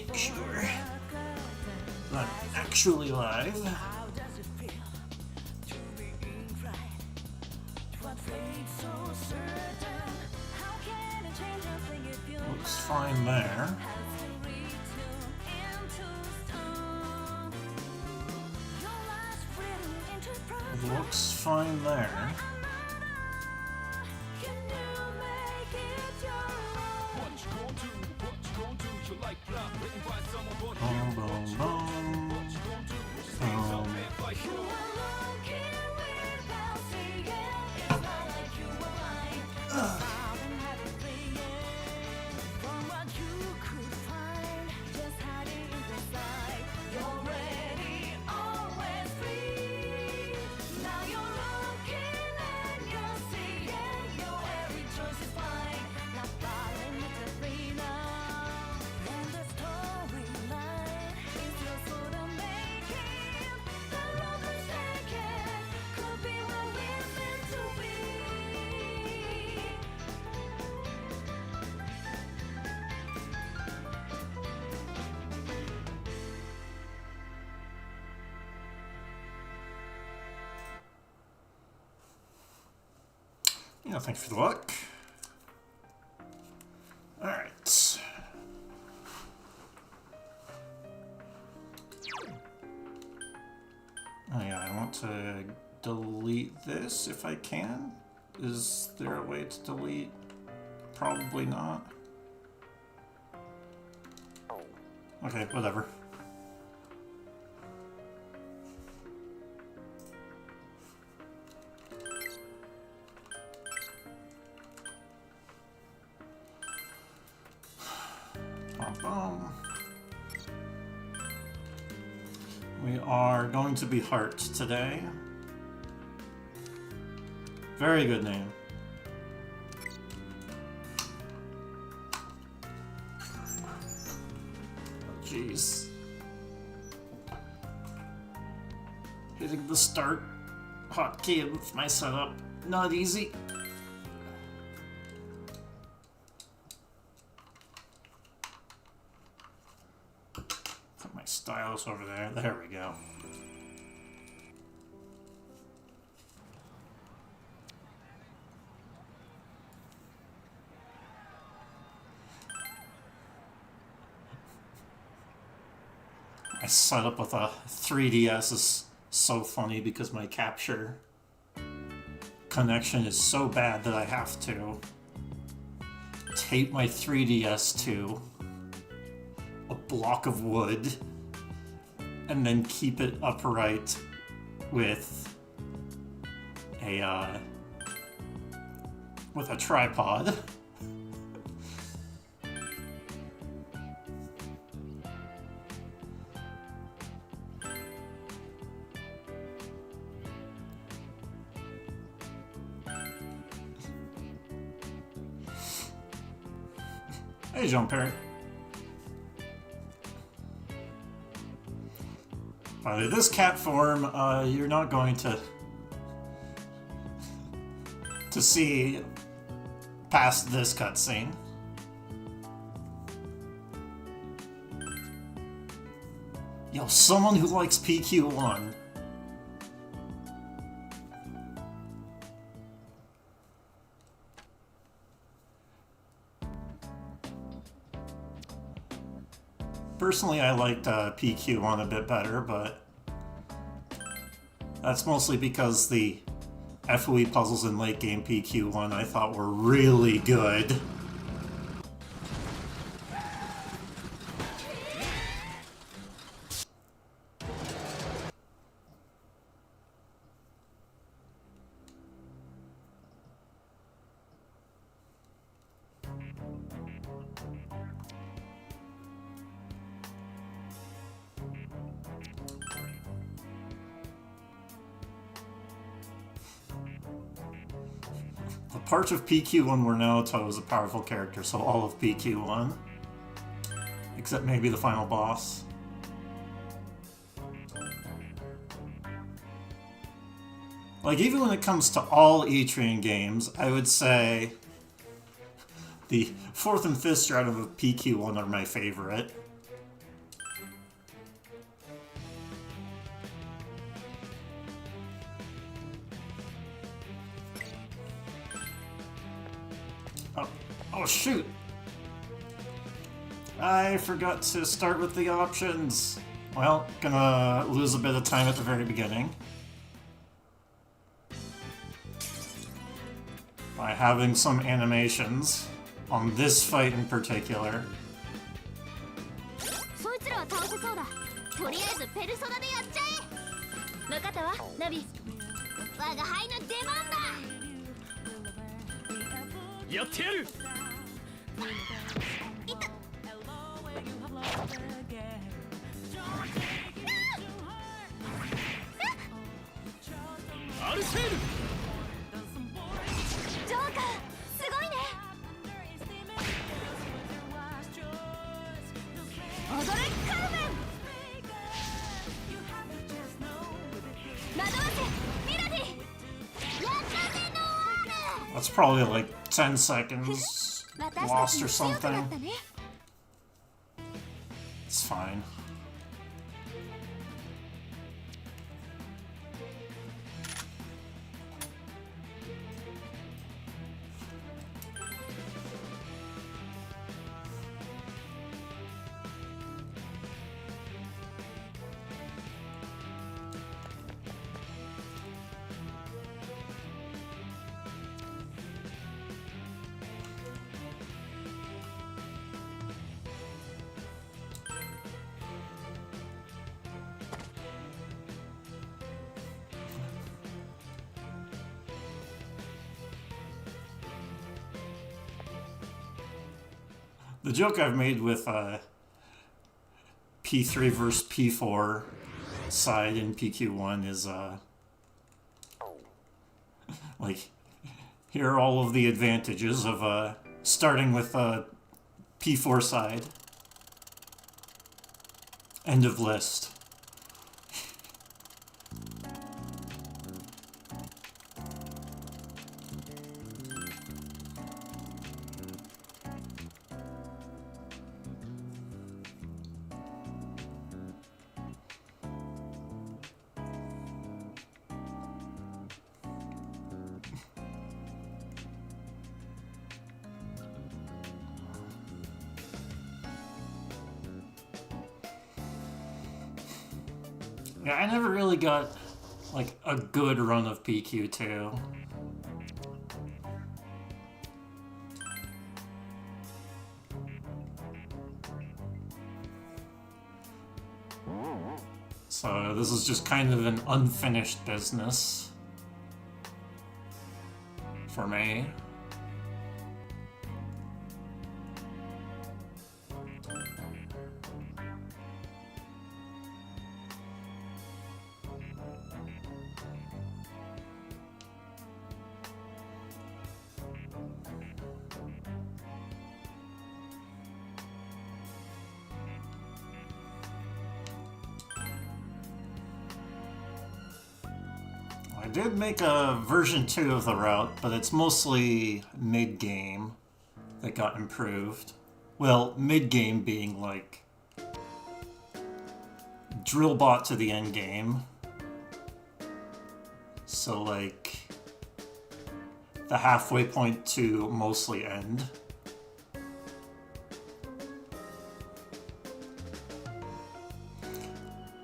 make sure I'm actually live. Looks fine there. Looks fine there. Boom, boom, boom. Yeah, thank you for the luck. Alright. Oh yeah, I want to delete this if I can. Is there a way to delete? Probably not. Okay, whatever. We are going to be Heart today. Very good name. Oh, jeez. Hitting the start hotkey with my setup, not easy. Put my stylus over there. There we go. My setup with a 3DS is so funny because my capture connection is so bad that I have to tape my 3DS to a block of wood and then keep it upright with a tripod. Hey, Jean-Pierre. By this cat form, you're not going to see past this cutscene. Yo, someone who likes PQ1. Personally, I liked PQ1 a bit better, but that's mostly because the FOE puzzles in late game PQ1 I thought were really good. The parts of PQ1 where Naoto is a powerful character, so all of PQ1. Except maybe the final boss. Like, even when it comes to all Etrian games, I would say the 4th and 5th stratum of PQ1 are my favorite. Oh shoot! I forgot to start with the options. Well, gonna lose a bit of time at the very beginning. By having some animations on this fight in particular. That's probably like 10 seconds lost or something. It's fine. The joke I've made with P3 versus P4 side in PQ1 is like, here are all of the advantages of starting with P4 side. End of list. Yeah, I never really got, like, a good run of PQ2. So this is just kind of an unfinished business for me. I did make a version 2 of the route, but it's mostly mid-game that got improved. Well, mid-game being like drill bot to the end game. So like the halfway point to mostly end.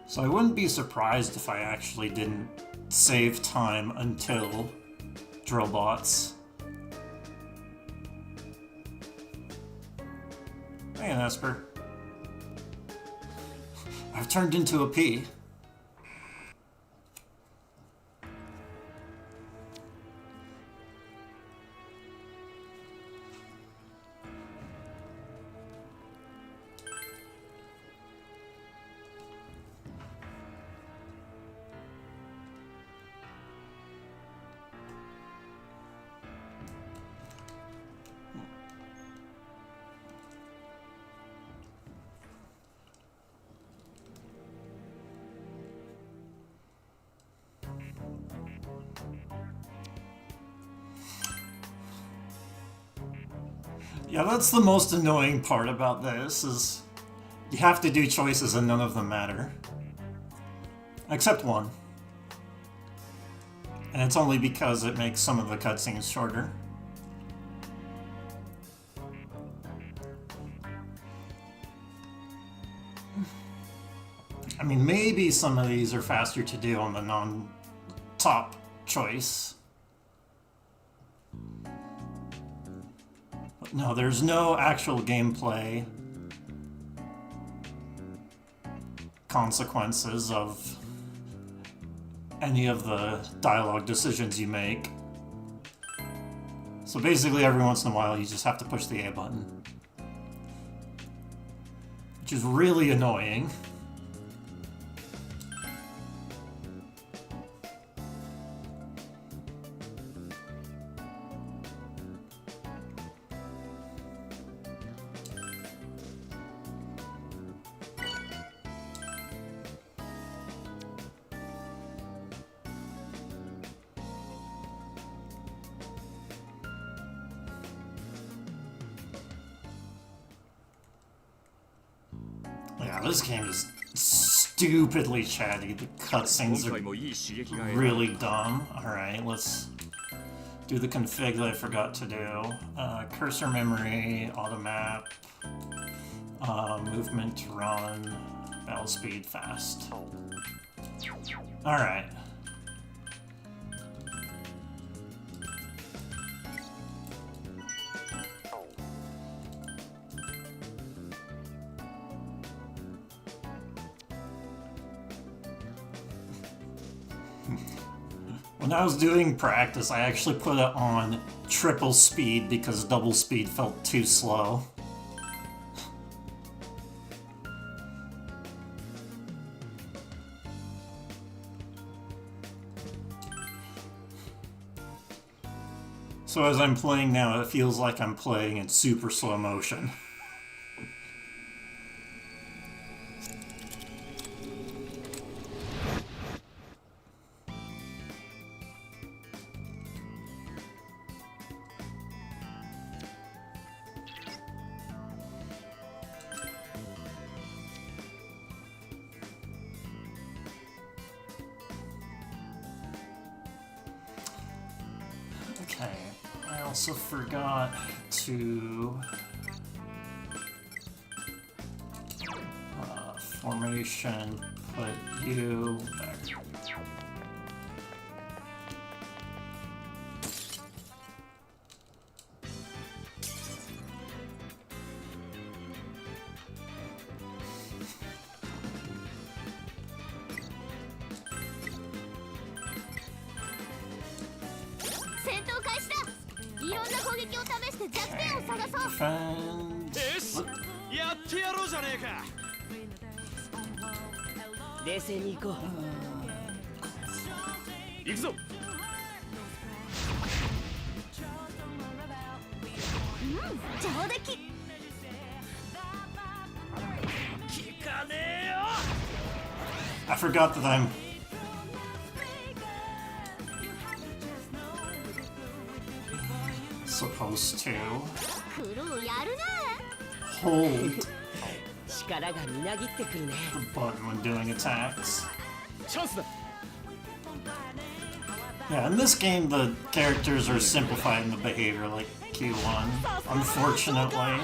So I wouldn't be surprised if I actually didn't save time until drill bots. Hey, Esper. I've turned into a pea. Yeah, that's the most annoying part about this, is you have to do choices and none of them matter. Except one. And it's only because it makes some of the cutscenes shorter. I mean, maybe some of these are faster to do on the non-top choice. But no, there's no actual gameplay consequences of any of the dialogue decisions you make. So basically every once in a while you just have to push the A button, which is really annoying. Yeah, this game is stupidly chatty. The cutscenes are really dumb. Alright, let's do the config that I forgot to do. Cursor memory, auto map, movement, run, battle speed, fast. Alright. When I was doing practice, I actually put it on triple speed because double speed felt too slow. So as I'm playing now, it feels like I'm playing in super slow motion. Okay, I also forgot to formation, put you back. Defend. I forgot that I'm supposed to hold the button when doing attacks. Yeah, in this game the characters are simplifying the behavior like Q1, unfortunately.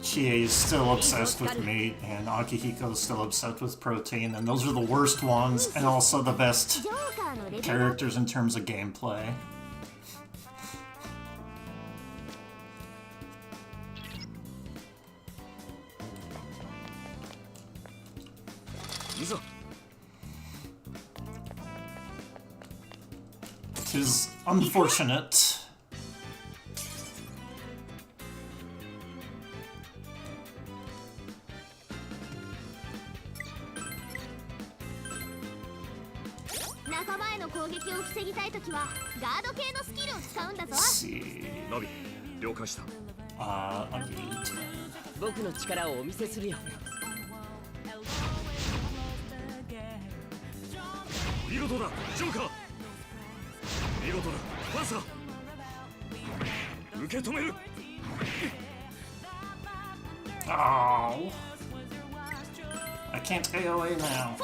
Chie is still obsessed with meat, and Akihiko is still obsessed with protein, and those are the worst ones, and also the best characters in terms of gameplay. It is unfortunate. Let's see. Oh, I can't AOA now.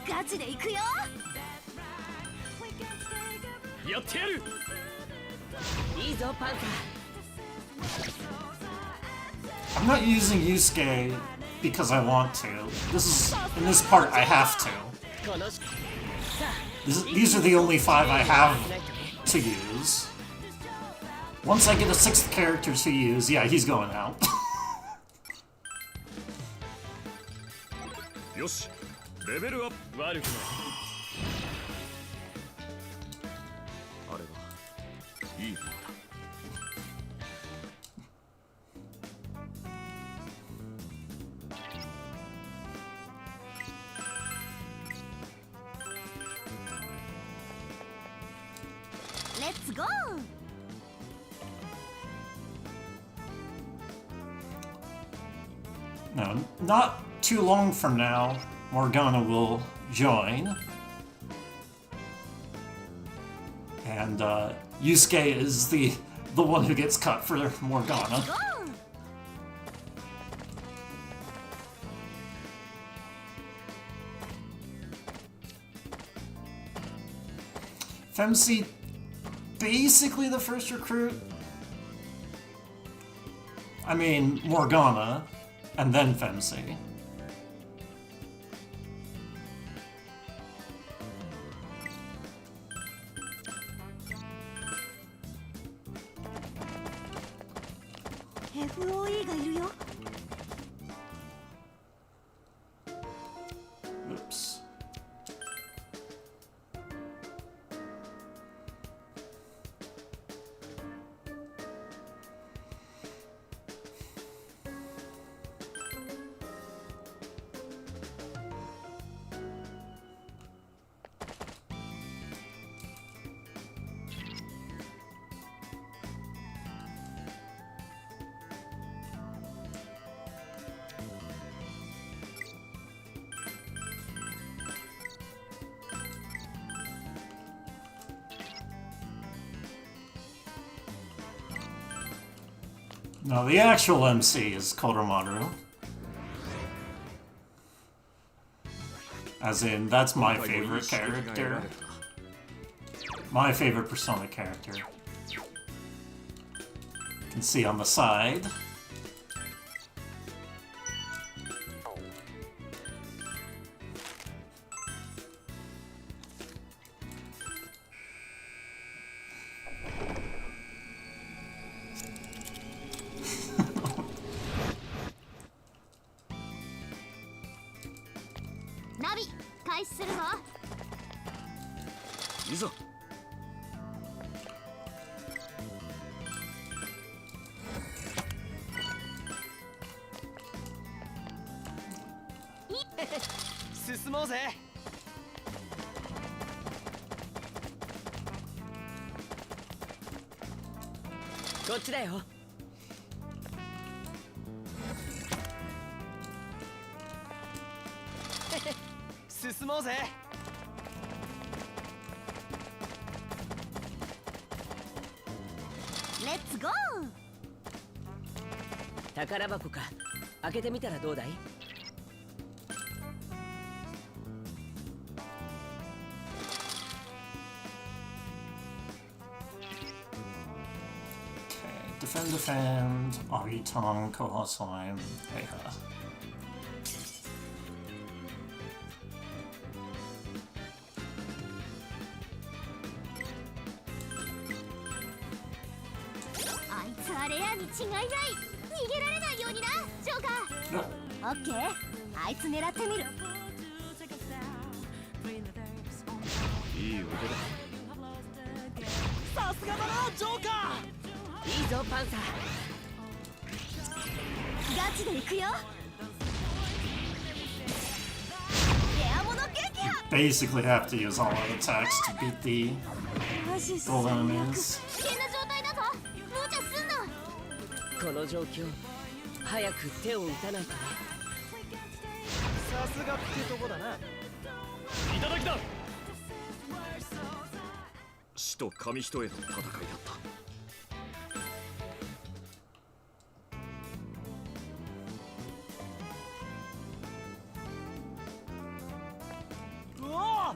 ガチで行くよ。やってやる。いいぞパンサー。 I'm not using Yusuke because I want to. In this part I have to. These are the only 5 I have to use. Once I get a 6th character to use, yeah, he's going out. よし、レベルアップ。悪くない。あれはいい方だ。Let's go! No, not too long from now, Morgana will join. And Yusuke is the one who gets cut for Morgana. Femc, basically the first recruit. I mean, Morgana, and then Femc. FOE がいるよ。 Oops. No, the actual MC is Kodomaru. As in, that's my favorite character. My favorite Persona character. You can see on the side. Navi, 開始するぞ。いざ。進もうぜ。こっちだよ。進もうぜ。レッツゴー。宝箱か。開けてみたらどうだい？ Defend, defend, Agiton, Koha Slime, Heiha. No. オッケー。あいつ狙ってみる。いい腕だ。さすがだな、ジョーカー。いいぞパンサー。ガチで行くよ。レアモノ撃破。 Basically have to use all out attacks to beat the gold enemies. 危険な状態だぞ。無茶すんな。この状況、早く手を打たないとね。さすがってとこだな。いただきだ。死と紙一重の戦いだった。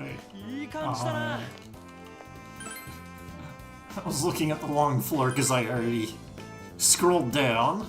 Wait. いい感じだな。 I was looking at the long floor because I already scrolled down.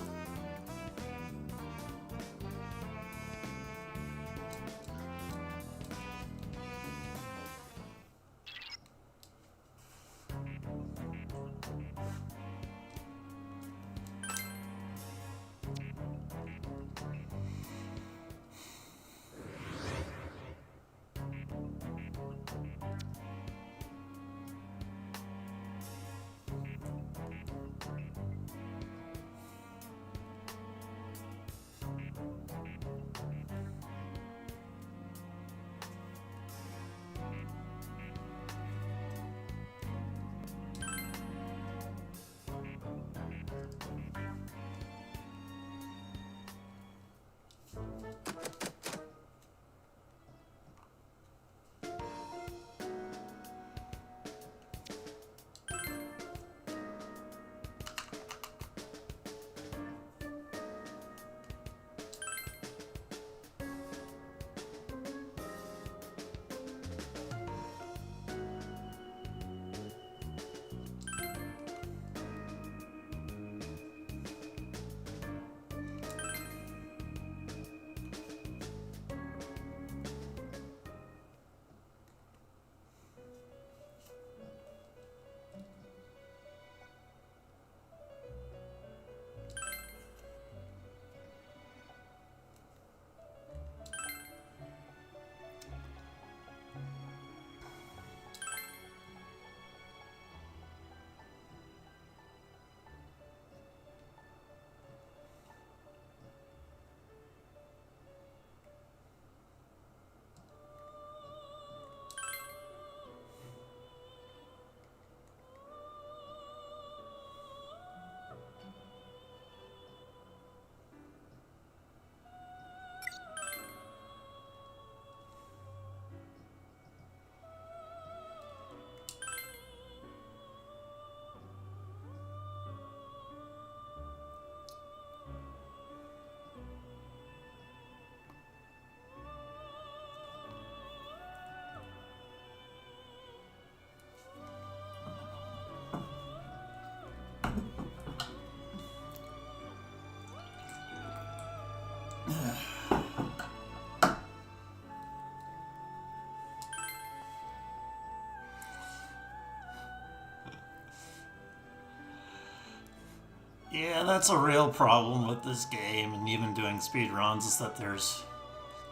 Yeah, that's a real problem with this game, and even doing speedruns, is that there's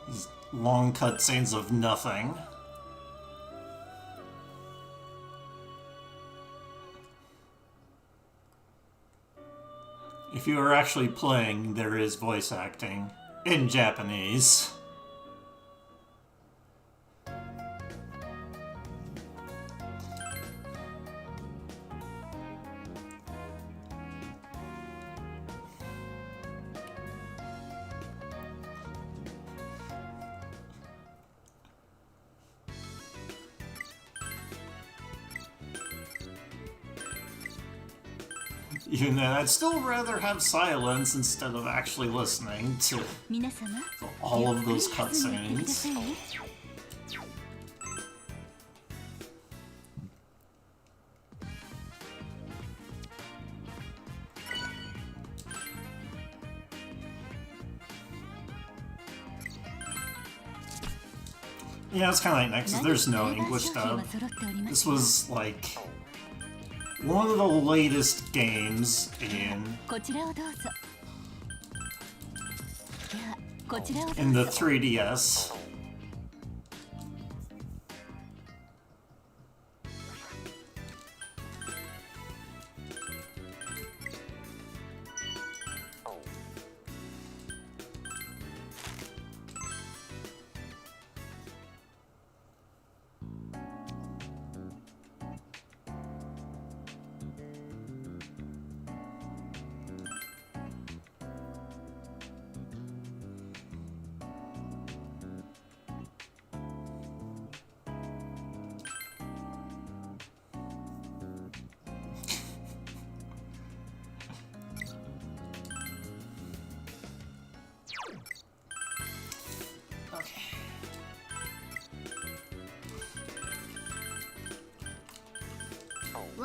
these long cutscenes of nothing. If you are actually playing, there is voice acting in Japanese. Even then, I'd still rather have silence instead of actually listening to 皆様 all of those ゆっくり休んでいってくだ cutscenes. さいね Yeah, it's kind of like next. There's no English 商品 dub. は揃っておりま This す was like one of the latest games in こちらをどうぞではこちらをどうぞ in the 3DS.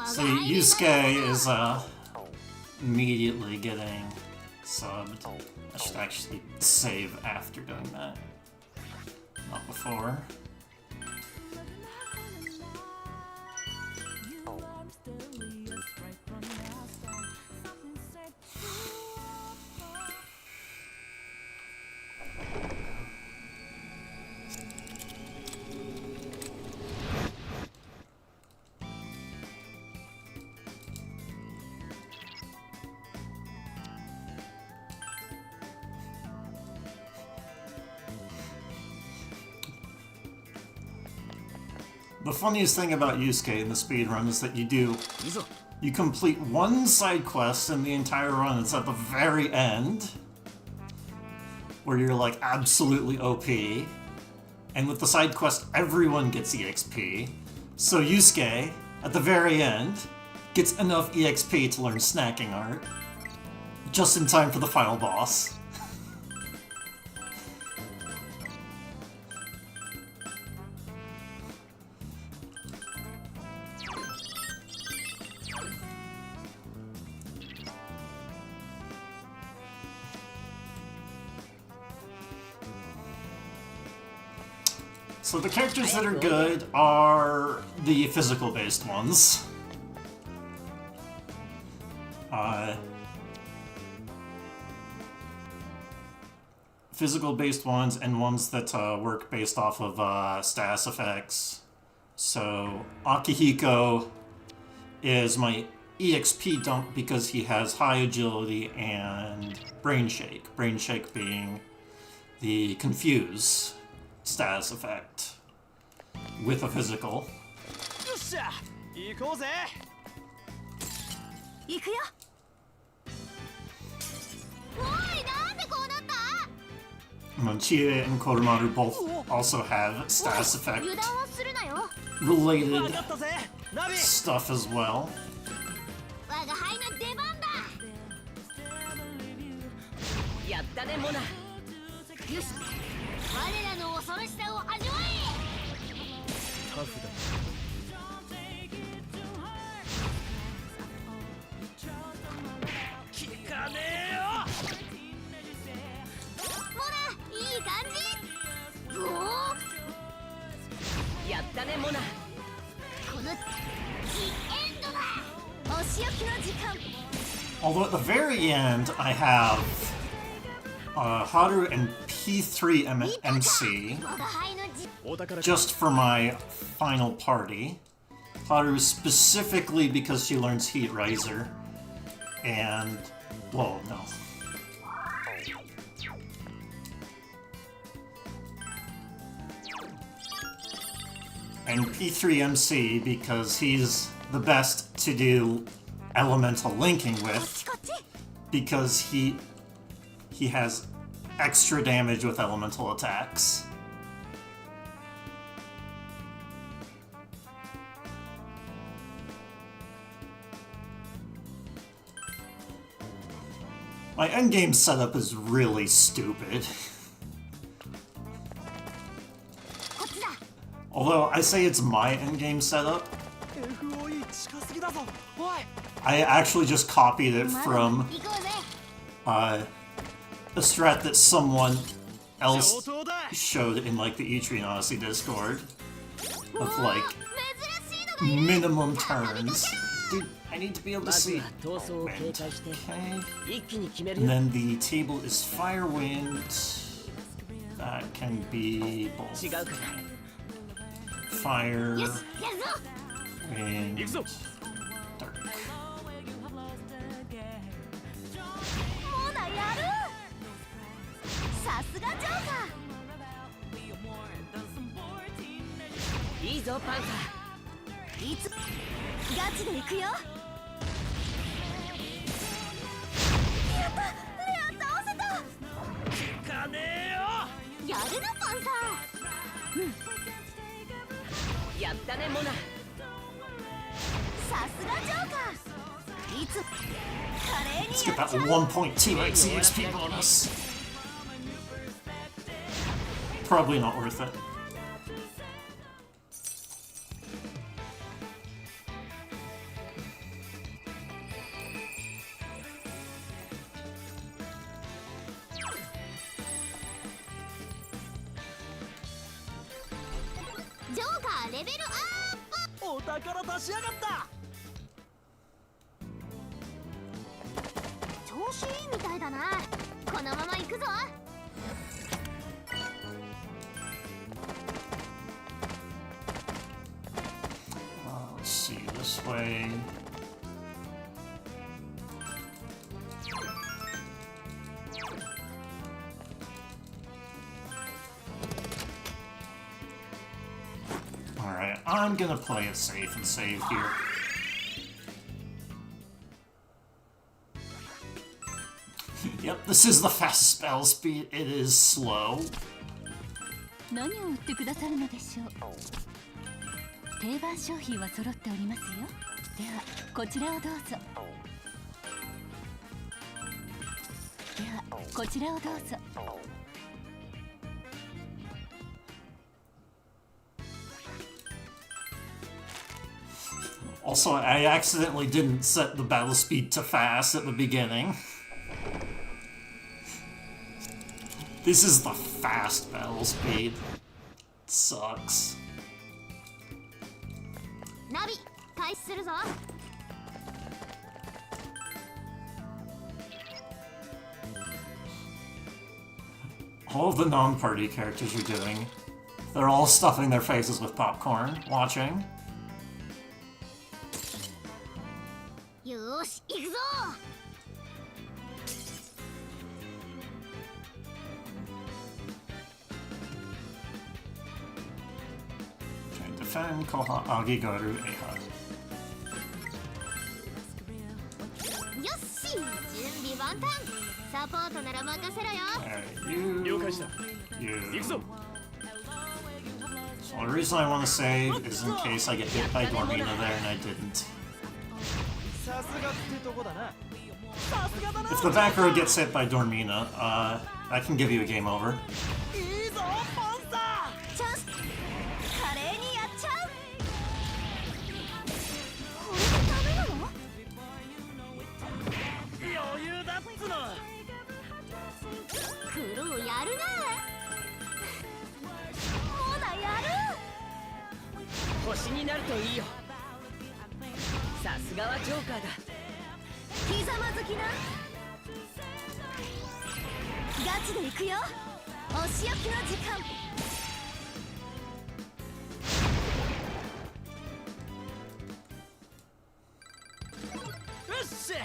So Yusuke is immediately getting subbed. I should actually save after doing that, not before. The funniest thing about Yusuke in the speedrun is that you complete one side quest in the entire run. It's at the very end, where you're like absolutely OP, and with the side quest everyone gets EXP. So Yusuke, at the very end, gets enough EXP to learn snacking art, just in time for the final boss. So the characters that are good are the physical-based ones. Physical-based ones and ones that work based off of status effects. So Akihiko is my EXP dump because he has high agility and brain shake. Brain shake being the confuse status effect with a physical. よっしゃ行こうぜ行くよ。おい、なんでこうなった？ Chie and Koromaru both also have status effect 油断はするなよ。 related 分かったぜナビ stuff as well. 我が輩の出番だ。やったねモナ。よし、我らの恐ろしさを味わタフだ聞かねえよえ。モナ、いい感じ。おお、やったねモナ。このジエンドだ。お仕置きの時間。 Although at the very end I have Haru and P3 MC 我が輩のじ。 just for my final party. Haru specifically because she learns Heat Riser. And, well, no. And P3 MC because he's the best to do elemental linking こっ with ちこっち。 because he has extra damage with elemental attacks. My endgame setup is really stupid. こっちだ。 Although I say it's my endgame setup, FOE 近すぎだぞおい I actually just copied it まだ from 行こうぜ。 a strat that someone 上 else 等だ showed in like the Etrian Odyssey Discord お of ー like 珍しいのがいる。 minimum turns. Dude, I need to be able to まず see. は闘争を警 Wind. 戒して Okay. 一気に決める And よ。 then the table is fire wind. That can be 違 both うかな。 fire, よし、やるぞ。 wind, 行くぞ dark. モナやる。さすがジョーカいいぞパンサー。いつガチで行くよ。やった、レア倒せた。聞かねえよやるなパンサー。やったねモナ。ー。さすがジョーカー。いつ華麗に Let's や get っちゃ that う。 1.2x EXP bonus. Probably not worth it. レベルアッお宝出しやがったプ。調子いいみたいだな。このまま行くぞ。Let's see, this way. Alright, I'm gonna play it safe and save here. Yep, this is the fast spell speed. It is slow. 何を売ってくださるのでしょう。定番商品は揃っておりますよ。ではこちらをどうぞ。ではこちらをどうぞ。Also, I accidentally didn't set the battle speed to fast at the beginning. This is the fast battle speed. It sucks. ナビ開始するぞ。All of the non-party characters are doing. They're all stuffing their faces with popcorn, watching. よーし行くぞ。Okay, defend Koha Agigaru Eha. よっし準備万端。サポートなら任せろよ。 Alright, 了解した you. 行くぞ So the reason I want to save is in case I get hit by Dormina there, and I didn't. さすがってとこだなさすがだな If the back row gets hit by Dormina, I can give you a game over. いいぞパンサチャンス。華麗にやっちゃう。これでダメなの？ー余裕だっつのクルーやるな。そうだやる。星になるといいよさすがはジョーカーだひざまずきな。ガチで行くよ。お仕置きの時間。よっしゃ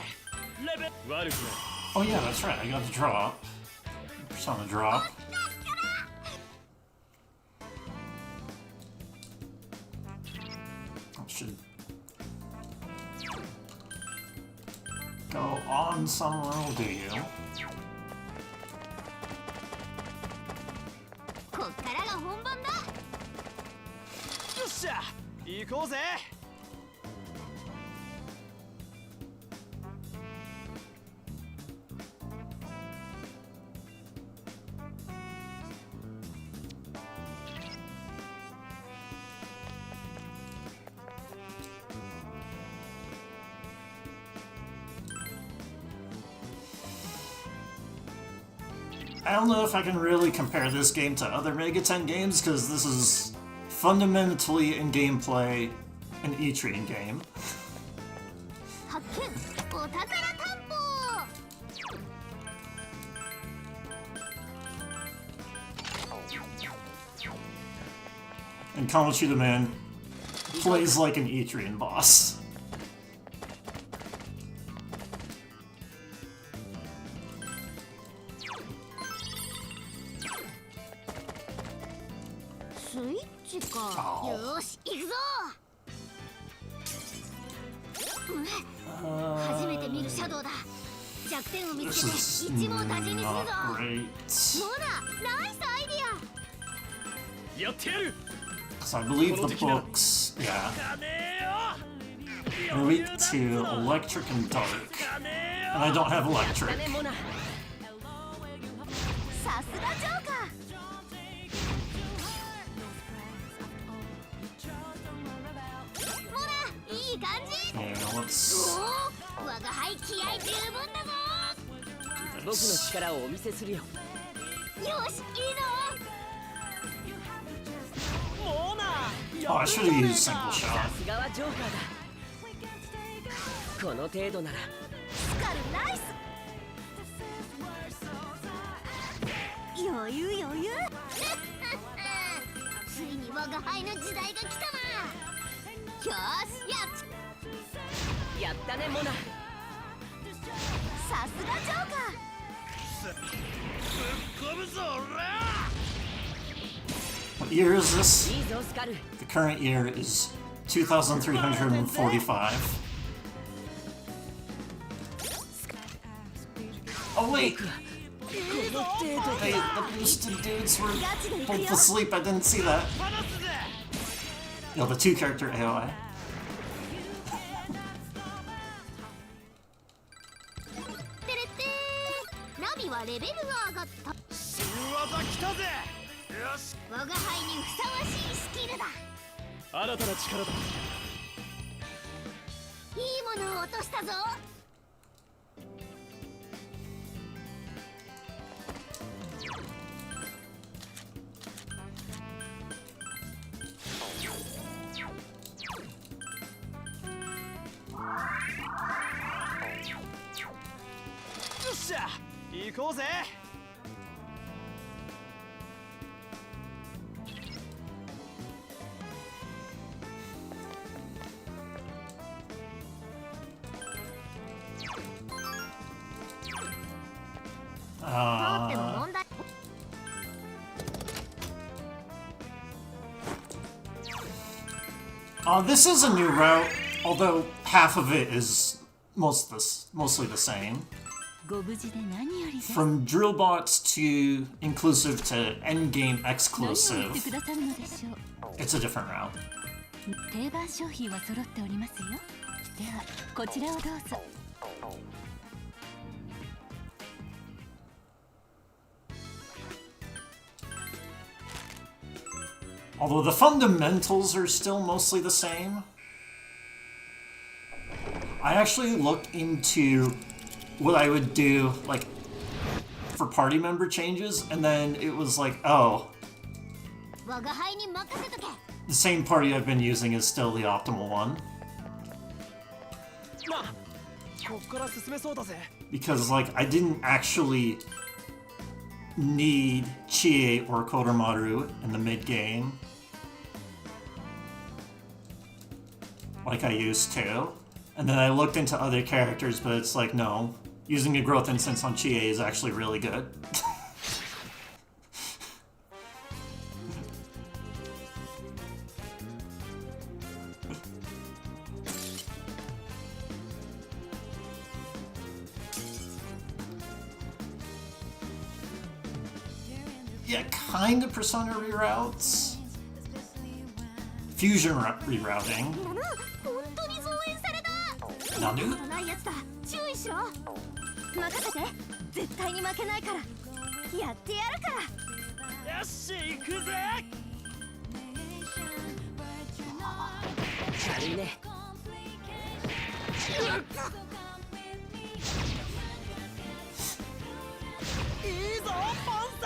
レベル悪くない Oh yeah, that's right. I got the drop. Persona drop. That should go on somewhere. Will do you? こっからが本番だ。よっしゃ行こうぜ I don't know if I can really compare this game to other Mega 10 games, because this is fundamentally in gameplay an E-Train game. 発見。お宝探訪。 And Kamachi the Man plays like an E-Train boss. スイッチか。よーし行くぞ。初めて見るシャドウだ。弱点を見つけ This て is 一網打尽にするぞ。 not モ great. ナ、ナイスアイディア。やってやる So I believe the books, yeah, 金よ are weak to electric and dark. And I don't have electric. だねモナさすがジョーカー。モナ、いい感じ。 Yeah, let's おお、我が輩気合十分だぞ。僕の力をお見せするよよし、いいぞ。モーナ Oh, I should have used single さ shot. すがはジョーカーだ。この程度ならスカルナイス。余裕余裕。ついに我が輩の時代が来たな。よーしやったねモナ。さすがジョーカー。 What year is this? いいぞスカル。 The current year is 2345. Oh wait! この程度 They, the boosted dudes were both asleep. I didn't see that. Yo, the two character AOI. てれってー。ナビはレベルが上がった。新技来たぜ。よし、我が輩にふさわしいスキルだ。新たな力だ。いいものを落としたぞ。よっしゃ、行こうぜ。通っても問題。 This is a new route, although half of it is mostly the same. ご無事で何よりです。 From drill bots to inclusive to endgame 何を言って exclusive, くださるのでしょう。 it's a different route. 定番商品は揃っておりますよ。ではこちらをどうぞ。 Although the fundamentals are still mostly the same. I actually looked into what I would do, like, for party member changes, and then it was like, oh, 我が輩に任せとけ。 the same party I've been using is still the optimal one. まあ、こっから進めそうだぜ。 Because, like, I didn't actually need Chie or Kodomaru in the mid-game like I used to. And then I looked into other characters, but it's like, no, using a growth instance on Chie is actually really good. Yeah, kind of Persona reroutes. Fusion rerouting. なな、本当に増援された。 Nanu? ないやつだ。注意しろ。任せて。絶対に負けないから。やってやるから。よし、行くぜ。軽いね。いいぞ、パンサ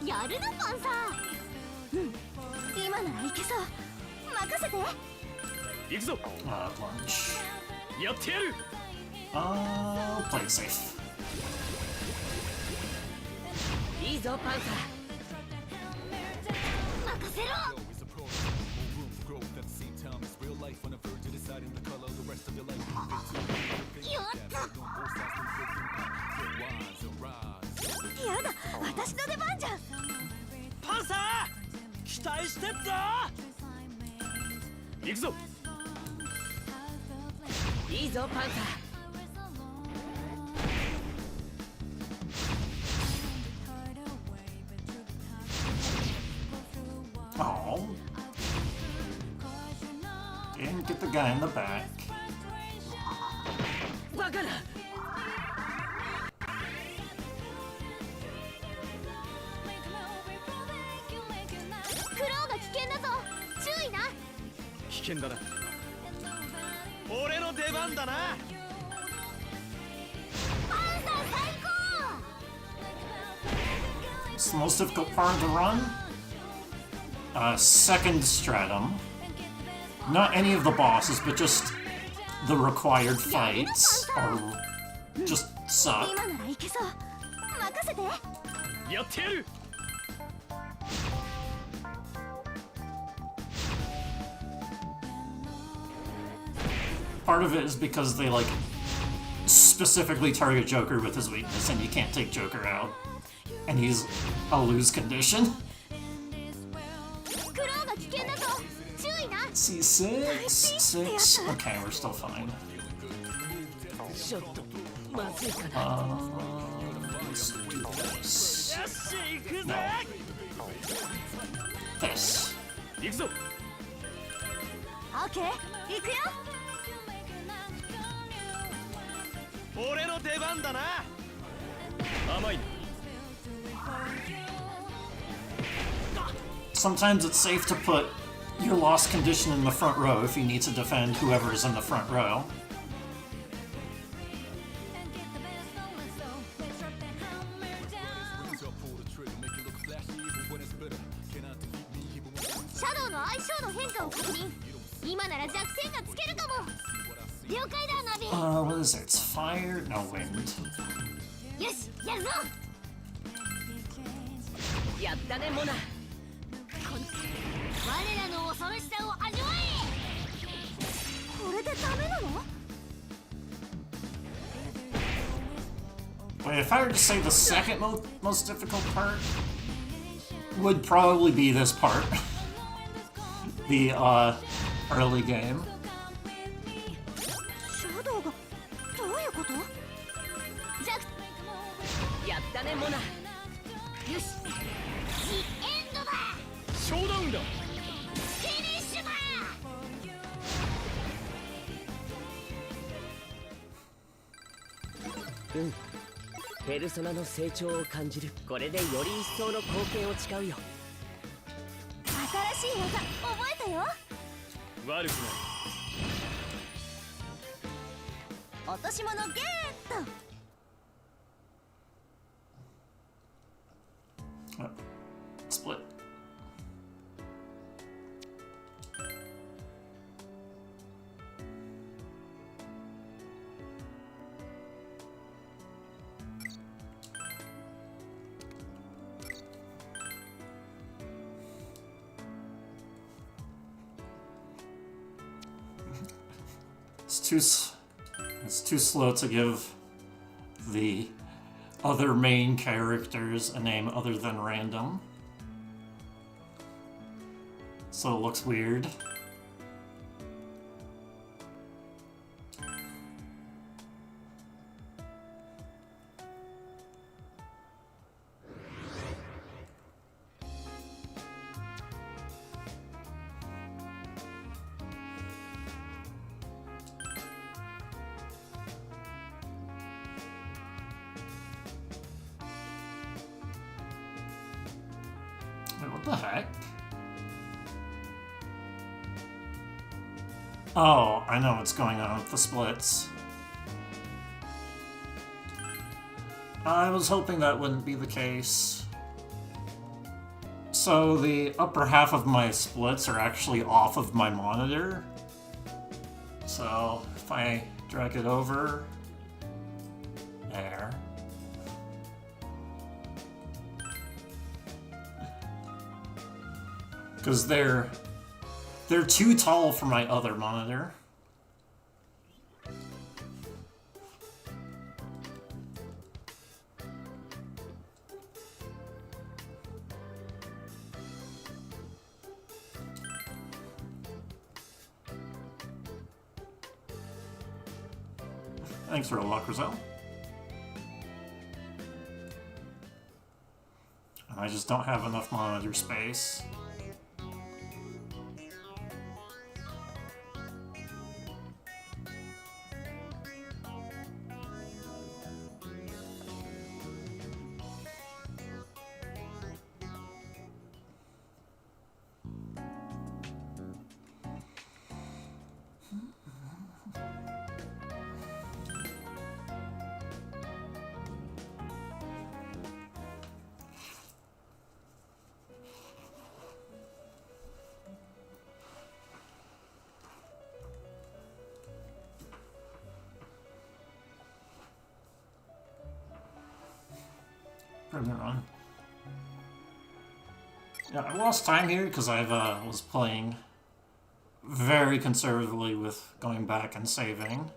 やるなパンサー。うん、今ならいけそう。任せて。ー。行くぞ。 Lunch. やってやる。 Play it safe. いいぞパンサ任せろ。 やった。やだ、私の出番じゃん。パンサー、期待してっぞ。行くぞ。ー。いいぞパンサー。 Oh. Didn't get the guy in the back. バカな。クロウが危険だぞ。注意な。危険だな。俺の出番だな。パンサー最高。What's the most difficult part of the run? Second stratum. Not any of the bosses, but just the required fights are just suck. 今ならいけそう。任せて。やってやる Part of it is because they like specifically target Joker with his weakness, and you can't take Joker out, and he's a lose condition. クローが危険だぞ。注意な。 C6, 6. Okay, we're still fine. ちょっとまずいかな Let's do this. よし行く No. ぜ This. 行くぞ オッケー。行くよ。俺の出番だな甘いな Sometimes it's safe to put your lost condition in the front row if you need to defend whoever is in the front row. シャドウの相性の変化を確認。今なら弱点がつけるかも。了解だ、ナビ。 What is it? It's fire? No, wind. よし、やるぞ。やったねモナ我らの恐ろしさを味わえ。これでダメなの？ Wait, if I were to say the second most difficult part, would probably be this part. The, early game. シャドウがどういうこと？やったねモナよし、ジ・エンドだ。ショーダウンだフィニッシュだ。うんペルソナの成長を感じるこれでより一層の貢献を誓うよ新しい技覚えたよ。悪くない落とし物ゲーット。 Oh, split. It's too slow to give the other main characters a name other than random. So it looks weird. Wait, what the heck? Oh, I know what's going on with the splits. I was hoping that wouldn't be the case. So the upper half of my splits are actually off of my monitor. So if I drag it over, there. Because they're too tall for my other monitor. Thanks for the luck, Roselle. I just don't have enough monitor space. run. Yeah, I lost time here because I was playing very conservatively with going back and saving.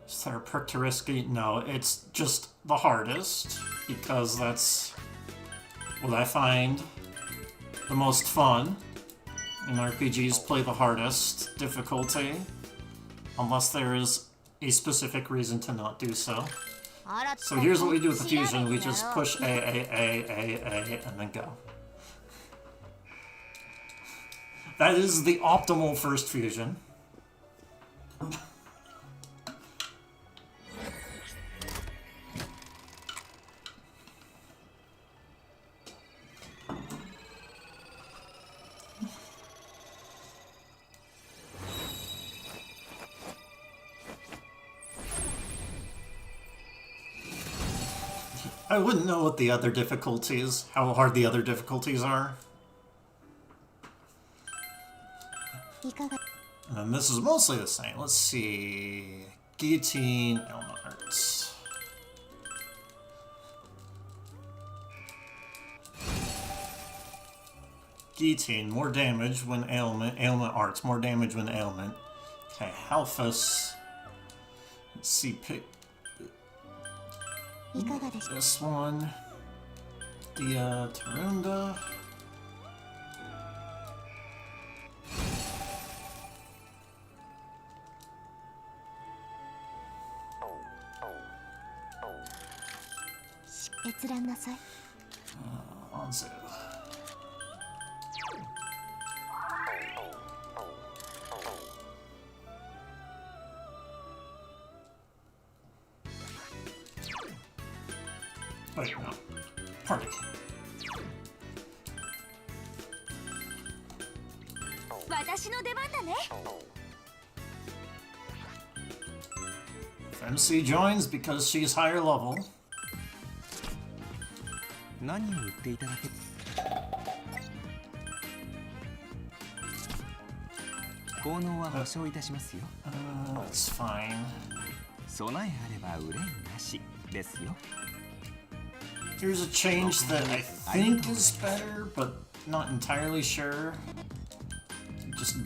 Is there a perk to risky? No, it's just the hardest because that's what I find the most fun in RPGs. Play the hardest difficulty unless there is a specific reason to not do so. So here's what we do with the fusion. We just push A, and then go. That is the optimal first fusion. I wouldn't know what the other difficulties, how hard the other difficulties are. And then this is mostly the same. Let's see. Guillotine, element arts. Guillotine, more damage when ailment. Ailment arts, more damage when ailment. Okay, Halphus. Let's see, pick this one. Dia Tarunda. Anzu. Wait, no. Party. If MC joins because she's higher level. 何を売っていただけ効能は保証いたしますよ。That's fine. 備えあれば憂いなしですよ。 Here's a change that I think is better, but not entirely sure. Just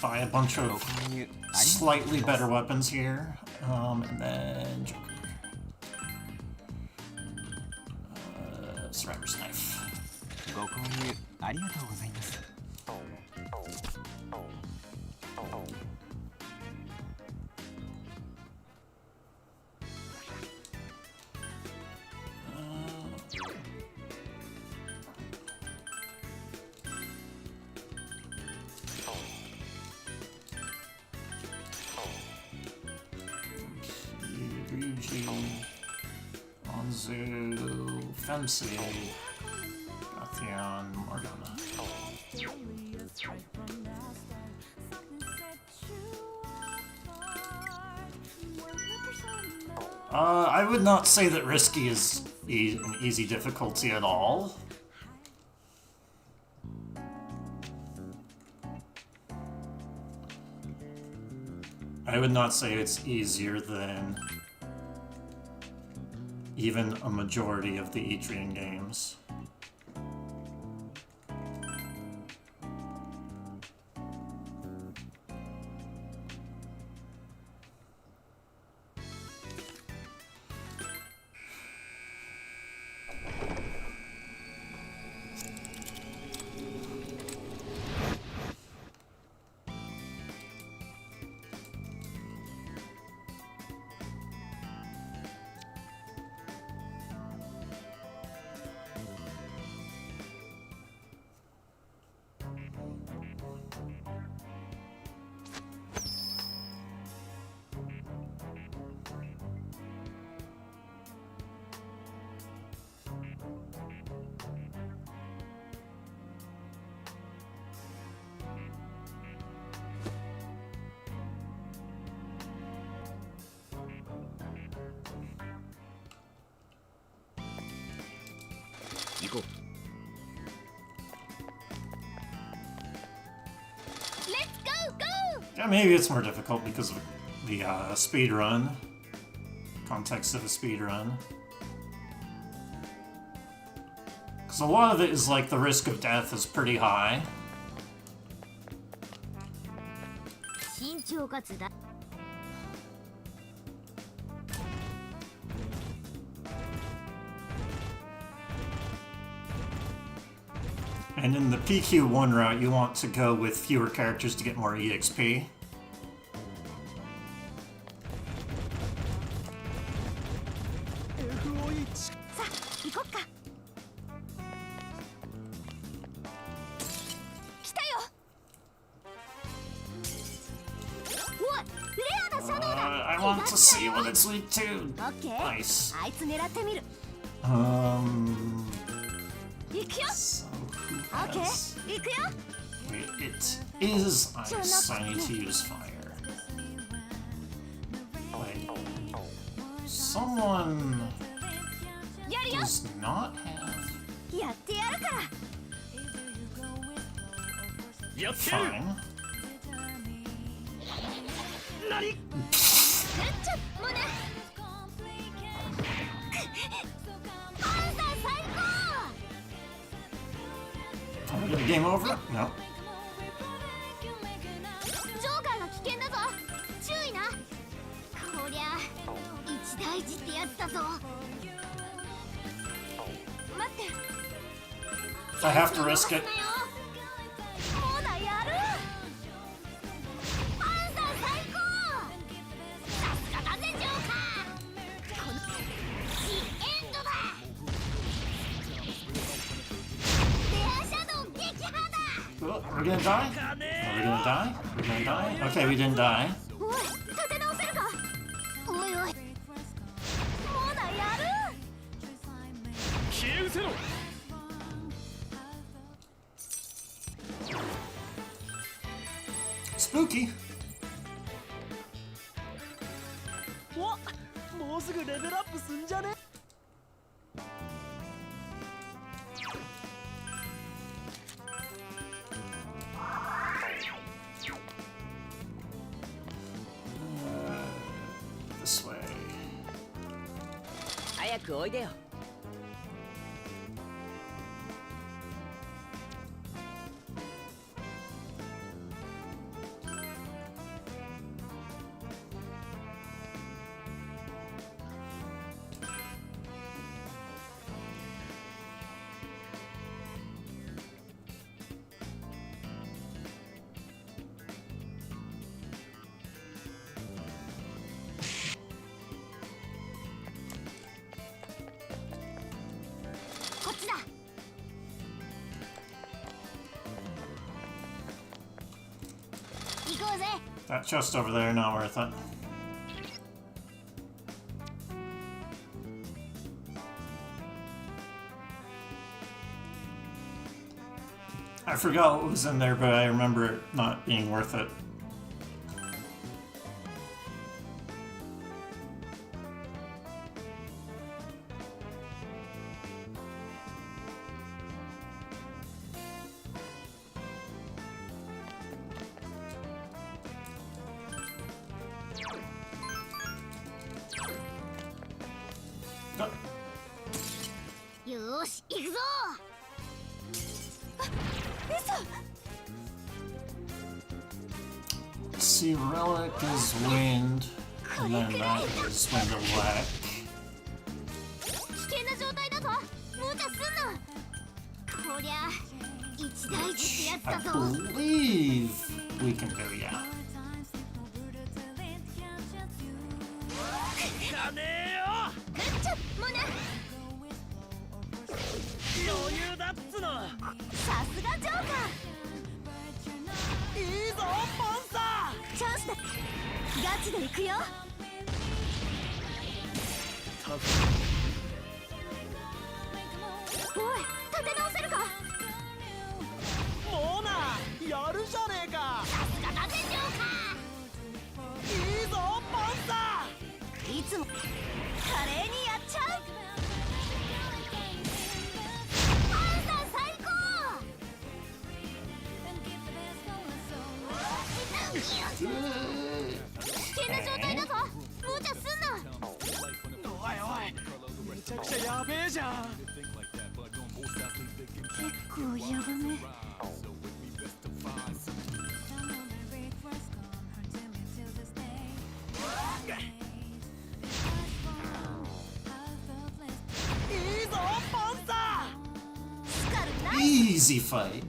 buy a bunch of slightly better weapons here, and then Joker. Survivor's Knife. ご購入ありがとうございます。 Anzu, Femsi, Gathion, Morgana. I would not say that risky is an easy difficulty at all. I would not say it's easier than even a majority of the Etrian games. Yeah, maybe it's more difficult because of the speed run. context of a speedrun. Because a lot of it is like the risk of death is pretty high. 慎重かつだ And in the PQ1 route, you want to go with fewer characters to get more EXP. さあ行こっか来たよおいレアなシャドウだ I want to see what it's weak to. オッケー Nice. あいつ狙ってみる Um. 行くよ So who オッケー has? 行くよ Wait, it is ice. I need to use fire. Wait. Someone やるよ does not have やってやるからやってやる fine. 何ちょもうねパンサー最高 Are we gonna game over? No. ジョーカーが危険だぞ注意なこりゃ一大事ってやつだぞ待って I have to risk it. もうだやるパンサー最高さすがだぜジョーカーこのジ・エンドだレアシャドウ撃破だ Oh, we're gonna die? Are we gonna die? We're gonna die? Okay, we didn't die. おい立て直せるかおいおいもうだやる消え失せろ Spooky. おもうすぐレベルアップすんじゃね This way. 早くおいでよ こっちだ 行こうぜ That chest over there, not worth it. I forgot what was in there, but I remember it not being worth it. Ah, よーし行くぞ嘘 See, relic is wind, and then that is wind of black. 危険な状態だぞ無茶すんなこりゃ一大事ってやつ I だぞ believe we can do, yeah. かねえよちょもうね余裕だっつのさすがジョーカーいいぞパンサチャンスだガチで行くよおい立て直せるかーもうなやるじゃねえかさすがだぜジョーカいいぞパンサーいつも華麗にやっちゃうパンサー最高危険な状態だぞ無茶すんなちゃやべえじゃん。結構ヤバめ。いいぞパンサスカルナイ Easy fight.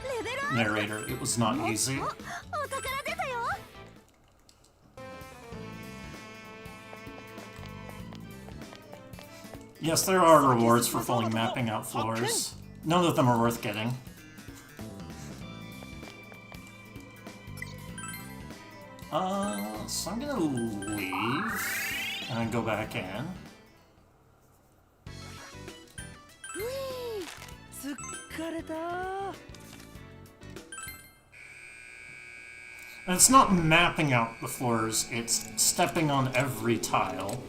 レベルアップ Narrator, it was not easy. お宝出たよ。 Yes, there are rewards for fully mapping out floors. None of them are worth getting. So I'm gonna leave and then go back in. ー。疲れた。 And it's not mapping out the floors, it's stepping on every tile.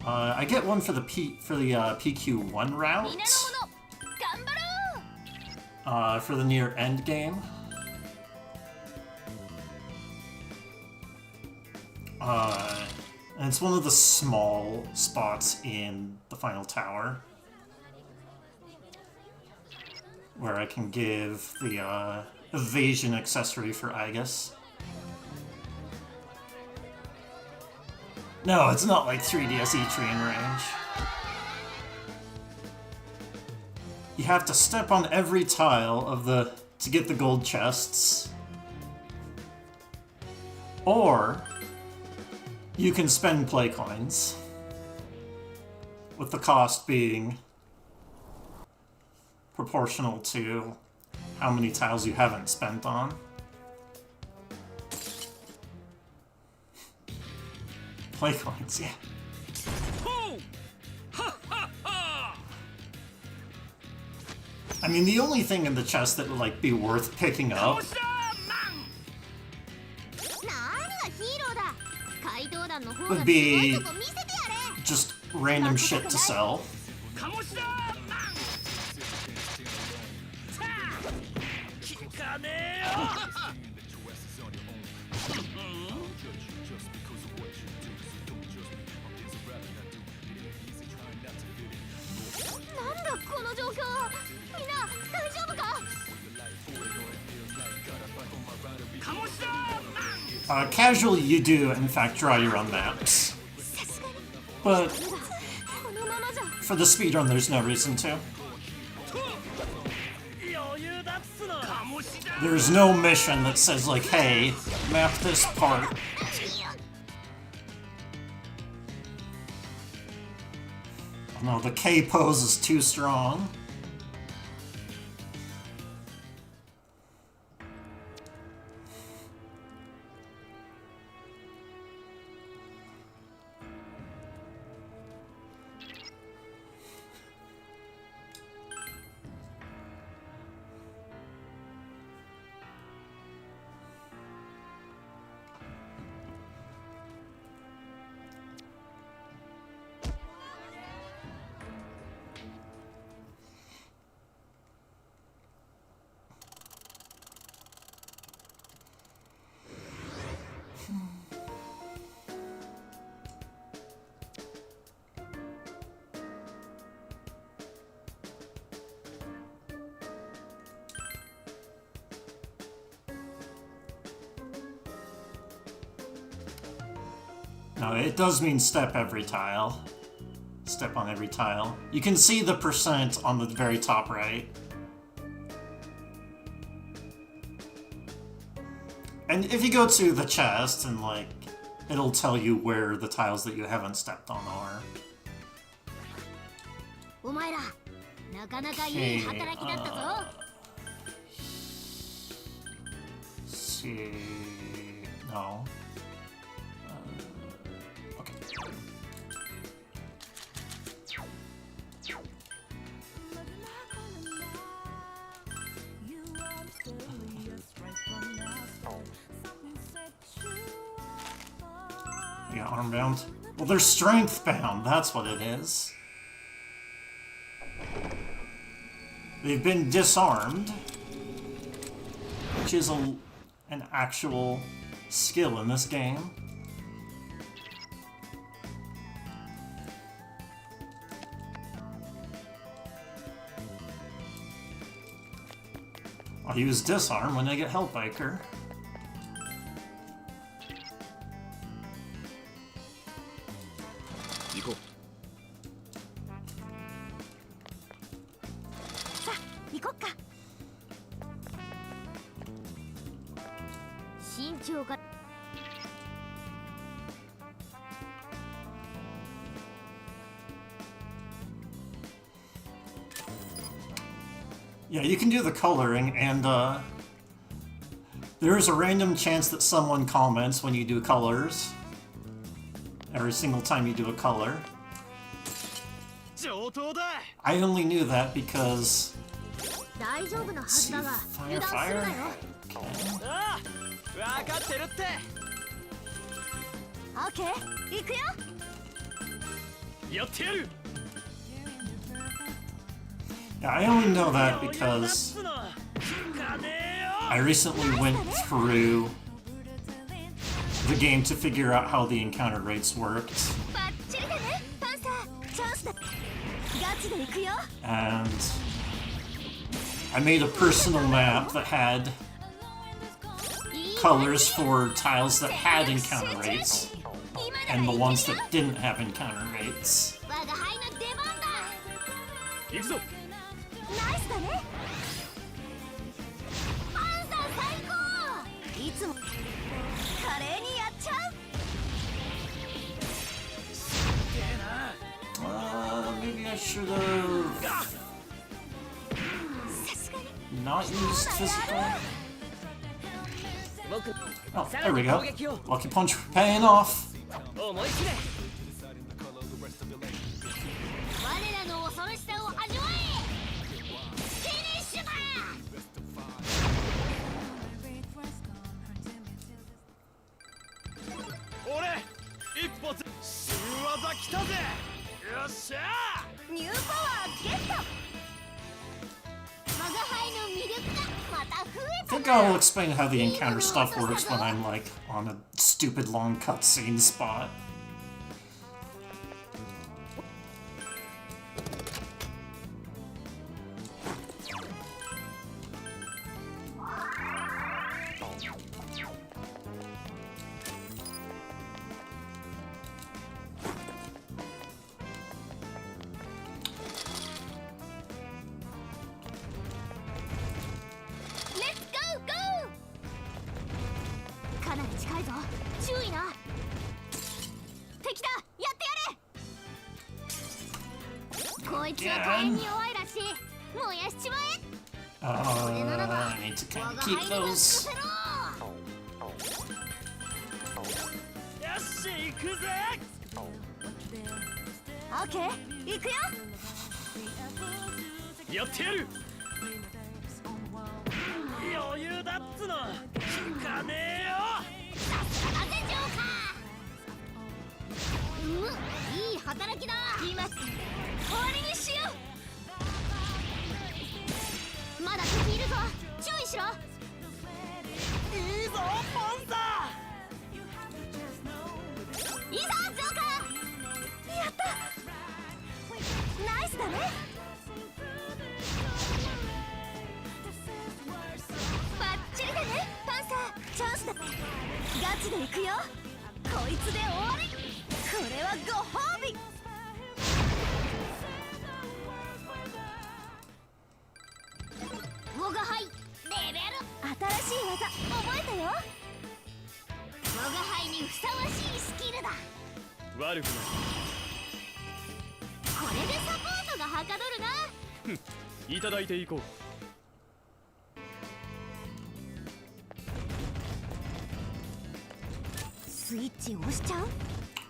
I get one for the PQ1 route 皆の者頑張ろう。 for the near end game. And it's one of the small spots in the final tower where I can give the evasion accessory for Aegis. No, it's not like 3DS E-Tree in range. You have to step on every tile of to get the gold chests. Or you can spend play coins, with the cost being proportional to how many tiles you haven't spent on. Play coins, yeah. I mean, the only thing in the chest that would like be worth picking up 何がヒーローだ。怪盗団の方が would すごい be とこ見せてやれ。 just random shit to sell. 聞かねえよ。なんだこの状況。みんな大丈夫か。 Casually, you do, in fact, draw your own maps. さすがに But このままじゃ。 for the speedrun, there's no reason to. 余裕だっつの。 There's no mission that says, like, hey, map this part. No, the K pose is too strong. No, it does mean step every tile. Step on every tile. You can see the percent on the very top right. And if you go to the chest and like, it'll tell you where the tiles that you haven't stepped on are. お前らなかなかいい働きだったぞ。 See, no. Okay. Yeah, arm bound. Well, they're strength bound. That's what it is. They've been disarmed, which is an actual skill in this game. I'll use disarm when I get Hellbiker. Go. さあ行こっか。身長が Yeah, you can do the coloring, and there is a random chance that someone comments when you do colors. Every single time you do a color. 上等だ。 I only knew that because... 大丈夫なはずだが Fire, 油断する fire. なよ。ああ、分かってるって。オッケー行くよ。やってやる。 Yeah, I only know that because I recently went through the game to figure out how the encounter rates worked. バッチリだねパンサー。チャンスだ。ガチで行くよ。 And I made a personal map that had colors for tiles that had encounter rates and the ones that didn't have encounter rates. 我が輩の出番だ。行くぞ。ナイスだね。パンサー最高。いつも華麗にやっちゃう。 Maybe I should have さすがに not used physical. 僕 Oh, there we go. Lucky Punch paying off. 思い切れ。我らの恐ろしさを味わえ。フィニッシュだ。俺一歩新技来たぜ。よっしゃニューパワーゲット。我が輩の魅力がまた増 I えた think な。 I'll explain how the encounter stuff works when I'm like on a stupid long cutscene spot. Let's go go。かなり近いぞ。注意な。敵だ。やってやれ。こいつは火炎に弱いらしい。燃やしちまえ。これならば I need to 我 kind が of 輩 keep に任 those. せろ。よし行くぜ。オッケー行くよ。やってやる。余裕だっつの。聞かねえよ。さすがだぜジョーカー。いい働きだ。今終わりにしよう。まだ敵いるぞ。注意しろ。いいぞパンサいざジョーカー。やった。ナイスだね。バッチリだねパンサー。チャンスだ。ガチで行くよ。こいつで終わり。これはご褒美。我が輩レベル。新しい技覚えたよ。我が輩にふさわしいスキルだ。ー。悪くない。これでサポートがはかどるな。いただいていこう。スイッチ押しちゃう。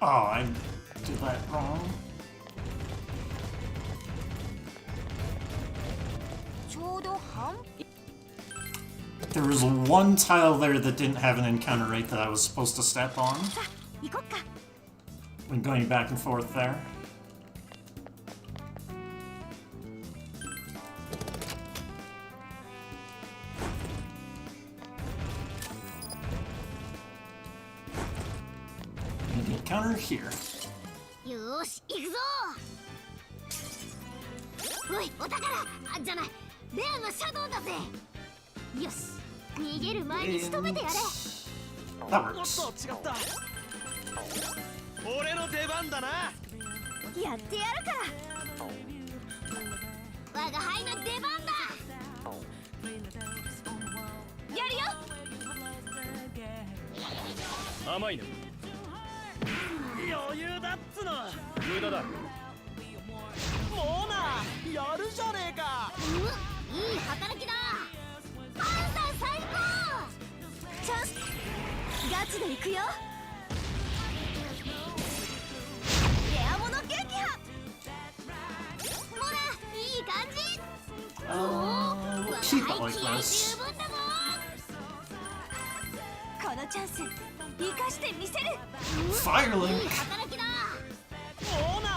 Oh, I did that wrong. ちょうど半。 There was one tile there that didn't have an encounter rate that I was supposed to step on さあ行こっか。 when going back and forth there. And the encounter here. よーし行くぞ。おいお宝。あじゃないレアのシャドウだぜ。よし、逃げる前に仕留めてやれ。 That おっ works. と違った。俺の出番だな。やってやるから。我が輩の出番だ。やるよ。甘いな。余裕だっつの。無駄だ。もうな、やるじゃねえか。いい働きだ。パンサー最高。チャンス。ガチで行くよ。レアモノ撃破。ほら、いい感じ。We'll keep it like this. 十分だぞ。このチャンス生かしてみせる。 Firelink. いい働きだ。もうな、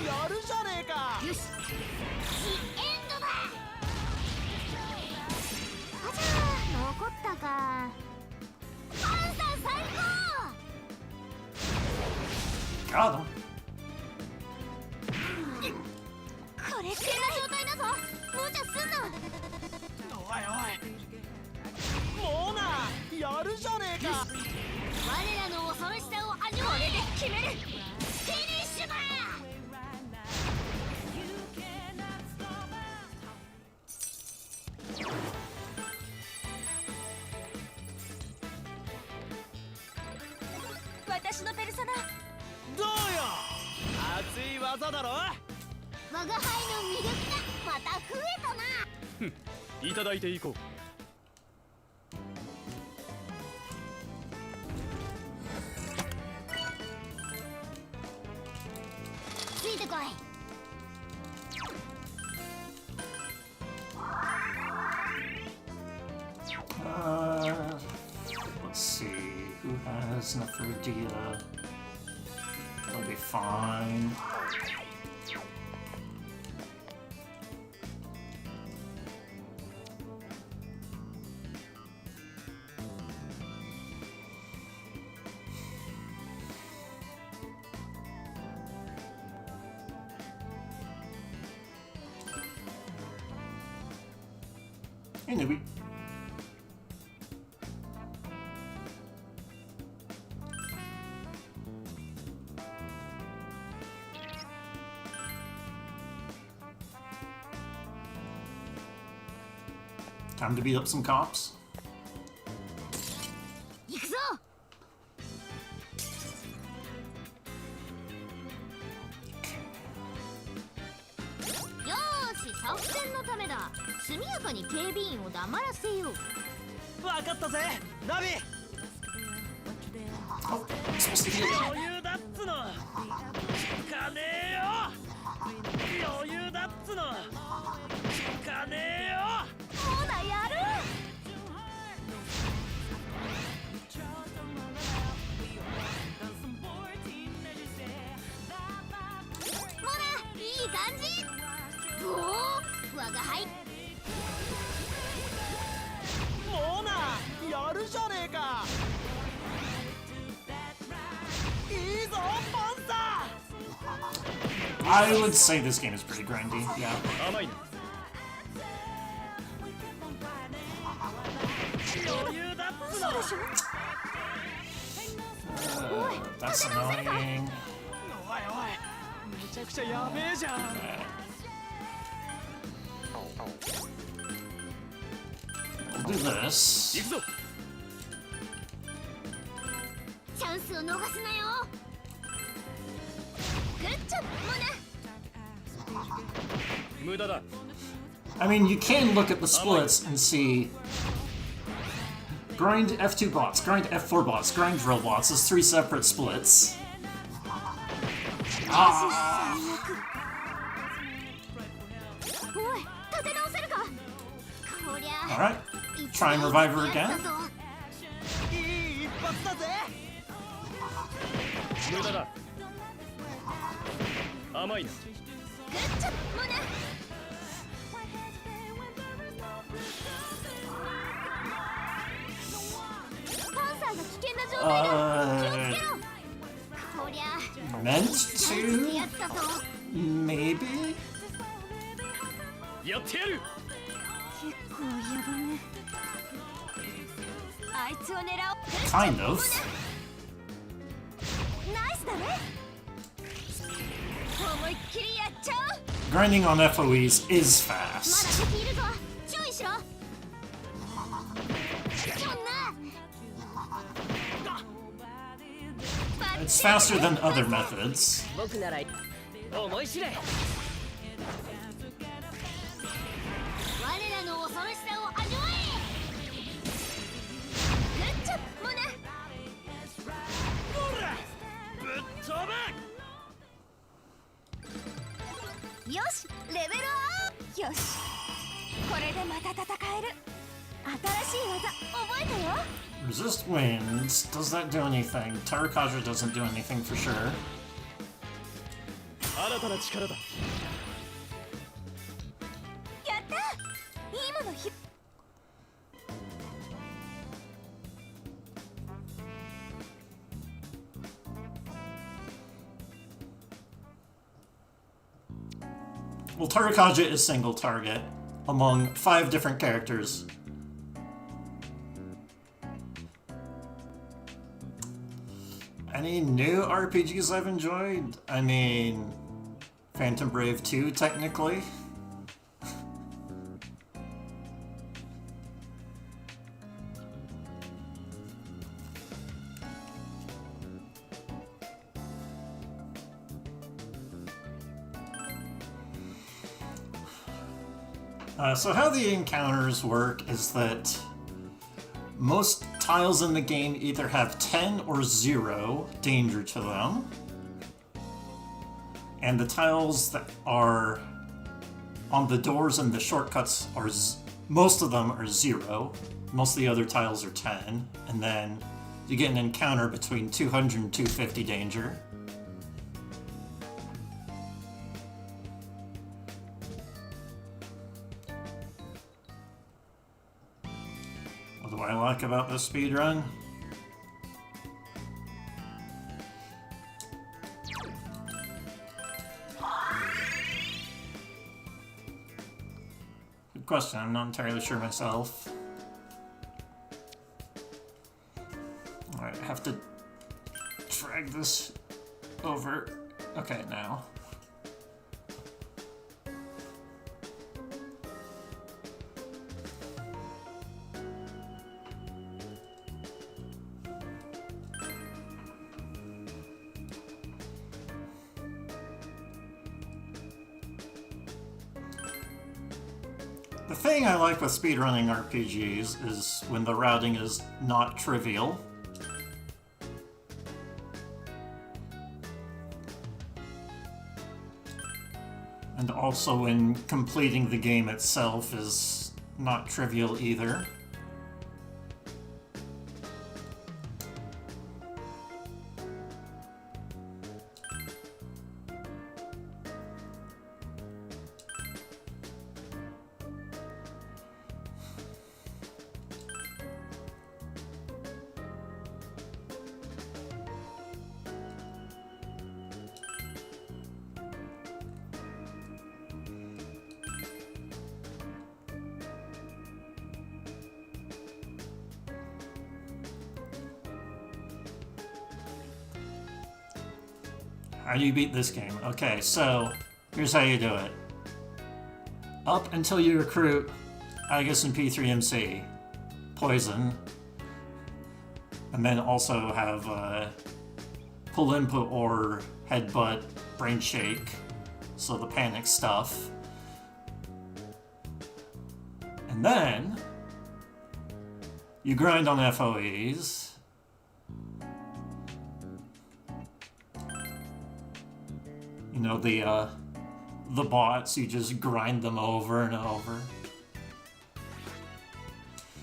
やるじゃねえか。よし、ジエンドだ。あちゃー、残ったか。パンサー最高。 Got him. これ危険な状態だぞ。無茶すんな。おいおい。もうな、やるじゃねえか。我らの恐ろしさを味わえ。これで決める。フィニッシュだ。私のペルソナ。どうよ。熱い技だろ。我が輩の魅力がまた増えたな。いただいていこう。ついてこい。Let's see who has Neferdia. They'll be fine. Hey, newbie. Time to beat up some cops. 行くぞ。よーし、作戦のためだ。速やかに警備員を黙らせよう。わかったぜ、ナビ。 Oh, I'm supposed to heal. 余裕だっつの。かねえよ。余裕だっつの。かねえよ。ほな、やる。ほら、いい感じ。おお、我が輩。もうな、やるじゃねえか。いいぞ、パンサ I would say this game is pretty grindy, yeah. ー。甘いな。余裕だっつの。That's annoying. おいおい、めちゃくちゃやべえじゃん。We'll do this. 行くぞ。チャンスを逃すなよ。グッジョブ、モナ。無駄だ。 I mean, you can look at the splits and see grind F2 bots, grind F4 bots, grind drill bots as 3 separate splits. Ah! おい、立て直せるか。こりゃ Alright, try and revive her again. いい一発だぜ。無駄だ。甘いな。グッジョブ、モナ。パンサーが危険な状態だ。気をつけろ。こりゃ Meant チャンス to? やったぞ。 Maybe? やってやる。結構やばね。あいつを狙おう。 Kind of. ナイスだね。思いっきりやっちゃう。 Grinding on FOEs is まだ fast. 敵いるぞ。注意しろ。そんな。 It's faster than other methods. 僕なら思い知れ。我らの恐ろしさを味わえ。グッジョブモナ。ほらぶっ飛べ。よし、レベルアップ。よし、これでまた戦える。新しい技覚えたよ。 Resist winds. Does that do anything? Tarakaja doesn't do anything for sure. 新たな力だ。やった、いいものひ。 Well, Tarakaja is single target among 5 different characters. Any new RPGs I've enjoyed? I mean, Phantom Brave 2, technically. So how the encounters work is that most tiles in the game either have 10 or 0 danger to them. And the tiles that are on the doors and the shortcuts are, most of them are 0. Most of the other tiles are 10. And then you get an encounter between 200 and 250 danger. What do I like about this speedrun? Good question, I'm not entirely sure myself. Alright, I have to drag this over. Okay, now. The thing I like with speedrunning RPGs is when the routing is not trivial. And also when completing the game itself is not trivial either. How do you beat this game? Okay, so here's how you do it. Up until you recruit Agus and P3MC, Poison, and then also have pull input or headbutt, brain shake, so the panic stuff. And then you grind on FOEs. You know, the bots, you just grind them over and over.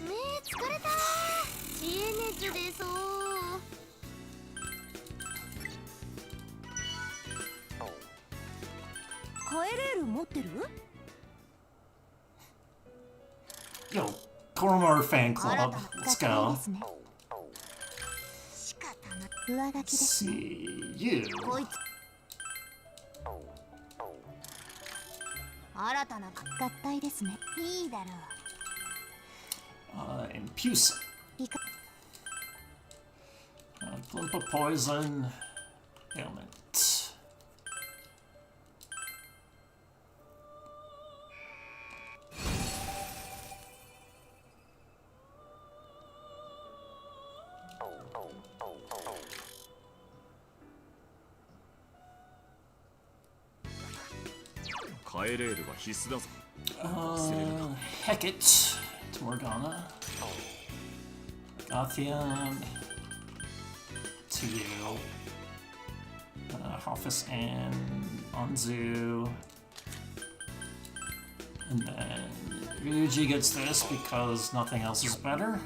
目疲れた。知恵熱出そう。カエレール持ってる？ Yo, Koromar fan club. Let's go. 仕方ない。上書きですね。 See you. こいつ。新たな合体ですね。いいだろう。And Pusa. いか。Blimp of poison. Ailment. Hecate to Morgana. Gothian to you. Hofus and Anzu. And then Ryuji gets this because nothing else is better.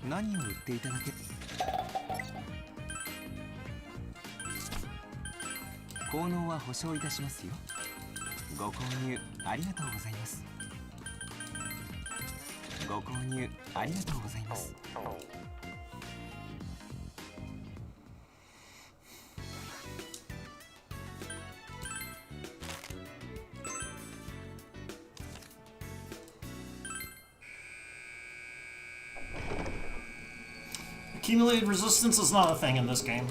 何を売っていただけ効能は保証いたしますよ。ご購入ありがとうございます。ご購入ありがとうございます。Accumulated resistance is not a thing in this game.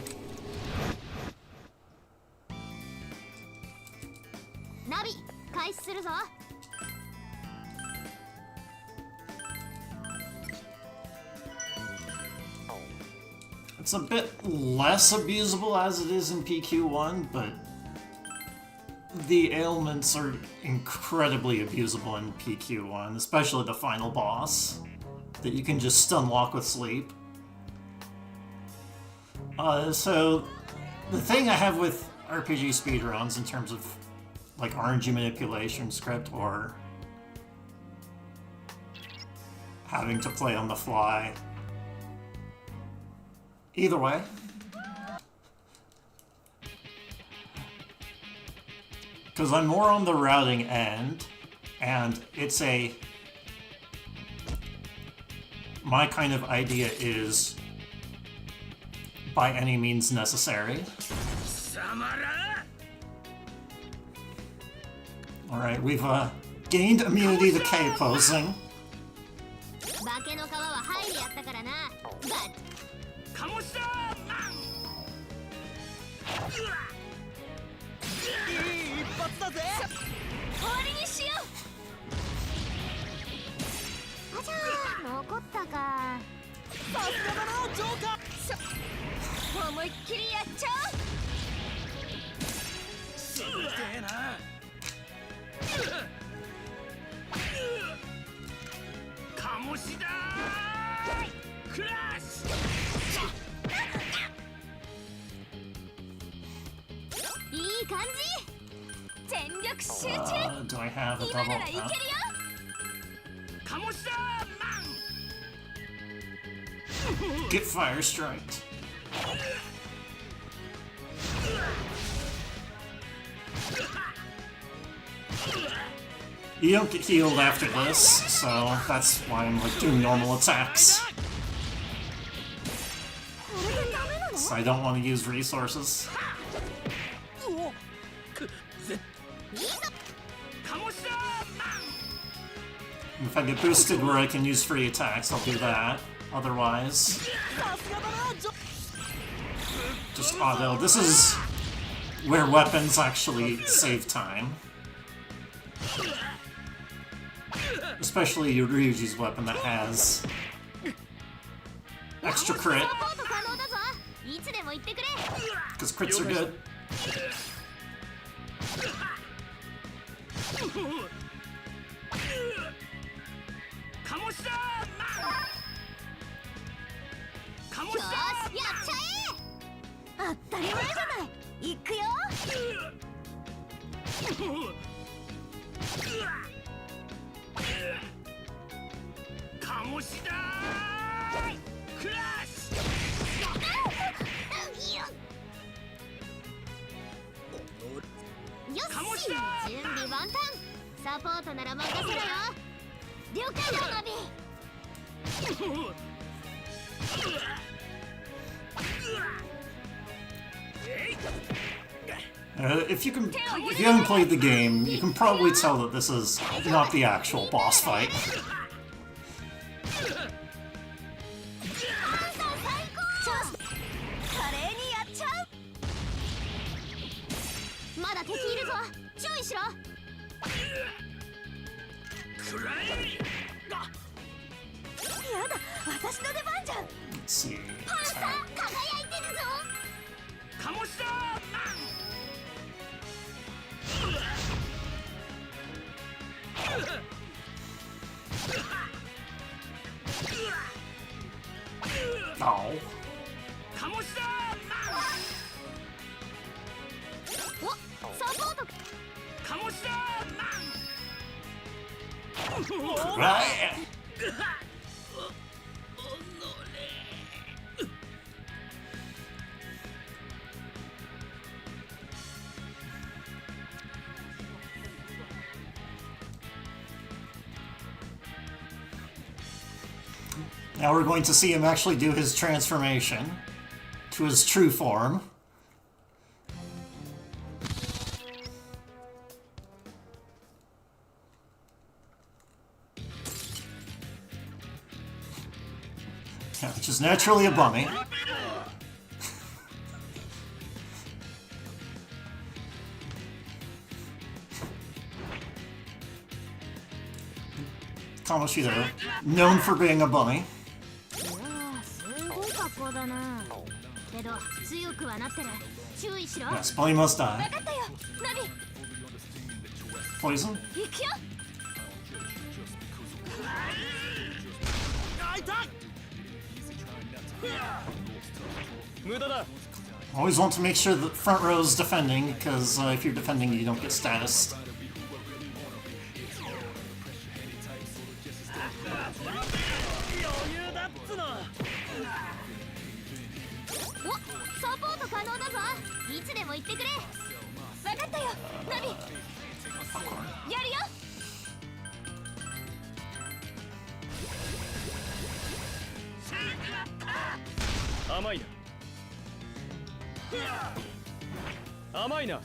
ナビ開始するぞ。 It's a bit less abusable as it is in PQ1, but the ailments are incredibly abusable in PQ1, especially the final boss that you can just stun lock with sleep. So the thing I have with RPG speedruns in terms of like RNG manipulation script or having to play on the fly, either way, because I'm more on the routing end, and it's my kind of idea is by any means necessary. Alright, we've gained immunity to K posing. 化けの皮は入りやったからな。カモシだマン。いい一発だぜ。終わりにしよう。あちゃー、残ったか。さすがだなジョーカー。思いっきりやっちゃおう。すげえな。カモシだー。クラッシュ。いい感じ。全力集中。 Do I have a 今 double ならいけるよ。 カモシだマン。 Get fire striked. You don't get healed after this, so that's why I'm like doing normal attacks. So I don't want to use resources. カモシだマン。 If I get boosted where I can use free attacks, I'll do that. Otherwise, just auto. This is where weapons actually save time. Especially Ryuji's weapon that has extra crit. サポート可能だぞ。いつでも言ってくれ。 Because crits are good. カモシだマン。カモシよーし、だやっちゃえ。当たり前じゃない。行くよ。カモシだクラッシよカモし、シだ準備万端。サポートなら任せろよ。了解だ、ナビ。If you haven't played the game, you can probably tell that this is not the actual boss fight. 華麗にやっちゃう。まだ敵いるぞ、注意しろ。くらえ。やだ、私の出番じゃん。 Let's see. パンサー輝いてるぞ。カモシダー Oh. カモシダお、サポート。カモシダ Right. Now we're going to see him actually do his transformation to his true form. Yeah, which is naturally a bummy. Kamoshida, known for being a bummy. すごい格好だな。けど強くはなってる。注意しろ。 Yes, Bunny must わ die. かったよ、ナビ。 Poison? 行くよ。あ、痛い。無駄だ。 Always want to make sure that front row is defending, because if you're defending, you don't get status. 余裕だっつの。お、サポート可能だぞ。いつでも言ってくれ。わかったよ、ナビ。やるよ。甘いな。甘いな。も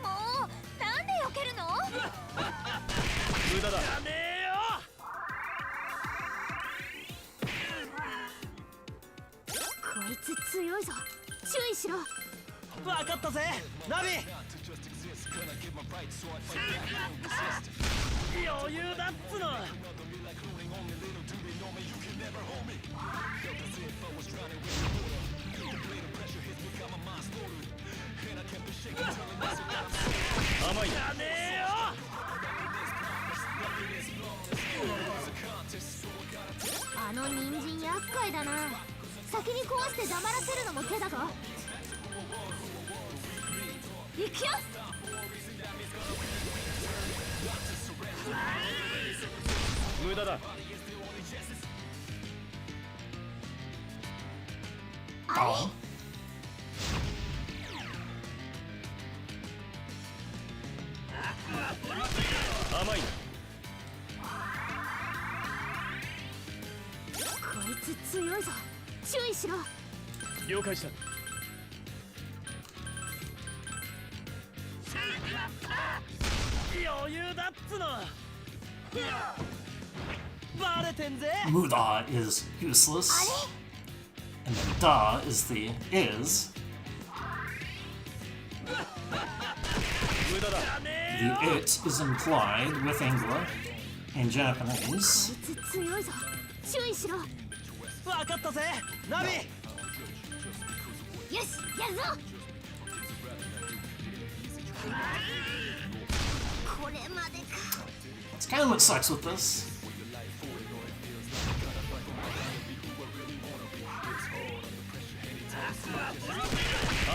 う、なんで避けるの？無駄だ。やねえよ。こいつ強いぞ。注意しろ。わかったぜ、ナビ。余裕だっつの。甘いやねえよ。あの人参厄介だな。先に壊して黙らせるのも手だぞ。行くよ。無駄だ。Oh. 甘いな。こいつ強いぞ。注意しろ。了解した。余裕だっつの。バレてんぜ。 Muda is useless. And then Da is the is. 無駄だ。 The it is implied with Angla in Japanese. こいつ強いぞ。注意しろ。よわかったぜ、ナビ。し、やるぞ。これまでか。 It's kind of what sucks with this.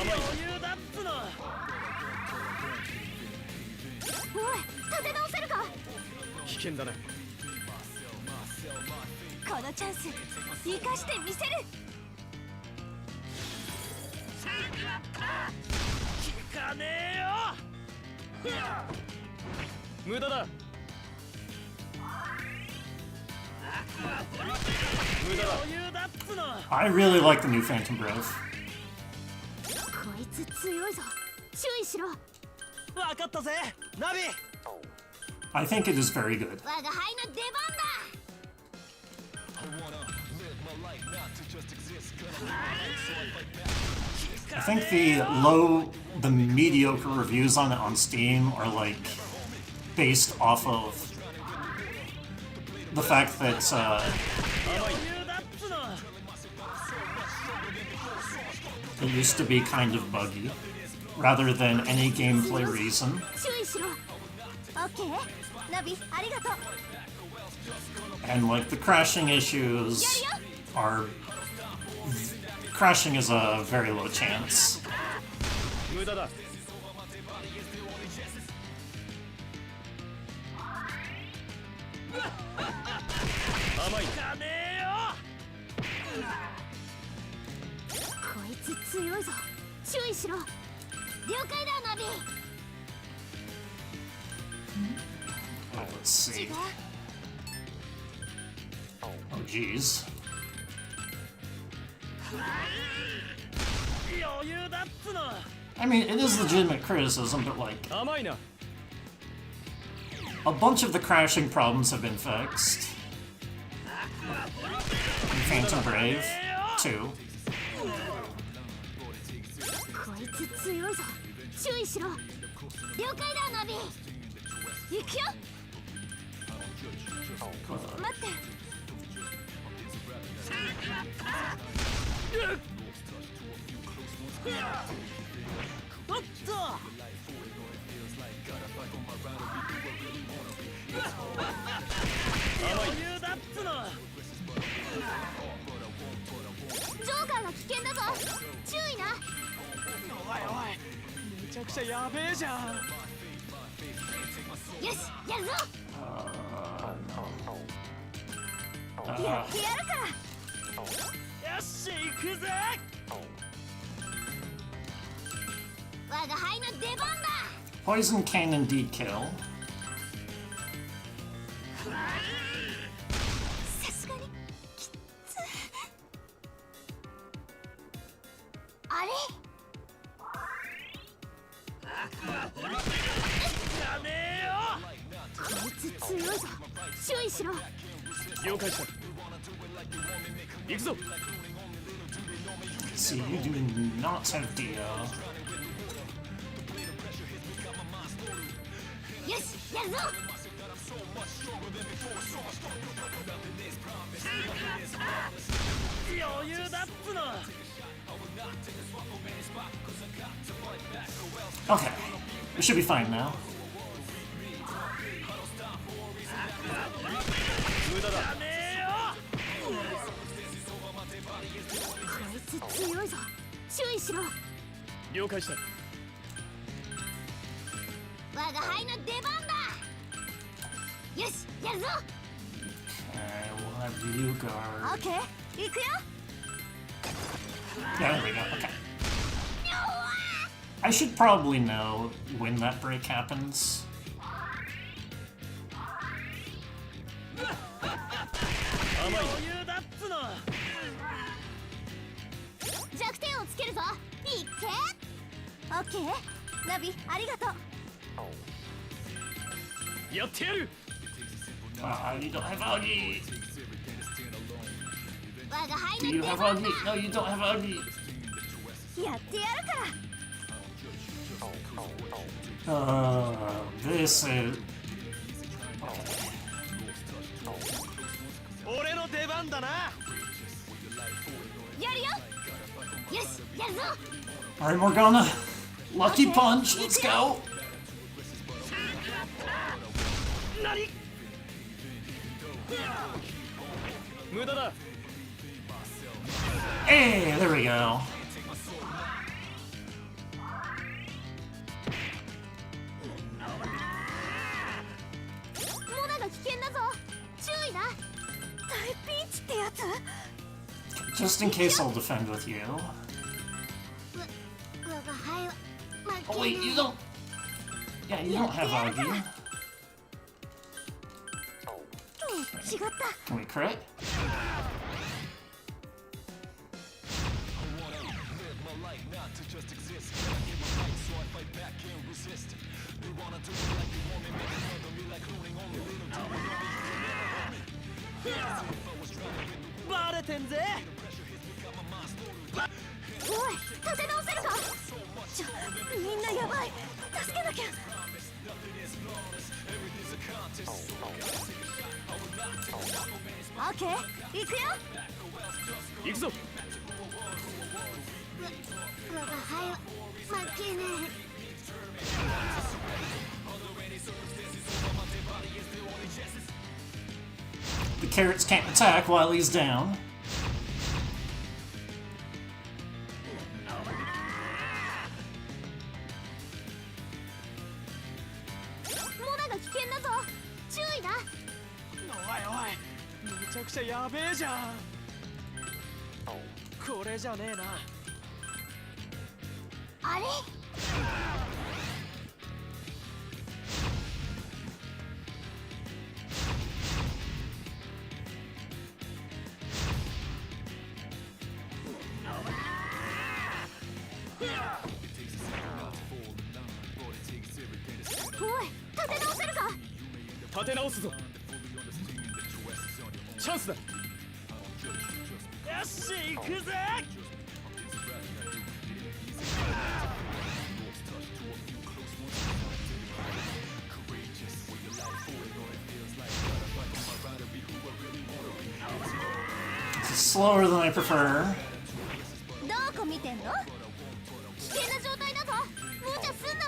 余裕だっつの。おい、立て直せるか。危険だな。このチャンス生かしてみせる。効かねえよ。無駄だ。無駄だ。余裕だっつの。 I really like the new Phantom Breath. いつ強いぞ。注意しろ。分かったぜナビ。 I think it is very good. 我が輩の出番だ。 I think the mediocre reviews on it on Steam are like based off of the fact that 余裕だっつの。 it used to be kind of buggy, rather than any gameplay reason. 注意しろ。オッケー。ナビありがとう。 And like the crashing issues are crashing is a very low chance. 無駄だ。甘いかねえよ。こいつ強いぞ。注意しろ。了解だナビ。 Let's see. Oh geez. 余裕だっつの。 I mean, it is legitimate criticism, but like 甘いな。 a bunch of the crashing problems have been fixed. Phantom Brave, too. こいつ強いぞ。注意しろ。了解だナビ。行くよ。待って。 おっと。余裕だっつの。 ジョーカーが危険だぞ。注意な。おいおい。めちゃくちゃやべえじゃん。よし、やるぞ。 やってやるから。 よし行くぜ。 我が輩の出番だ。 Poison can indeed kill. さすがにきつ。あれ。 やねえよ。 こいつ強いぞ。注意しろ。 了解した。行くぞ。 See, you do not have Dio. よし、やるぞ。 余裕だっつの。 Okay, we should be fine now. 無駄だ。やねえよ。 こいつ強いぞ。注意しろ。了解した。 我が輩の出番だ。よし、やるぞ。 Okay, we'll have you guard. オッケー、行くよ。 Yeah, there we go. Okay. I should probably know when that break happens. 余裕だっつの。 弱点をつけるぞ。いっけ。オッケー。ナビありがとう。 やってやる。 You don't have Augie. 我が輩 Do の you 出 have 番だ。 Augie? No, you don't have Augie. やってやるから。 This is. 俺の出番だな。やるよ。よし、やるぞ。 Alright, Morgana. Lucky punch. Let's go. 何。無駄だ。 Hey, there we go. モナが危険だぞ。注意な。大ピンチってやつ。 Just in case I'll defend with you. 我が輩は負け Oh ない。 wait, you don't. Yeah, you don't have Augie. 違った。 Can we crit? バレてんぜ。おい、立て直せるか。みんなやばい、助けなきゃ。オッケー、行くよ。行くぞ。我が輩は負けねえ。The carrots can't attack while he's down. モナが危険だぞ、注意だ。おいおい、めちゃくちゃやべえじゃん。これじゃねえな。あれ、おい、立て直せるか。立て直すぞ。チャンスだ。よし、行くぜ。It's slower than I prefer. どこ見てんの。危険な状態だぞ、無茶すんな。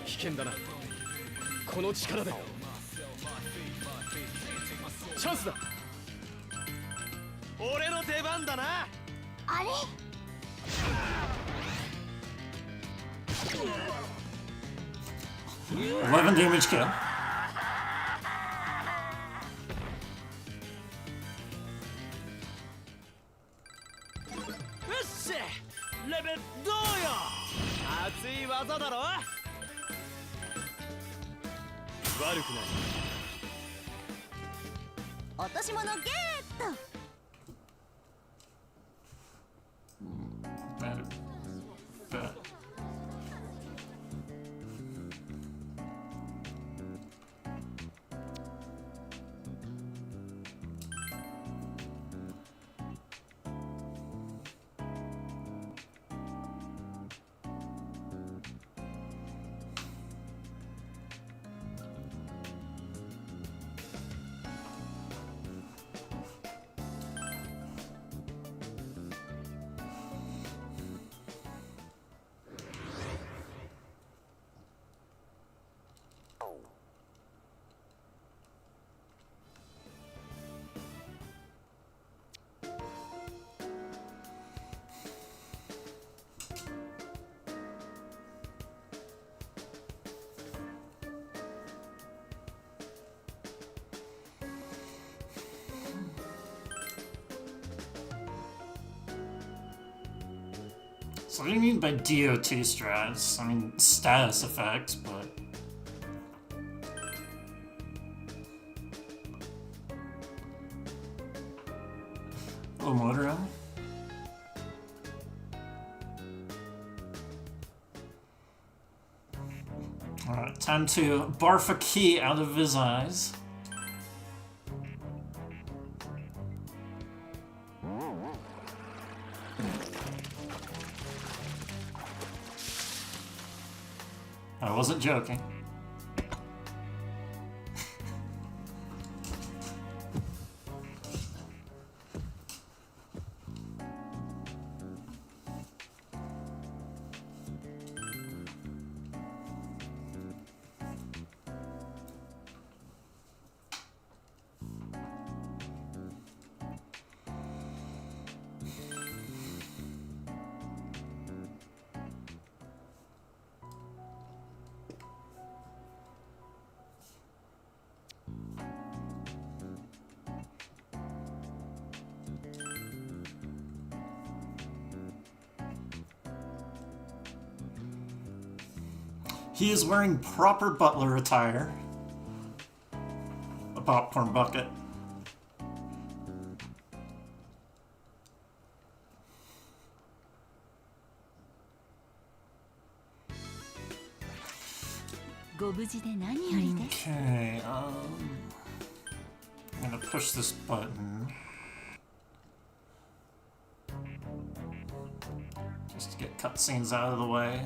危険だな、この力で。チャンスだ。俺の出番だな。あれ、 11 damage kill. よっしゃ、レベルどうよ。熱い技だろ。悪くない。落とし物ゲーッと。 Bet. Bet. So what do you mean by DOT strats? I mean, status effects, but... Oh, motor room? Alright, time to barf a key out of his eyes. I wasn't joking. He is wearing proper butler attire. A popcorn bucket. ご無事で何よりです Okay, I'm gonna push this button. Just to get cutscenes out of the way.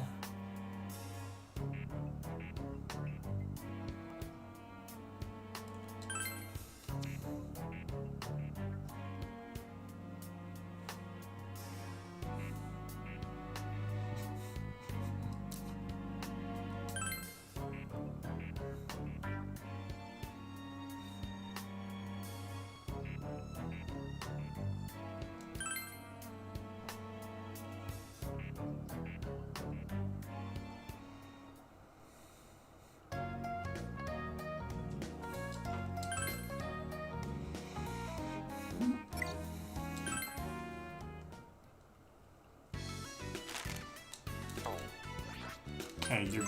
Okay, you're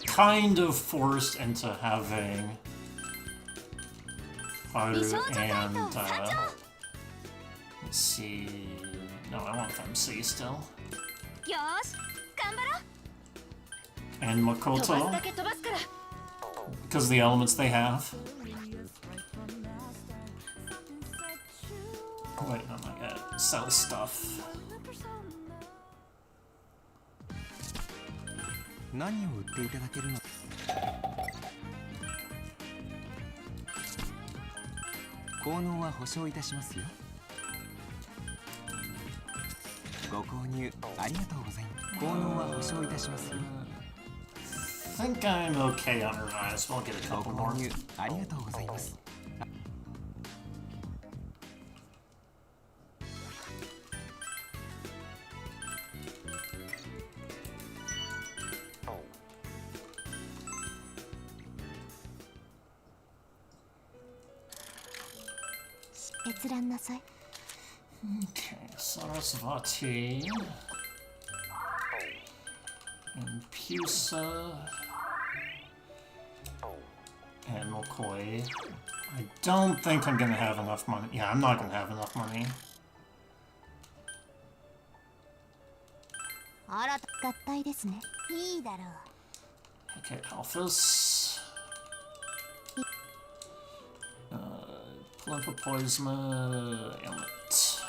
kind of forced into having Haru and, let's see, no, I want MC still, よーし頑張ろう and 飛ばす Makoto, だけ飛ばすから because of the elements they have. Wait, no, I gotta sell stuff. 何を売っていただけるの？効能は保証いたしますよ。ご購入ありがとうございます。効能は保証いたしますよ。I think I'm okay on Revice, but I'll get a ご couple 購 more. 入ありがとうございます。閲覧なさい Okay, Sarasvati. And Pusa. And McCoy. I don't think I'm gonna have enough money. Yeah, I'm not gonna have enough money. あら合体ですねいいだろう Okay, Alphas. Plinko Poisma. Ailment.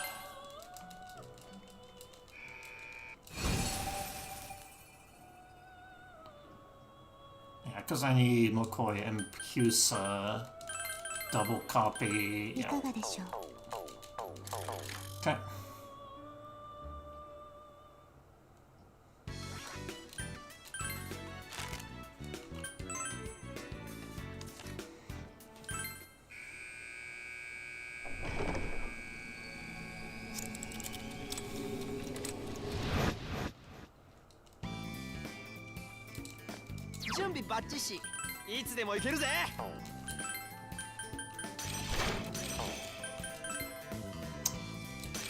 Yeah, because I need McCoy and Pusa. Double copy. い Yeah. かがでしょう Okay.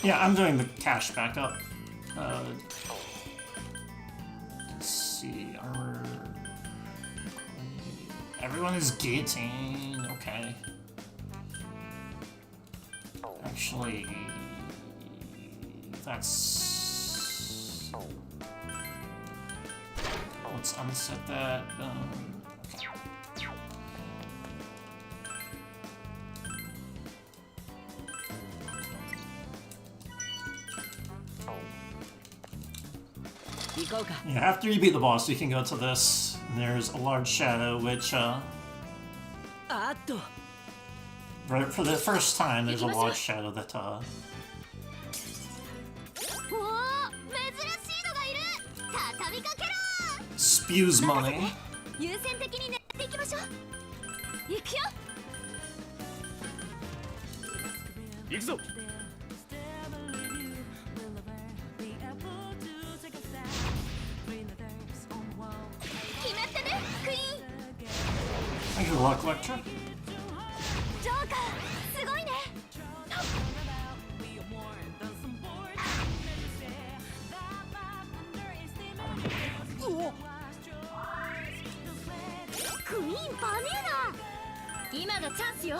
Yeah, I'm doing the cash backup. Let's see, armor. Everyone is gating. Okay. Actually, that's. Let's unset that. Okay. Yeah, after you beat the boss, you can go to this. And there's a large shadow, which, right for the first time, there's a large shadow that, おお珍しいのがいる畳みかけろ spews money. 優先的に狙っていきましょう行くよ行くぞ決まったねクイーン Thank you, Luck Lecture. ジョーカーすごいねクイーンバミューナ今がチャンスよ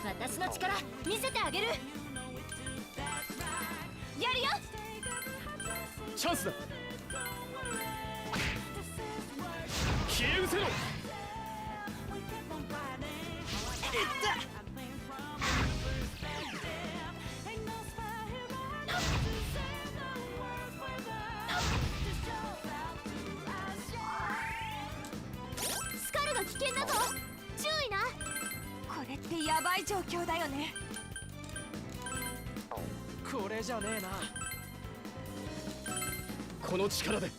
私の力見せてあげるやるよチャンスだ消え失せろスカルが危険だぞ。注意な。これってヤバい状況だよね。これじゃねえな。この力であ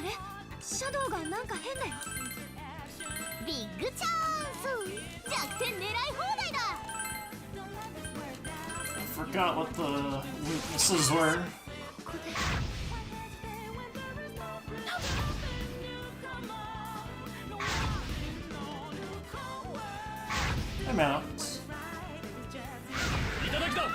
れ、シャドウがなんか変だよ。ビッグチャンス。弱点狙い放題だ。 I forgot what the weaknesses were. ここで I'm out. いただきだ。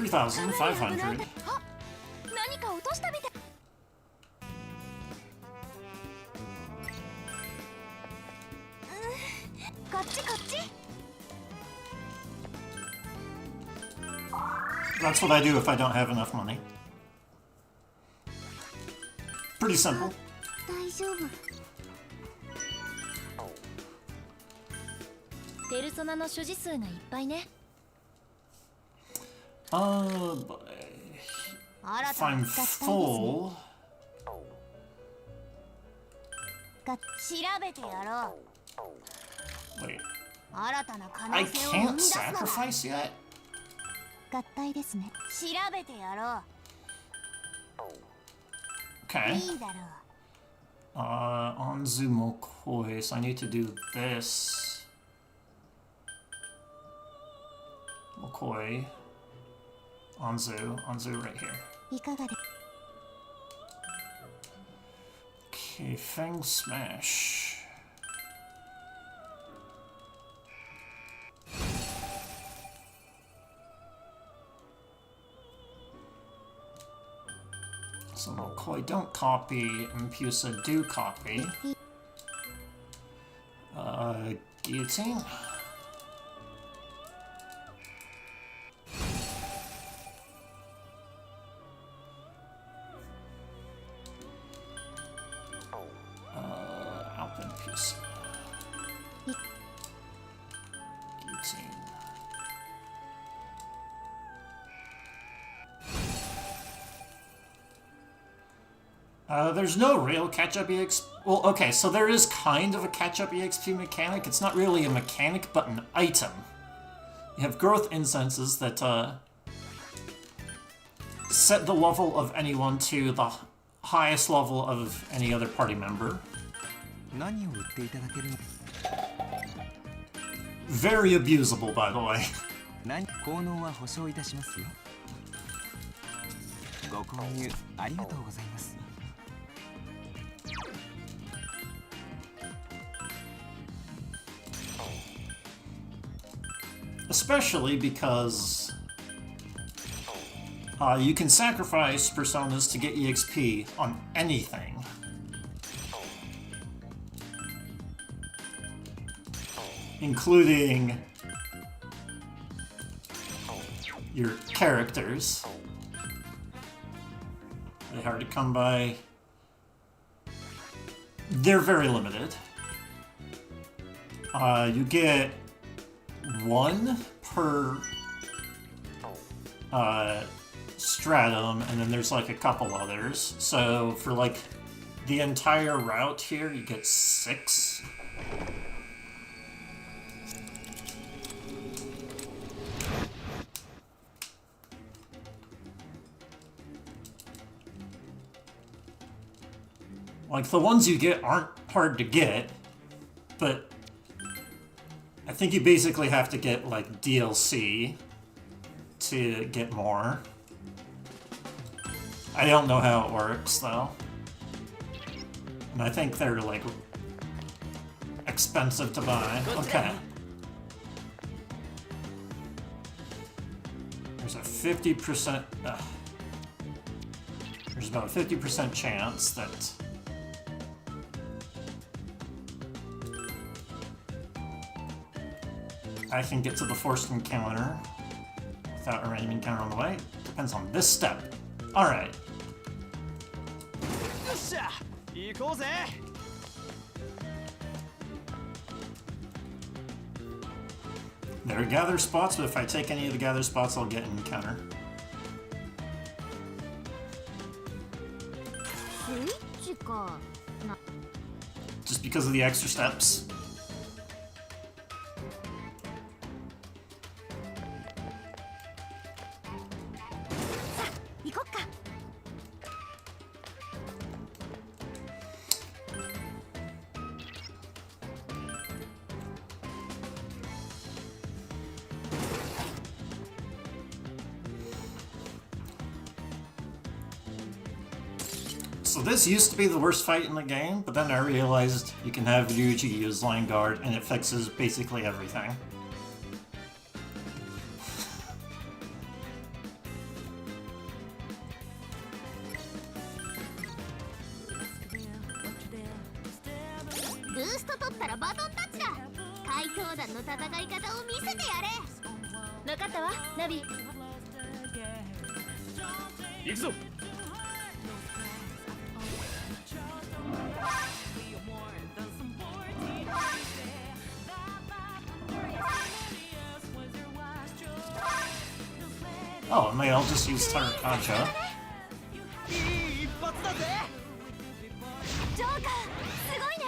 3,500. あ、何か落としたみたい。こっちこっち。 That's what I do if I don't have enough money. Pretty simple. 大丈夫。ペルソナの所持数がいっぱいね。 But if I'm full, 調べてやろう。 wait, 新たな可 I 能性を生 can't み出すのだ。 sacrifice yet? 合体ですね。調べてやろ Okay. う。いいだろう。 Anzu Mokoi, so I need to do this. Mokoi. Anzu right here. いかがで。 Okay, Fang Smash. So Mokoi don't copy, Impusa do copy. Guillotine? Alpin Impusa. Guillotine. There's no real catch-up EXP. Well, okay, so there is kind of a catch-up EXP mechanic. It's not really a mechanic, but an item. You have growth incenses that set the level of anyone to the highest level of any other party member. 何を売っていただけるの？ Very abusable, by the way. 効能は保証いたしますよ。ご購入ありがとうございます。 Especially because you can sacrifice personas to get EXP on anything. Including your characters. They're hard to come by. They're very limited. You get one per stratum, and then there's like a couple others. So for like the entire route here, you get 6. Like, the ones you get aren't hard to get, but I think you basically have to get, like, DLC to get more. I don't know how it works, though. And I think they're, like, expensive to buy. Okay. 50%. There's about a 50% chance that I can get to the forced encounter without a random encounter on the way. Depends on this step. Alright. よっしゃ行こうぜ There are gather spots, but if I take any of the gather spots, I'll get an encounter. スイッチか。 Just because of the extra steps. 行こっか。 So this used to be the worst fight in the game, but then I realized you can have Ryuji use Line Guard and it fixes basically everything. Boost 取ったらバトンタッチだ。怪盗団の戦い方を見せてやれ。分かったわ、ナビ。行くぞ Oh, and I'll just use Tarakacha. いい一発だぜ ジョーカー、すごいね。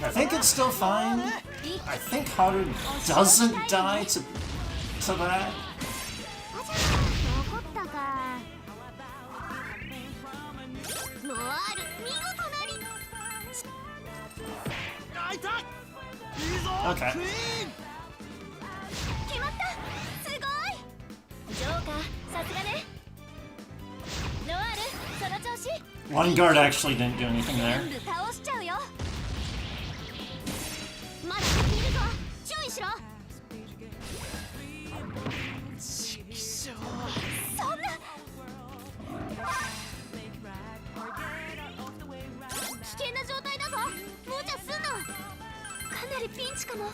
I think it's still fine. I think Haru doesn't die to that. あ、じゃあ残ったか。ノワール、見事なり。あいたいいぞ Okay. クイーン 決まった。すごい。ジョーカー、さすがね。ノワール、その調子。 Line Guard actually didn't do anything 全 there. 部倒しちゃうよ。まだ先いるぞ。注意しろ。そんな。危険な状態だぞ。無茶すんな。かなりピンチかも。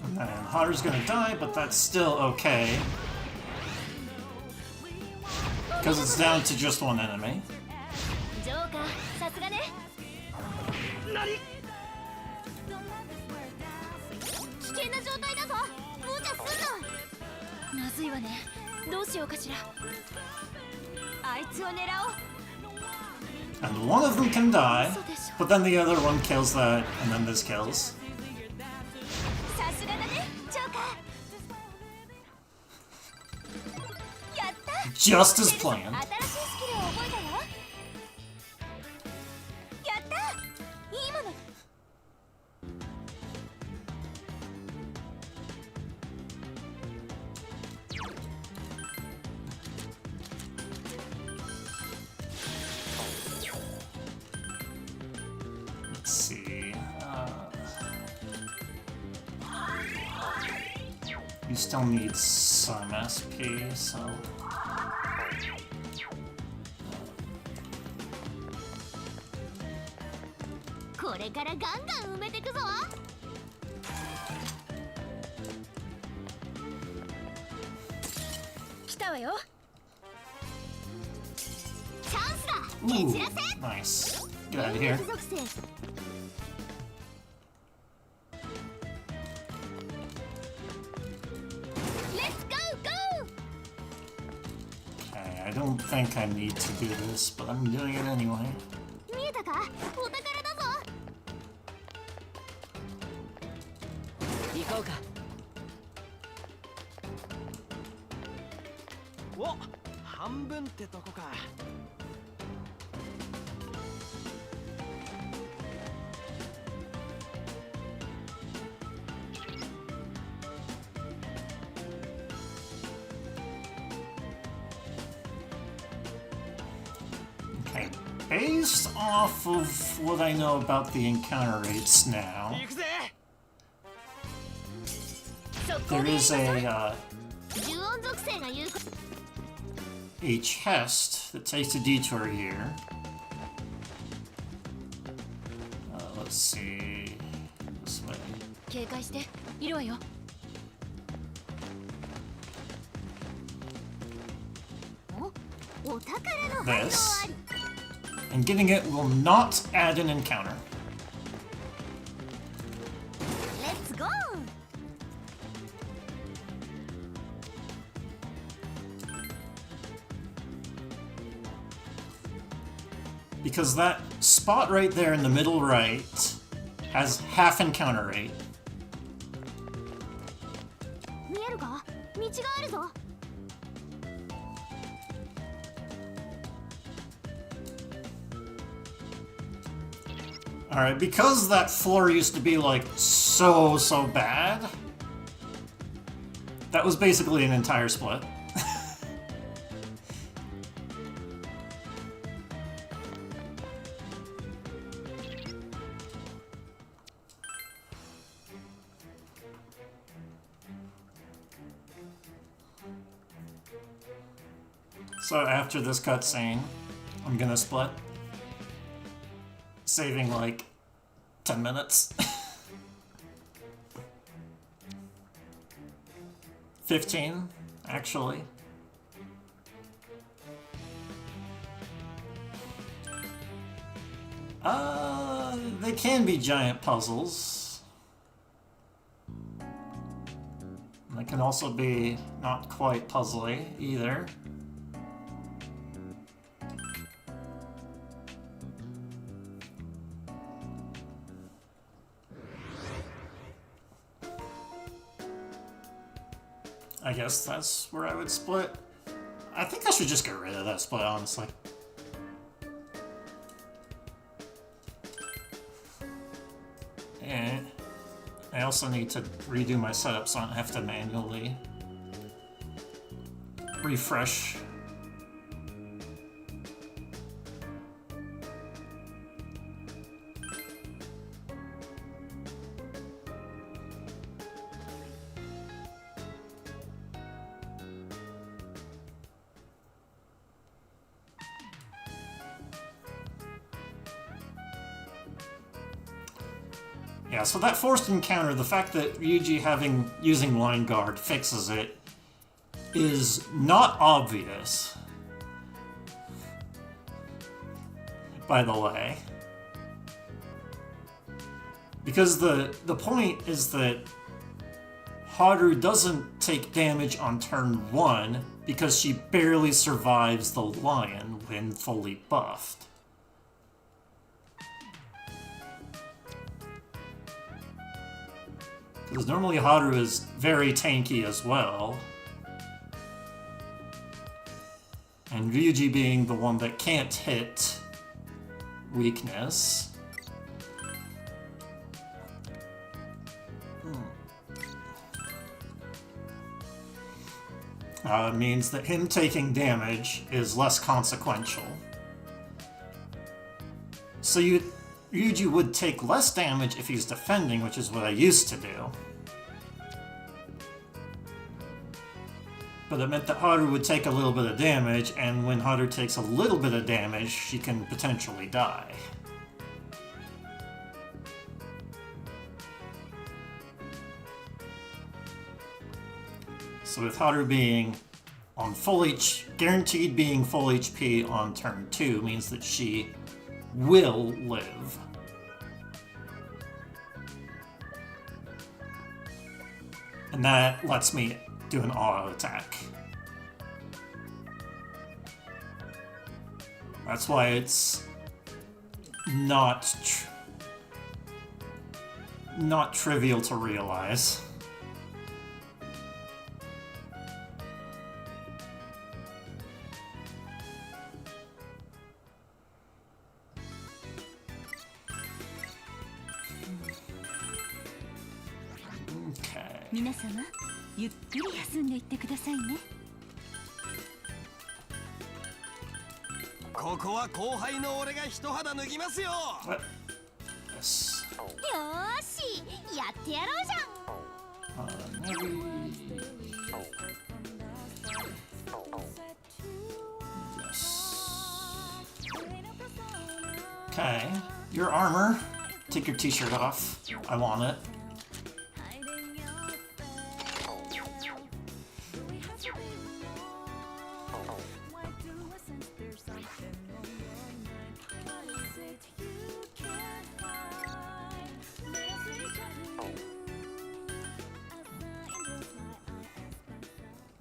And then Haru's gonna die, but that's still okay. Because it's down to just one enemy. ジョーカー、さすがね。何危険な状態だぞ。無茶すんな。まずいわね。どうしようかしら。あいつを狙おう。 And one of them can die, but then the other one kills that, and then this kills. さすがだね、ジョーカー。やった。 Just as planned. 新しいスキルを覚えたよ。やった。いいもの。 Let's see. You still need some SP, so. これからガンガン埋めてくぞ。来たわよ。チャンスだ。蹴 Ooh, 散らせ。 nice. Get out of here. 属性。 Let's go go. Okay, I don't think I need to do this, but I'm doing it anyway. 見えたか？お宝だぞ。行こうか。お半分ってとこか Okay, based off of what I know about the encounter rates now, 行くぜ there is a 呪音属性。生が言うこと a chest that takes a detour here. Let's see. This way. 警戒しているわよ お宝の反応 This. あり And getting it will not add an encounter. レッツゴー Because that spot right there in the middle right has half encounter rate. 見えるか道があるぞ Alright, because that floor used to be like so bad, that was basically an entire split. So after this cutscene, I'm gonna split. Saving like 10 minutes. 15, actually. They can be giant puzzles. They can also be not quite puzzly either. I guess that's where I would split. I think I should just get rid of that split, honestly. And I also need to redo my setup so I don't have to manually refresh. Yeah, so that forced encounter, the fact that Ryuji using line guard fixes it, is not obvious. By the way. Because the point is that Haru doesn't take damage on turn 1 because she barely survives the lion when fully buffed. Because normally Haru is very tanky as well. And Ryuji being the one that can't hit weakness. Means that him taking damage is less consequential. So Ryuji would take less damage if he's defending, which is what I used to do. But it meant that Haru would take a little bit of damage, and when Haru takes a little bit of damage, she can potentially die. So with Haru being on full guaranteed being full HP on turn 2 means that she will live. And that lets me do an auto attack. That's why it's not trivial to realize. Okay. 皆様ゆっくり休んでいってくださいねここは後輩の俺が一肌脱ぎますよ Yes. よーしやってやろうじゃん Maybe... Yes. Okay. Your armor. Take your t-shirt off. I want it.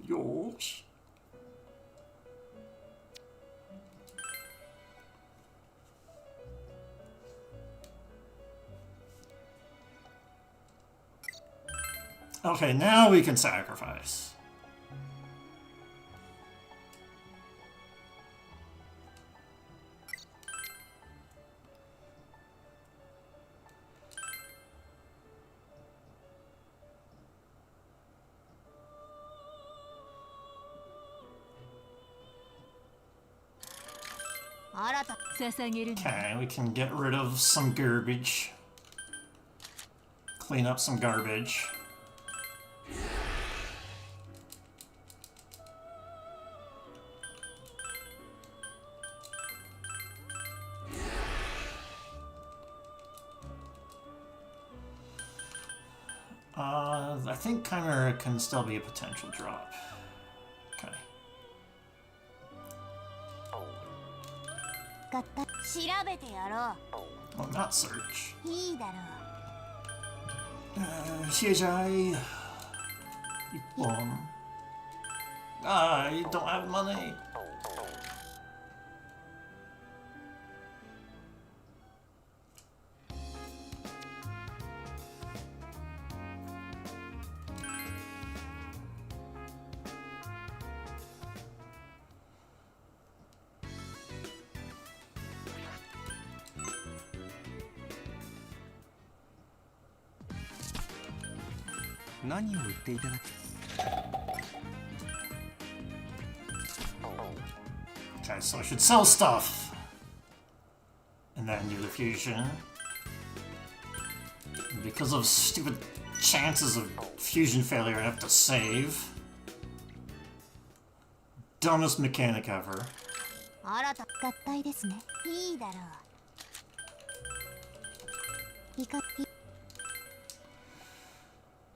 Yosh. Okay, now we can sacrifice. Okay, we can get rid of some garbage. Clean up some garbage. I think Chimera can still be a potential drop. Okay. Well, not search. 谢谢. I don't have money. Okay, so I should sell stuff and then do the fusion. And because of stupid chances of fusion failure, I have to save. Dumbest mechanic ever.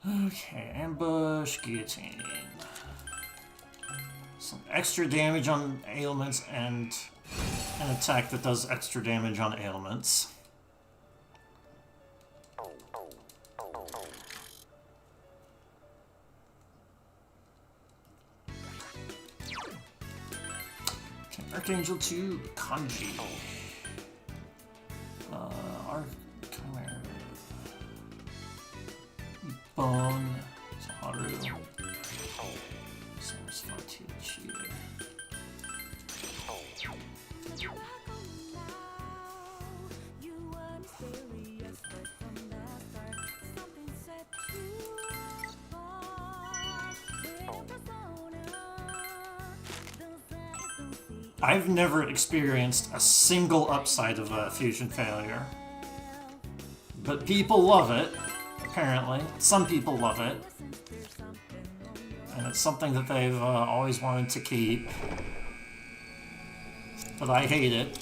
Okay, ambush, guillotine. Some extra damage on ailments and an attack that does extra damage on ailments. Okay, Archangel 2, Kanji. Chimera. Bone, Haru, Sarasvati. I've never experienced a single upside of a fusion failure, but people love it. Apparently, some people love it, and it's something that they've always wanted to keep, but I hate it.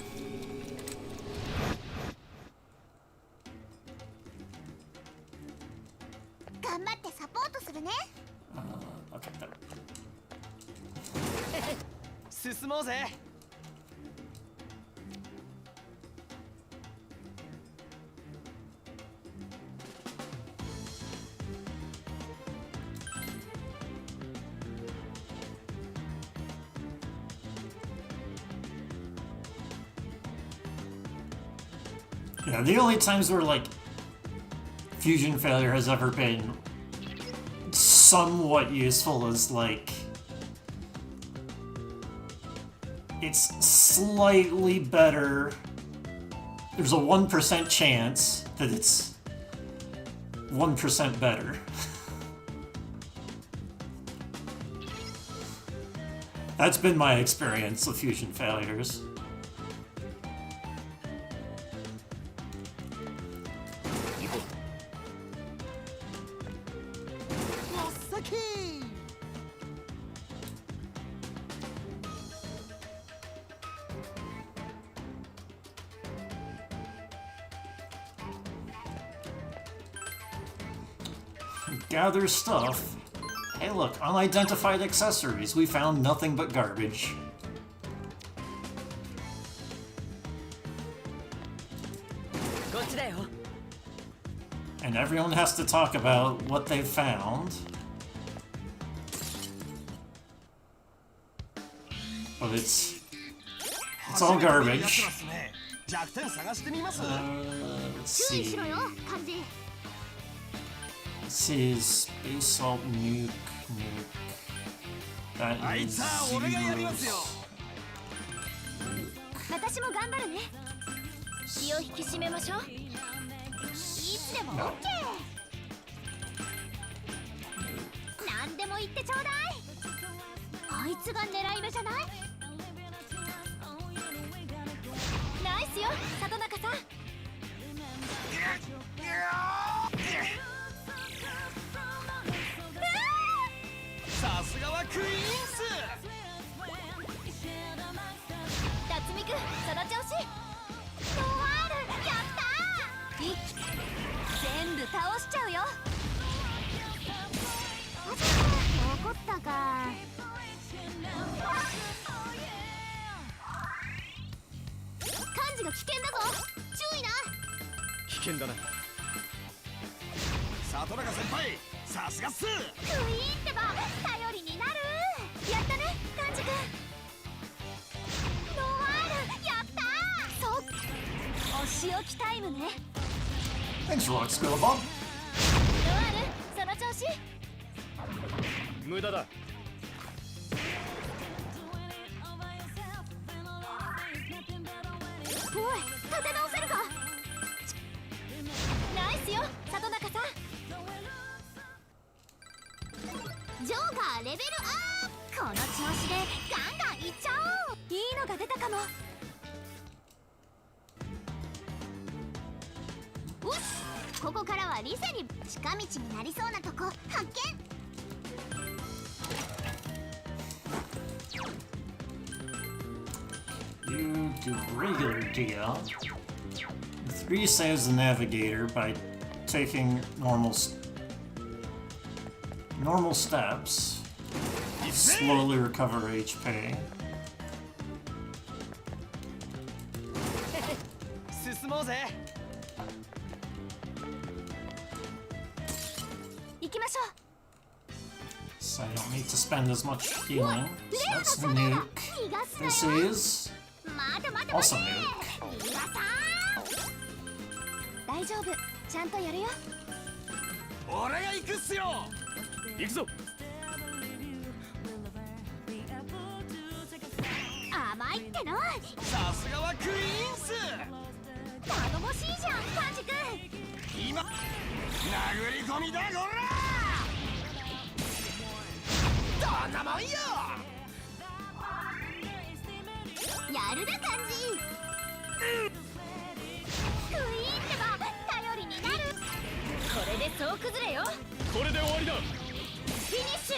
Okay, there. Yeah, the only times where, like, fusion failure has ever been somewhat useful is, like, it's slightly better. There's a 1% chance that it's 1% better. That's been my experience with fusion failures. gather stuff. Hey look, unidentified accessories. We found nothing but garbage. And everyone has to talk about what they've found. But it's all garbage. Let's 注意 see. しろよ漢字 This is basalt nuke. That is zeros. 私も頑張るね気を引き締めましょういつでも OK 何でも言ってちょうだいあいつが狙い目じゃないナイスよ里中さんさすがはクイーンス辰巳くんその調子ノワールやったー一気全部倒しちゃうよあちゃ怒ったか漢字が危険だぞ注意な危険だな里中先輩さすがっすクイーンってば頼りになるやったね漢字くんノワールやったーそうお仕置きタイムね Thanks for luck, Squirrel Bob. ノワールその調子無駄だおい立て直せるかナイスよ里中さんジョーカーレベルアップこの調子でガンガンいっちゃおういいのが出たかもよしここからはリセに近道になりそうなとこ発見You do regular deal. 3 saves the navigator by taking normal steps. Slowly recover HP. 進もうぜ行きましょう So I don't need to spend as much healing. So that's the nuke. This is 待て待て also 待て nuke. 逃がさー大丈夫ちゃんとやるよ俺が行くっすよ行くぞ甘いってのさすがはクイーンス頼もしいじゃんパンジ君今殴り込みだこらどんなもんよやるな感じクイーンってば頼りになるこれで総崩れよこれで終わりだフィニッシュ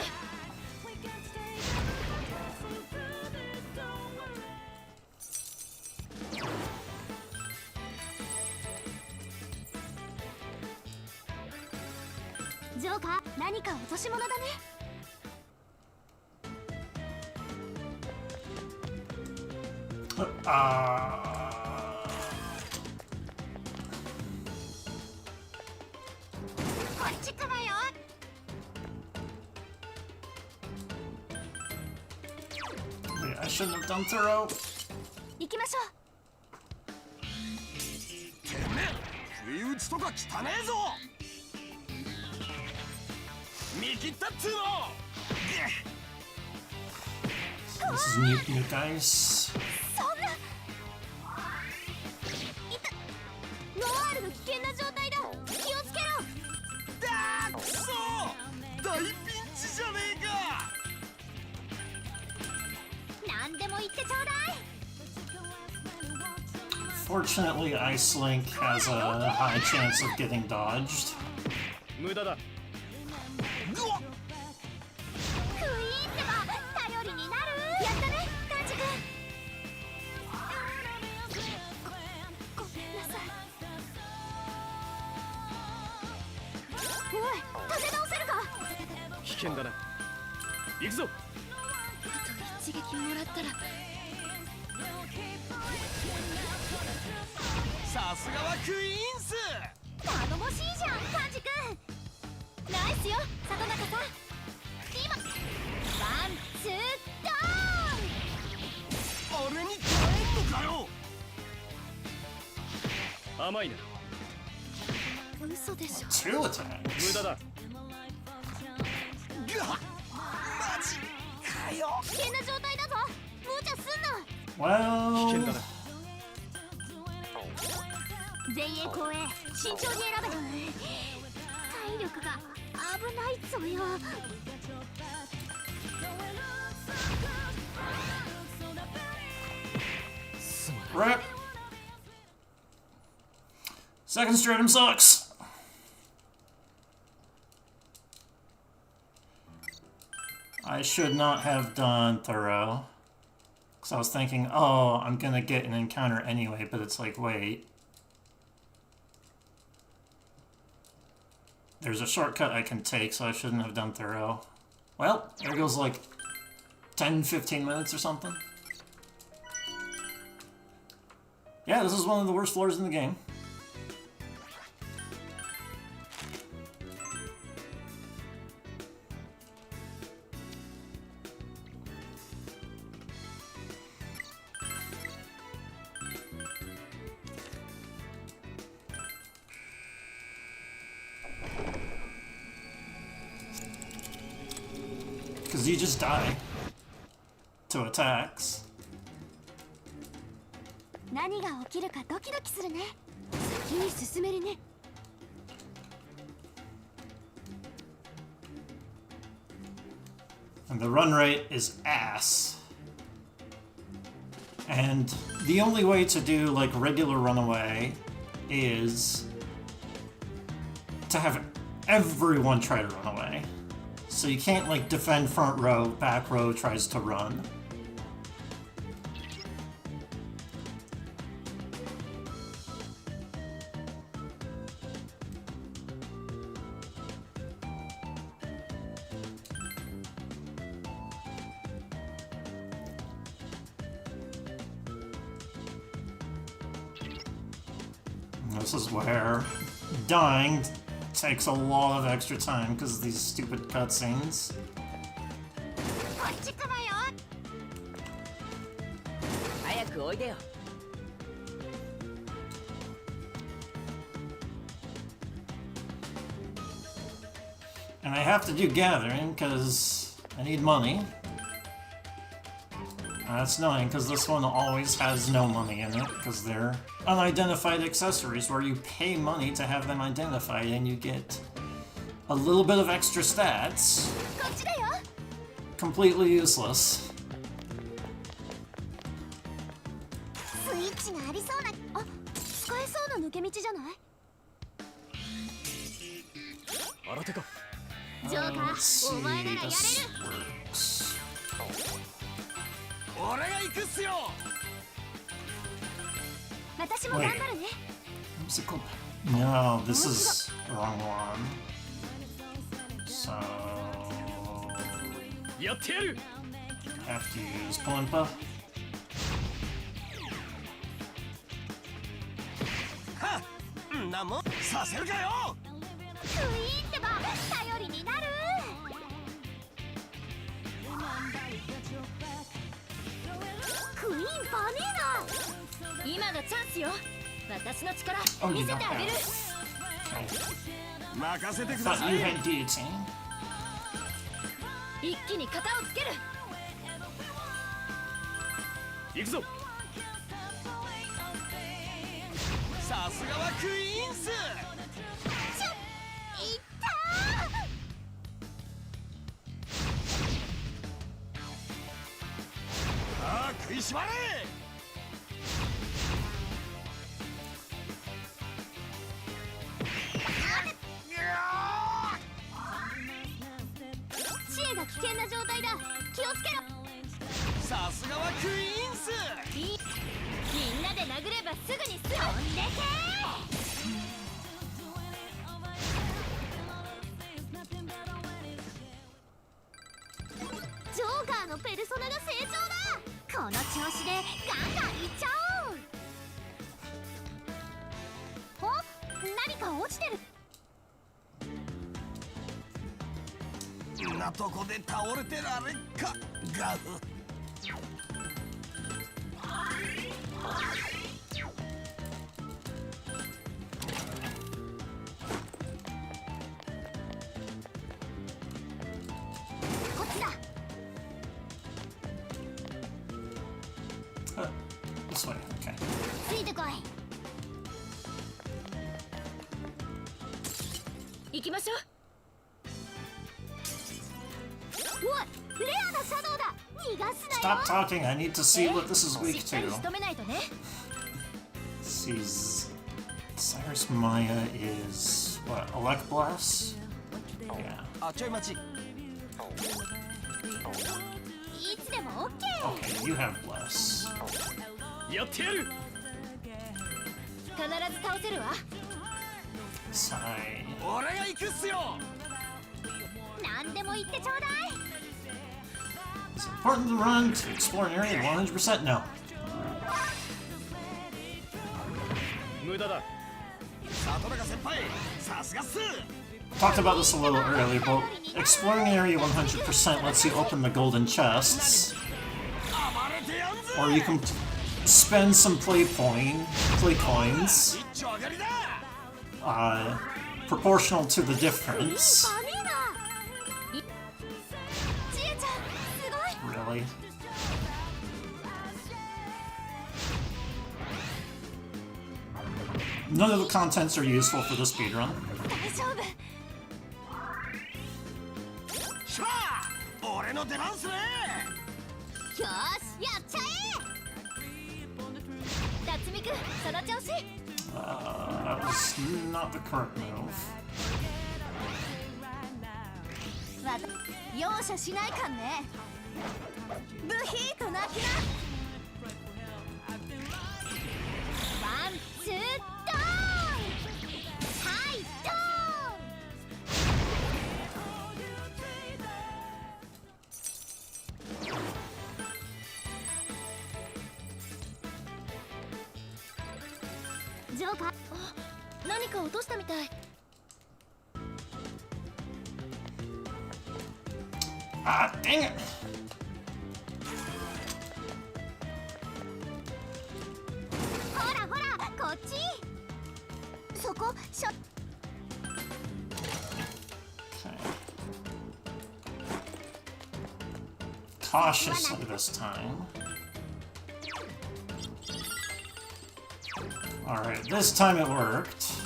ジョーカー何か落とし物だねこっちからよ Wait, I shouldn't have done thorough. 行きましょてめえ不意打ちとか汚ねえぞ見切ったっつうの This is nuke ice. うそんないたノワールの危険な状態だ気をつけろだーくそ大ピンチじゃねえか何でも言ってちょうだい Fortunately, Ice Link has a high chance of getting dodged. 無駄だクイーンってば頼りになるやったねカンジ君ごめんなさいおい立て直せる険だな。行くぞ。あと一撃もらったらさすがはクイーンス。頼もしいじゃんカンジ君。ナイスよ里中さん。今ワンツード俺に耐えんのかよ。甘いな。ーン。嘘でしょ。 Two attacks. 無駄だ。危険な状態だぞ。無茶すんな。危 Well, 険だな。前衛後衛慎重に選べ。体力が危ないぞよ。 rip. Second stratum sucks. I should not have done thorough. Because I was thinking, oh, I'm gonna get an encounter anyway, but it's like, wait. There's a shortcut I can take, so I shouldn't have done thorough. Well, there goes like 10-15 minutes or something. Yeah, this is one of the worst floors in the game. Because you just die to attacks. 何が起きるかドキドキするね。先に進めるね。 And the run rate is ass. And the only way to do like regular runaway is to have everyone try to run away. So you can't like defend front row, back row tries to run. This is where dying takes a lot of extra time because of these stupid cutscenes. こっちからよ。早くおいでよ。 And I have to do gathering because I need money. That's annoying because this one always has no money in it because they're unidentified accessories where you pay money to have them identified and you get a little bit of extra stats. こっちだよ。 Completely useless. スイッチがありそうな。あ、使えそうな抜け道じゃない。新手か。ジョーカ Let's ー、 see, お前ならやれる。 this works. 俺が行くっすよ。私も頑張るね。 Musical. No, this is the wrong one. So やってやる。 have to use Plimpa. はっ。んなもんさせるかよ。クイーンってば頼りになる。クイーンバネーナ。今がチャンスよ。私の力 Oh, 見 you せ don't てあげる。 have. 任せてくだ Thought さ you い。 had guillotine. 一気に型をつける。行くぞ。さすがはクイーンス。ちょっ、いったー。ああ食いしばれ。知恵が危険な状態だ。気をつけろ。さすがはクイーンス。みんなで殴ればすぐに飛んでけ。らのペルソナが成長だ。この調子でガンガンいっちゃおう。お、何か落ちてる。んなとこで倒れてられっかガフ。こっちだ。 This way, okay. ついてこい。行きましょう。おい、レアなシャドウだ。逃がすな Stop よ。 talking, I need to see what this is し weak っかり to. 仕留めないとね。 Sees Cyrus Maya is what? Elect Blast? Yeah. あちょい待ち。いつでもオッケー。 Okay, you have Bless. やってやる。必ず倒せるわ。 Sigh. 俺が行くっすよ。何でも言ってちょうだい。 It's important to run to explore an area 100% no. 無駄だ。里中先輩、さすがっす。 Talked about this a little earlier, but exploring an area 100% lets you open the golden chests, 暴れてやんぜ。 or you can spend some play coins, 一丁上がりだ。 proportional to the difference. バネだ。ちえちゃん、すごい。 Really? None of the contents are useful for the speedrun. 大丈夫。しゃあ、俺の出番っすね。よーし、やっちゃえ。辰巳くん、その調子。 That was not the correct move. 容赦しないかんね。ブヒーと泣きな。ワン、ツー、ドーン。はい、ドーン。ジョーカー、何か落としたみたい。 Ah, dang it! ほらほら、こっち。そこ、しょ。 Okay. Cautiously this time. Alright, this time it worked.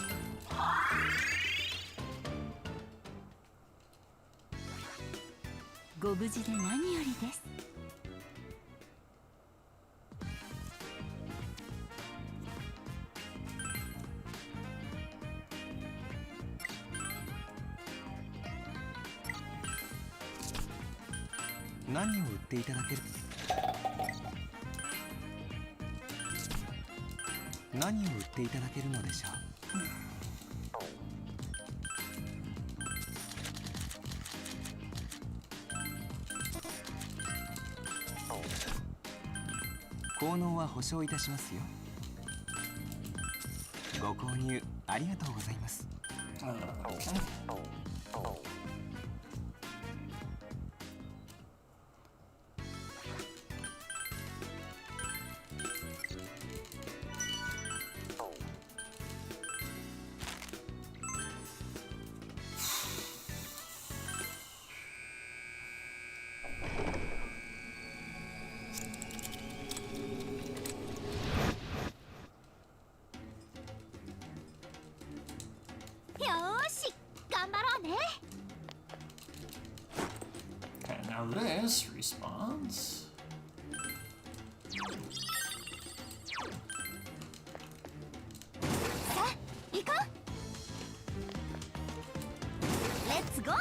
ご無事で何よりです。何を売っていただける？何を売っていただけるのでしょう？効能は保証いたしますよ。ご購入ありがとうございます。Okay. Okay, now this respawns. さあ、行こう。レッツゴー。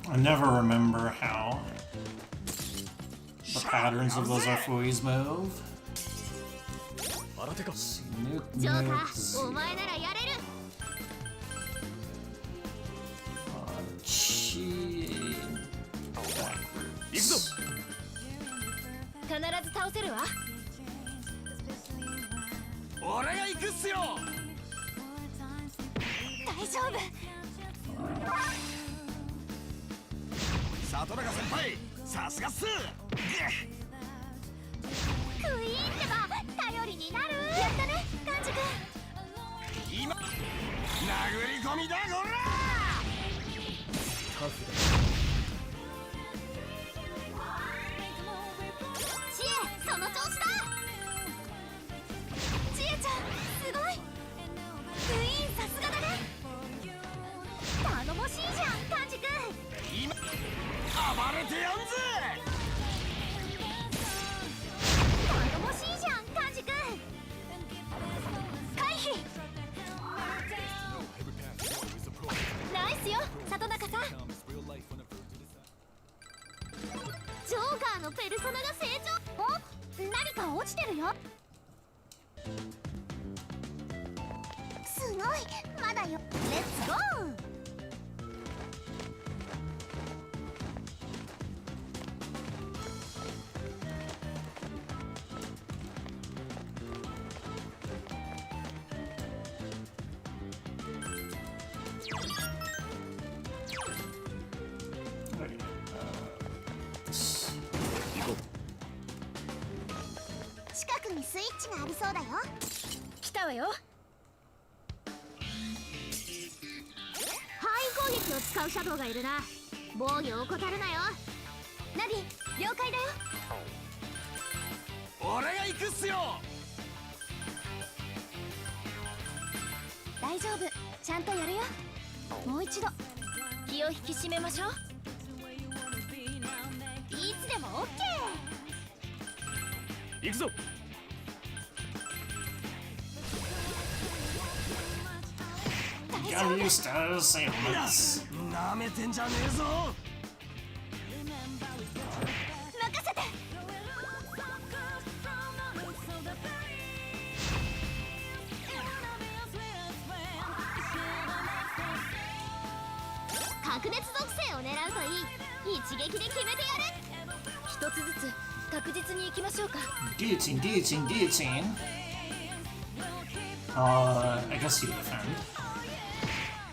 I never remember how the patterns of those FOEs move. 新手か Nuke, ジョーカ nukes. ーお前ならやれる Cheating. 行くぞ 必ず倒せるわ俺が行くっすよ大丈夫里中先輩さすがっすクイーンってば頼りになるやったねカンジ君今殴り込みだこらタフだ知恵その調子だ知恵ちゃんすごいクイーンさすがだね頼もしいじゃんカンジ君今暴れてやんぜ頼もしいじゃんカンジ君回避ナイスよ里中さんジョーカーのペルソナが成長お何か落ちてるよすごいまだよレッツゴー近くにスイッチがありそうだよ来たわよ範囲攻撃を使うシャドウがいるな防御を怠るなよナディ了解だよ俺が行くっすよ大丈夫ちゃんとやるよもう一度気を引き締めましょういつでも OK 行くぞ Got used to assailments. なめてんじゃねえぞ任せて白熱属性を狙うといい一撃で決めてやる一つずつ確実に行きましょうか Guillotine, guillotine, guillotine. I guess you defend.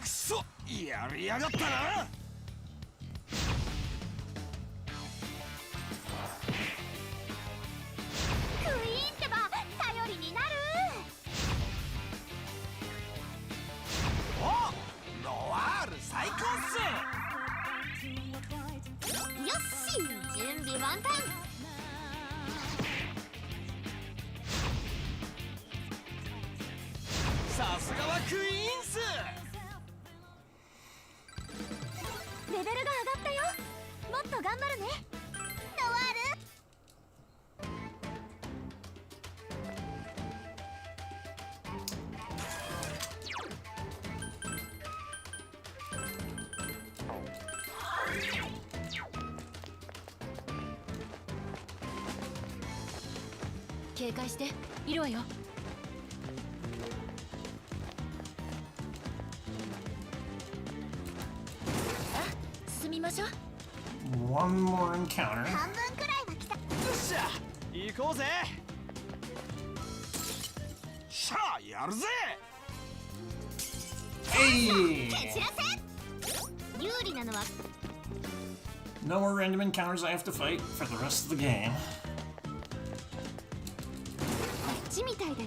くそやりやがったなクイーンってば頼りになるおノワール最高っよし準備万端すさすがはクイーンっすレベルが上がったよもっと頑張るねノワール警戒しているわよ進みましょう One more encounter. 半分くらいは来たよっしゃ行こうぜしゃあやるぜ Hey! 蹴散らせ有利なのは No more random encounters I have to fight for the rest of the game. こっちみたいだね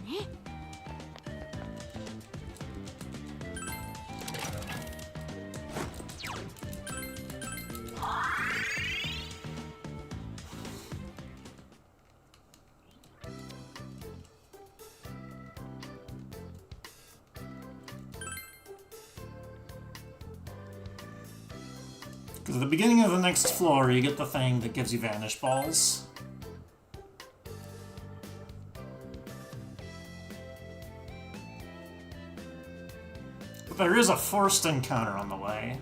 Because at the beginning of the next floor, you get the thing that gives you vanish balls. But there is a forced encounter on the way.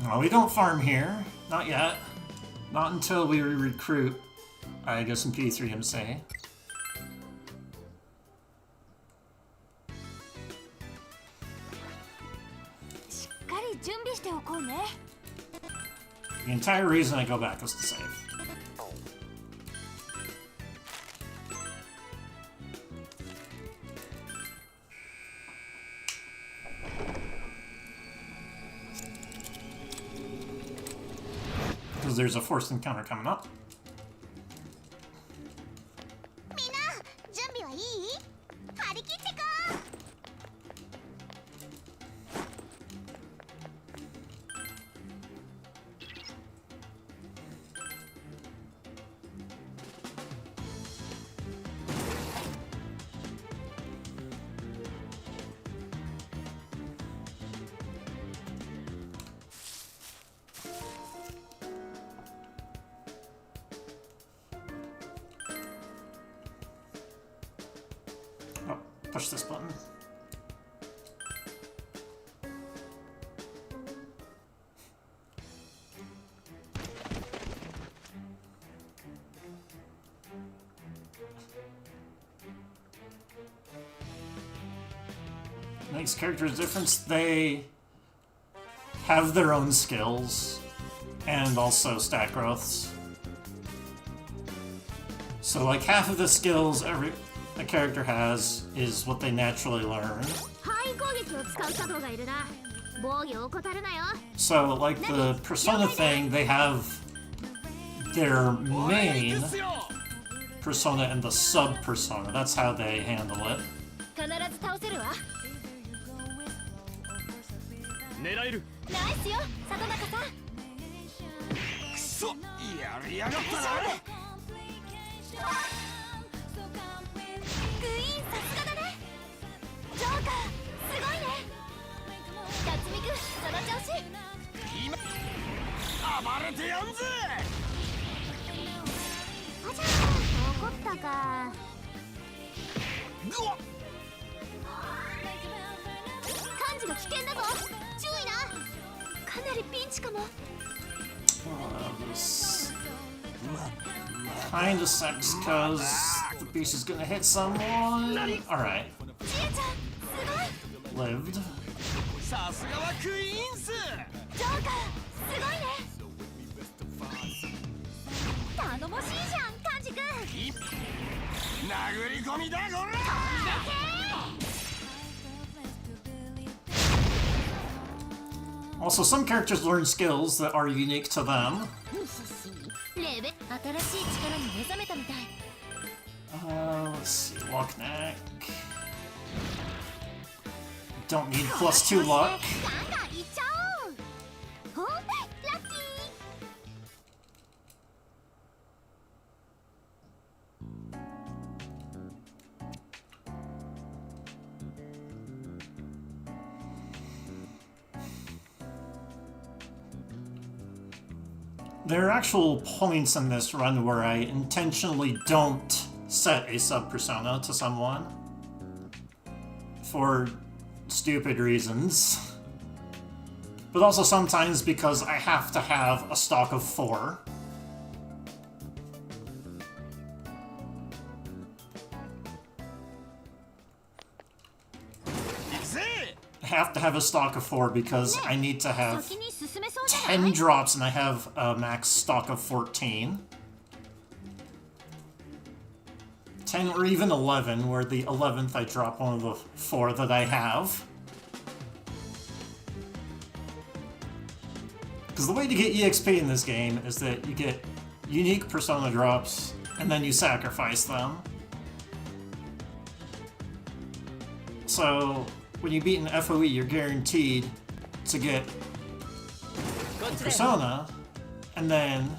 Well, we don't farm here. Not yet. Not until we recruit, I guess, in P3MC. しっかり準備しておこうね。 The entire reason I go back is to save. Because there's a forced encounter coming up. みんな準備はいい？張り切ってこう。 Oh, push this button. Makes characters difference. They have their own skills and also stat growths. So like half of the skills a character has is what they naturally learn. 範囲攻撃を使うシャドウがいるな。防御を怠るなよ。 So like the persona thing, they have their main persona and the sub persona. That's how they handle it. 必ず倒せるわ。 狙える。ナイスよ、里中さん。くそ、やりやがったな。グイーンさすがだね。ジョーカー、すごいね。辰巳くん、その調子。今暴れてやんぜ。あちゃー、怒ったか。ぐわっ。漢字が危険だぞ。注意な。かなりピンチかも。 This kinda sucks because the beast is gonna hit someone. Alright. ちえちゃん、すごい。 Lived. さすがはクイーンス。ジョーカー、すごいね。頼もしいじゃん、カンジ君。殴り込みだこら。 Also, some characters learn skills that are unique to them. レベル、新しい力に目覚めたみたい。 Let's see. Luck neck. Don't need +2 luck. ガンガンいっちゃおう。ほん、ラッキー。 There are actual points in this run where I intentionally don't set a sub-persona to someone for stupid reasons. But also sometimes because I have to have a stock of 4. I have to have a stock of 4 because I need to have 先に進めそうじゃない？ 10 drops and I have a max stock of 14. 10 or even 11, where the 11th I drop one of the 4 that I have. Because the way to get EXP in this game is that you get unique persona drops and then you sacrifice them. So when you beat an FOE, you're guaranteed to get a persona, and then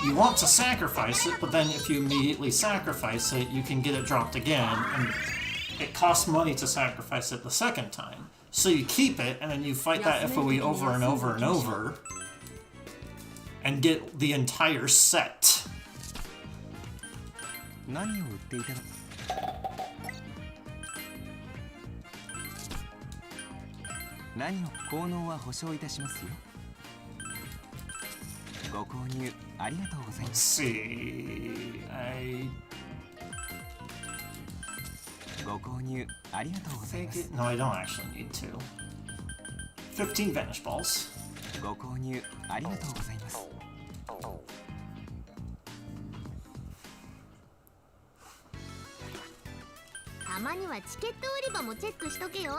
you want to sacrifice it, but then if you immediately sacrifice it, you can get it dropped again, and it costs money to sacrifice it the second time. So you keep it, and then you fight that FOE over and over and over, and get the entire set. 何を売っていたの？ こ何を効能は保証いたしますよ。ご購入ありがとうございま Let's す。 see. ご購入ありがとうございま Take す。 it. No, I don't actually need to. 15 Vanish Balls. ご購入ありがとうございます。たまにはチケット売り場もチェックしとけよ。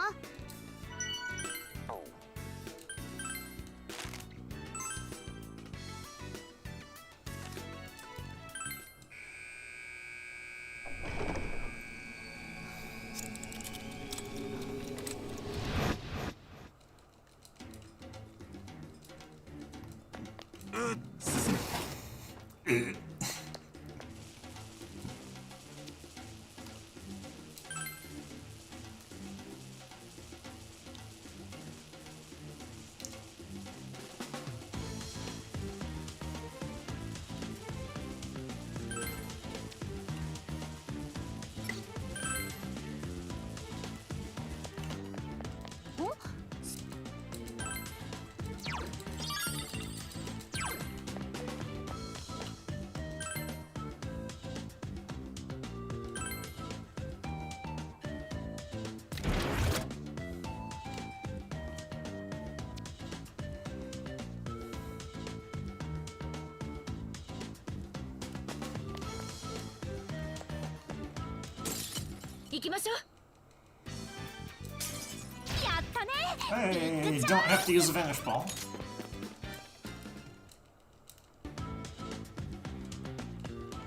行きましょう。やったね。 Hey, you don't have to use a Vanish Ball.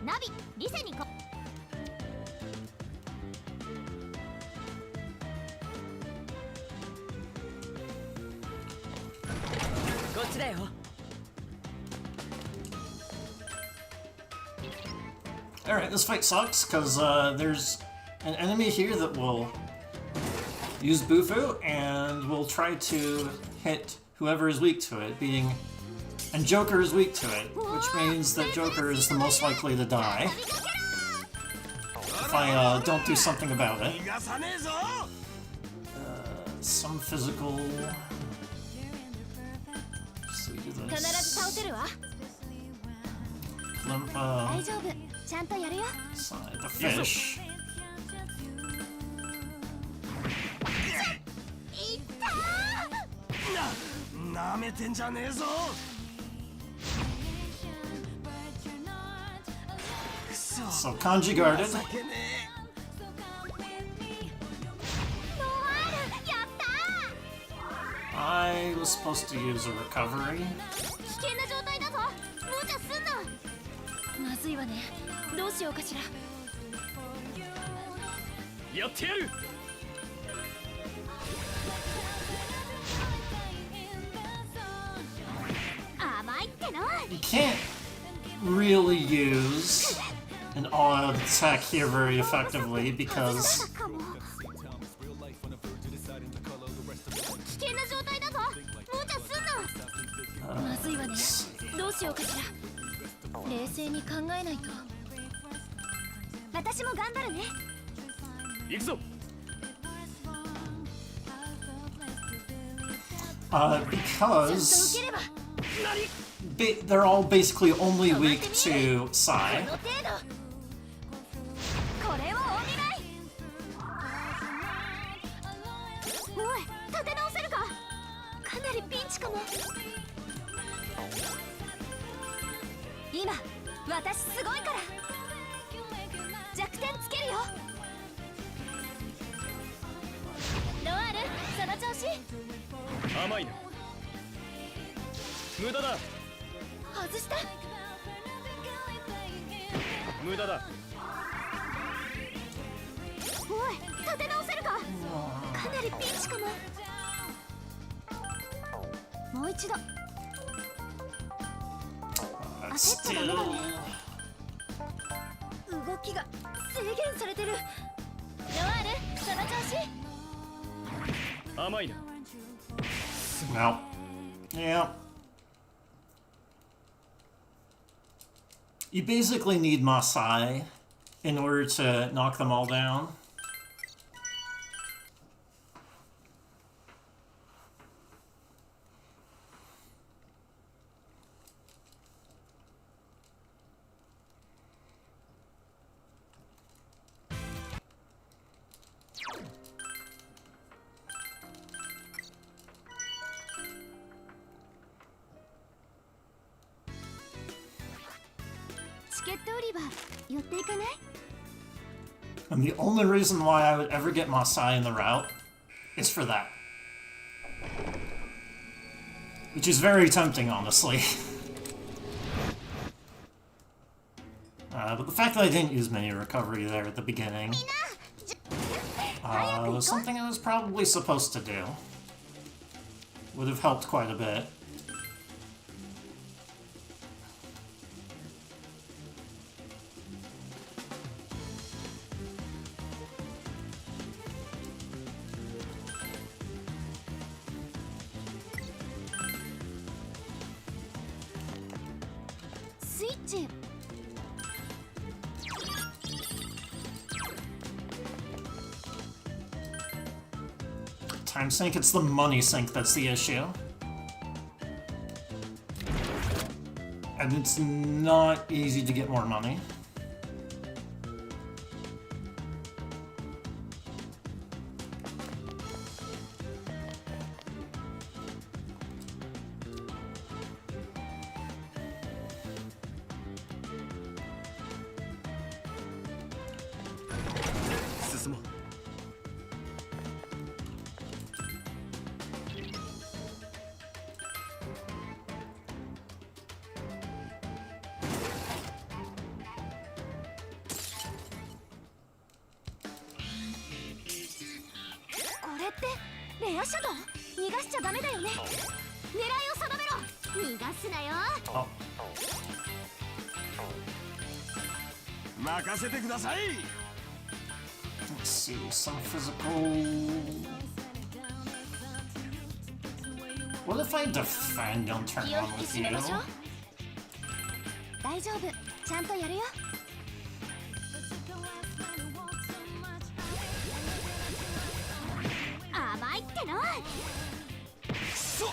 ナビリセにこ。こっちだよ。 Alright, this fight sucks because there's an enemy here that will use Bufu and will try to hit whoever is weak to it, and Joker is weak to it, which means that Joker is the most likely to die if I don't do something about it. Some physical. So we do 必ず倒 this. せるわ。 Limp, 大丈夫。ちゃんとやるよ。 side the fish. いったー。なめてんじゃねえぞ。くそ So Kanji guarded. 情けねノワールやったー。 I was supposed to use a recovery. 危険な状態だぞ。無茶すんな。まずいわね。どうしようかしら。え。やってやる。 甘いっての。 You can't really use an all-out attack here very effectively because かも。危険な状態だぞ。無茶すんな。まずいわね。どうしようかしら。冷静に考えないと。私も頑張るね。行くぞ。 ちゃんと because 受ければ。 they're all basically only weak to Sai. この程度。これをお願い。おい、立て直せるか。かなりピンチかも。今、私すごいから。弱点つけるよ。ノアール、その調子。甘いな。無駄だ。外した。無駄だ。おい、立て直せるか。かなりピンチかも。もう一度。 But 焦っちゃダメだ still, ね。動きが制限されてる。ノアール、その調子。甘いな。 no. Yeah. You basically need Masai in order to knock them all down. チケット売り場寄っていかない？ And the only reason why I would ever get Masai in the route is for that. Which is very tempting, honestly. But the fact that I didn't use mini recovery there at the beginning was something I was probably supposed to do. Would have helped quite a bit. Switch. Time sink, it's the money sink that's the issue. And it's not easy to get more money. Oh. 任せてください。 Let's see, some physical... What if I defend on turn 気を one 引き with 締め you? ましょう。大丈夫、ちゃんとやるよ。甘いっての。くそ、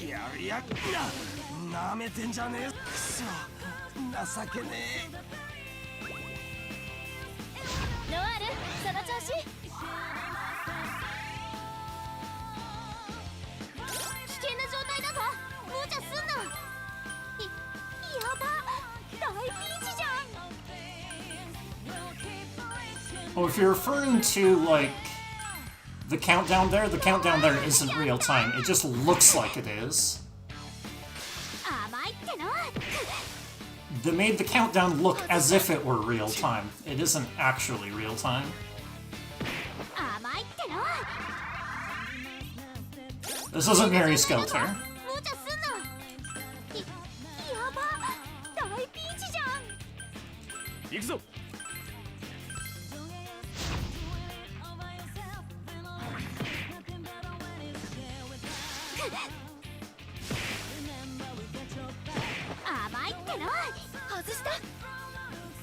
やるやな。なめてんじゃねえ。くそ、情けねえ。ノアール、その調子。危険な状態だぞ。無茶すんな。やば、大ピンチじゃん。 Oh, if you're referring to, like, the countdown there isn't real time. It just looks like it is. 甘いっての。 They made the countdown look as if it were real time. It isn't actually real time. 甘いっての。 This isn't Mary Skelter. 無茶すんな。やば、大ピンチじゃん。行くぞ。 甘いっての。外した。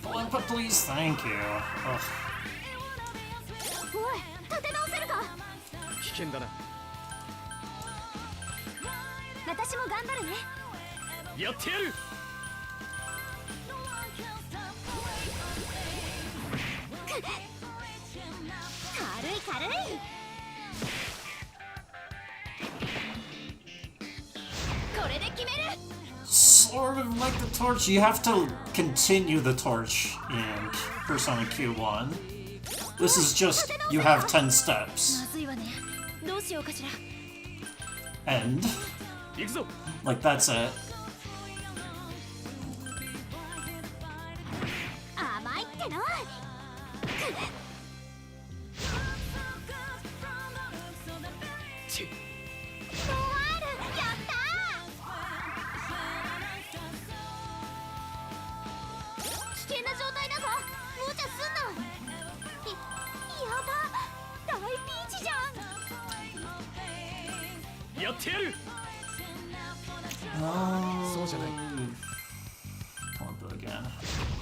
Olympa, please, thank you. Ugh. おい、立て直せるか。危険だな。私も頑張るね。やってやる。 軽い軽い。これで決める。 Sort of like the torch. You have to continue the torch in Persona Q1. This is just, you have 10 steps. まずいわね。どうしようかしら。 And, 行くぞ。 like, that's it. 甘いっての。ち。 ノワール、やったー。危険な状態だぞ。無茶すんな。やば、大ピンチじゃん。やってやる。 そうじゃない。 Olympa again.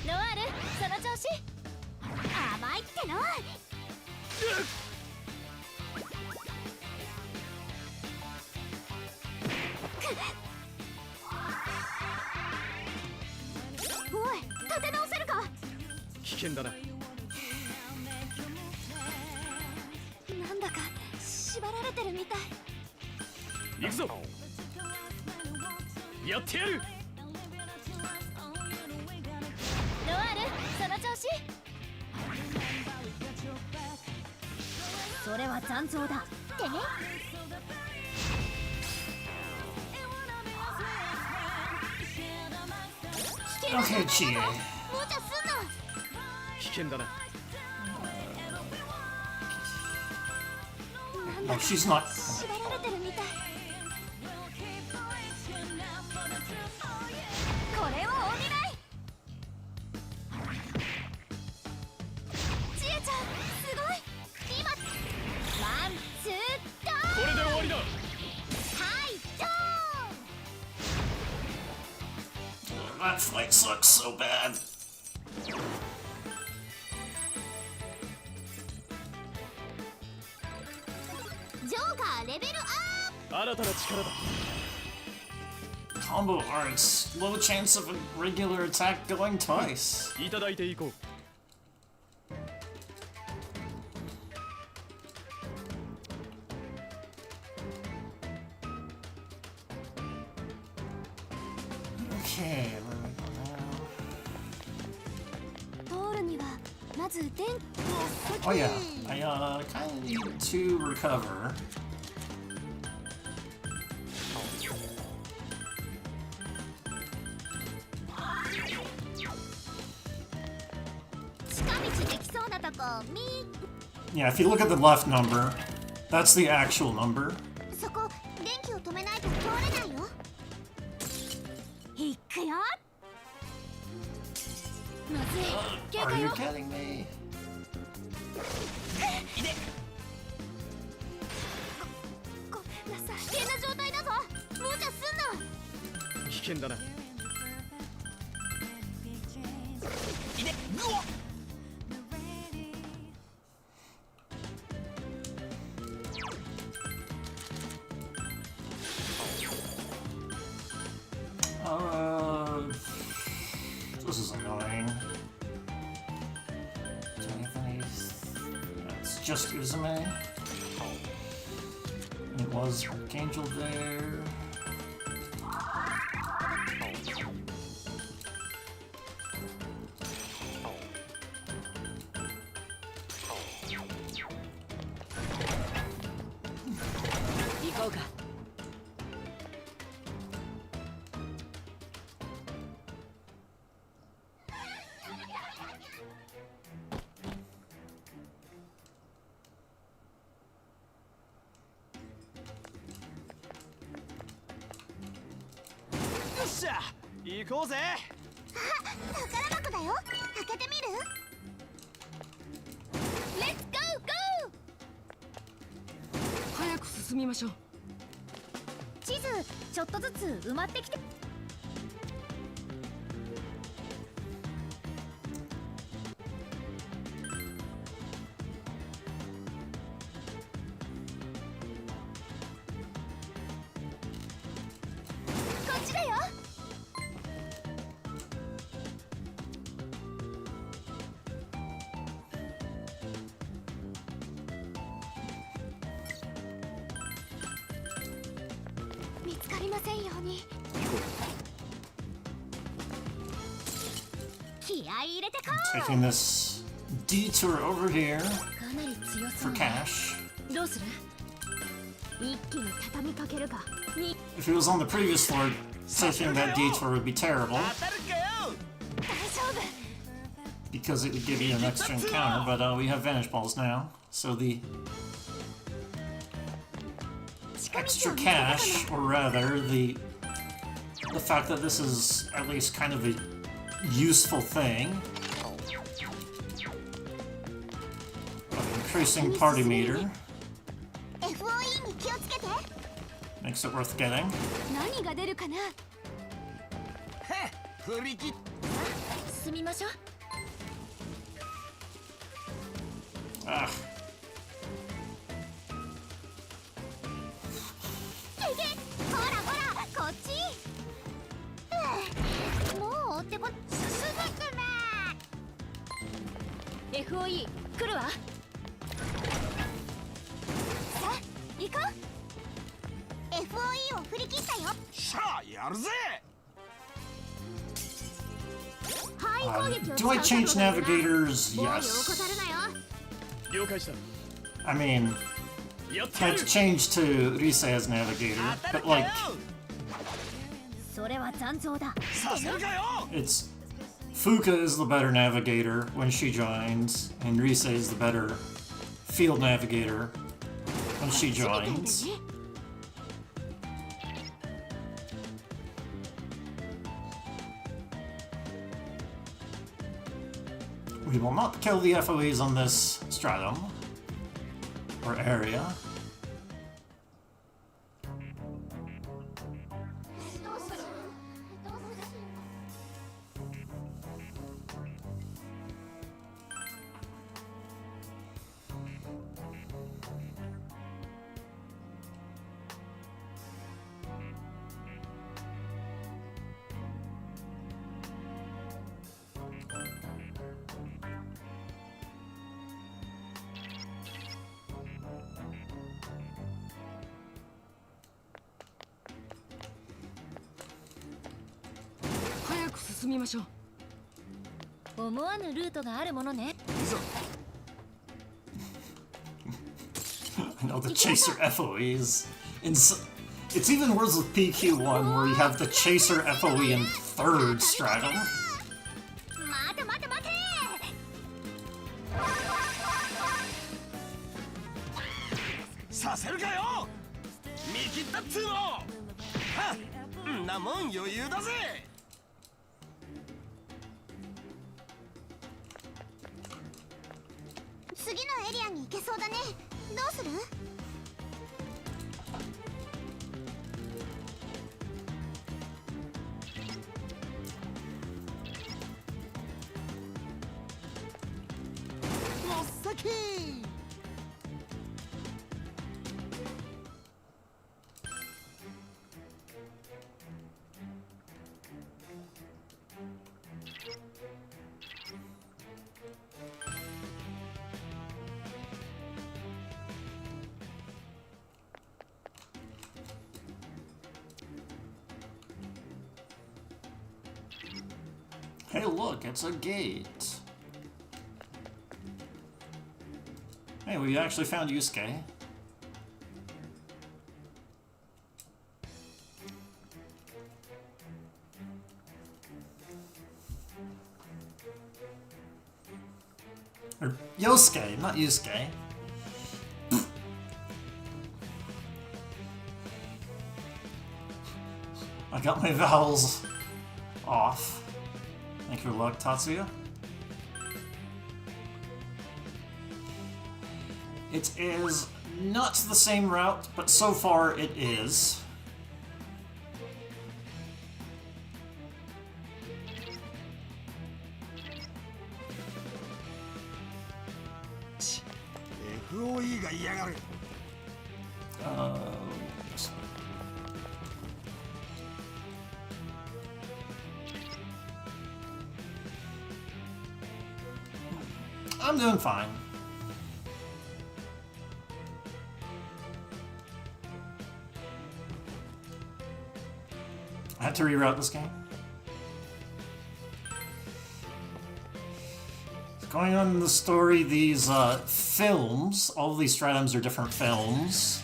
ノアール、その調子。甘いっての。おい、立て直せるか。危険だな。なんだか縛られてるみたい。行くぞ。やってやる。ノアは残像だってね。 Okay, Chie. 無茶すんな。危険だな。 No, she's not. 縛られてるみたい。これをお願い。ちえちゃん、すごい。今、ワン、ツー、ゴー。これで終わりだ。はい、ドーン。 That fight sucks so bad. ジョーカーレベルアッ新たな力だ。 Combo arts. Low chance of a regular attack going twice. いただいていこう。 Okay, where do we go now? プ。通るにはまず電気を Oh yeah, I kind of need to recover. 近道できそうなとこみ Yeah, if you look at the left number, that's the actual number. そこ電気を止めないと通れないよ。いくよ。まずい警 Are 戒 you よ。 kidding me? ごめんなさい。危険な状態だぞ。無茶すんな。危険だな。 This is annoying. Do I have any? Yeah, it's just Uzume. It was Archangel there. Go! よっしゃ、行こうぜ。宝箱だよ。開けてみる？レッツゴーゴー。早く進みましょう。地図ちょっとずつ埋まってきて。こっちだよ。見つかりませんように。気合い入れてこう。 Taking this detour over here かなり強そ for う。 cash. どうする？一気に畳みかけるか。に If it was on the previous floor, taking that detour would be terrible 当たるかよ。大丈夫。 because it would give you an extra encounter. But we have vanish balls now, so the 近道 extra を見つけたか cash, or rather, the fact that this is at least kind of a useful thing of increasing party meter な。FOE に気をつけて。 makes it worth getting. 何が出るかな。振り切っ。進みましょう。 Ah, いけ。ほらほらこっち。もう追ってこ。進めてね。FOE 来るわ。さあ行こう。FOE を振り切ったよ。しゃあ、やるぜ。範囲攻撃を do I change navigators? 防御を Yes. 怠るなよ。了解した。 I mean, やってや had る to change to Rise as navigator, 当たる but かよ like それは残像だ。させるかよ it's Fuka is the better navigator when she joins, and Rise is the better field navigator when she 初めて見た joins. ね。 We will not kill the FOEs on this stratum or area. どうする？どうする？ 早く進みましょう。思わぬルートがあるものね。 I know the chaser FOEs. It's even worse with PQ1 where you have the chaser FOE in third stratum. 待て待て待て。 させるかよ見切ったっつうのはっんなもん余裕だぜ次のエリアに行けそうだね。どうする？ 真っ先 Hey, look, it's a gate. Hey, we actually found Yusuke. Or Yosuke, not Yusuke. I got my vowels off. Thank you for luck, Tatsuya. It is not the same route, but so far it is. FOE が嫌がる Yes. I'm doing fine. I had to reroute this game. Going on in the story, these films, all of these stratums are different films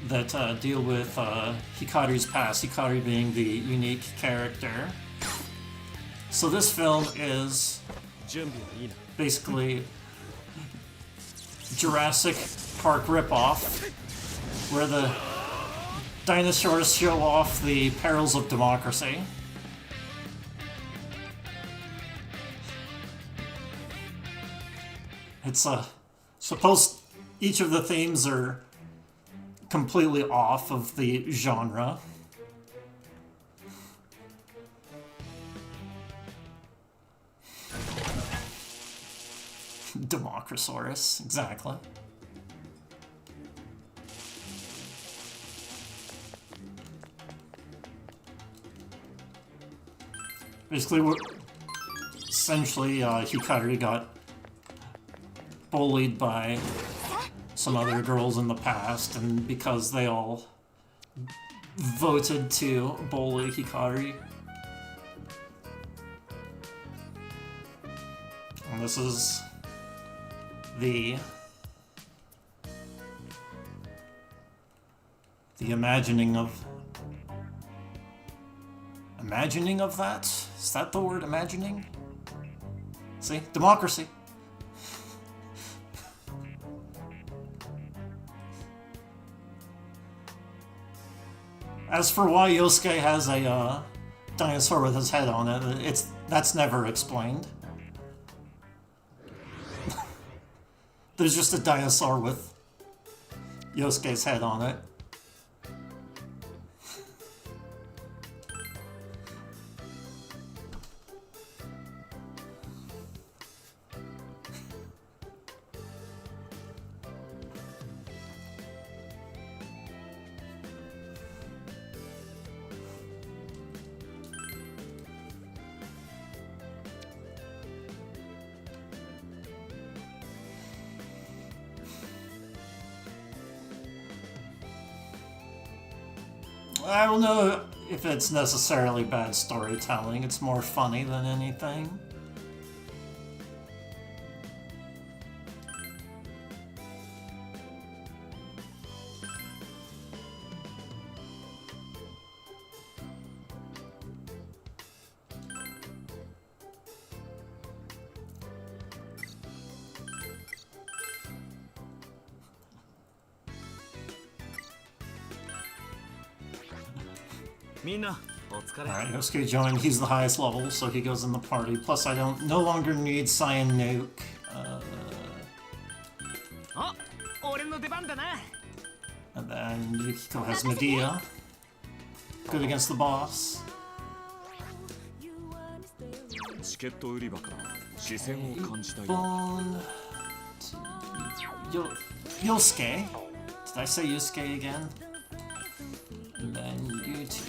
that deal with Hikaru's past, Hikaru being the unique character. So this film is 準備はいいな basically Jurassic Park ripoff, where the dinosaurs show off the perils of democracy. It's supposed each of the themes are completely off of the genre. Democrosaurus, exactly. Basically, essentially, Hikaru got bullied by some other girls in the past, and because they all voted to bully Hikaru. And this is the The imagining of that? Is that the word, imagining? See? Democracy. As for why Yosuke has a dinosaur with his head on it, that's never explained. There's just a dinosaur with Yosuke's head on it. I don't know if it's necessarily bad storytelling. It's more funny than anything. Alright, Yosuke joined. He's the highest level, so he goes in the party. Plus, I no longer need Cyan Nuke. And then Yukiko has Medea. Good against the boss. Yosuke. Did I say Yosuke again? And then you two.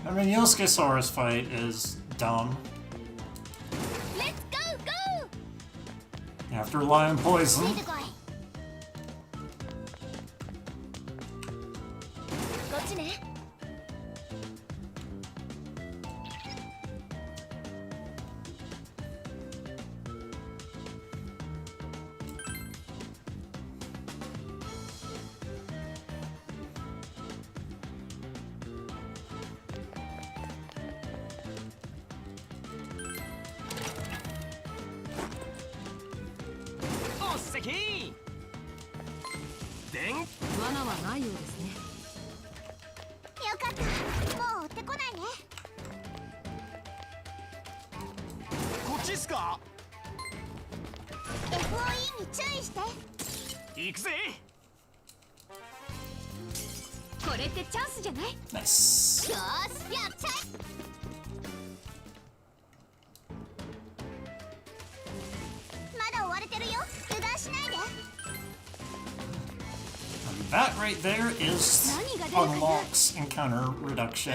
I mean, Yosuke-Saurus fight is dumb. Let's go! You have to rely on poison. Nice. And that right there is unlocks encounter reduction.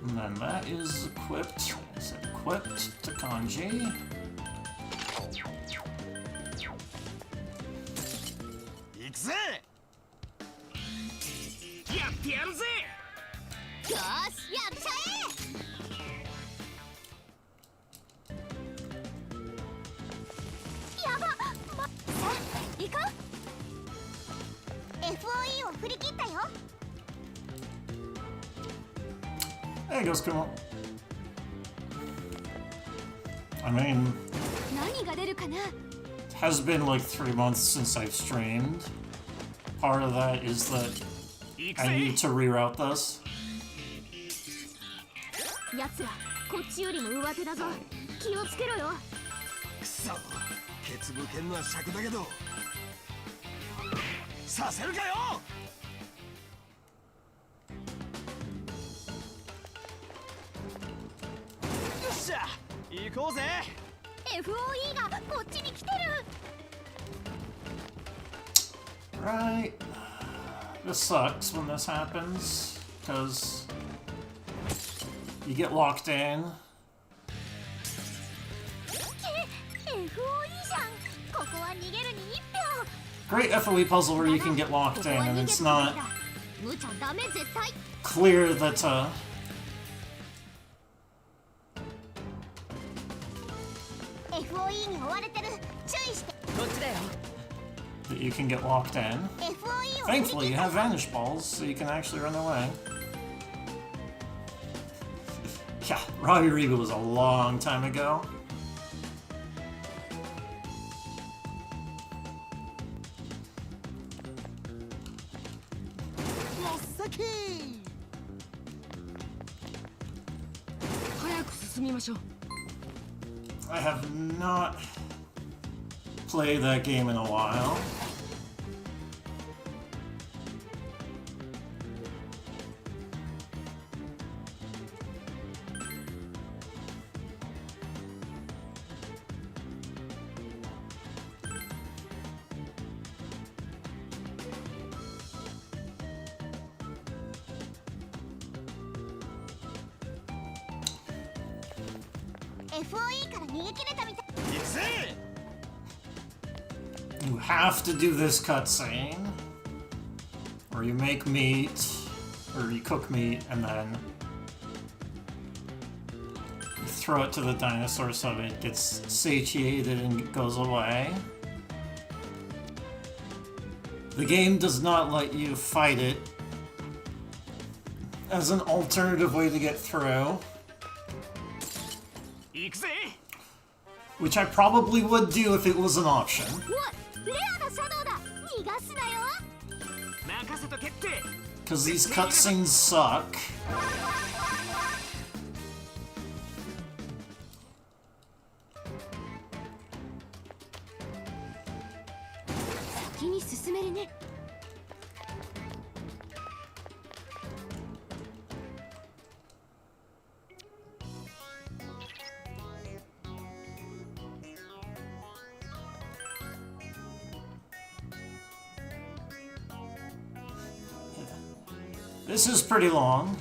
And then that is equipped. It's equipped to Kanji. There goes Kumo. I mean, has been like 3 months since I've streamed. Part of that is that I need to reroute this. 奴らこっちよりも上手だぞ。気をつけろよ。くそ、ケツぶけんのは尺だけどさせるかよ。よっしゃ行こうぜ。 FOE がこっちに来てる。 Right. This sucks when this happens, because you get locked in. FOE じゃん。ここは逃げるに1票。 Great FOE puzzle where you can get locked in, and it's not 無茶ダメ絶対。 clear that FOE に追われてる。注意して。こっちだよ。 that you can get locked in. FOE を Thankfully, you have vanish balls, so you can actually run away. Yeah, Robbie Reba was a long time ago. Yosaki! 早く進みましょう。 I have not played that game in a while. FOE から逃げ切れたみたい。 行くぜ。 You have to do this cutscene, where you make meat, or you cook meat, and then you throw it to the dinosaur so it gets satiated and goes away. The game does not let you fight it as an alternative way to get through, 行くぜ。 which I probably would do if it was an option. おい、レアなシャドウだ。逃がすなよ。 任せとけって。 Because these cutscenes suck. 先に進めるね。 This is pretty long.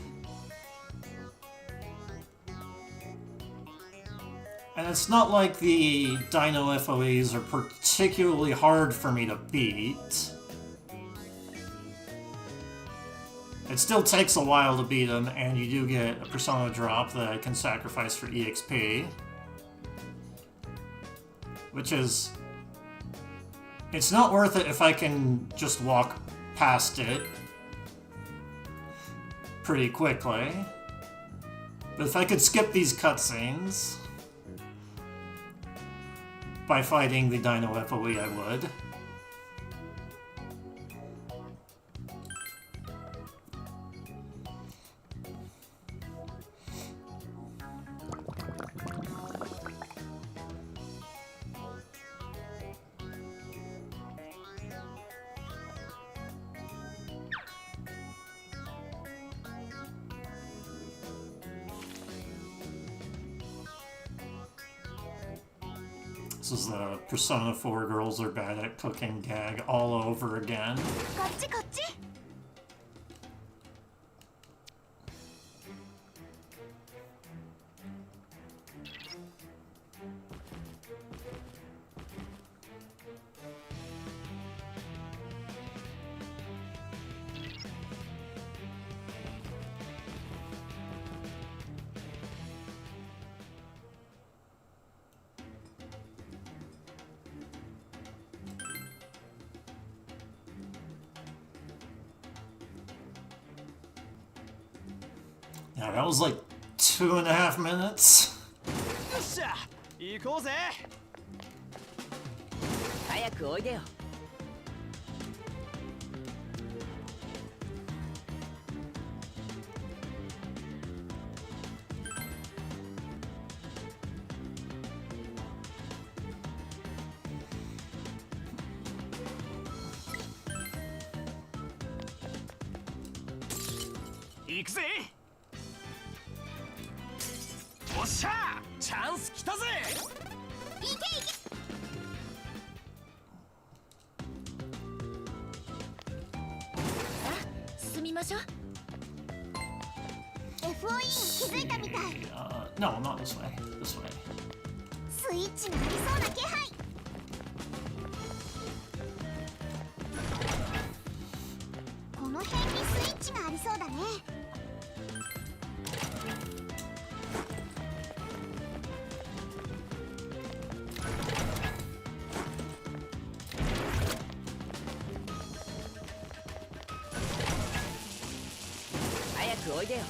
And it's not like the Dino FOEs are particularly hard for me to beat. It still takes a while to beat them, and you do get a persona drop that I can sacrifice for EXP. Which is... It's not worth it if I can just walk past it pretty quickly. But if I could skip these cutscenes by fighting the Dino FOE, I would. This is the Persona 4 girls are bad at cooking gag all over again. こっちこっち。 Yeah, that was like 2.5 minutes. よっしゃ行こうぜ。早くおいでよ。行くぜ。おっしゃー、チャンス来たぜ。いけいけ。さあ進みましょう。 FOE に気づいたみたい。 No, not this way. This way. スイッチがありそうな気配。この辺にスイッチがありそうだね。早くおいでよ。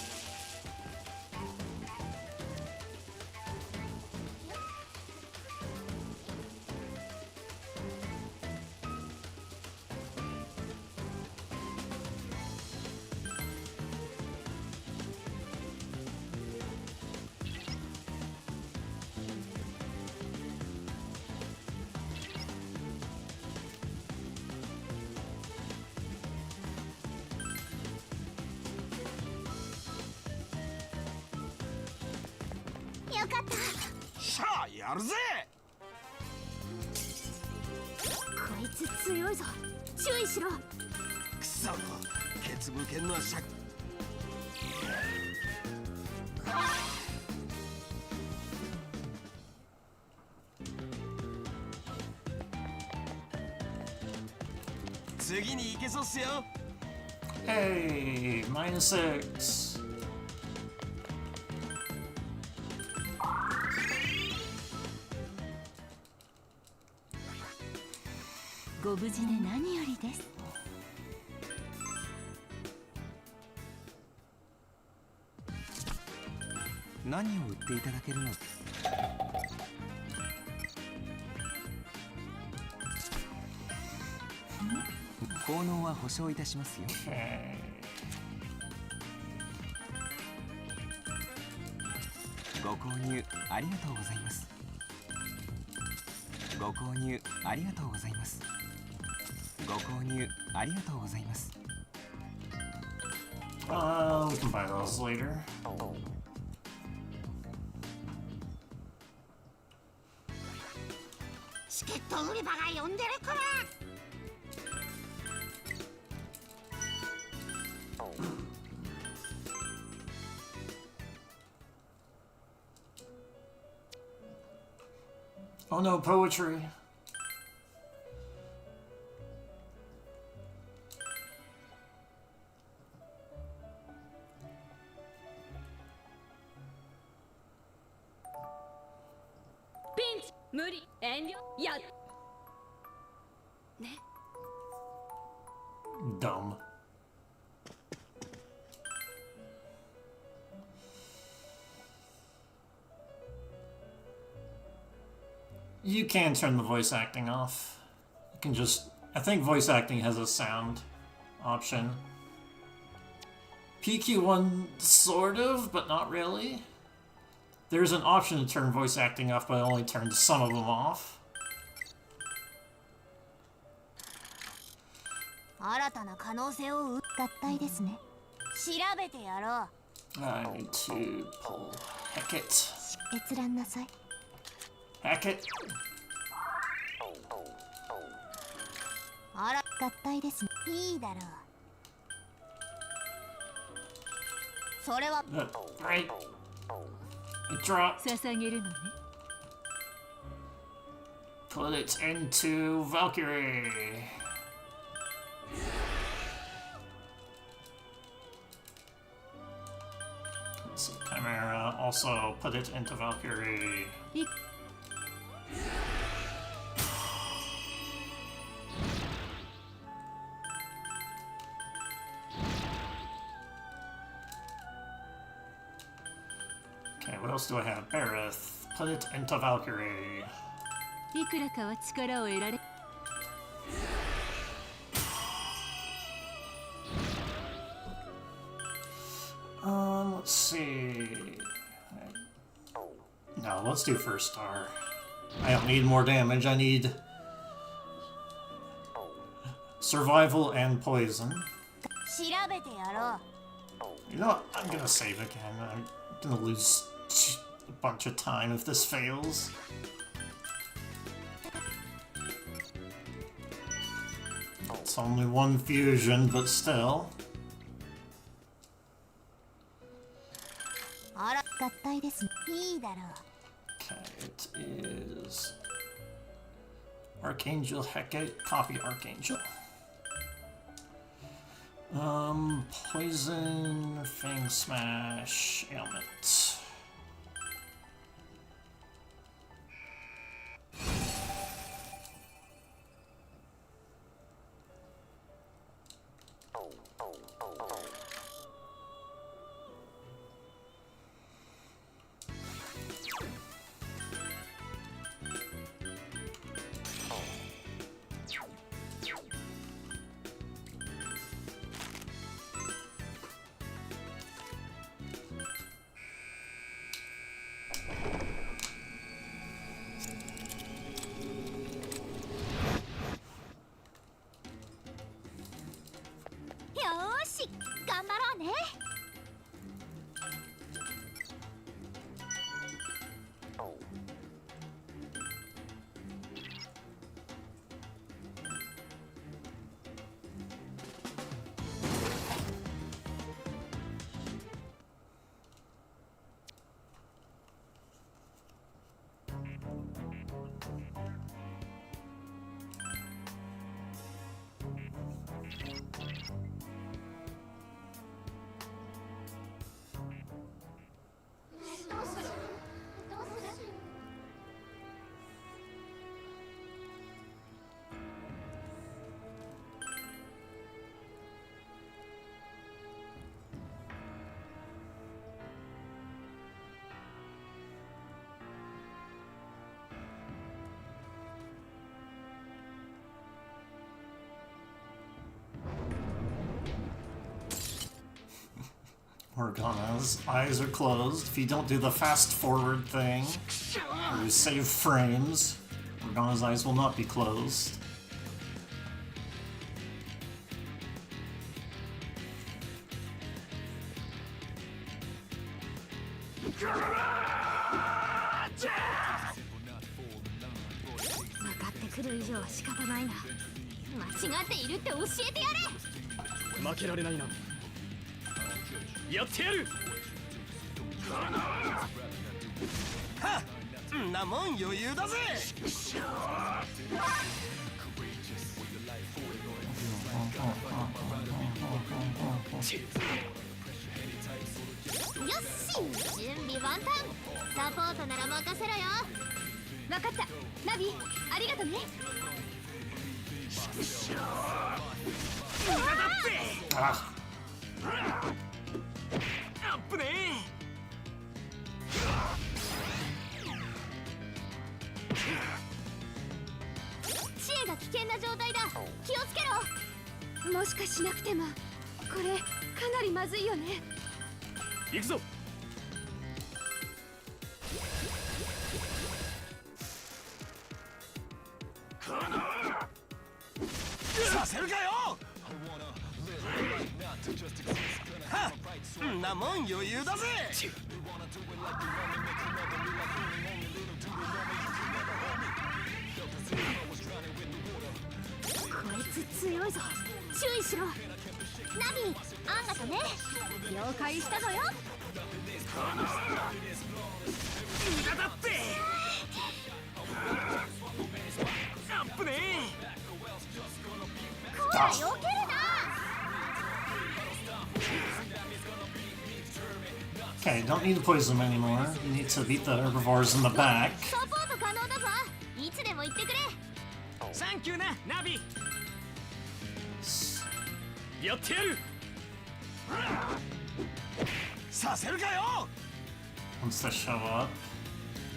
よかった。さあやるぜ。こいつ強いぞ。注意しろ。くそ、ケツ向けんのはしゃ次に行けそうっすよ。 Hey, -6. ご無事で何よりです。何を売っていただけるの？効能は保証いたしますよ。 Okay. ご購入ありがとうございます。ご購入ありがとうございます。ご購入ありがとうございます。We can buy those later. チケット売り場が呼んでるから。Oh no, poetry. ピンチ無理遠慮やね。 Dumb. You can turn the voice acting off. You can just... I think voice acting has a sound option. PQ1 sort of, but not really. There's an option to turn voice acting off, but it only turns some of them off. 新たな可能性を合体ですね。調べてやろう。 I need to pull Hackett. 閲覧なさい。 Hackett. 合体ですね。いいだろう。それは Right. It dropped. 捧げるのね。 Put it into Valkyrie. Let's see, Chimera also put it into Valkyrie. Okay, what else do I have? Bareth. Put it into Valkyrie. いくらかは力を得られ。let's see. No, let's do first star. I don't need more damage. I need survival and poison. 調べてやろう You know what? I'm gonna save again. I'm gonna lose a bunch of time if this fails. It's only one fusion, but still. あら合体ですいいだろう Okay, it is Archangel Hecate. Copy Archangel. Poison, Fang Smash, Ailment. Morgana's eyes are closed. If you don't do the fast forward thing, or you save frames, Morgana's eyes will not be closed. Ah. もしかしなくてもこれかなりまずいよね行くぞさせるかよんなもん余裕だぜこいつ強いぞ注意しろナビあんがたね了解したぞよ無駄だってアップねこら避けるな Okay, don't need to poison them anymore. You need to beat the herbivores in the back. サポート可能だぞいつでも言ってくれサンキューなナビやってやるさせるかよ Once they show up.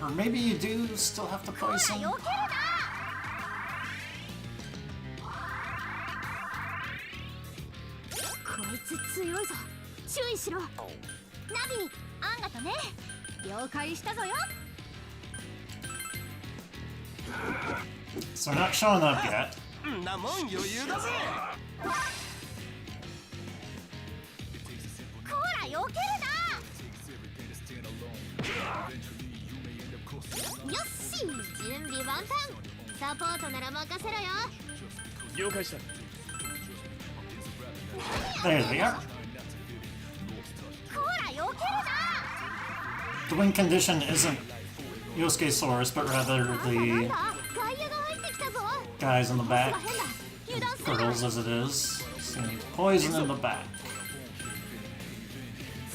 Or maybe you do still have to こら poison. 避けるなこいつ強いぞ注意しろナナビあんがとね了解したぞよ So they're not showing up yet. んなもん余裕だぜ。こら避けるなよっし準備万端サポートなら任せろよ了解した。 There they are. こら避けるな The win condition isn't Yosuke-saurus, but rather なん the だ外野が入ってきたぞ guys in the 変 back. だ油断するな Turtles as it is. So you need poison in the back.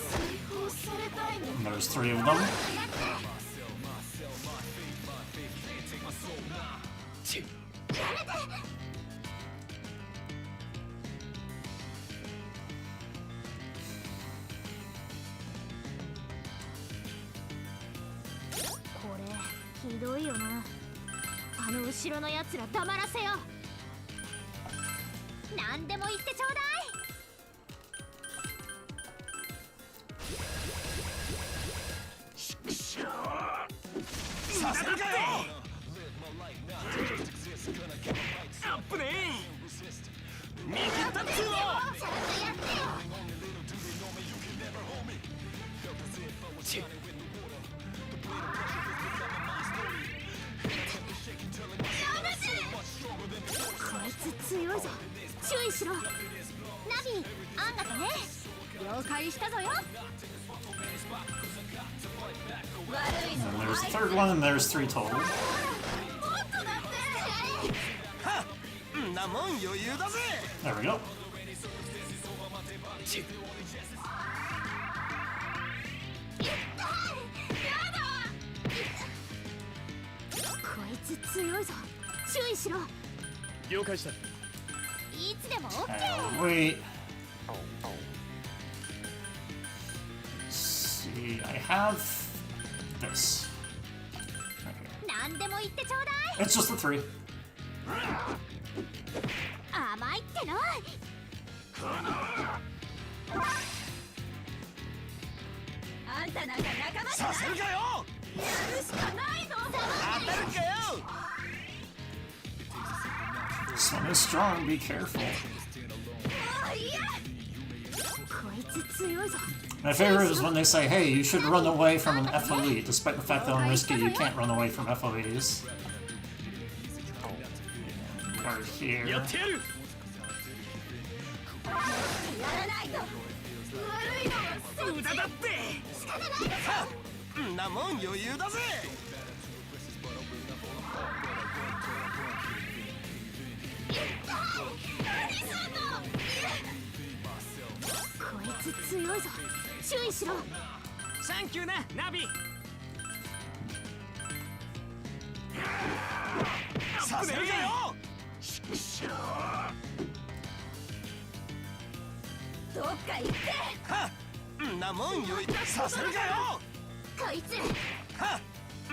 解放されたいの And there's 3 of them. これひどいよなあの後ろのやつら黙らせよ何でも言ってちょうださせるかよ。アップね。見切ったっつうの。いちゃんとやってよこいつ強いぞ注意しろナビあんがとね了解したぞよ And there's the third one, and there's 3 total. んなもん余裕だぜ。 There we go. こいつ強いぞ注意しろ了解した。いつでも OK And wait. Let's see. I have this. Right here. 何でも言ってちょうだい It's just the 3. 甘いってのあんたなんか仲間じゃさせるかよ。やるしかないぞ当たるかよ。 This one is strong, be careful. いやこいつ強いぞ My favorite is when they say, hey, you should run away from an FOE, despite the fact that on Risky you can't run away from FOEs. Right here. やってやる。やらないと悪いのはすぐ無駄だって。仕方ないんなもん余裕だぜ。何すんのこいつ強いぞ注意しろサンキューなナビ。させるかよ。どっか行ってんなもん余裕させるかよ。こいつ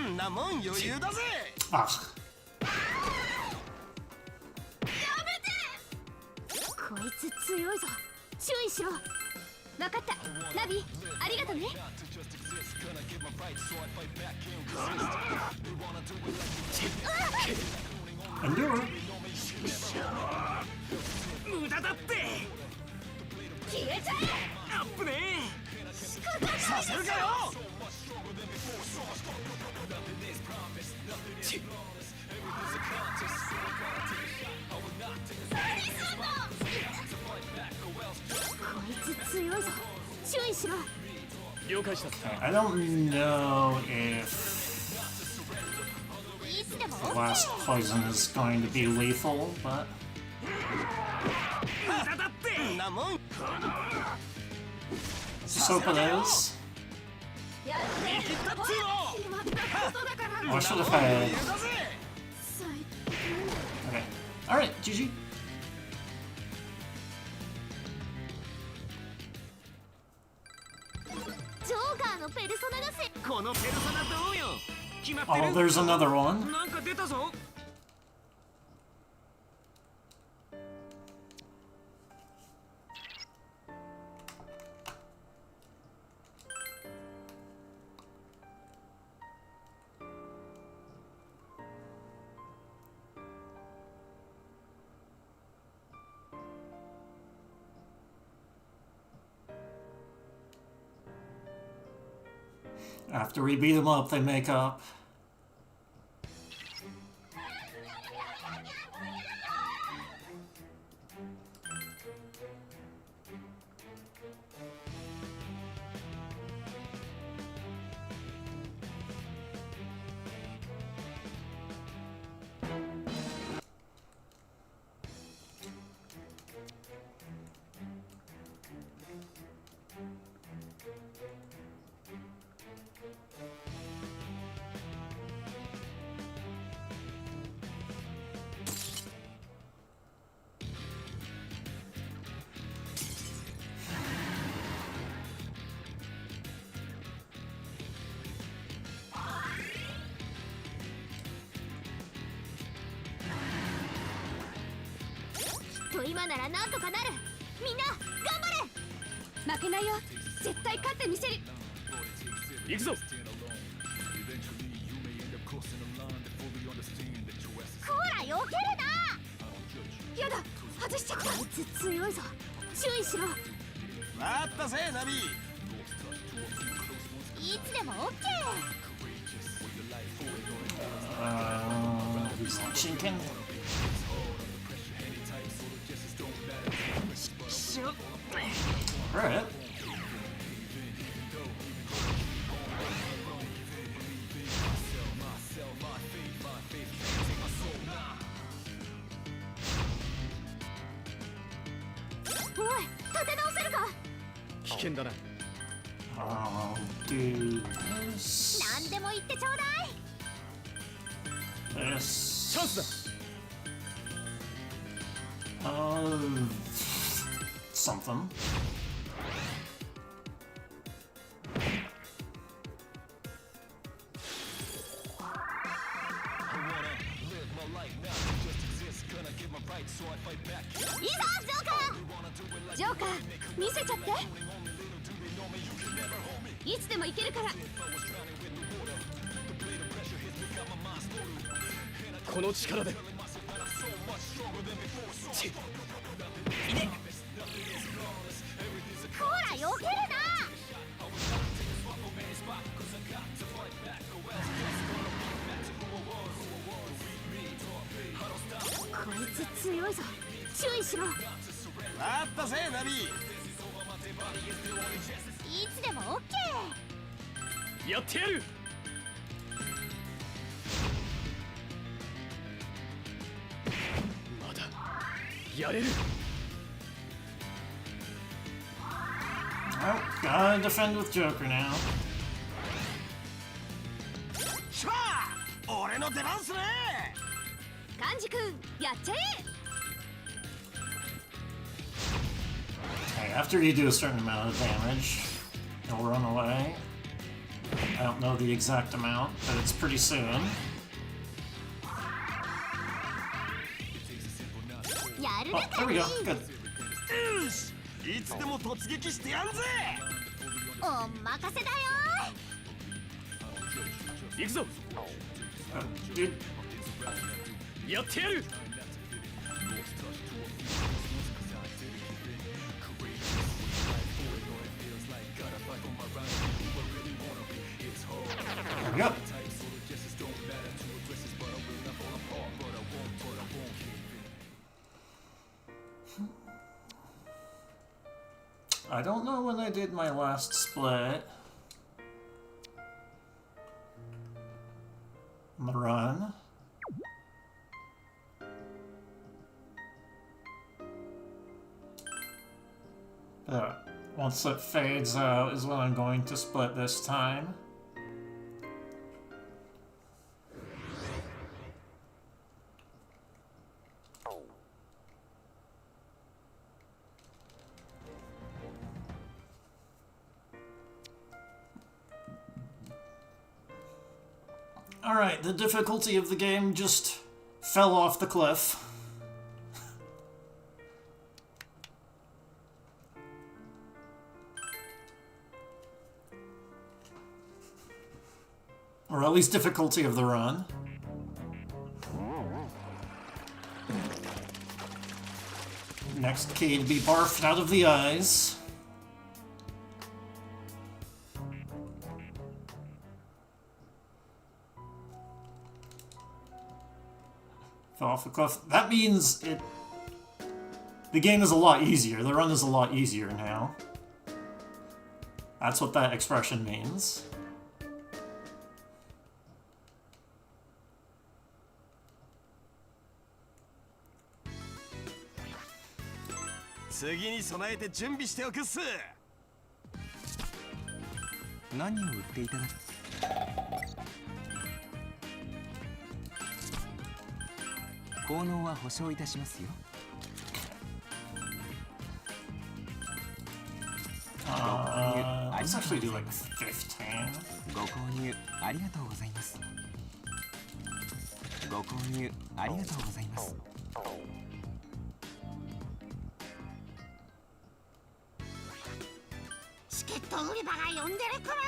んなもん余裕だぜ。 Ah, こいつ強いぞ注意しろ分かったナビありがとね endure. 無駄だって。消えちゃえアップね。させるかよ。何すんのこいつ強いぞ注意しろ了解した。 I don't know if いつでも the last poison is going to be lethal, but 無駄だって。んなもん。 let's just hope it is. 見切ったっつうの。決まったことだから Oh, I should have 余 had. 裕だぜ。 Okay. Alright, GG. ジョーガーのペルソナがせこのペルソナどうよ。決まって Oh, る。 there's another one. なんか出たぞ。After we beat them up, they make up.と今ならなんとかなる。みんな頑張れ。負けないよ。絶対勝ってみせる。行くぞ。ほら避けるな。やだ、外しちゃった。あいつ強いぞ。注意しろ。わかったぜナビ。いつでもオッケー。He's not chinking. Alright.おい、立て直せるか。危険だな。I'll do this. 何でも言ってちょうだい。 This. チャンスだ。Something.いいぞジョーカー。ジョーカー見せちゃって。いつでもいけるから。この力で。ほら避けるな。こいつ強いぞ。注意しろ。わかったぜナビ。いつでもオッケー。やってやる。まだやれる。Oh, gotta defend with Joker now. しゃあ、俺の出番っすね。カンジ君やっちゃえ。 Okay, after you do a certain amount of damage, you'll run away. I don't know the exact amount, but it's pretty soon. やる Oh, ね there カン we ジ。 go. Good. よし、いつでも突撃してやんぜ。お任せだよ。行くぞ。 Dude, やってやる。 there we go. I don't know when I did my last split. On the run. But once it fades out is when I'm going to split this time. Alright, the difficulty of the game just fell off the cliff. Or at least difficulty of the run. Next key to be barfed out of the eyes. Fell off a cliff. That means it... The game is a lot easier. The run is a lot easier now. That's what that expression means.何を売っていただく効能は保証いたしますよ。Let's actually do like 15. ご購入ありがとうございます。ご購入ありがとうございます。チケット売り場が呼んでるから。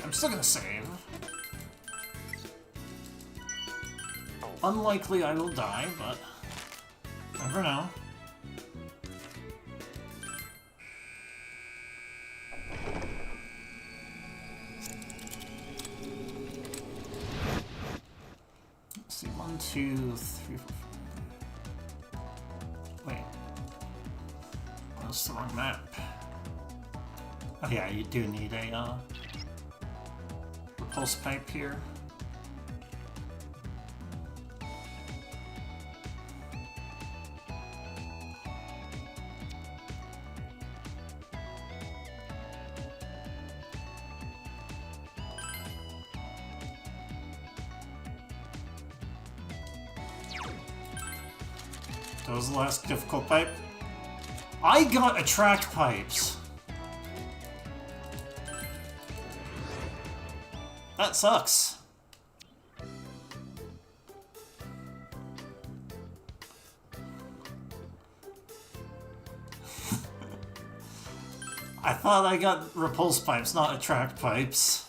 I'm still gonna save. Unlikely I will die, but never know. Let's see, 1, 2, 3, 4. Wait. That's the wrong map. Oh yeah, you do need a pulse pipe here. That was the last difficult pipe. I got attract pipes. That sucks. I thought I got repulse pipes, not attract pipes.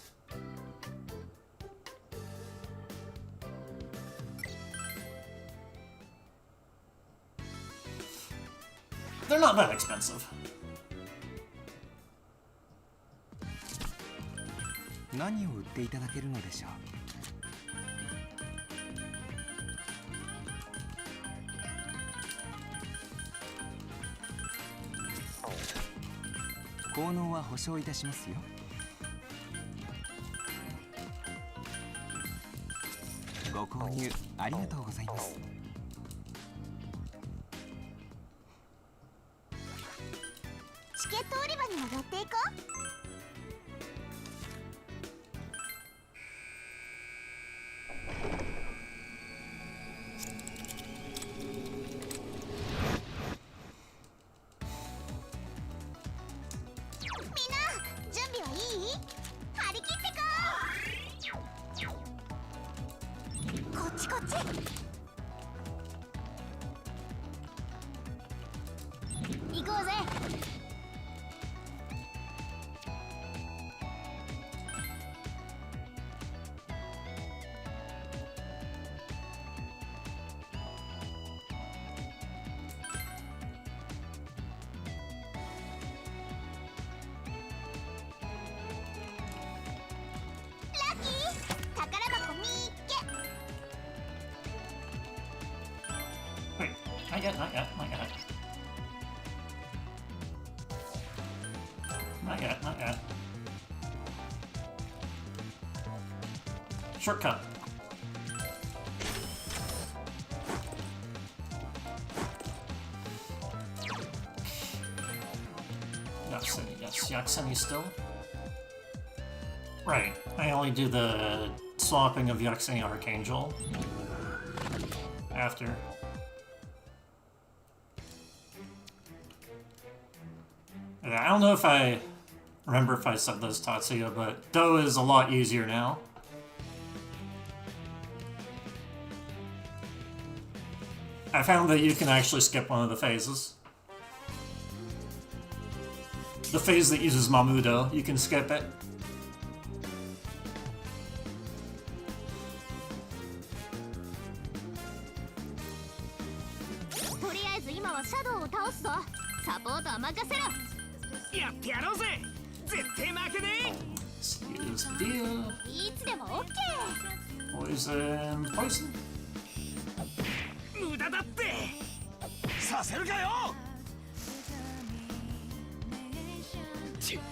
They're not that expensive. 何を売っていただけるのでしょう。効能は保証いたしますよ。ご購入ありがとうございます。チケット売り場に戻っていこう。行こうぜ。ラッキー、宝箱見っけ。Wait, not yet, not yet, not yet. Not yet, not yet. Shortcut. Yes, Yaxeni still. Right, I only do the swapping of Yaxeni Archangel after. I don't know if I remember if I said this, Tatsuya, but Do is a lot easier now. I found that you can actually skip one of the phases. The phase that uses Mamudo, you can skip it. とりあえず今はシャドウを倒すぞ。サポートは任せろ。やってやろうぜ。絶対負けね Excuse dear. いつでもオッケ Poison. Poison. え。無駄だって。させるかよ。ちー。よ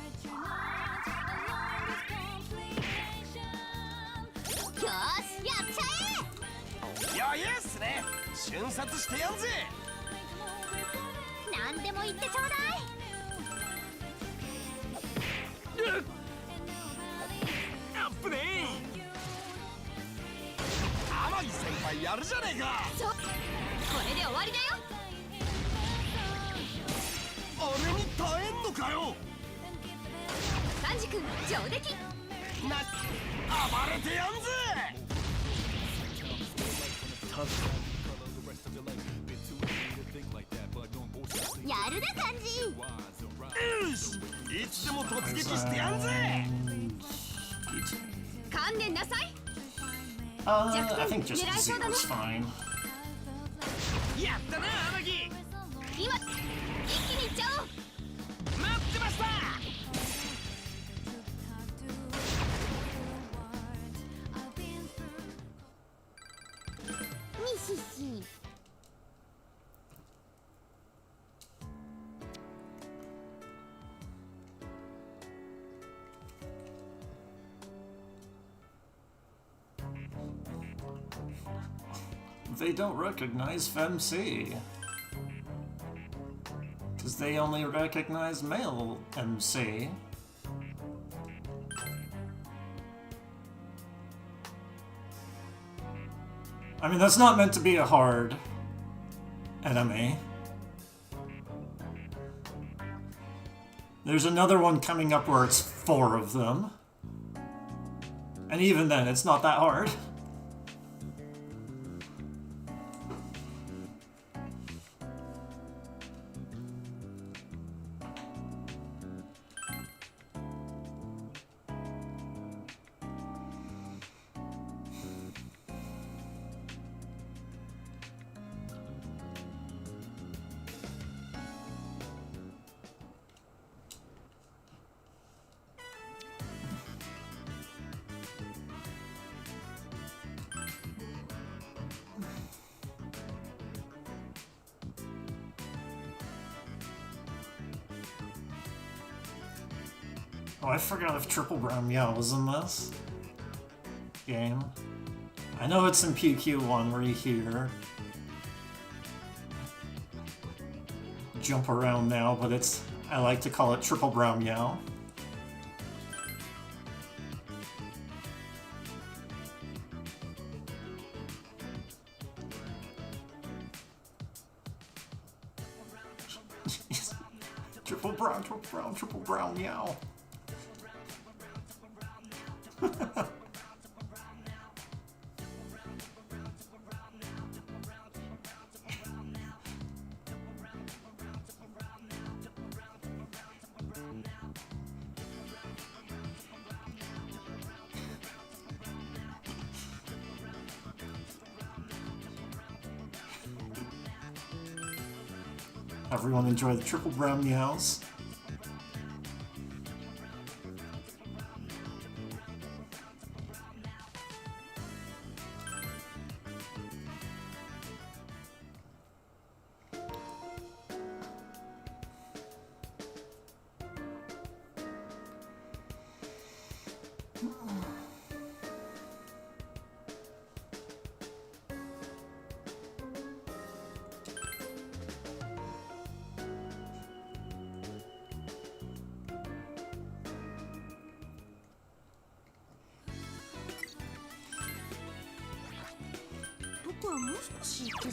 ーし、やっちゃ余裕っすね。瞬殺してやんぜ。え。なんでも言ってちょうだい。アップね天城先輩やるじゃねえか。これで終わりだよ。俺に耐えんのかよ。サンジ君、上出来。暴れてやんぜ。やるな感じ。よし、いつでも突撃してやんぜ。 観念なさい。 I think just Zero's fine. やったな天城。今一気にいっちゃおう。待ってました。ミシシ。 They don't recognize FemC. Because they only recognize male MC. I mean, that's not meant to be a hard enemy. There's another one coming up where it's 4 of them. And even then, it's not that hard. Oh, I forgot if Triple Brown Meow was in this game. I know it's in PQ1 where you hear jump around now, but it's, I like to call it Triple Brown Meow. Triple brown, triple brown, meow. Everyone enjoy the triple brown meows.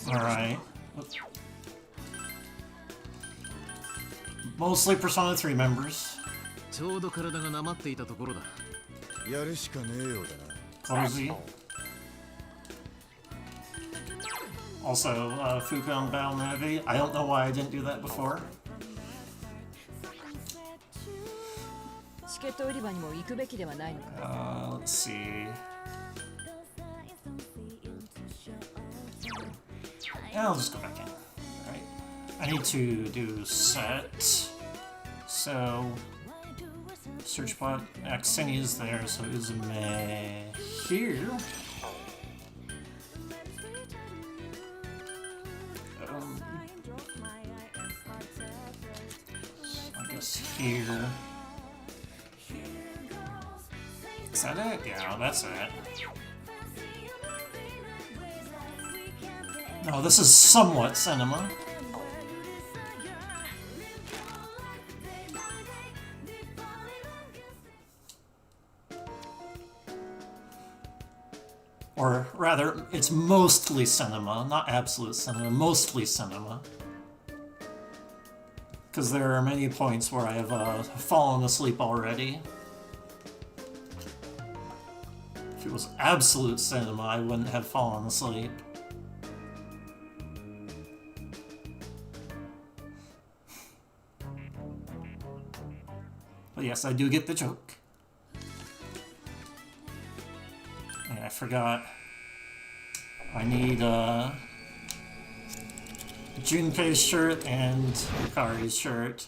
Alright. Mostly Persona 3 members. ちょうど体がなまっていたところだ。やるしかねえようだな。 Cozy. Also, Fukan Bao Navi. I don't know why I didn't do that before. チケット売り場にも行くべきではないのか。 Let's see. Yeah, I'll just go back in. Alright. I need to do set. So, search bot. Xeni is there, so Uzume here. I guess here. Is that it? Yeah, that's it. No, this is somewhat cinema. Or rather, it's mostly cinema, not absolute cinema, mostly cinema. Because there are many points where I have fallen asleep already. If it was absolute cinema, I wouldn't have fallen asleep. But yes, I do get the joke. And I forgot. I need Junpei's shirt and Yukari's shirt.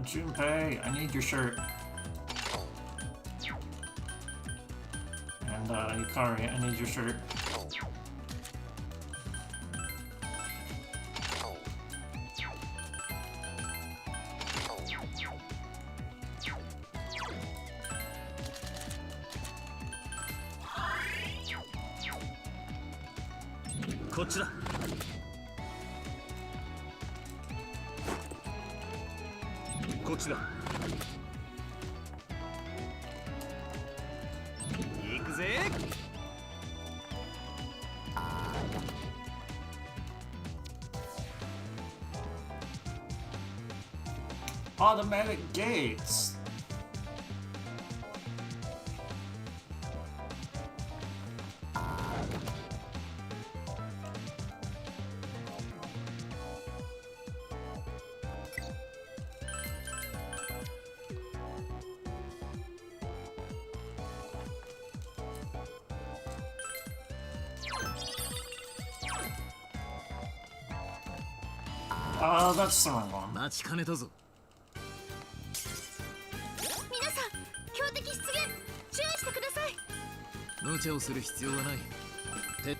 Junpei, I need your shirt. And Yukari, I need your shirt. Kochira. こっちだ。行くぜ。Automatic gates. That's the wrong one. 待ちかねたぞ。皆さん、強敵出現、注意してください。無茶をする必要はない。て。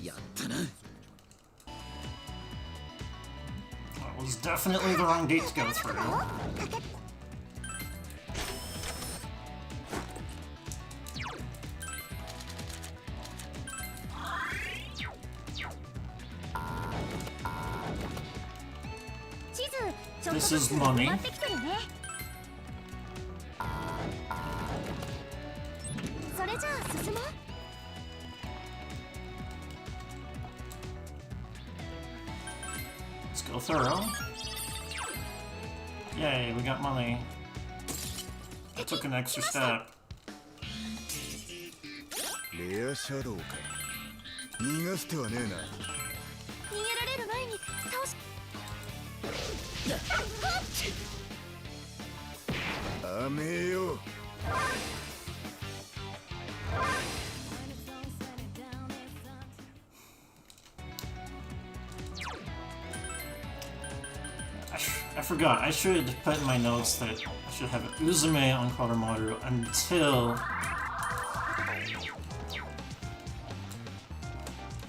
やったな。That was definitely the wrong gate to go through. This is money. それじゃあ進もう。Let's go thorough. Yay, we got money. I took an extra step. レアシャドウか。逃がす手はねえな。逃げられる前に倒し。ダメよ。I forgot. I should put in my notes that I should have Uzume on Koromaru until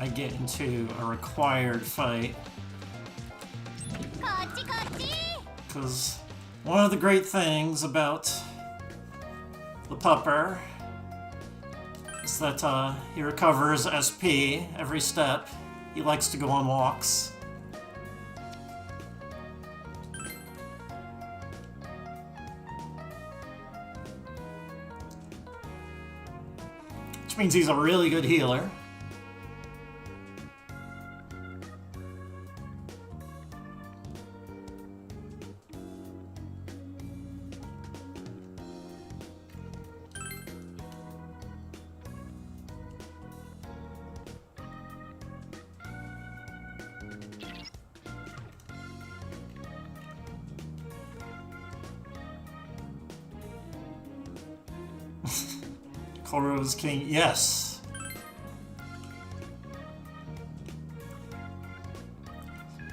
I get into a required fight. Because one of the great things about the pupper is that he recovers SP every step. He likes to go on walks. Which means he's a really good healer. Koro's king, yes.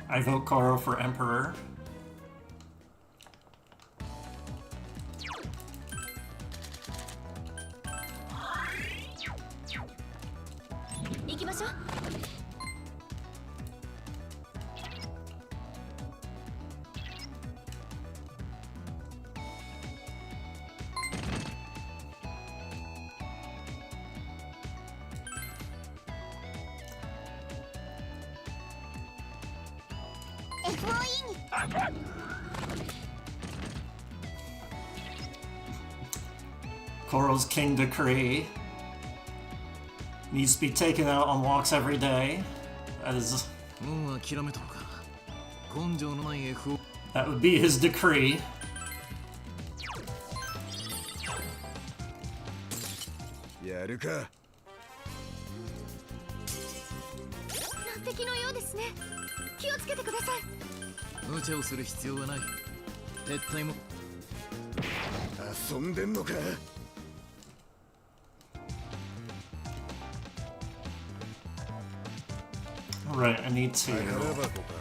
I vote Koro for emperor. Koro's king decree needs to be taken out on walks every day. That is... that would be his decree. Yaruka. 難敵のようですね。気をつけてください。無茶をする必要はない。撤退も。遊んでんのか。Right, I need to 宝箱か。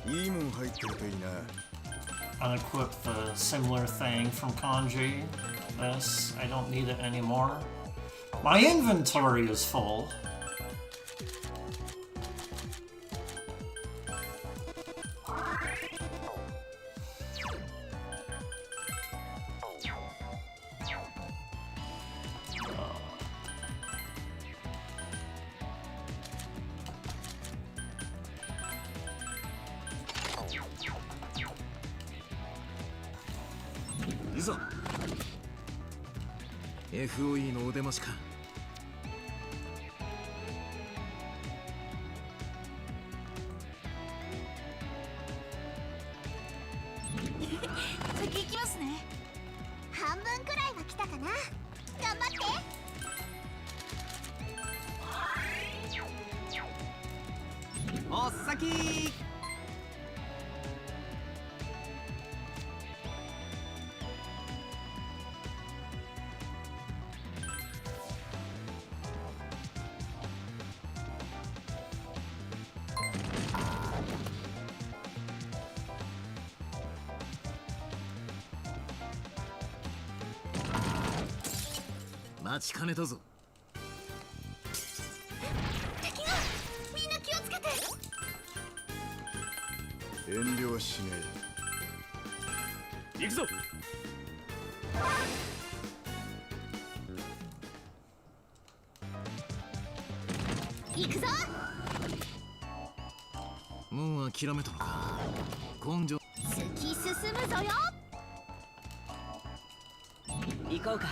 いいもん入ってるといいな。 unequip the similar thing from Kanji. This, I don't need it anymore. My inventory is full. FOE のお出ましか。先行きますね。半分くらいは来たかな。頑張って。おっさき。待ちかねたぞ。敵がみんな気をつけて。遠慮はしね行くぞ。行くぞ。もう諦めたのか。根性。突き進むぞよ。行こうか。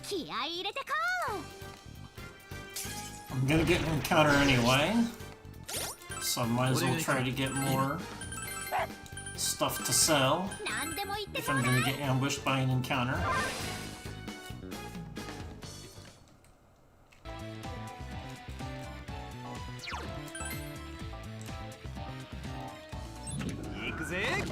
気合い入れてこう。 I'm gonna get an encounter anyway, so I might as well try to get more stuff to sell 何でも言って if ちょう I'm だ gonna い。 get ambushed by an encounter. 行くぜ。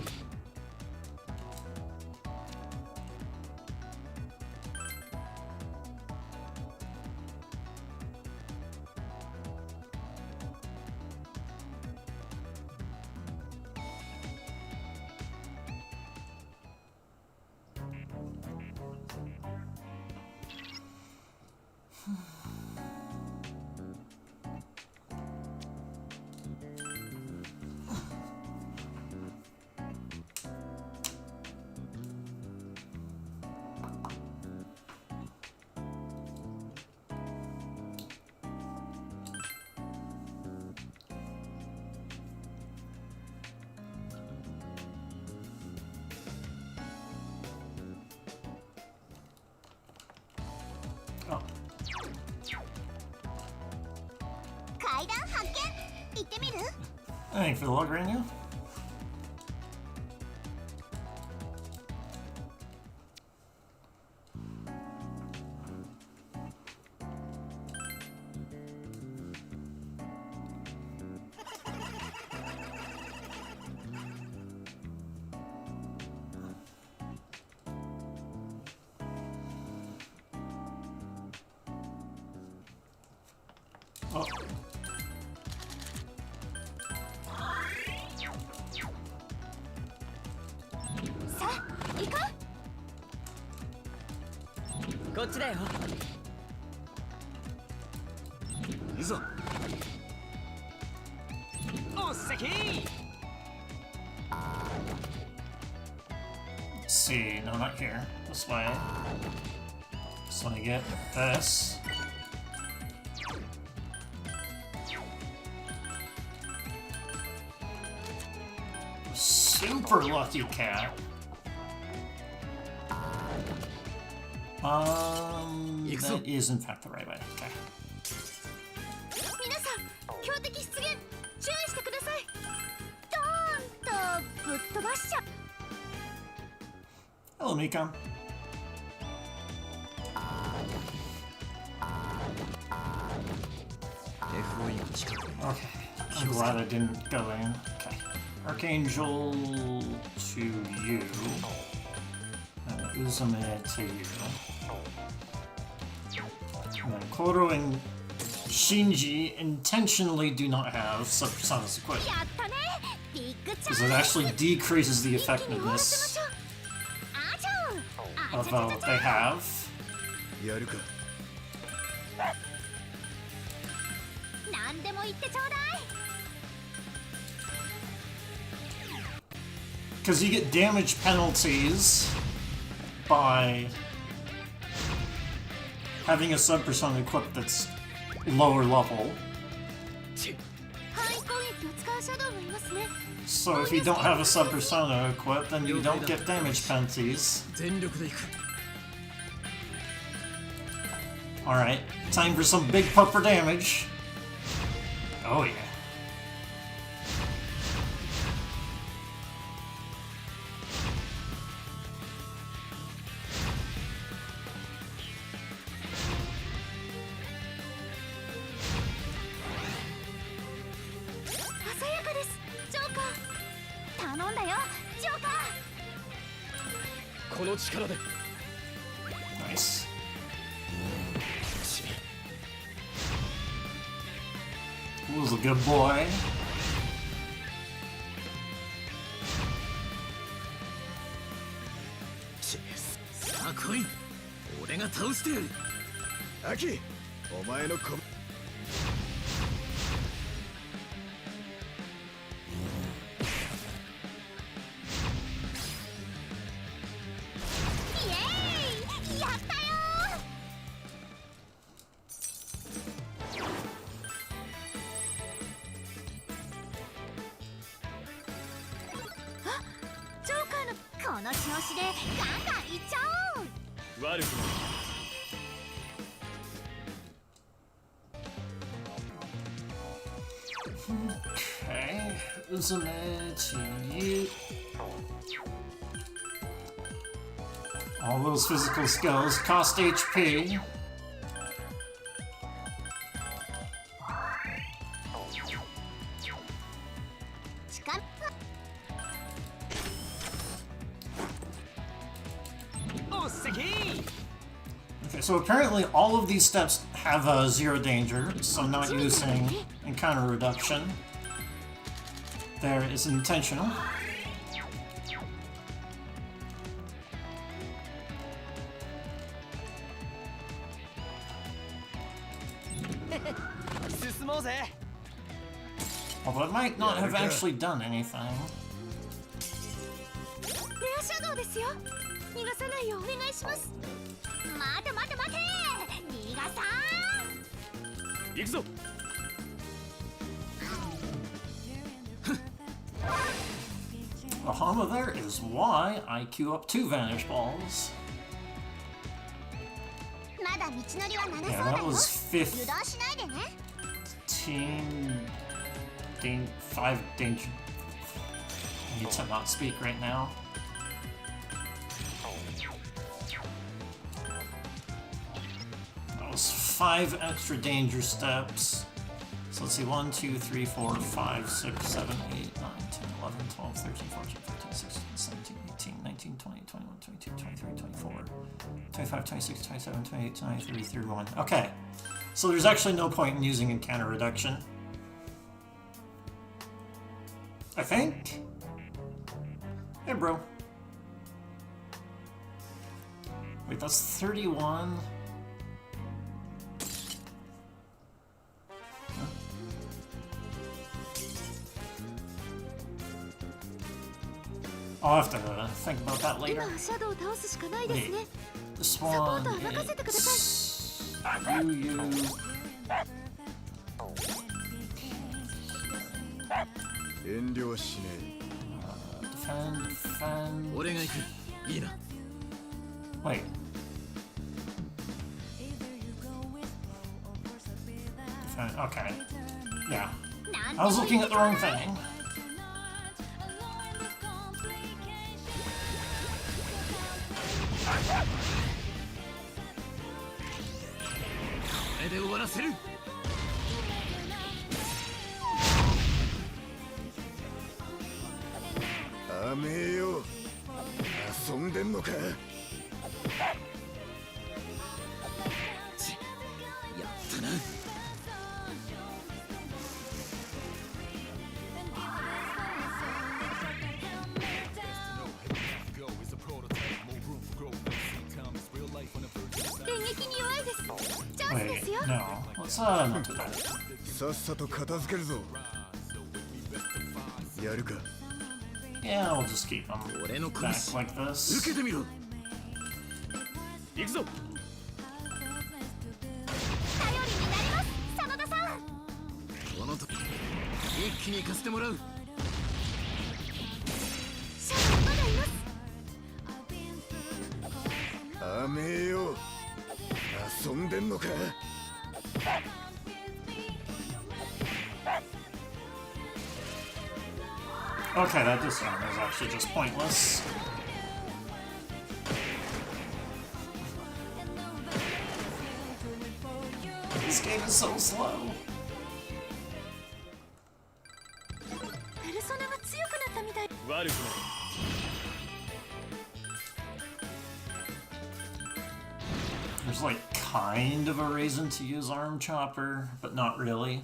行ってみる？ Thank you for the log, Ranu. Oh. さあ行ここっちだよ。いざ。おっさき。 Let's see. No, not here. This way. So I get this. Super lucky cat. That is in fact the right way. Okay. う。皆さん強敵出現注意してください。ドーンとぶっ飛ばしちゃう。 Hello, Mika. Okay. I'm glad I didn't go in. Okay. Archangel to you. Uzume to you. And then Koro and Shinji intentionally do not have Subsonic equipment. やったね。ビッグチャン Because it ス。 actually decreases the 一気に終わらせ effectiveness ましょう。あちゃん。あ of ちゃちゃ what ち they ゃ。 have. やるか。何でも言ってちょうだい。 Because you get damage penalties by having a subpersona equipped that's lower level. 範囲攻撃を使うシャドウもいますね。 So if you don't have a subpersona equipped, then you don't get damage penalties. 全力でいく。 Alright, time for some big pupper damage. Oh yeah. Nice. Who's a good boy? さあ来い。俺が倒してやる。アキ、お前のこ。イエーイ、やったよ。あ、ジョーカーのこの調子でガンガンいっちゃおう。悪くない。 Okay, Uzume to you. All those physical skills cost HP. Okay, so apparently all of these steps have a zero danger, so not using encounter reduction there is intentional. Although it might not have actually done anything. レアシャドウですよ。逃がさないようお願いします。待て待て待て、逃がさん。行くぞ。 The Hama there is why I queue up 2 Vanish Balls. まだ道のりは長そう Yeah, だ that よ。 was 油断しないでね。 15 5 danger. I need to not speak right now. That was 5 extra danger steps. So let's see, 1, 2, 3, 4, 5, 6, 7, 8, 9, 10, 11, 12, 13, 14, 15, 16, 17, 18, 19, 20, 21, 22, 23, 24, 25, 26, 27, 28, 29, 30, 31. Okay, so there's actually no point in using encounter reduction. I think? Hey, bro. Wait, that's 31. I'll have to think about that 今 later. はシャドウを倒すしかないですね This サポー one トは任せてください is you. 遠慮はしね Defend. 俺が行くいいな Wait. Defend. Okay. Yeah. なんで I was looking at the wrong thing. これで終わらせるえ。甘えよ。遊んでんのか。やったな 電撃に弱いですチャンスで Wait. すよ No. Let's not do that. さっさと片付けるぞ。やるか。 Yeah, we'll just keep them 俺の back 拳 like 受 this. けてみろ行くぞ頼りになります真田さんこの時一気に行かせてもらうシャドウまだいます甘えよ。遊んでんのか。 Okay, that disarm is actually just pointless. This game is so slow. ペルソナが強くなったみたい悪くない There's like kind of a reason to use Arm Chopper, but not really.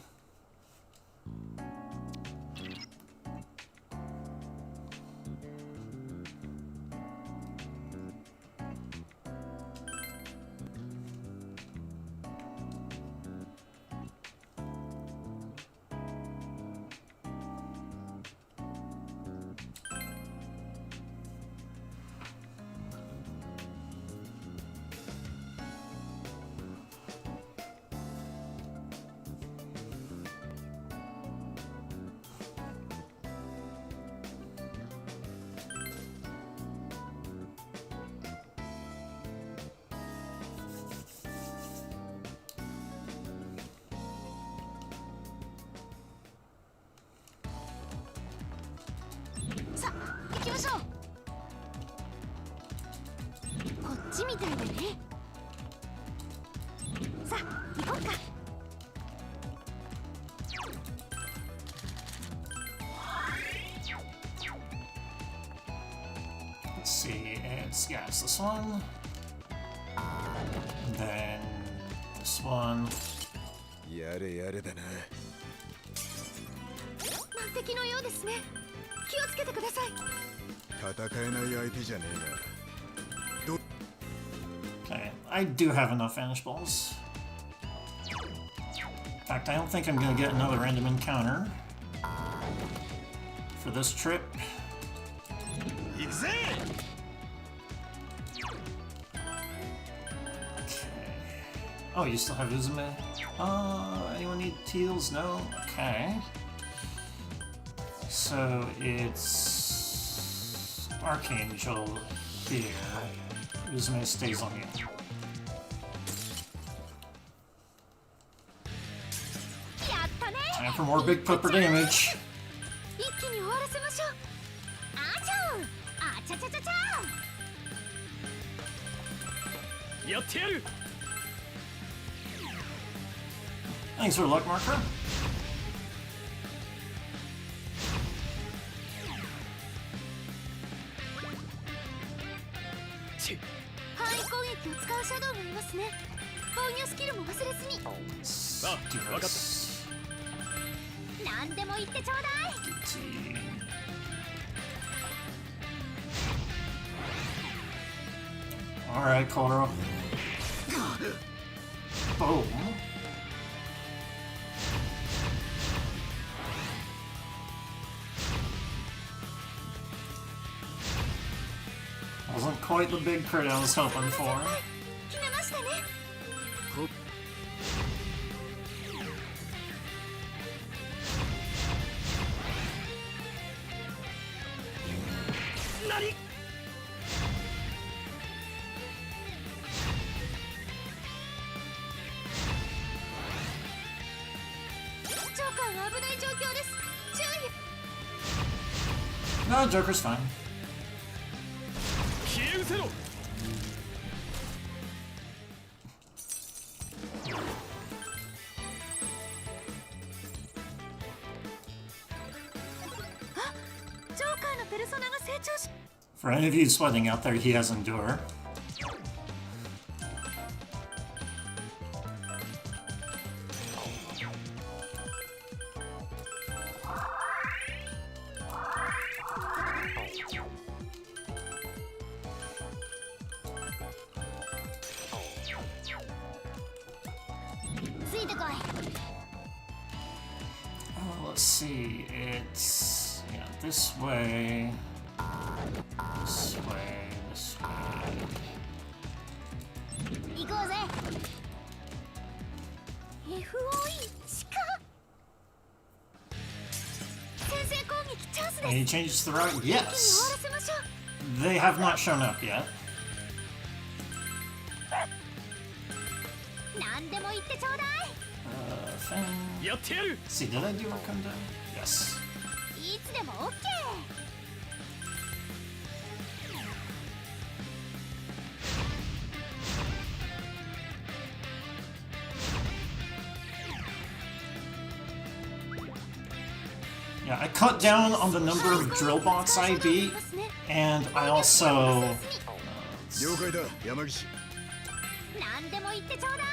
さあ行きましょうこっちみたいだねさあ行こうか Let's see, yeah, it's this one. And then this one. やれやれだな。難敵のようですね気をつけてください戦えない相手じゃねえが。 Okay, I do have enough vanish balls. In fact, I don't think I'm gonna get another random encounter for this trip. 行くぜ Oh, you still have Uzume? Anyone need heals? No? Okay. So it's Archangel here. Uzume stays on you. やったね Time for more big pepper damage. 一気に終わらせましょう。あちょう、あちゃちゃちゃちゃ。やってやる。 Thanks for the luck marker. ち範囲攻撃を使うシャドウもいますね。防御スキルも忘れずに。あ、わかった。何でも言ってちょうだい。 Alright, Koro. Boom. Wasn't quite the big crit I was hoping for. 決めましたね。何？ジョーカーが危ない状況です。注意。 No, Joker's fine. 消え失せろ。ジョーカーのペルソナが成長し。 For any of you sweating out there, he has Endure. Let's see, it's yeah, this way, this way, this way. 行こうぜ。FOE 地下。先制攻撃チャンスです。 Any changes to the route? 一気に終わら Yes. せましょう。 They have not shown up yet. 何でも言ってちょうだい。 Thing. やってやる。 See, did I do a come down? Yes. いつでも OK。 Yeah, I cut down on the number of drill bots I beat, and I also 了解だ山岸。何でも言ってちょうだい。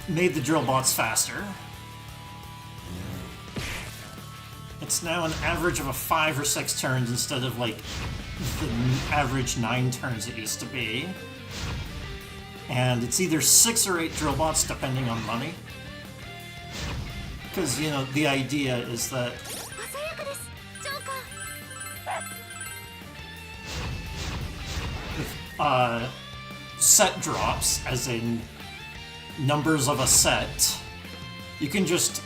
made the drill bots faster. It's now an average of a 5 or 6 turns instead of like the average 9 turns it used to be. And it's either 6 or 8 drill bots depending on money. Because, you know, the idea is that 鮮やかです。ジョーカー。 set drops, as in numbers of a set, you can just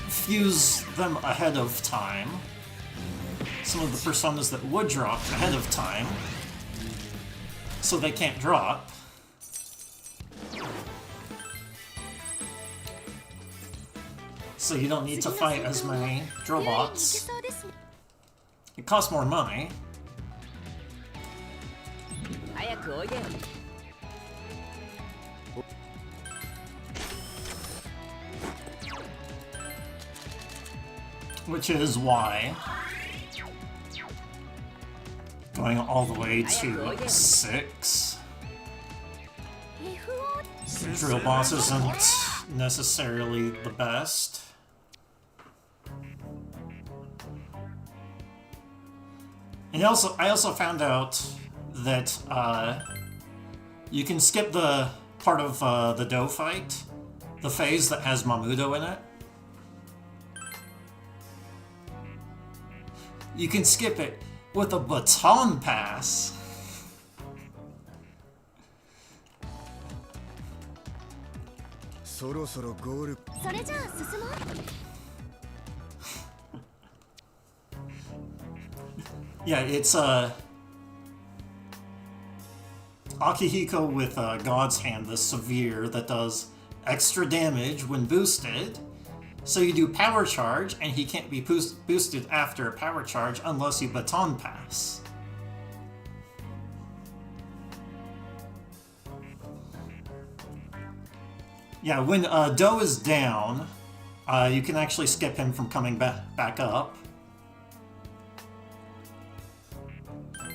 fuse them ahead of time. Some of the personas that would drop ahead of time, so they can't drop. So you don't need to fight as many drill bots. It costs more money. 早くおいでよ。 Which is why going all the way to 6 drill boss isn't necessarily the best. And I also found out that you can skip the part of the Dough fight, the phase that has Mamudo in it. You can skip it with a baton pass.それじゃあ進もう。 Yeah, it's Akihiko with God's Hand, the Severe, that does extra damage when boosted. So you do Power Charge, and he can't be boosted after a Power Charge unless you Baton Pass. Yeah, when Do is down, you can actually skip him from coming back up.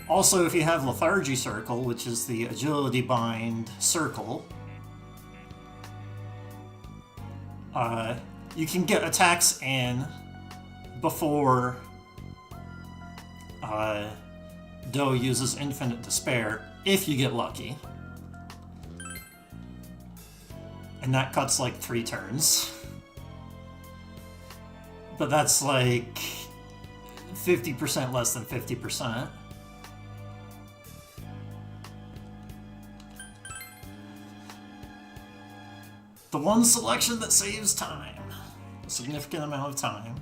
Also, if you have Lethargy Circle, which is the Agility Bind Circle, you can get attacks in before Do uses Infinite Despair, if you get lucky. And that cuts like 3 turns. But that's like 50% less than 50%. The one selection that saves time. A significant amount of time.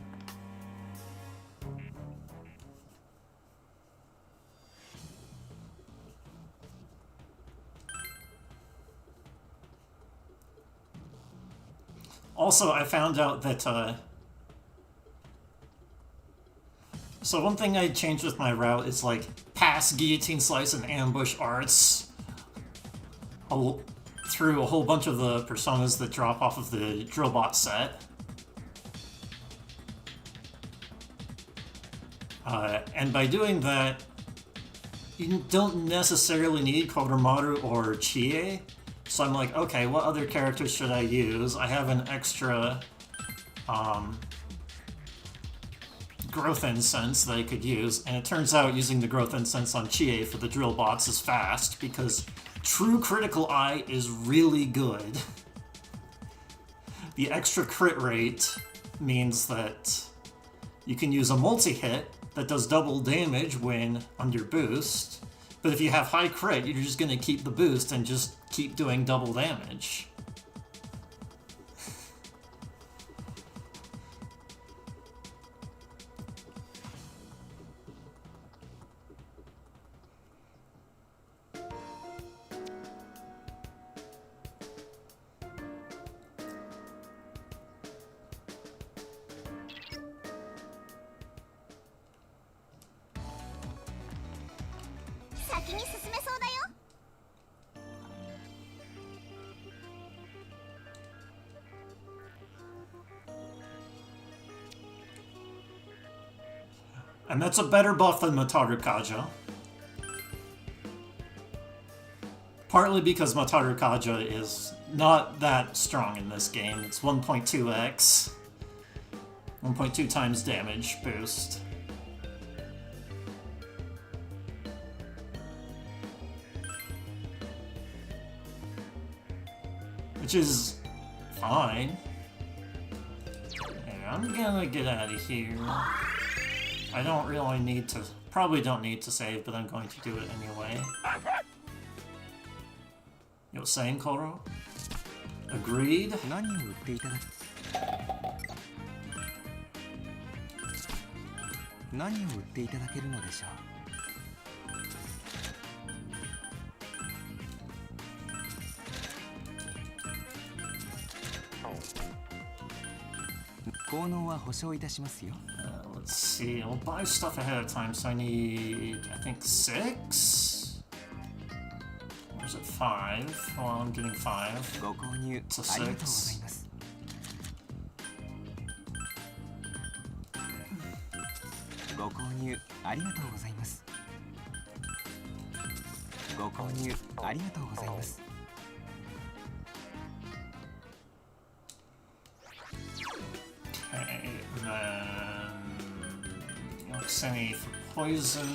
Also, I found out that, so one thing I changed with my route is, like, pass Guillotine Slice and Ambush Arts through a whole bunch of the personas that drop off of the Drillbot set. And by doing that, you don't necessarily need Koromaru or Chie. So I'm like, okay, what other characters should I use? I have an extra Growth Incense that I could use, and it turns out using the Growth Incense on Chie for the drill bots is fast, because True Critical Eye is really good. The extra crit rate means that you can use a multi-hit that does double damage when under boost, but if you have high crit, you're just going to keep the boost and just keep doing double damage. And that's a better buff than Mataru Kaja. Partly because Mataru Kaja is not that strong in this game. It's 1.2x. 1.2 times damage boost. Which is fine. Yeah, I'm gonna get out of here. I don't really need to, probably don't need to save, but I'm going to do it anyway. You know, saying, Koro? Agreed? Let's see, I'll buy stuff ahead of time, so I need, I think, 6? Or is it 5? Well, I'm getting 5. It's a 6. Okay, then Yokseni for poison.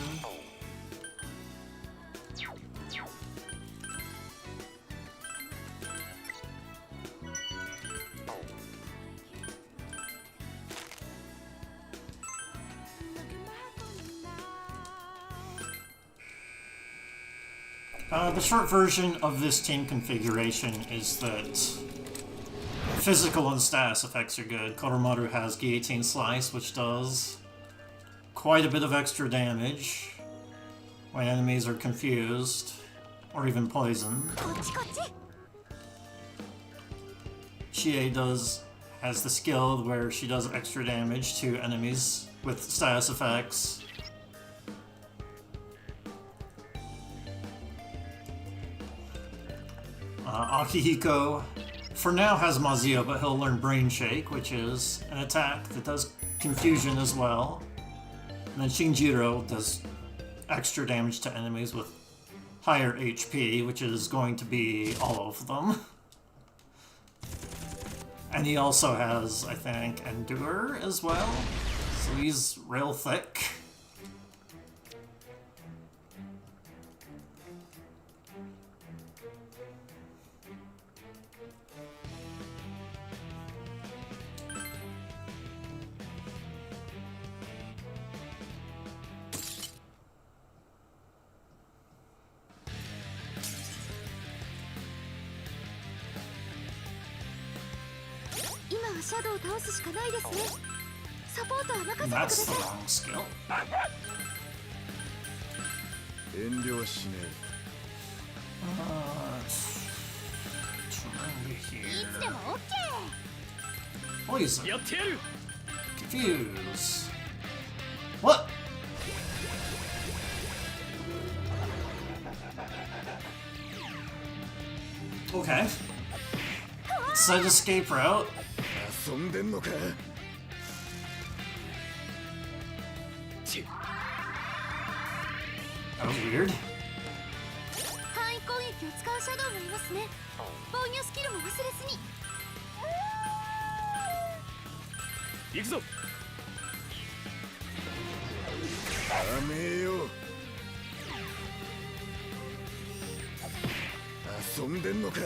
The short version of this team configuration is that physical and status effects are good. Koromaru has Guillotine Slice, which does quite a bit of extra damage when enemies are confused. or even poison. こっちこっち。 Chie has the skill where she does extra damage to enemies with status effects. Akihiko, for now, has Mazio, but he'll learn Brain Shake, which is an attack that does confusion as well. And then Shinjiro does extra damage to enemies with higher HP, which is going to be all of them. And he also has, I think, Endure as well. So he's real thick. That's the wrong skill. 遠慮はしね Turn い here. つでも OK。 Poison. やってやる。 Confuse. What? Okay. Side escape route. え。遊んでんのか。 That was weird. 範囲攻撃を使うシャドウがいますね。防御スキルも忘れずに。行くぞ。やめよ。遊んでんのか。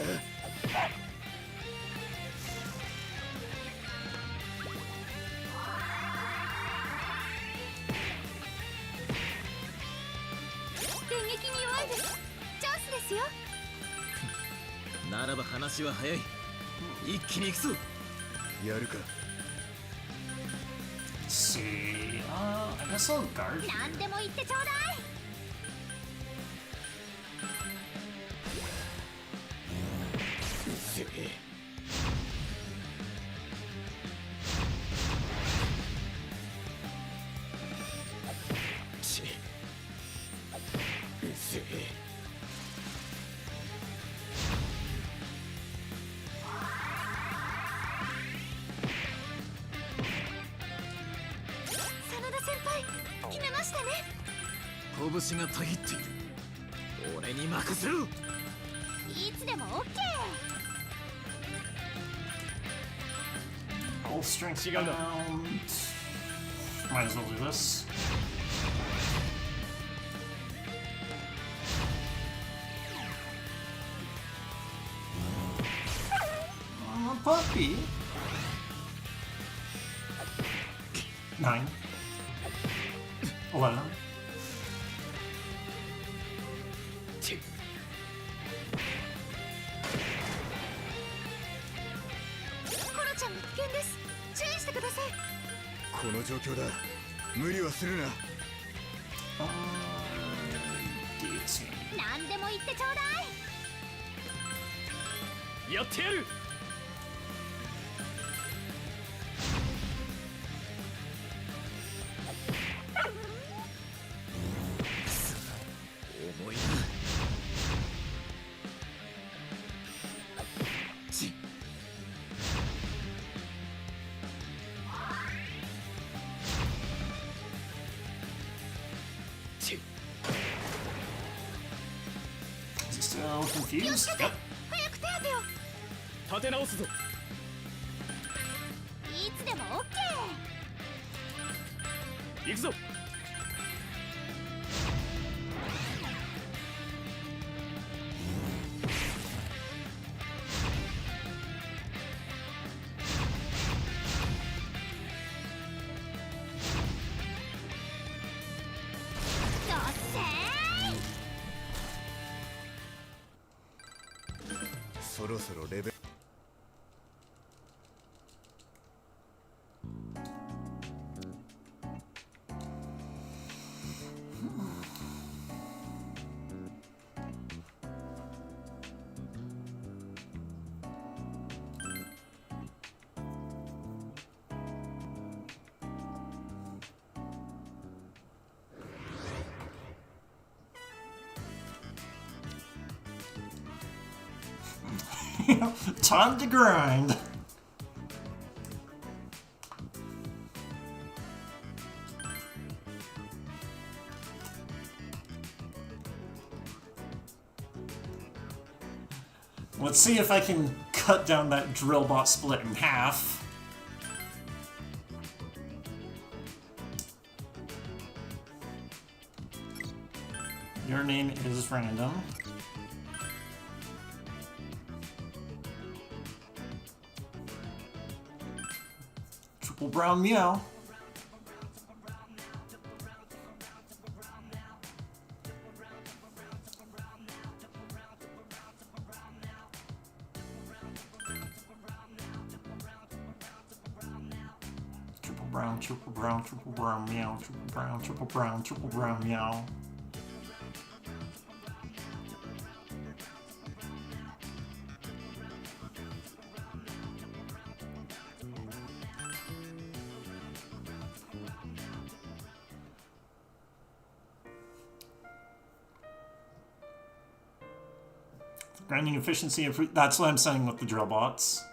ならば話は早い。一気に行くぞ。やるか。 Let's see. I guess I'll guard here. 何でも言ってちょうだい。 せえ。 ち。せえ。 決めましたね。拳がたぎっている。俺に任せろ。いつでも OK。 Full strength bound. Might as well do this. Puppy. 9. 11. ち。コロちゃんが危険です。注意してください。この状況だ。無理はするな。D18. 何でも言ってちょうだい。やってやる。重いな。ち。 ち。 Is he still confused? Yep. 早く手当てを。立て直すぞ。いつでも OK。 行くぞ。どっせー。そろそろレベル。 Let's Time to grind. Let's see if I can cut down that drill bot split in half. Your name is random. Triple brown meow. Triple brown, triple brown, triple brown meow, triple brown, triple brown, triple brown meow. Grinding efficiency, that's what I'm saying with the drill bots.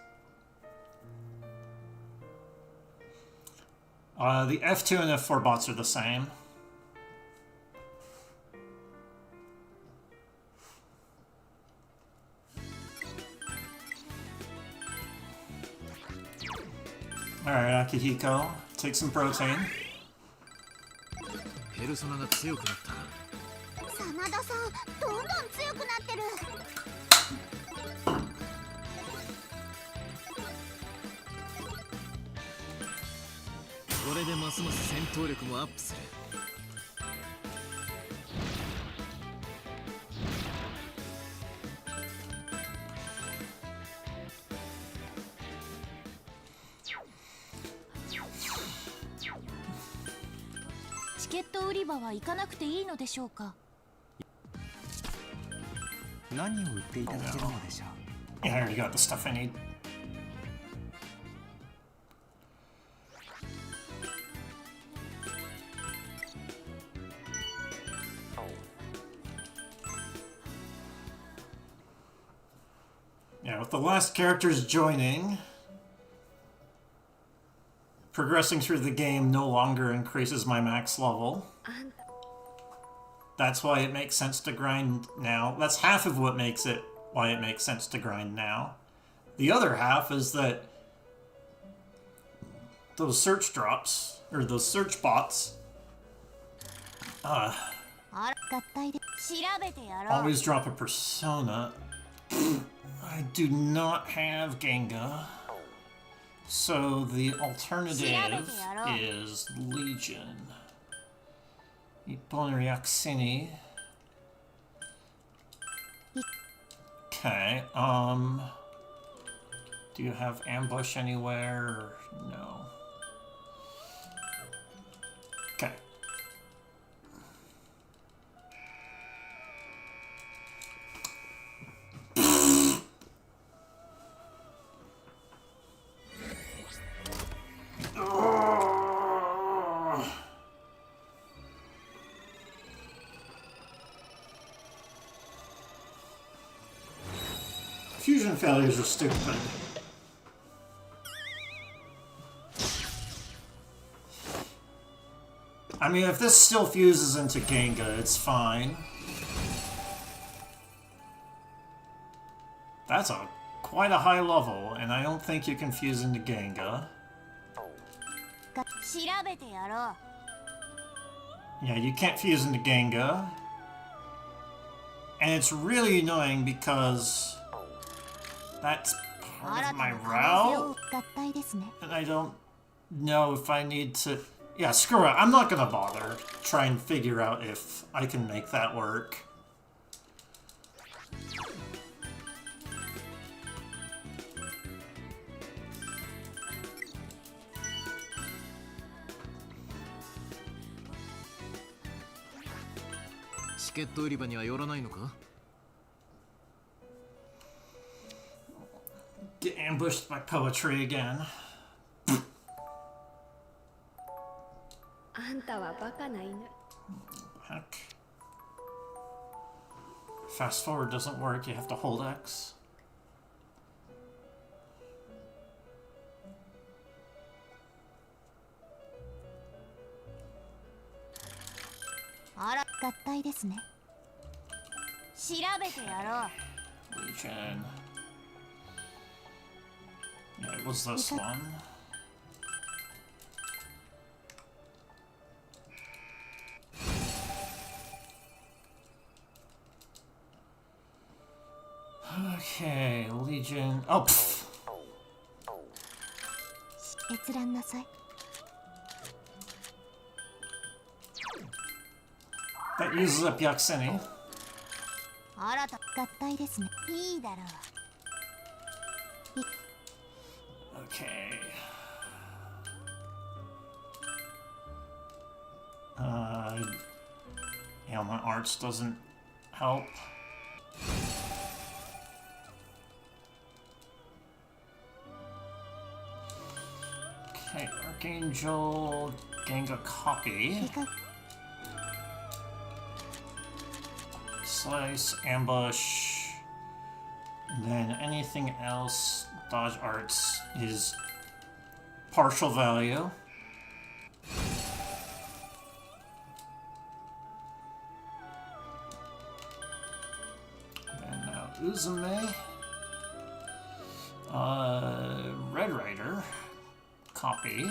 The F2 and F4 bots are the same. Alright, Akihiko, take some protein. ペルソナが強くなったな。真田さんどんどん強くなってる。これでますます戦闘力もアップする。チケット売り場は行かなくていいのでしょうか。何を売っていただけるのでしょう。 Yeah, I already got the stuff I need. Yeah, with the last characters joining, progressing through the game no longer increases my max level. That's why it makes sense to grind now. That's half of what makes it why it makes sense to grind now. The other half is that those search drops, or those search bots, always drop a persona. I do not have Genga, so the alternative is Legion. Ippon Ryakuseni. Okay, do you have ambush anywhere? Or no. Okay. Fusion failures are stupid. I mean, if this still fuses into Genga, it's fine. That's quite a high level, and I don't think you can fuse into Genga. Yeah, you can't fuse into Genga. And it's really annoying because that's part of my route, and I don't know if I need to... Yeah, screw it. I'm not gonna bother try and figure out if I can make that work. Ticket 売り場には寄らないのか? Get ambushed by poetry again. Heck. Fast forward doesn't work, you have to hold X. 合体ですね。調べてやろう。 Legion. Yeah, it was this one. Okay, Legion. Oh, pfft. 閲覧なさい。 That uses up Yaksini. 新た合体ですね。いいだろう。 Okay. Ailment Arts doesn't help. Okay, Archangel, Genga Copy. いか Slice, Ambush, and then anything else, Dodge Arts is partial value. And now Uzume. Red Rider, Copy.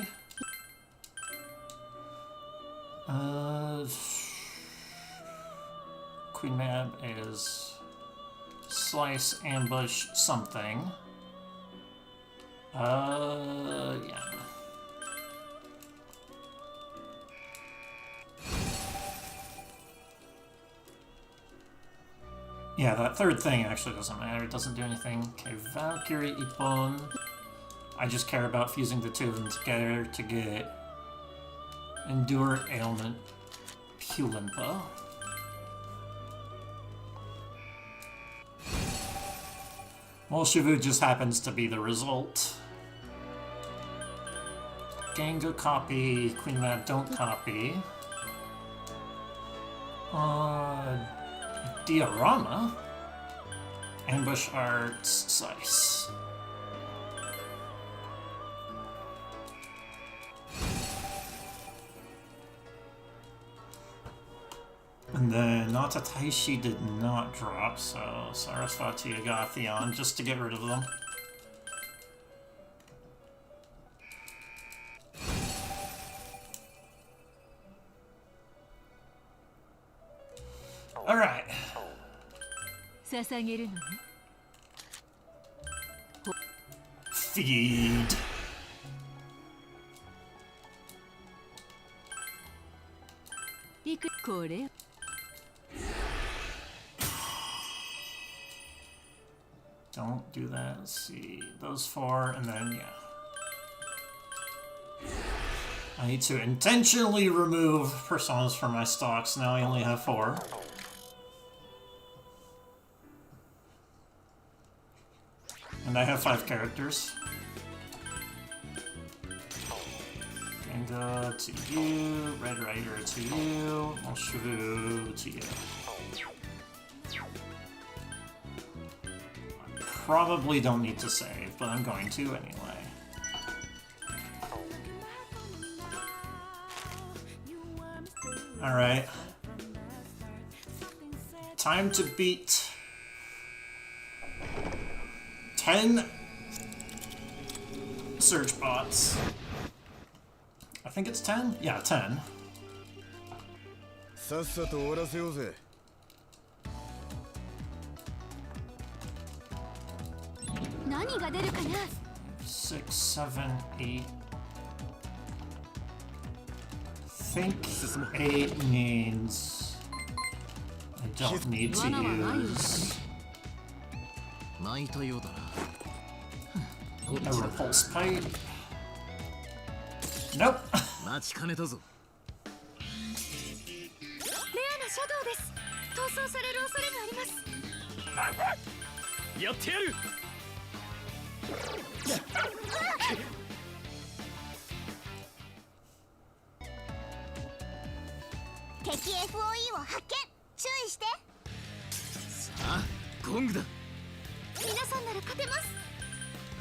Queen Mab is Slice, Ambush, something. Yeah. Yeah, that third thing actually doesn't matter. It doesn't do anything. Okay, Valkyrie, Ippon. I just care about fusing the two of them together to get Endure, Ailment, Pulimpa. Well, Shivu just happens to be the result. Genga copy, Queen Mab don't copy. Diorama? Ambush Arts, Slice. And then Nata Taishi did not drop, so Sarasvati Agathion just to get rid of them. Alright. 捧げるのね。 Feed. Don't do that. Let's see. Those four, and then, yeah. I need to intentionally remove personas from my stocks. Now I only have 4. And I have 5 characters. Genga to you, Red Rider to you, Moshu to you. Probably don't need to save, but I'm going to anyway. Alright. Time to beat 10 search bots. I think it's 10? Yeah, 10. さっさと終わらせようぜ。 何が出るかな。 6, 7, 8. I think 8 means I don't need to use a repulse pipe. Nope. 待ちかねたぞ。レアなシャドウです。逃走される恐れがあります。やってやる。敵 FOE を発見。注意して。さあ、ゴングだ。皆さんなら勝てます。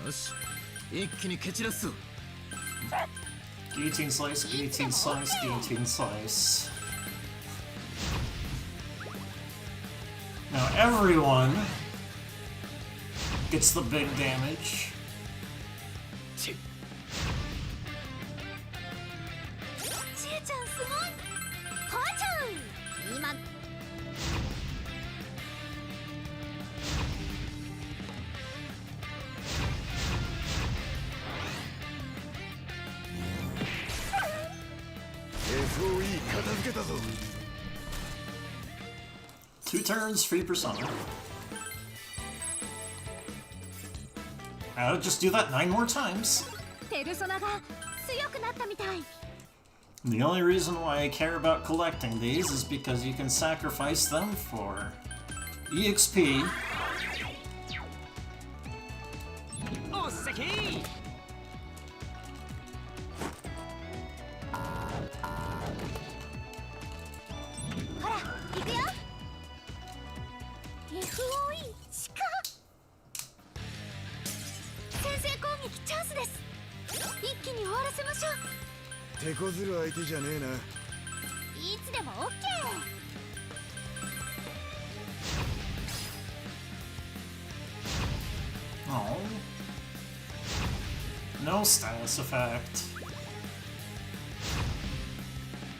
よし、一気に蹴散らすぞ。 Guillotine slice, guillotine slice, guillotine slice. Now everyone gets the big damage. ちえちゃんすごい。母ちゃん今FOE 片付けたぞ。 2 turns, free persona. I'll just do that 9 more times. ペルソナが強くなったみたい。 The only reason why I care about collecting these is because you can sacrifice them for EXP. おっさきほら行くよ。 FOE しか先制攻撃チャンスです。一気に終わらせましょう。手こずる相手じゃねえな。いつでも OK。 Oh. No status effect.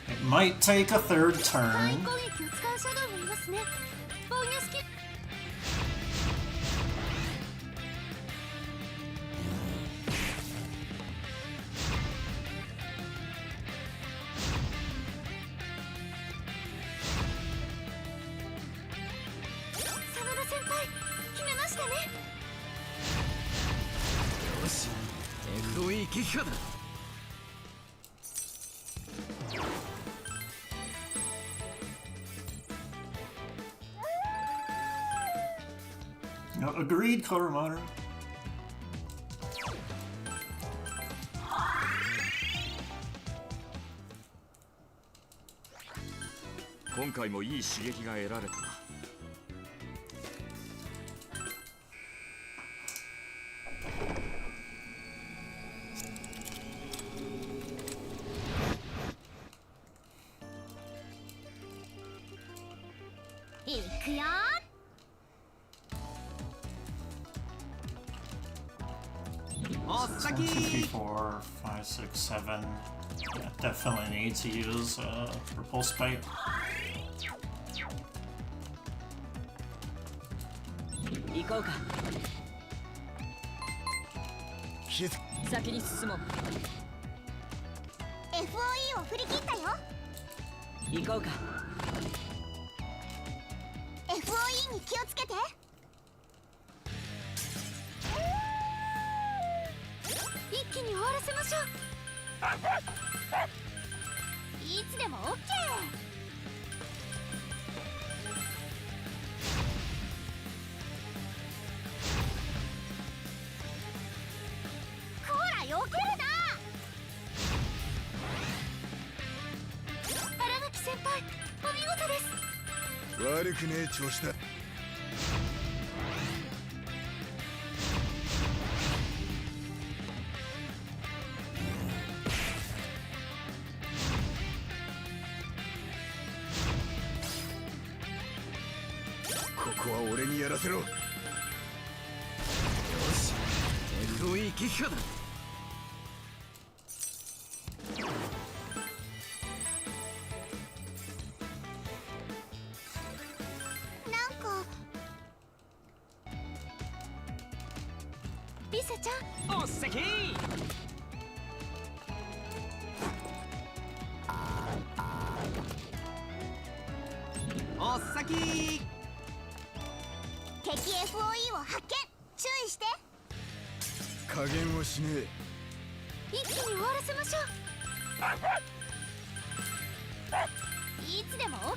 It might take a third 範囲 turn. 攻撃を使うシャドウもいますね。防御スキル 真田先輩決めましたね。 よし FOE 撃破だ。 No, agreed, Koromaru. 今回もいい刺激が得られたな。いくよ。 おっさ 1, き 2, 3, 4, 5, 6, 7. Yeah, definitely need to use Repulse Bite. 行こうか。気づ先に進もう。 FOE を振り切ったよ。行こうか。 FOE に気をつけて。一気に終わらせましょう。いつでも OK。 こら避けるな。荒垣先輩お見事です。悪くねえ調子だ。ここは俺にやらせろ。よし FOE 撃破だ。 なんかリセちゃんおっさきおっさき敵 FOE を発見。注意して。加減をしね一気に終わらせましょう。いつでも OK。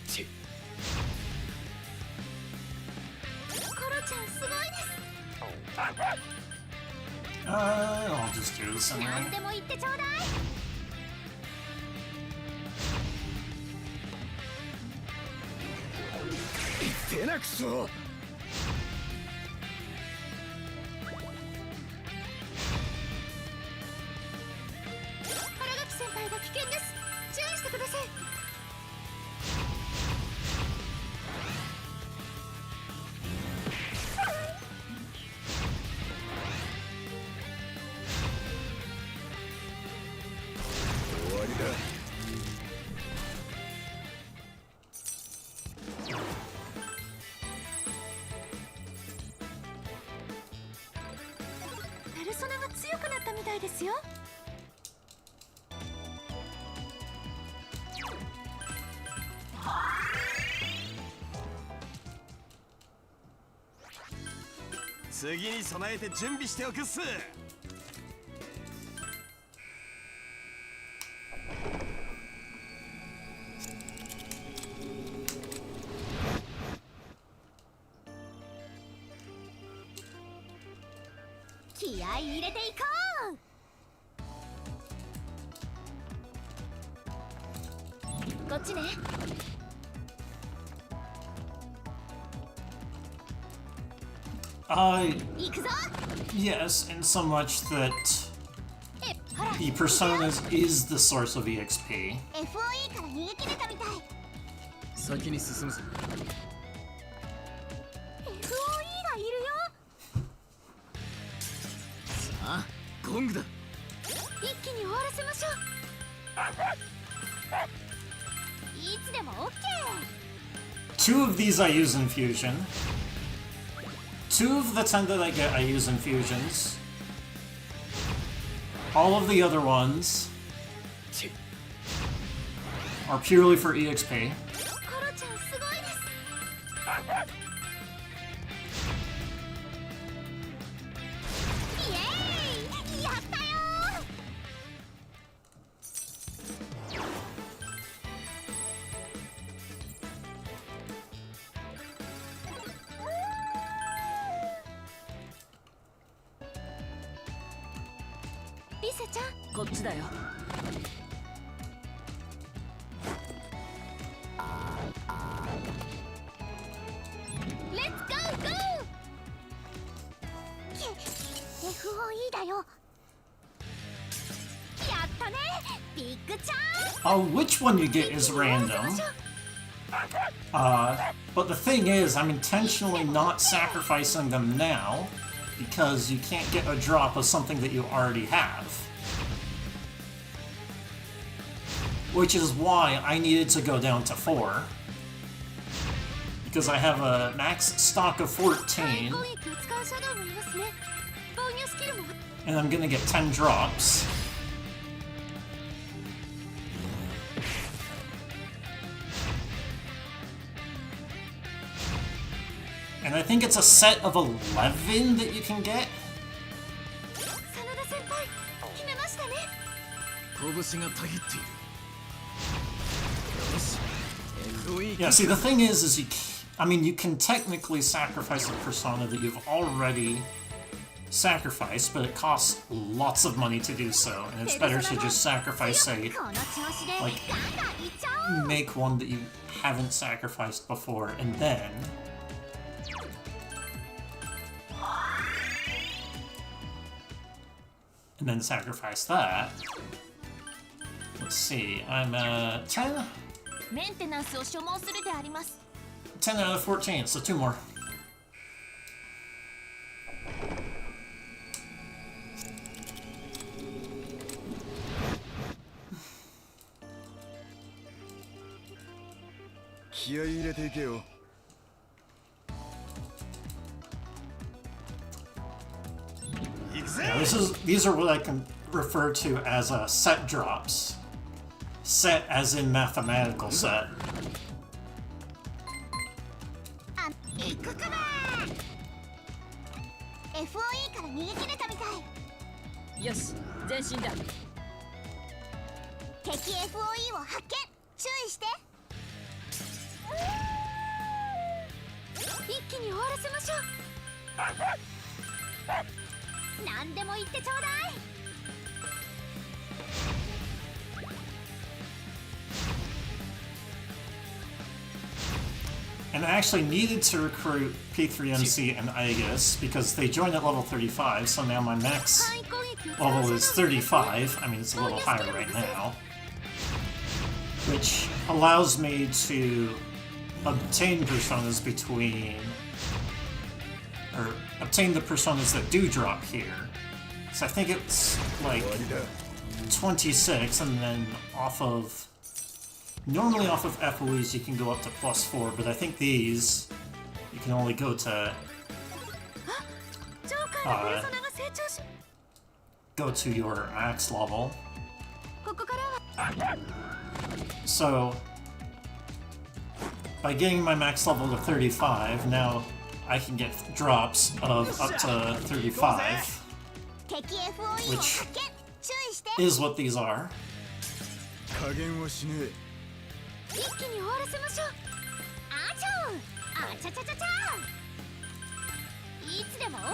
ちコロちゃんすごいです。 I'll just do this 何 anyway. でも言ってちょうだい。え。出なくそ。たいですよ。次に備えて準備しておくっす。気合い入れていこう。こっちね。行くぞ。 Yes, in so much that ほら the personas is the source of EXP. FOE から逃げ切れたみたい。先に進むぞ。 FOE がいるよ。さあゴングだ。一気に終わらせましょう。いつでも OK。 2 of these I use in fusion. 2 of the 10 that I get I use in fusions. All of the other ones are purely for EXP. コロちゃんすごいです。イエーイ、やったよー。リセちゃん、こっちだよ。レッツゴーゴー。FOE だよ。やったね、ビッグチャンス。 Which one you get is random. But the thing is, I'm intentionally not sacrificing them now because you can't get a drop of something that you already have. Which is why I needed to go down to 4. Because I have a max stock of 14, 攻撃を使うシャドウもいますね。防御スキルも。 and I'm gonna get 10 drops. And I think it's a set of 11 that you can get. 真田先輩、決めましたね。拳がたぎっている。よし。FOE Yeah, see, the thing is I mean, you can technically sacrifice a persona that you've already sacrificed, but it costs lots of money to do so, and it's better to just sacrifice, say, この調子でガン like, ガンいっちゃおう。 make one that you haven't sacrificed before, and then sacrifice that. Let's see, I'm 10? メンテナンスを所望するであります。 10 out of 14, so 2 more. 気合い入れていけよ。 Yeah, these are what I can refer to as set drops. Set as in mathematical set. あ、行くかな。FOE から逃げ切れたみたい。よし、前進だ。敵 FOE を発見。注意して。一気に終わらせましょう。何でも言ってちょうだい。 And I actually needed to recruit P3MC and Aegis because they joined at level 35, so now my max 範囲攻撃を使う level シャドウ is もいますね。 35. I mean, it's a little higher right now. Which allows me to obtain personas between... or obtain the personas that do drop here. So I think it's like 26, and then off of... Normally off of FOEs you can go up to +4, but I think these you can only go to ジョーカーのペルソナが成長し。go to your max level. ここからは So, by getting my max level to 35, now I can get drops of up to 35, 敵 FOE を which 発見注意して is what these are. 加減はしね一気に終わらせましょうあちょあちゃちゃちゃちゃいつでも OK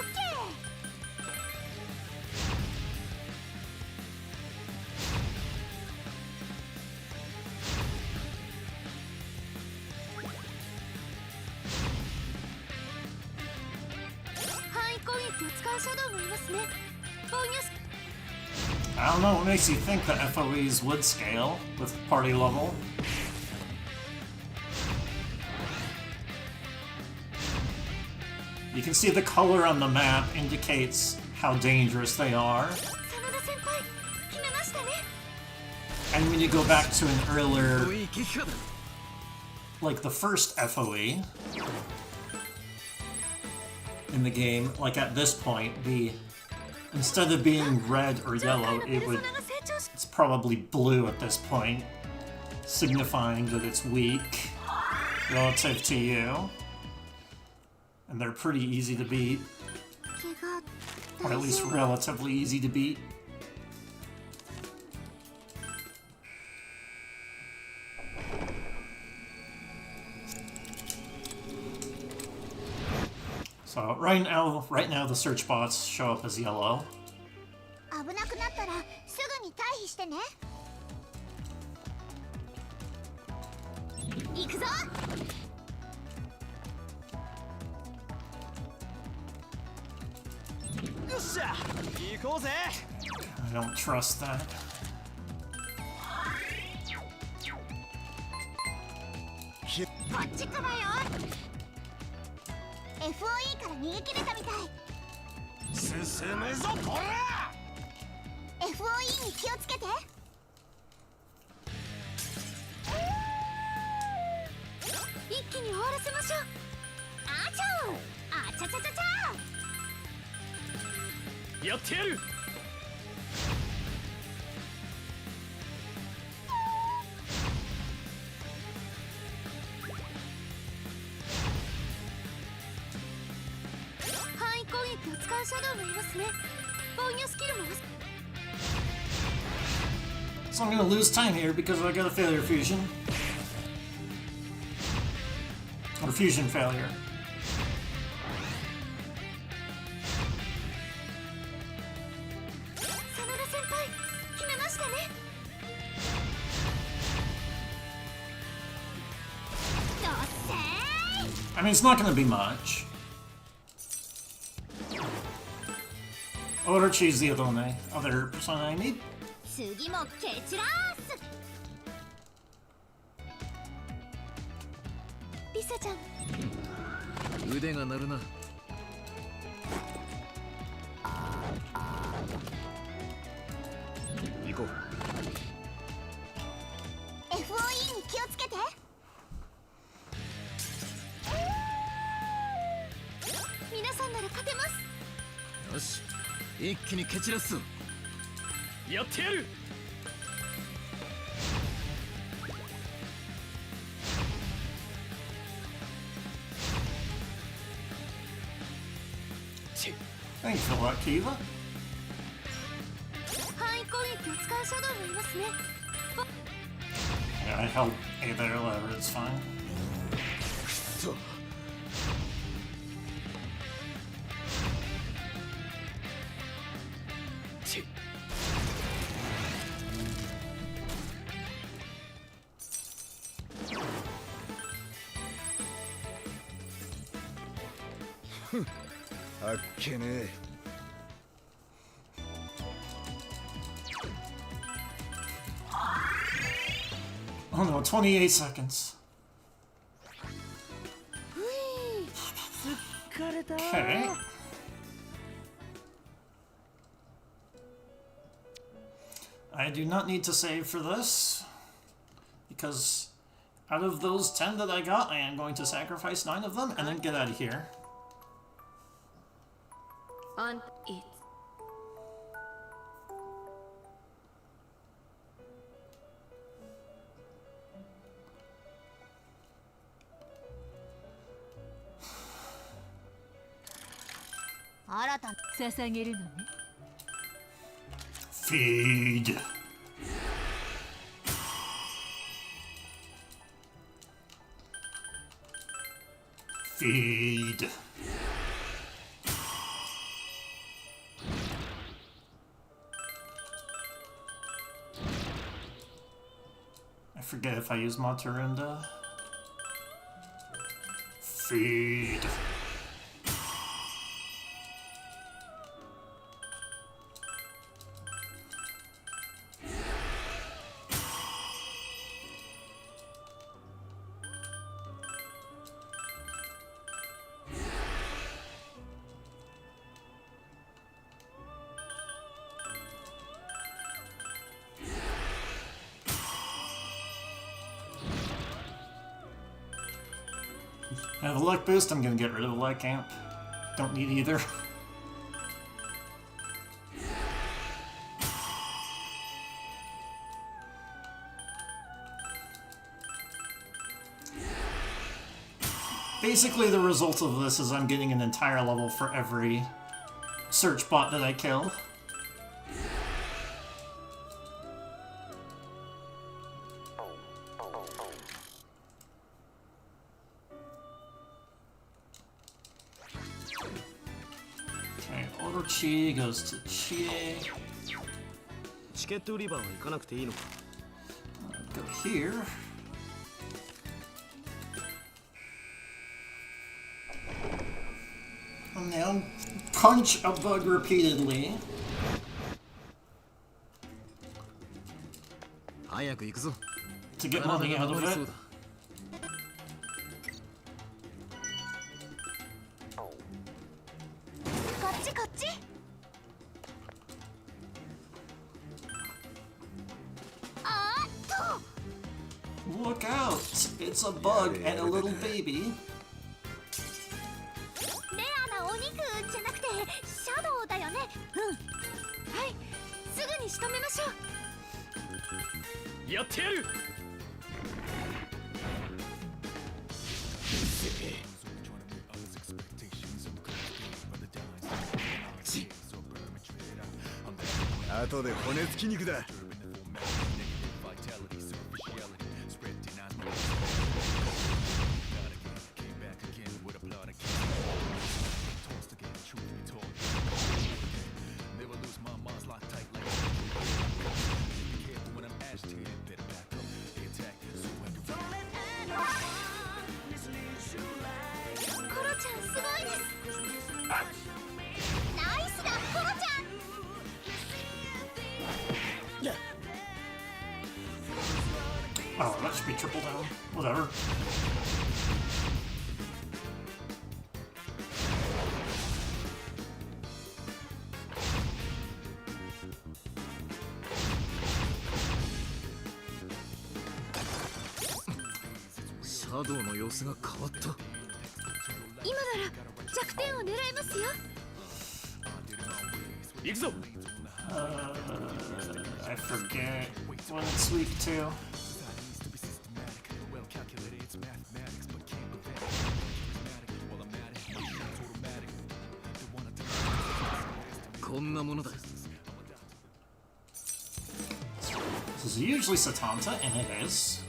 範囲攻撃を使うシャドウもいますね防御ス I don't know what makes you think that FOEs would scale with party level. You can see the color on the map indicates how dangerous they are. 真田先輩決めましたね And when you go back to an earlier, いい撃破だ like the first FOE in the game, like at this point, instead of being red or 状態 yellow, のペ it ルソ would ナが成長し it's probably blue at this point, signifying that it's weak relative to you. And they're pretty easy to beat, 怪我 or at 大 least 丈夫 relatively easy to beat. So right now the search bots show up as yellow. 危なくなったらすぐに退避してね行くぞよっしゃ行こうぜ I don't trust that. こっちからよ FOE から逃げ切れたみたい進むぞこら FOE に気をつけて一気に終わらせましょうあちょあちゃちゃちゃちゃやってやる範囲攻撃を使うシャドウもいますね防御スキルも So I'm gonna lose time here because I got a failure fusion. Or fusion failure. 真田先輩決めましたねどっせ I mean, it's not gonna be much. Orochi is the other persona I need. 次も蹴散らすリサちゃん腕が鳴るな行こう FOE に気をつけて皆さんなら勝てますよし一気に蹴散らすぞやってやるチッ Thanks for that, Kiva. 範囲攻撃を使うシャドウもいますね Yeah, I held A there, whatever, it's fine. そう チッ あっけねえ Oh no, 28 seconds. 疲れた Okay. I do not need to save for this, because out of those 10 that I got, I am going to sacrifice 9 of them and then get out of here. On it. 新たな捧げるのね。 Feed. Feed. I forget if I use Matarinda. Feed. I have a luck boost, I'm gonna get rid of the light camp. Don't need either. Basically, the result of this is I'm getting an entire level for every search bot that I kill. Okay, Orochi goes to Chie. チケット売り場は行かなくていいのか。 Go here. And now punch a bug repeatedly. 早く行くぞ。 To get money out of it. こっちこっち。あーっと。 Look out! It's a bug and a little baby. レアなお肉じゃなくてシャドウだよね。うん。はい。すぐに仕留めましょう。やってやる。 後で骨付き肉だ。コロちゃんすごいです。ナイスだコロちゃん。 Oh, that should be triple down. Whatever. Shadow の様子が変わった。今なら弱点を狙えますよ。行くぞ。 I forget when it's weak to. こんなものだ。 This is usually Satanta, and it is.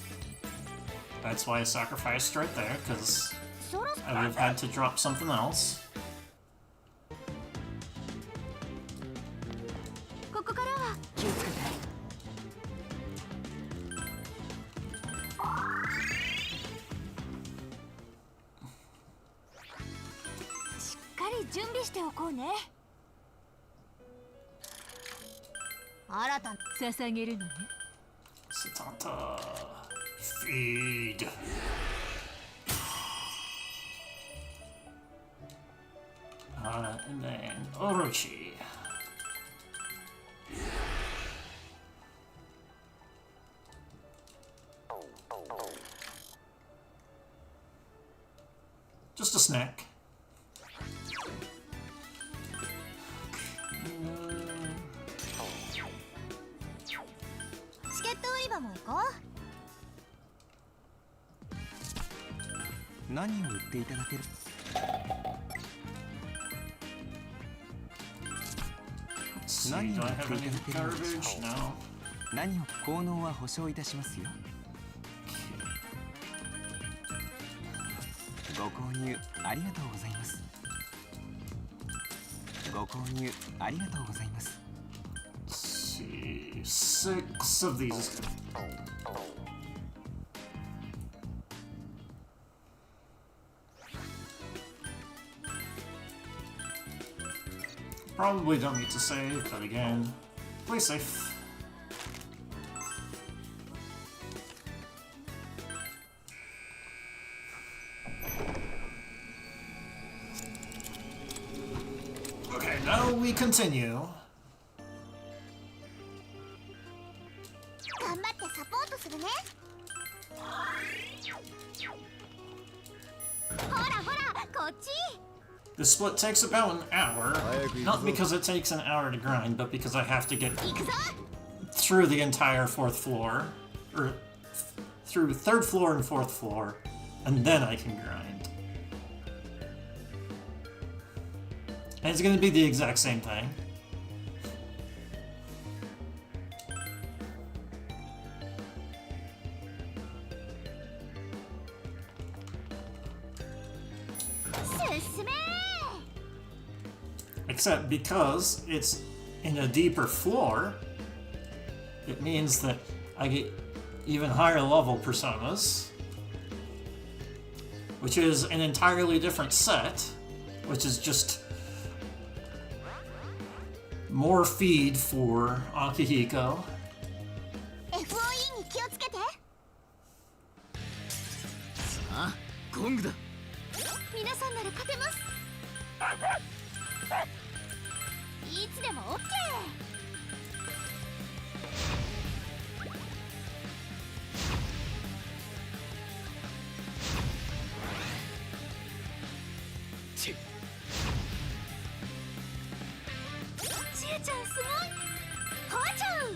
That's why I sacrificed right there, because そろ I would have had to drop something else. ここからは気をつけて。しっかり準備しておこうね。新たな捧げるのね。 Satanta. Feed. And then Orochi. Just a snack. チケット売り場も行こう。何を売っていただける？ see, do I have any garbage? No. 何を効能は保証いたしますよ。ご購入ありがとうございます。ご購入ありがとうございます。 Let's see, 6 of these. Probably don't need to save, but again, play safe. Okay, now we continue. 頑張ってサポートするね。ほらほら、こっち。 The split takes about an hour, not because it takes an hour to grind, but because I have to get 行くぞ。 through the entire 4th floor, or through 3rd floor and 4th floor, and then I can grind. And it's going to be the exact same thing. Except because it's in a deeper floor, it means that I get even higher level personas, which is an entirely different set, which is just more feed for Akihiko. FOE に気をつけて。あ、ゴングだ。皆さんなら勝てます。いつでも OK。チッ。ちえちゃんすごい。ほわちゃう。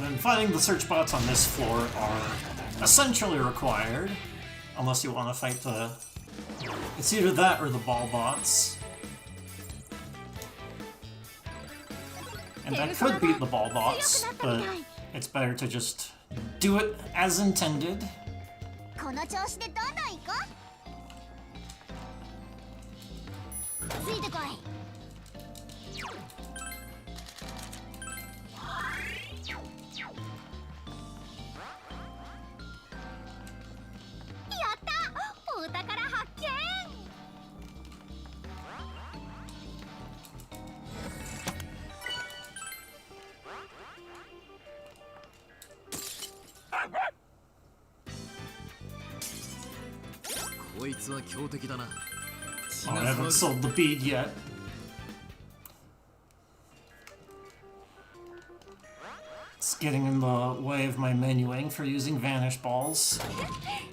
And fighting the search bots on this floor are essentially required, unless you want to fight the... It's either that or the ball bots. And that could beat the ball bots, but it's better to just do it as intended. この調子でどんどん行こう。ついてこい。 こいつは強敵だな。 Oh, I haven't sold the bead yet. It's getting in the way of my menuing for using vanish balls.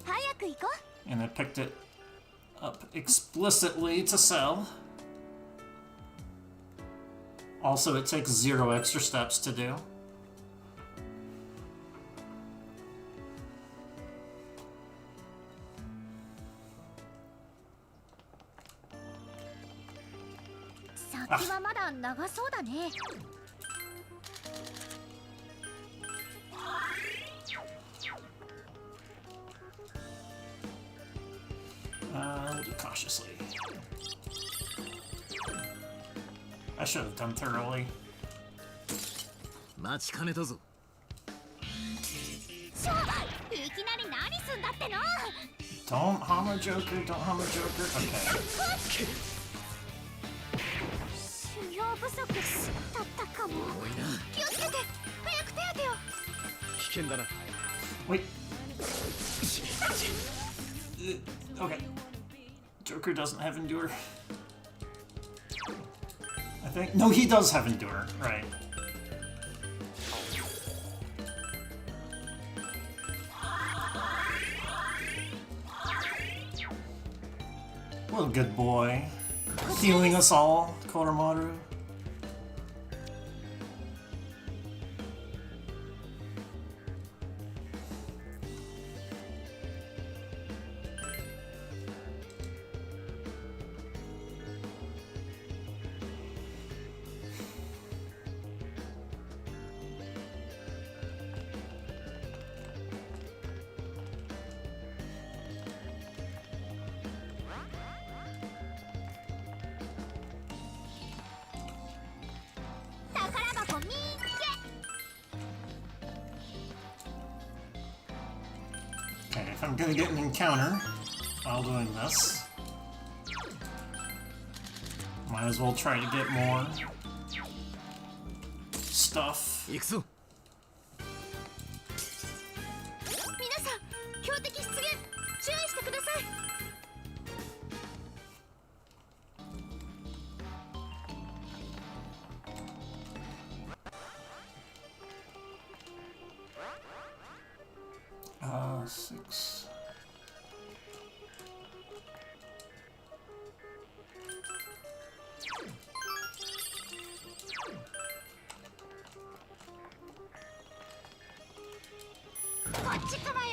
早く行こう。 And I picked it up explicitly to sell. Also, it takes 0 extra steps to do. Ah. 先はまだ長そうだね。 We'll do cautiously. I should have done thoroughly. 待ちかねたぞ。しょ、いきなり何すんだっての。 Don't hammer Joker, don't hammer Joker. Okay. 修行不足だったかも。多いな。気をつけて、早く手当てを。危険だな。 Wait. Okay. Joker doesn't have Endure. I think. No, he does have Endure. Right. What a good boy. Healing us all, Koromaru. I'm gonna get an encounter while doing this, might as well try to get more stuff. 行くぞ。皆さん標的出現注意してください。 6. こっちからよ。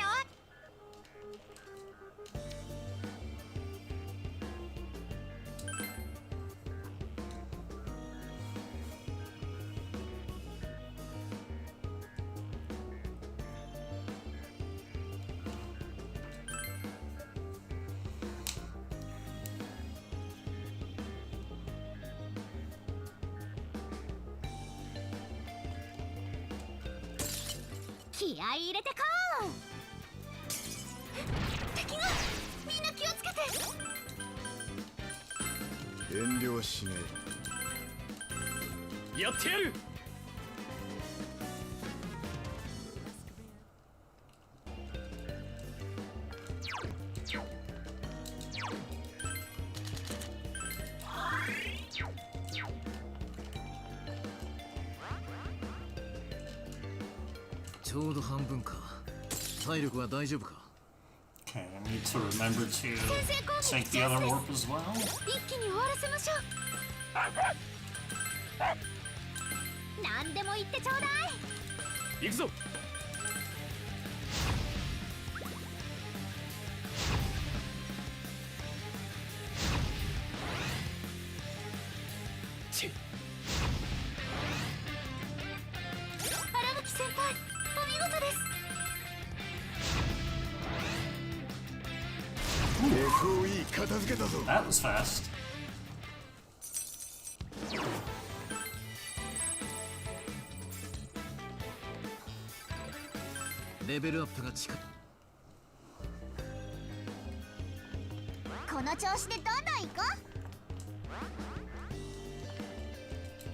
気合い入れてこう。敵が、みんな気をつけて。遠慮はしねやってやる。ちょうど半分か。体力は大丈夫か。 Okay, I need to remember to sink the other warp as well. 一気に終わらせましょう。何でも言ってちょうだい。行くぞ。ちっ。荒吹先輩、お見事です。 FOE 片付けたぞ。 That was fast. レベルアップが近い。この調子でどんどん行こう。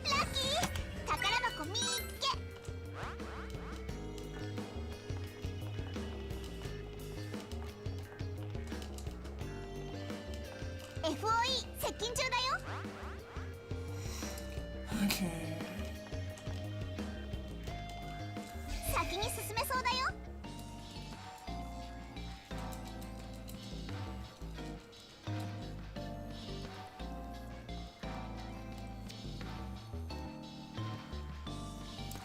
ラッキー、宝箱みっけ。 FOE 接近中だよ。 Okay. 先に進めそうだよ。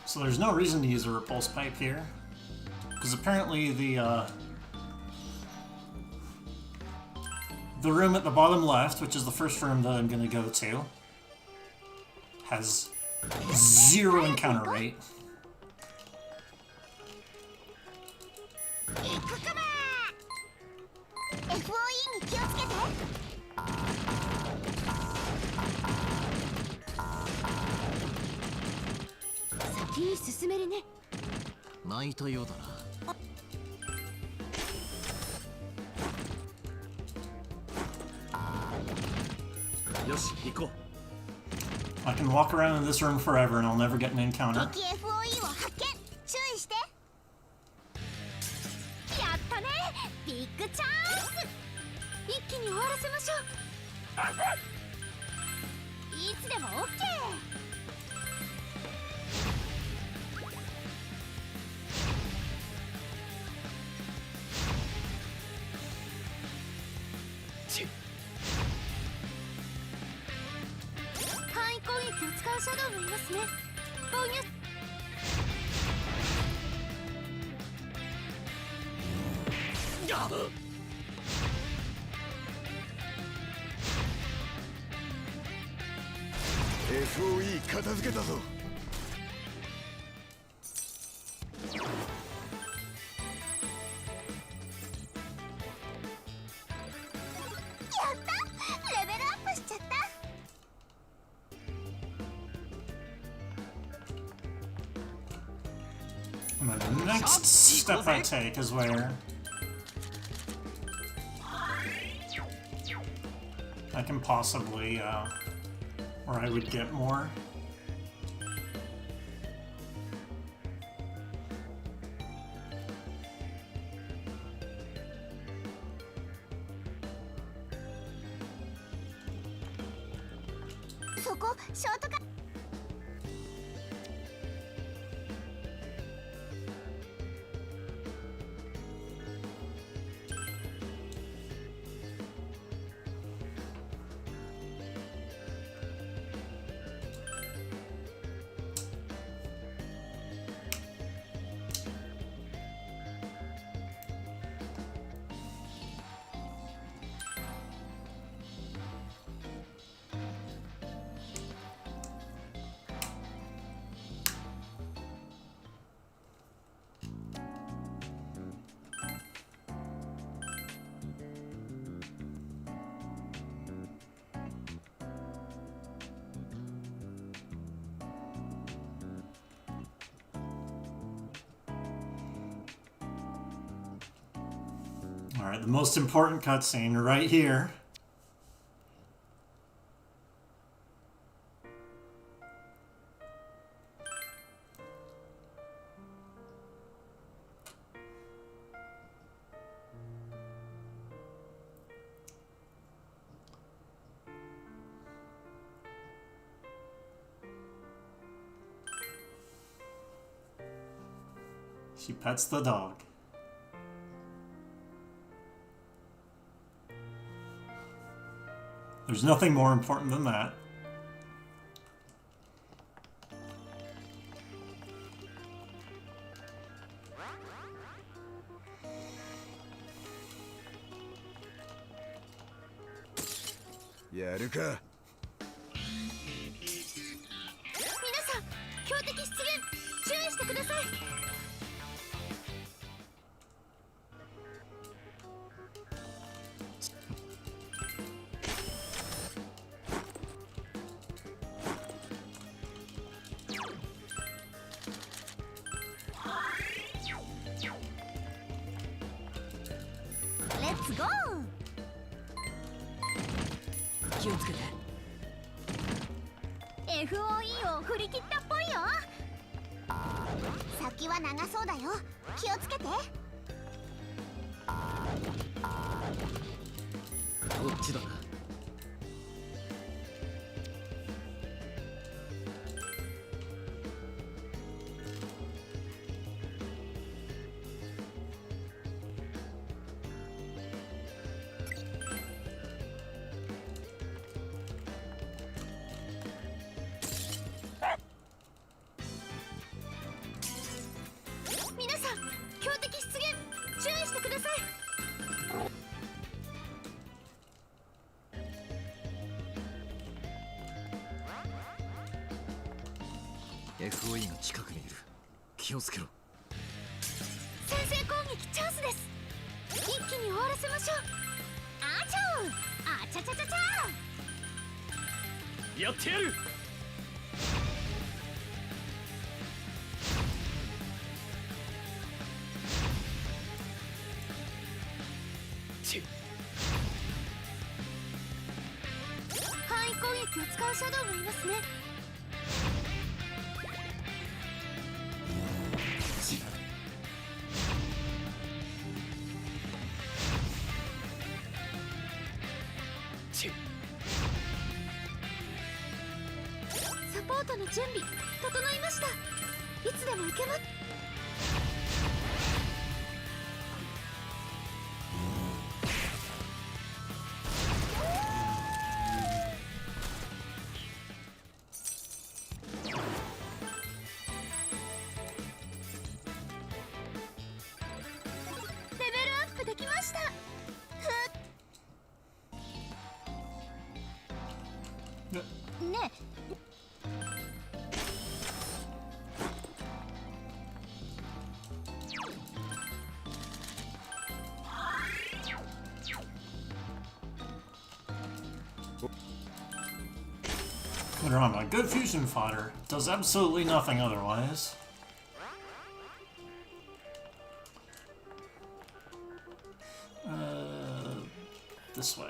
So there's no reason to use a repulse pipe here, because apparently the room at the bottom left, which is the first room that I'm gonna go to, has 0 encounter rate. 行くかな。 FOE に気をつけて。 先に進めるね。 泣いたようだな。よし、行こう。 I can walk around in this room forever and I'll never get an encounter. 敵 FOE を発見。注意して。やったね。ビッグチャンス。一気に終わらせましょう。いつでも OK。 ちっ。範囲攻撃を使うシャドウもいますね。防御。 やっ。 FOE 片付けたぞ。やった。レベルアップしちゃった。 And then the next step I take is where I can possibly, or I would get more. Soこショートカット。Alright, the most important cutscene right here. She pets the dog. There's nothing more important than that.やるか。皆さん、強敵出現、注意してください。レッツゴー。気をつけて。 FOE を振り切ったっぽいよ。先は長そうだよ。気をつけて。こっちだな。皆さん、強敵出現、注意してください。FOE が近くにいる。気をつけろ。先制攻撃チャンスです。一気に終わらせましょう。あちゃう、あちゃちゃちゃちゃ。やってやる。範囲攻撃を使うシャドウもいますね。サポートの準備整いました。いつでも行けます。レベルアップできました。ねDrama. Good fusion fodder. Does absolutely nothing otherwise. This way.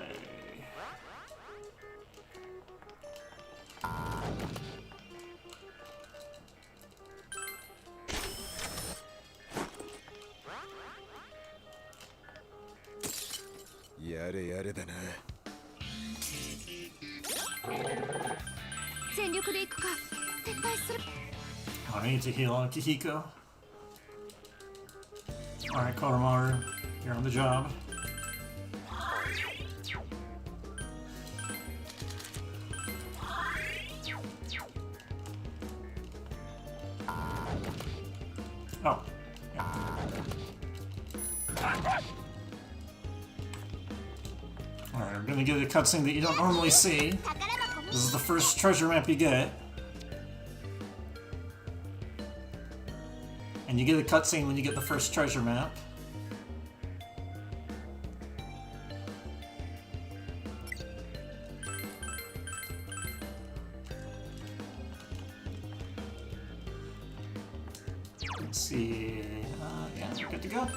退する。 I need to heal on Kihiko. Alright, Kodomaru, you're on the job. Oh. Alright, we're gonna get a cutscene that you don't normally see. 宝箱も This is the first treasure map you get. And you get a cutscene when you get the first treasure map. Let's see. Yeah, we're good to go.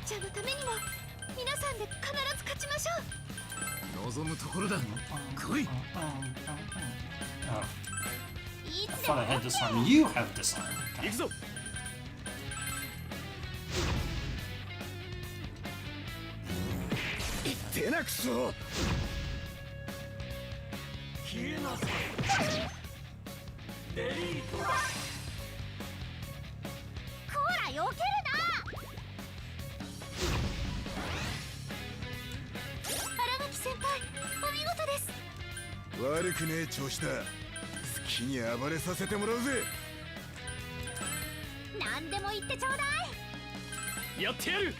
ちゃんのためにも皆さんで必ず勝ちましょう。望むところだ。来い。 Oh, い I つで thought も I had disarm. You have disarm. 行くぞ。出なくそ。消えなさい。デリートだ。こら避けるな。荒垣先輩、お見事です。悪くねえ調子だ。好きに暴れさせてもらうぜ。何でも言ってちょうだい。やってやる。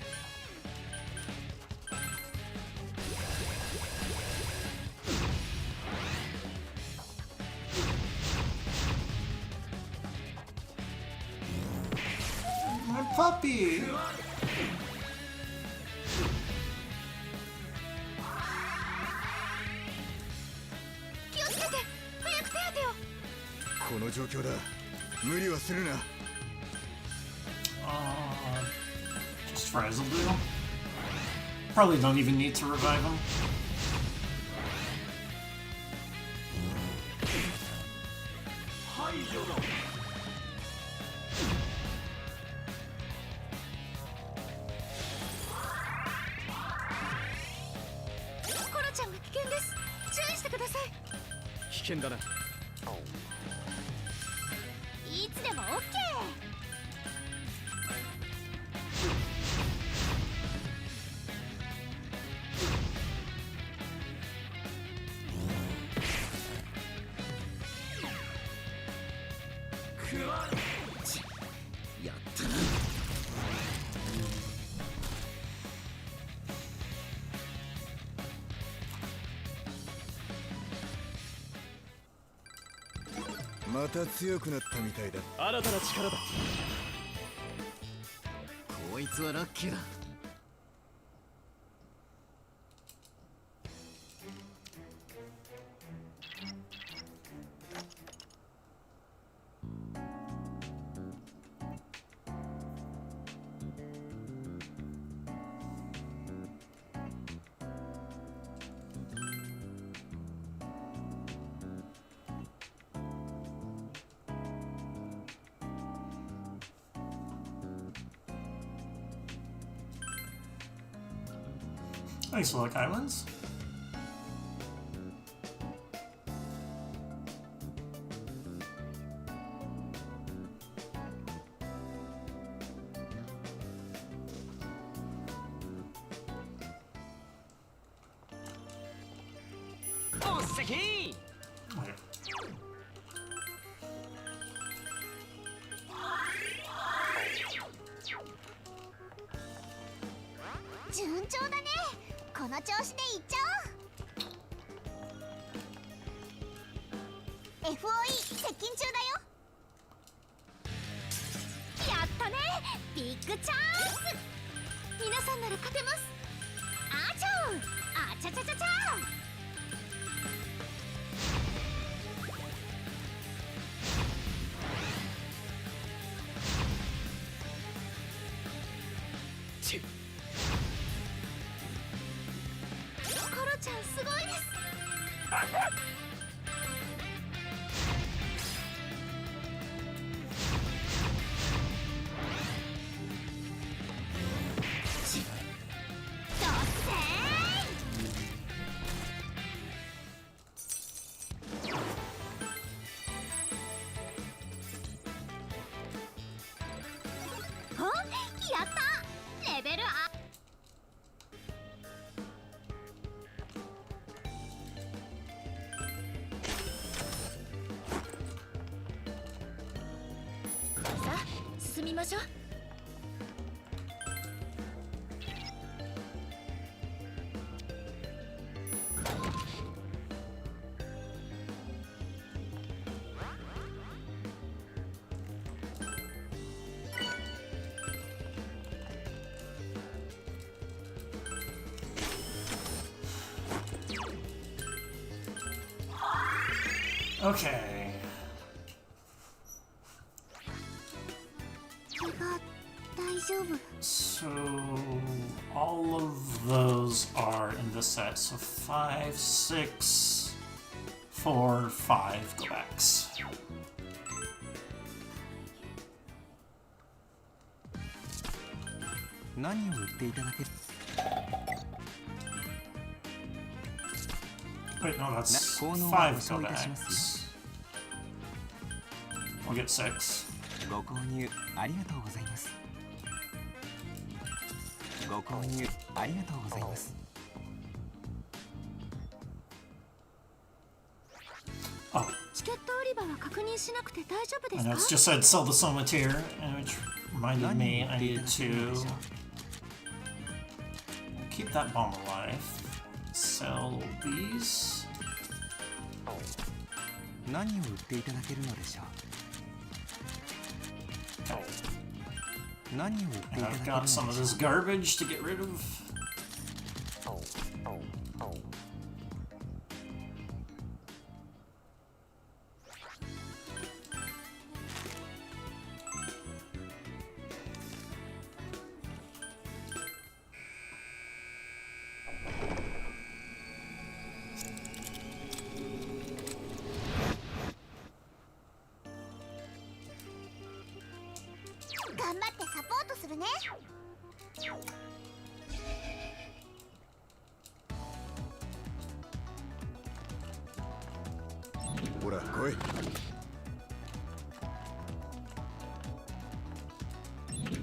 My puppy! 気をつけて、早く手当てを。この状況だ。無理はするな。Just Frazzle do. Probably don't even need to revive him. 排除だ。コロちゃんが危険です。注意してください。危険だな。いつでもオッケー。やったな。また強くなったみたいだ。新たな力だ。こいつはラッキーだ。Nice Look Islands. Oseki! Okay. 順調だね。この調子でいっちゃおう。FOE 接近中だよ。やったね、ビッグチャンス。皆さんなら勝てます。あちょう、あちゃちゃちゃちゃ。コロちゃんすごいです。やったレベルアップ。さあ進みましょう。Okay. 怪我大丈夫？ So all of those are in the set. So 5, 6, 4, 5 go backs. Wait, no, that's 5 go backs. We'll get 6. ご購入ありがとうございます。ご購入ありがとうございます。 Oh, チケット売り場は確認しなくて大丈夫で I す know か？ it's just said sell the Somatier, and which reminded me I needed to keep that bomb alive. Sell these. 何を売っていただけるのでしょう。 何を売っていただけるの I've でしょ got some of this garbage to get rid of.「頑張ってサポートするね」。ほら来い。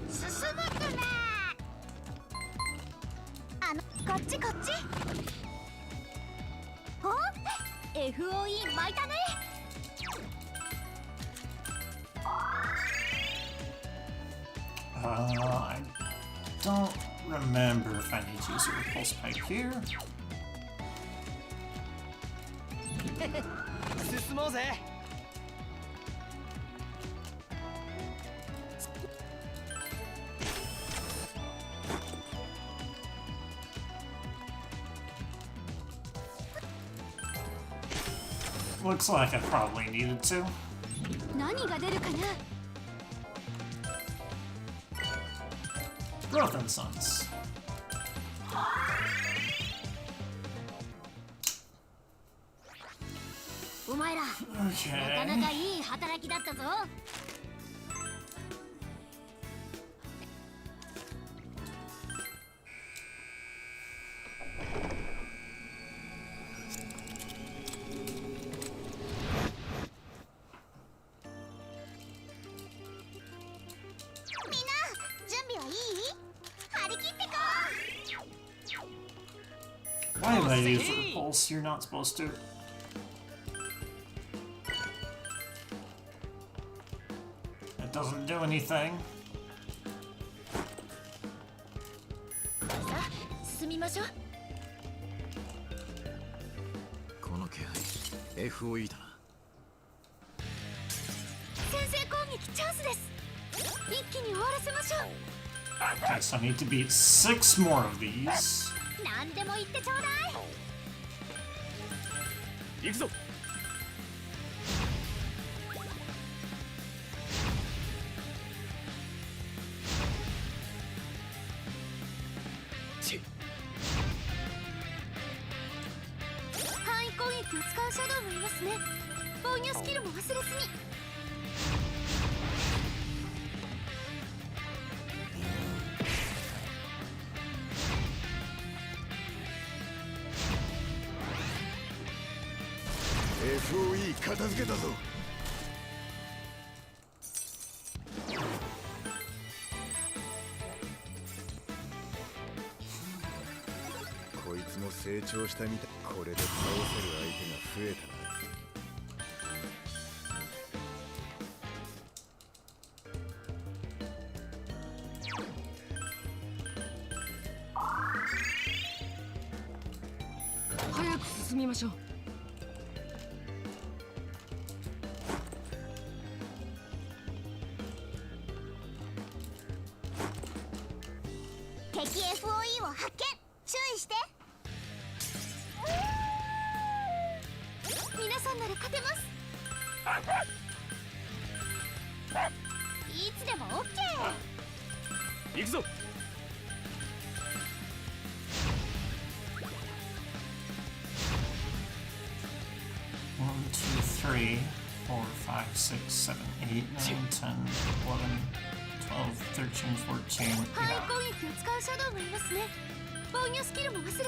進むってね。こっちこっち。お FOE 巻いたね。 I don't remember if I need to use a repulse pipe here. 進もうぜ。 Looks like I probably needed to. 何が出るかな。 Growth and Sons. お前ら、なかな Okay. かいい働きだったぞ。みんな、準備はいい？張り切ってこう。 Why did I use the repulse? You're not supposed to. It doesn't do anything. さあ、進みましょう。この気配 FOE だな。チャンスです。一気に終わらせましょう。 Okay, so I need to beat 6 more of these. 何でも言ってちょうだい。行くぞ。範囲攻撃を使うシャドウもいますね。防御スキルも忘れずに。FOE 片付けたぞ。こいつも成長したみたい。これで倒せる相手が増えたな。早く進みましょう。敵 FOE を発見。注意して。皆さんなら勝てます。いつでも OK。 行くぞ。 1, 2, 3, 4, 5, 6, 7, 8, 9, 10, 11, 12, 13, 14. 範囲 Yeah. 攻撃を使うシャドウもいますね。防御スキルも忘れずに。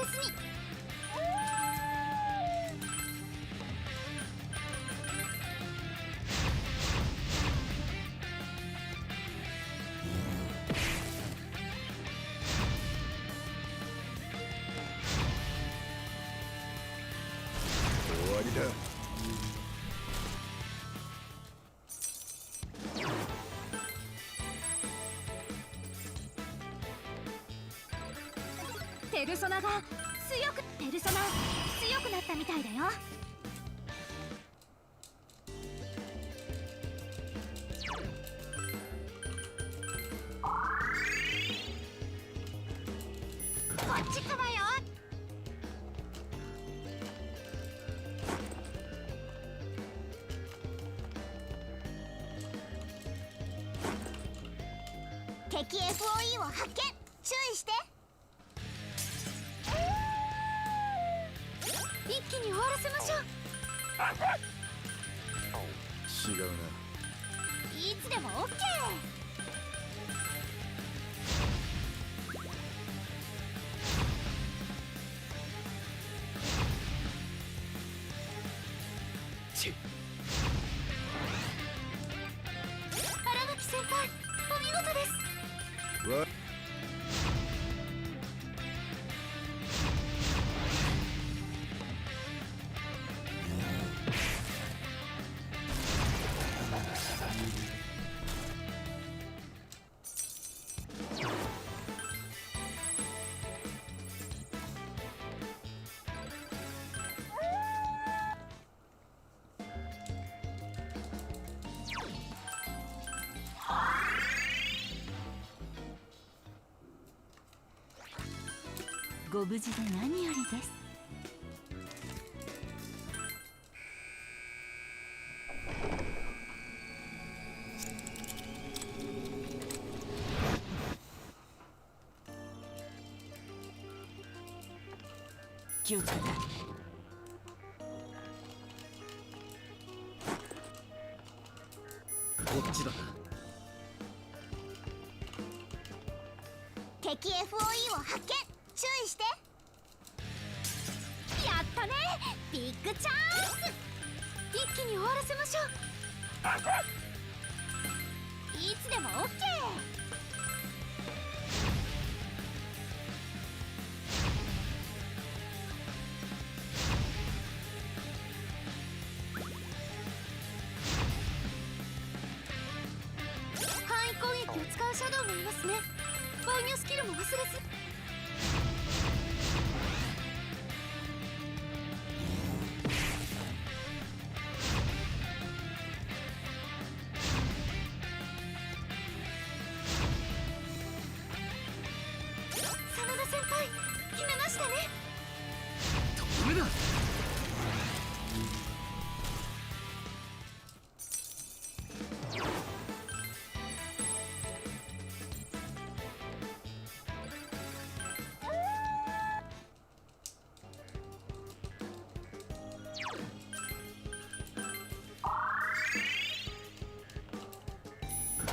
終わりだ。ペルソナがペルソナ強くなったみたいだよ。こっちかもよ。敵 FOE を発見。注意して。一気に終わらせましょう。違うな。いつでも OK。 荒垣先輩、お見事です。わご無事で何よりです。気をつけて。こっちだな。敵 FOE を発見。注意して。やったね、ビッグチャンス。一気に終わらせましょう。いつでも OK。 範囲攻撃を使うシャドウもいますね。防御スキルも忘れず。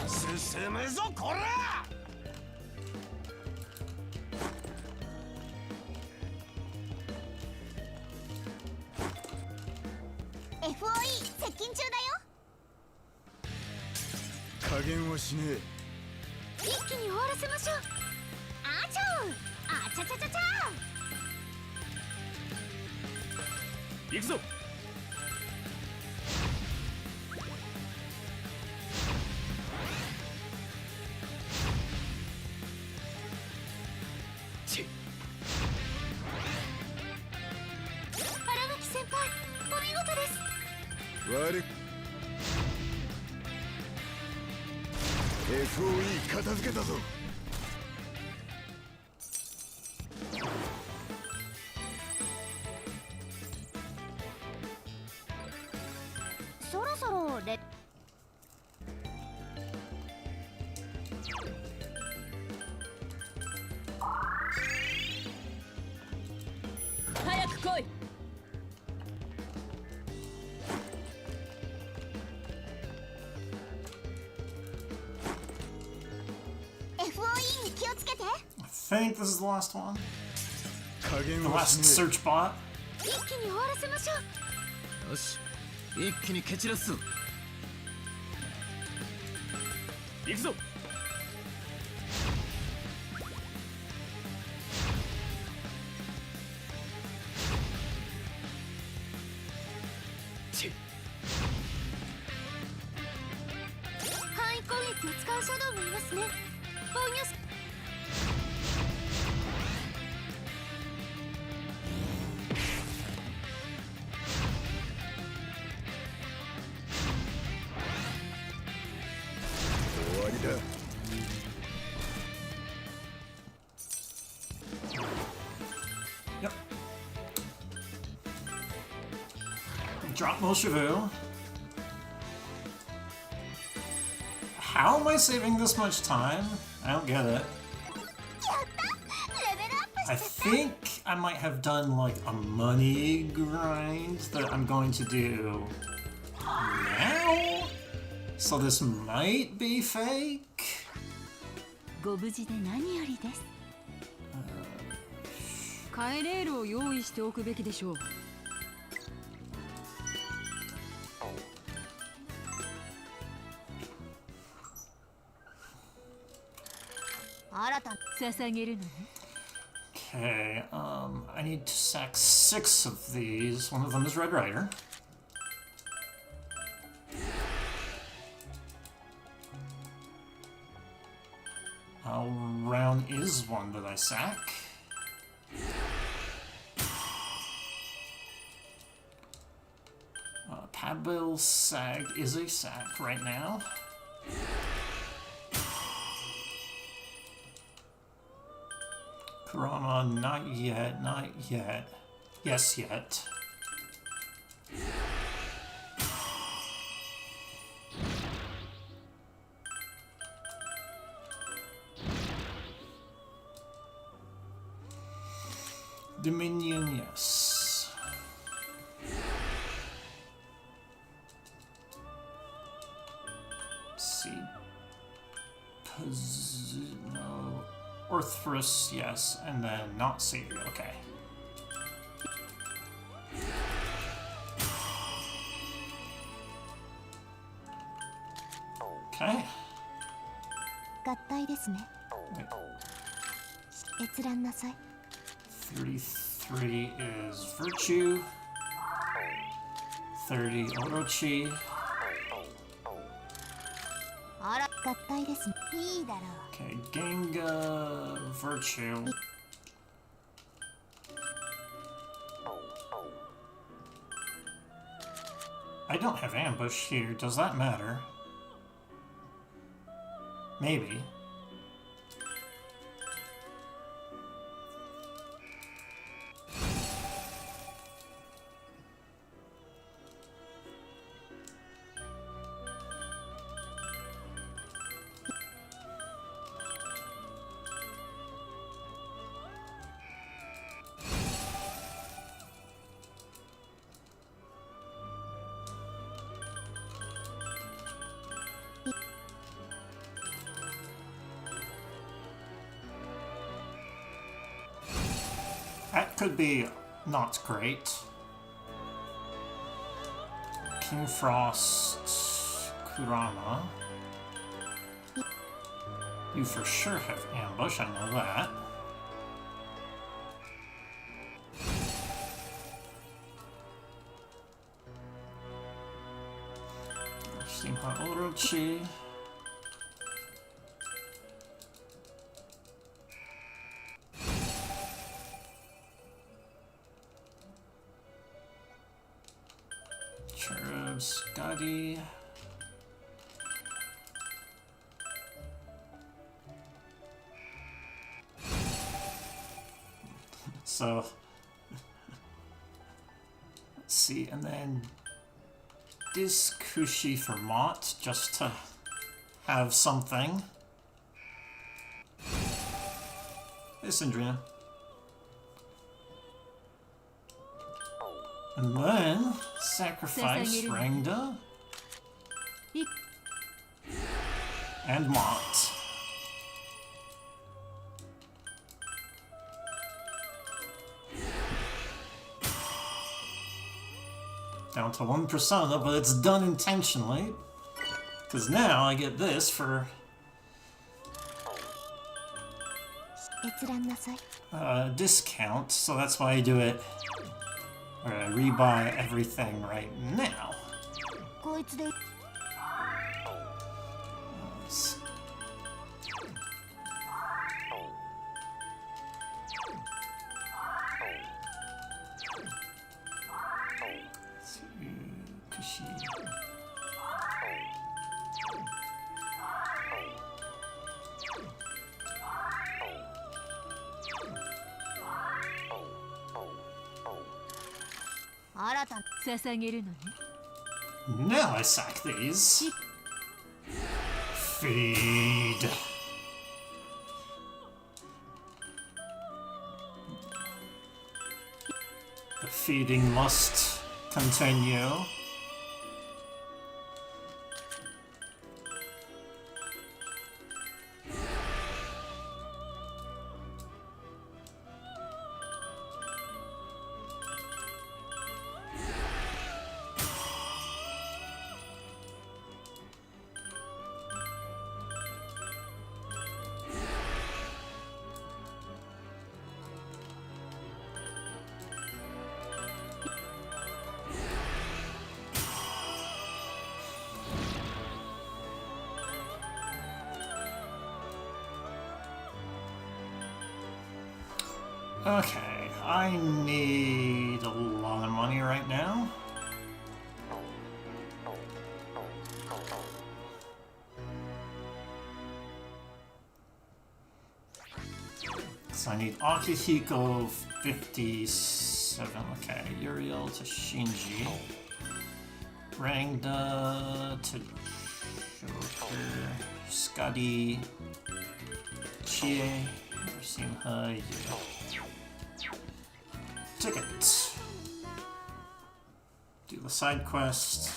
進むぞこら。 FOE 接近中だよ。加減はしねえ。一気に終わらせましょう。あちょう、あちゃちゃちゃちゃ。行くぞ。荒牧先輩、お見事です。悪っ。 FOE 片付けたぞ。そろそろレ早く来い。 FOE に気をつけて。 I think this is the last one. 加減 The は last しね search bot. 一気に終わらせましょう。よし、一気に蹴散らすぞ。行くぞ。範囲攻撃を使うシャドウもいますね。防御しえ。終わりだ。 Yep. Drop Moshevu. How am I saving this much time? I don't get it. やったレベルアップ I して think I might have done like a money grind that I'm going to do now. So this might be fake. ご無事で何よりです。帰レールを用意しておくべきでしょう。新た捧げるのね。 Okay, I need to sack 6 of these. One of them is Red Rider. Round is one that I sack. Padbill Sag is a sack right now. Kurama, not yet, not yet. Yes, yet. Dominion, yes. See. No. Orthrus, yes, and then not Savior, okay. Okay. 合体ですね。 Wait, 閲覧なさい。 33 is Virtue. 30 Orochi. あら、合体ですね。いいだろう。 Okay, Genga, Virtue. I don't have ambush here. Does that matter? Maybe. could be not great. King Frost, Kurama. You for sure have ambush, I know that. Shima Orochi. Cherub, Scotty. So, let's see, and then Diskushi for Mott, just to have something. Hey, Sindrina. And then, sacrifice Rangda and Mott. Down to one persona, but it's done intentionally. Because now I get this for discount, so that's why I do it. Or I rebuy everything right now. Now I sack these. Feed. The feeding must continue. Okay, I need a lot of money right now. So I need Akihiko 57. Okay, Uriel to Shinji. Rangda to Joker. Scotty. Chie. Simha. Ticket. Do the side quest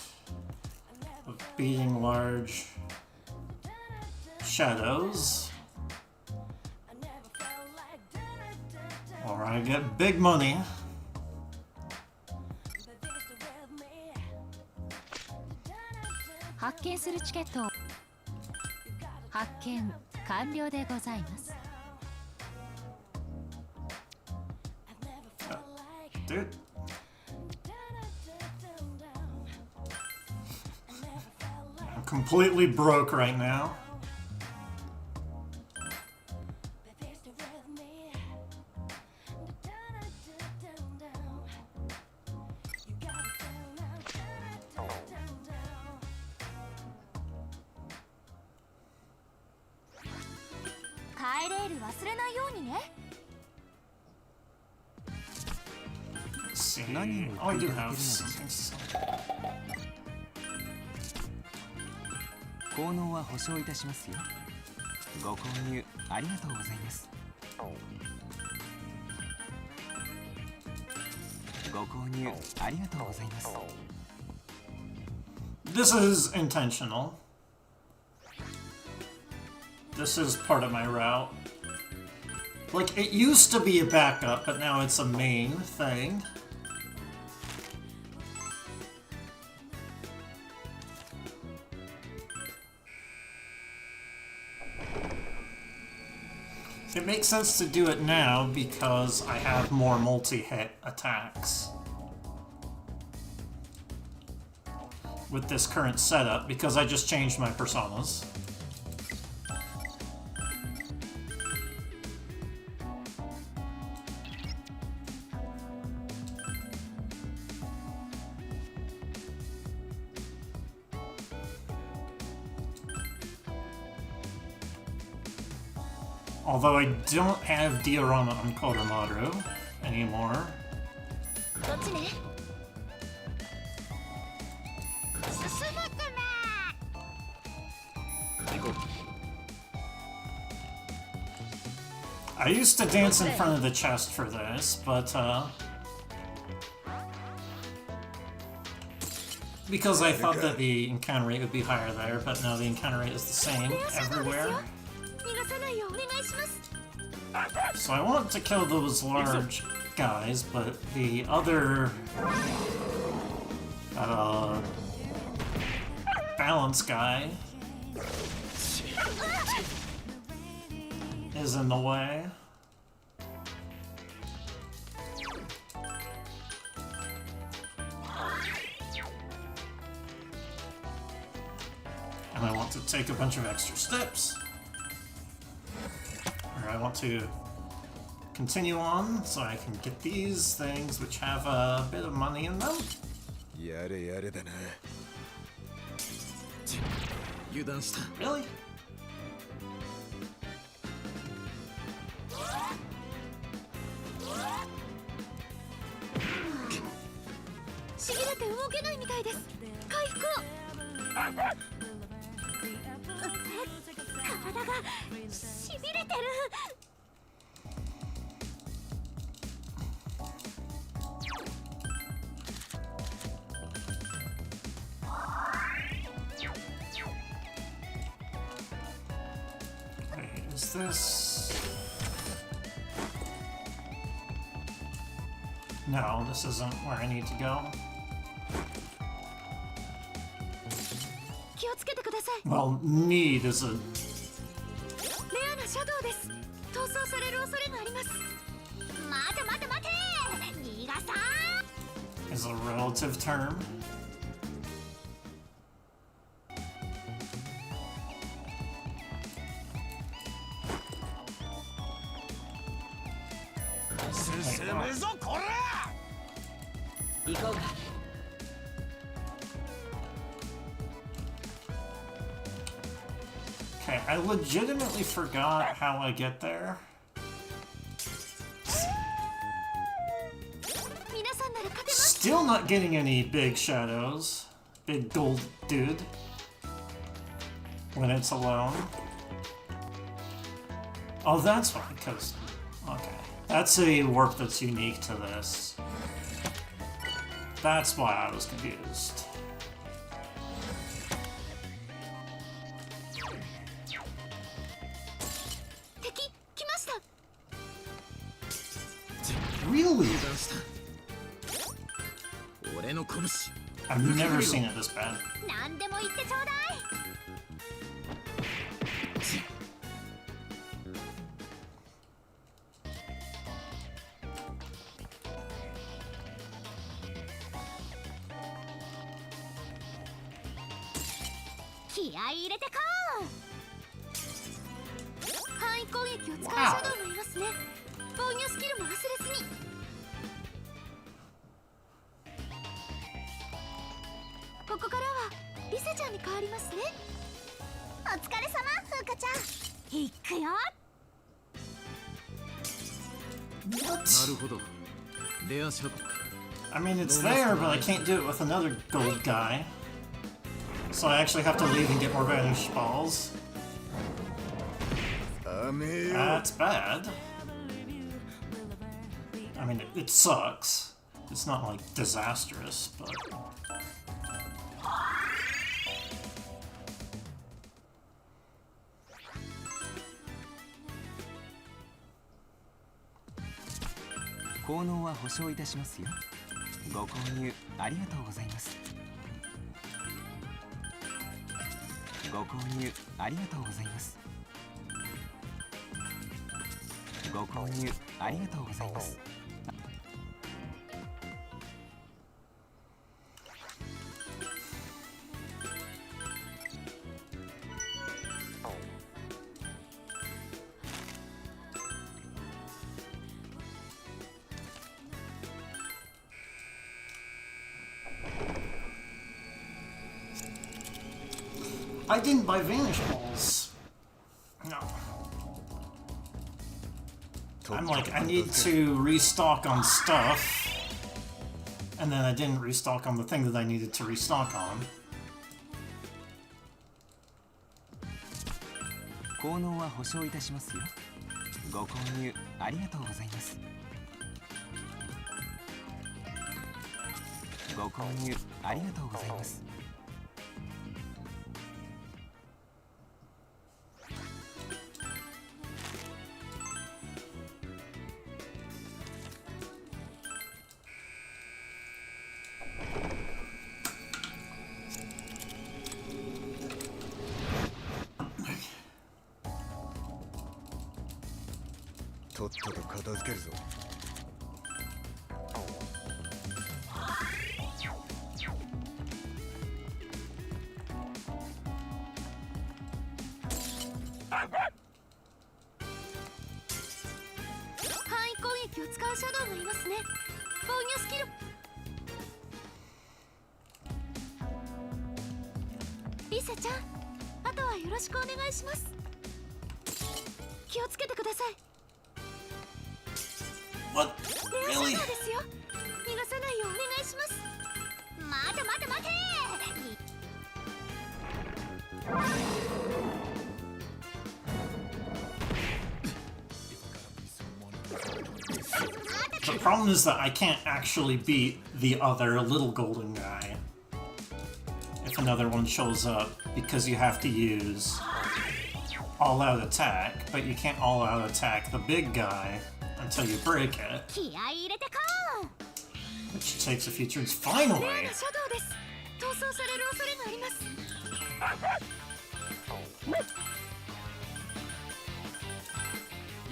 of beating large shadows. Or I get big money. Dude. I'm completely broke right now. Oh, I do have something. 効能は保証いたしますよ。ご購入ありがとうございます。ご購入ありがとうございます。This is intentional. This is part of my route. Like, it used to be a backup, but now it's a main thing. It makes sense to do it now because I have more multi-hit attacks with this current setup, because I just changed my personas. Although I don't have diorama on Kodomaru anymore. どっちね進むくめ I used to dance in front of the chest for this, but because I thought that the encounter rate would be higher there, but no, the encounter rate is the same everywhere. 逃がさないようお願いします So I want to kill those large guys, but the other balance guy is in the way. And I want to take a bunch of extra steps. Or I want to continue on so I can get these things which have a bit of money in them. やれやれだな。油断した。 Really? しびれて動けないみたいです回復を体がしびれてる Wait, is this... No, this isn't where I need to go. 気をつけてください Well, need is a レアなシャドウです逃走される恐れがあります待て待て待て逃がさ is a relative term. Okay, I legitimately forgot how I get there. 皆さんなら勝てます Still not getting any big shadows. Big gold dude. When it's alone. Oh, that's why, because... Okay. That's a warp that's unique to this. That's why I was confused. Really? I've never seen it this bad. 何でも言ってちょうだい 気合い入れてこう範囲攻撃を使うシャドウもいますね防御スキルも忘れずにここからはリセちゃんに変わりますねお疲れ様ふうかちゃんいくよ I mean, it's there, but I can't do it with another gold guy. So I actually have to leave and get more vanish balls. That's bad. I mean, it sucks. It's not like disastrous, but... 効能は保証いたしますよ。ご購入ありがとうございます。ご購入ありがとうございます。ご購入ありがとうございます。I didn't buy Vanish Balls. No. I'm like, I need to restock on stuff. And then I didn't restock on the thing that I needed to restock on. 効能は保証いたしますよ。ご購入ありがとうございます。ご購入ありがとうございます。とっとと片付けるぞ。範囲攻撃を使うシャドウがいますね。防御スキル。リセちゃん、あとはよろしくお願いします。気をつけてください。 What? レアシャド Really? ウですよ。逃がさないようお願いします。待て待て待て。The problem is that I can't actually beat the other little golden guy if another one shows up, because you have to use all-out attack, but you can't all-out attack the big guy until you break it, 気合い入れてこう。 which takes a few turns. レア Finally! なシャドウです。逃走される恐れがあります。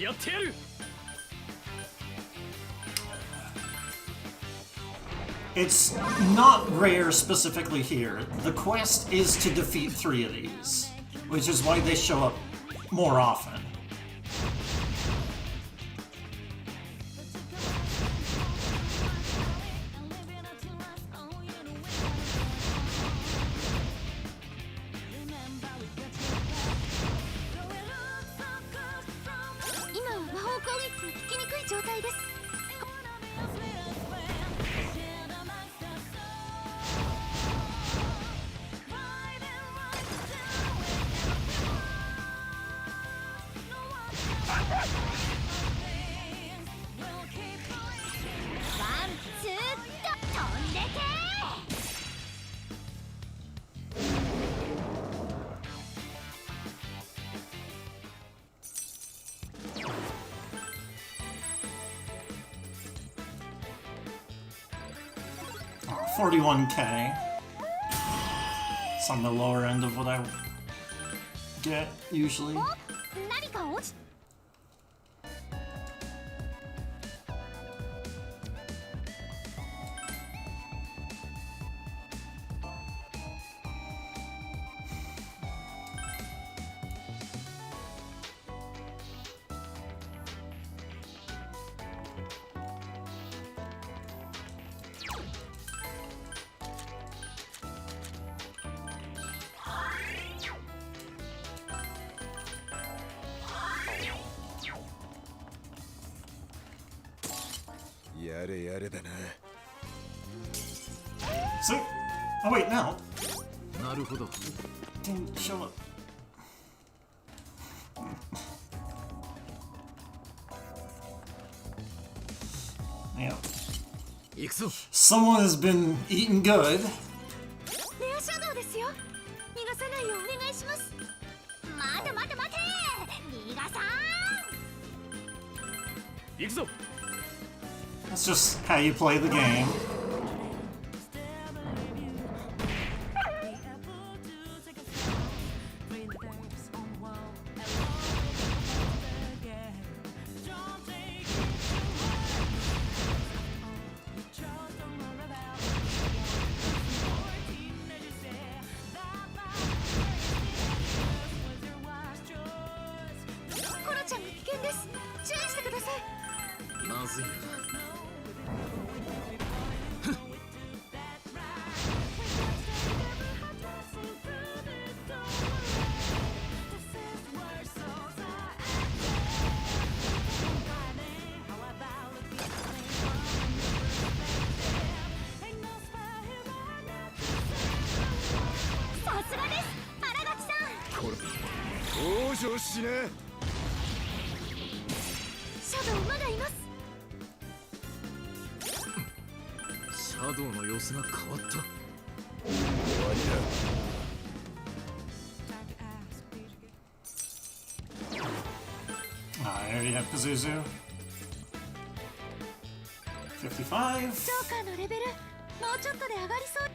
やってやる。 It's not rare specifically here. The quest is to defeat 3 of these, which is why they show up more often. Oh, 41k. It's on the lower end of what I get usually. 何か落ち。 やれやれだな。 See? Oh wait, no. なるほど。 Didn't show up. Yeah. 行くぞ。 Someone has been eating good. レアシャドウですよ。逃がさないようお願いします。待て待て待て。逃がさん。行くぞ。That's just how you play the game. There you have Pazuzu. 55. ジョーカーのレベルもうちょっとで上がりそう。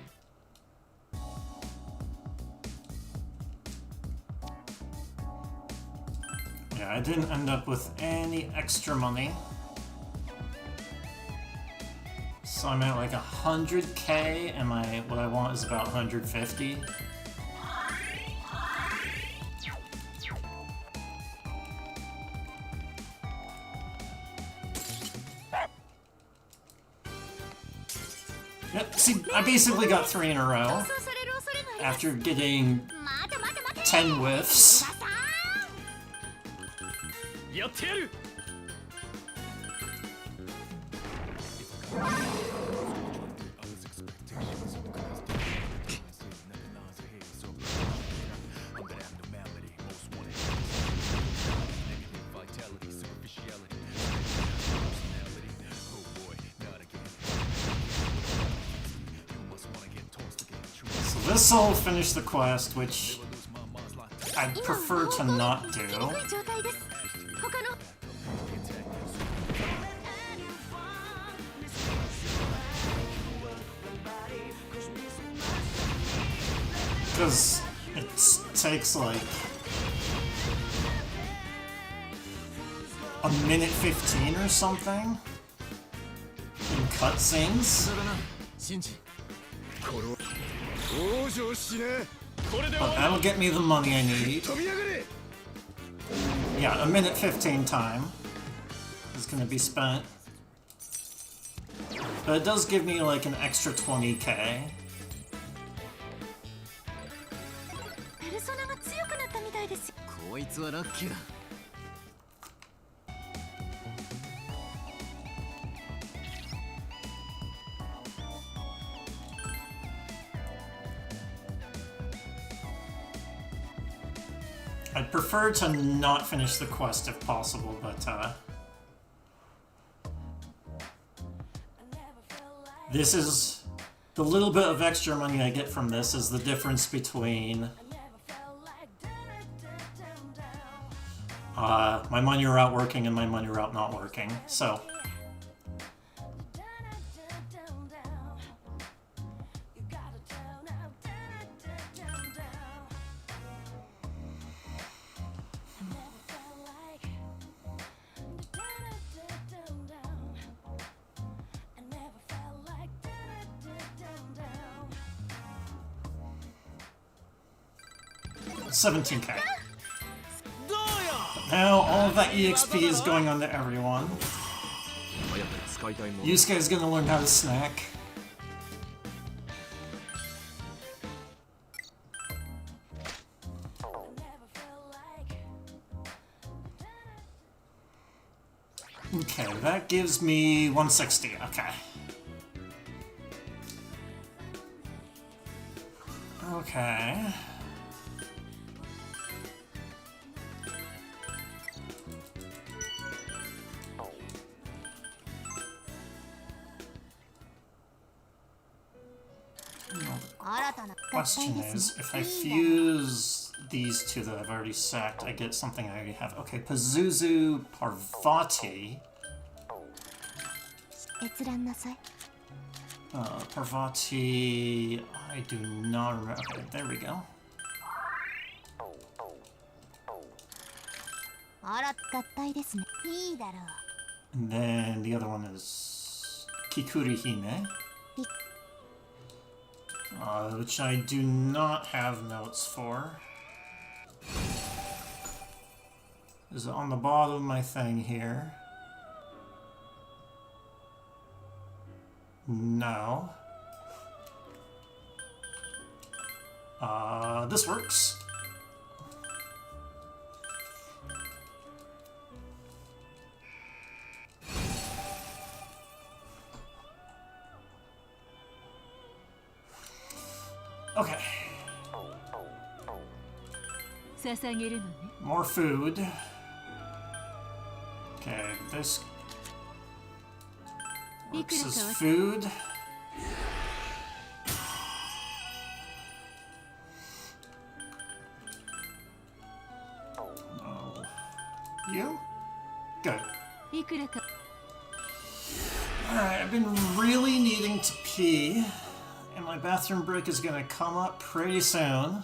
Yeah, I didn't end up with any extra money. So I'm at like 100k, and what I want is about 150. Yep, see, I basically got 3 in a row after getting 10 whiffs. やってやる。 So this'll finish the quest, which I'd prefer to not do. 状態です。他の Because it takes like a minute 15 or something in cutscenes. But that'll get me the money I need. Yeah, a minute 15 time is gonna be spent. But it does give me like an extra 20k. ペルソナが強くなったみたいです。こいつはラッキーだ。 I'd prefer to not finish the quest if possible, but this is the little bit of extra money I get from this is the difference between my money route working and my money route not working. So $17k. Now all of that EXP is going on to everyone. Yusuke's gonna learn how to snack. Okay, that gives me 160. Okay. Okay. Question is, if I fuse these two that I've already sacked, I get something I already have. Okay, Pazuzu Parvati. 閲覧なさい。 Parvati, I do not remember. Okay, there we go. あら、合体ですね。いいだろう。 And then the other one is Kikurihime, which I do not have notes for. Is it on the bottom of my thing here? No. This works. Okay. 捧げるのね。 More food. Okay, this works as food. No. You? Good. いくらか。 Alright, I've been really needing to pee, and my bathroom break is gonna come up pretty soon.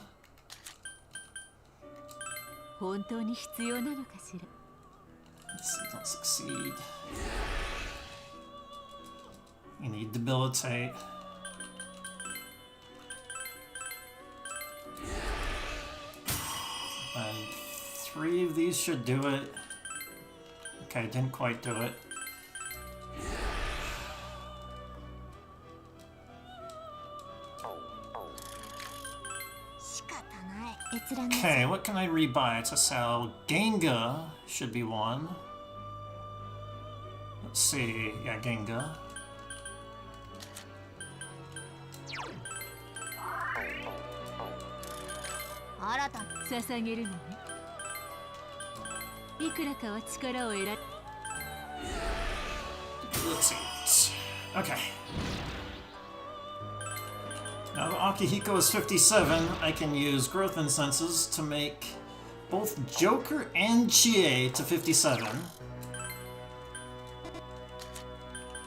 本当に必要なのかしら。 Let's not succeed. You need debilitate. And 3 of these should do it. Okay, didn't quite do it. Okay, what can I rebuy to sell? Genga should be one. Let's see. Yeah, Genga. Let's see. Okay. Now that Akihiko is 57, I can use growth incenses to make both Joker and Chie to 57.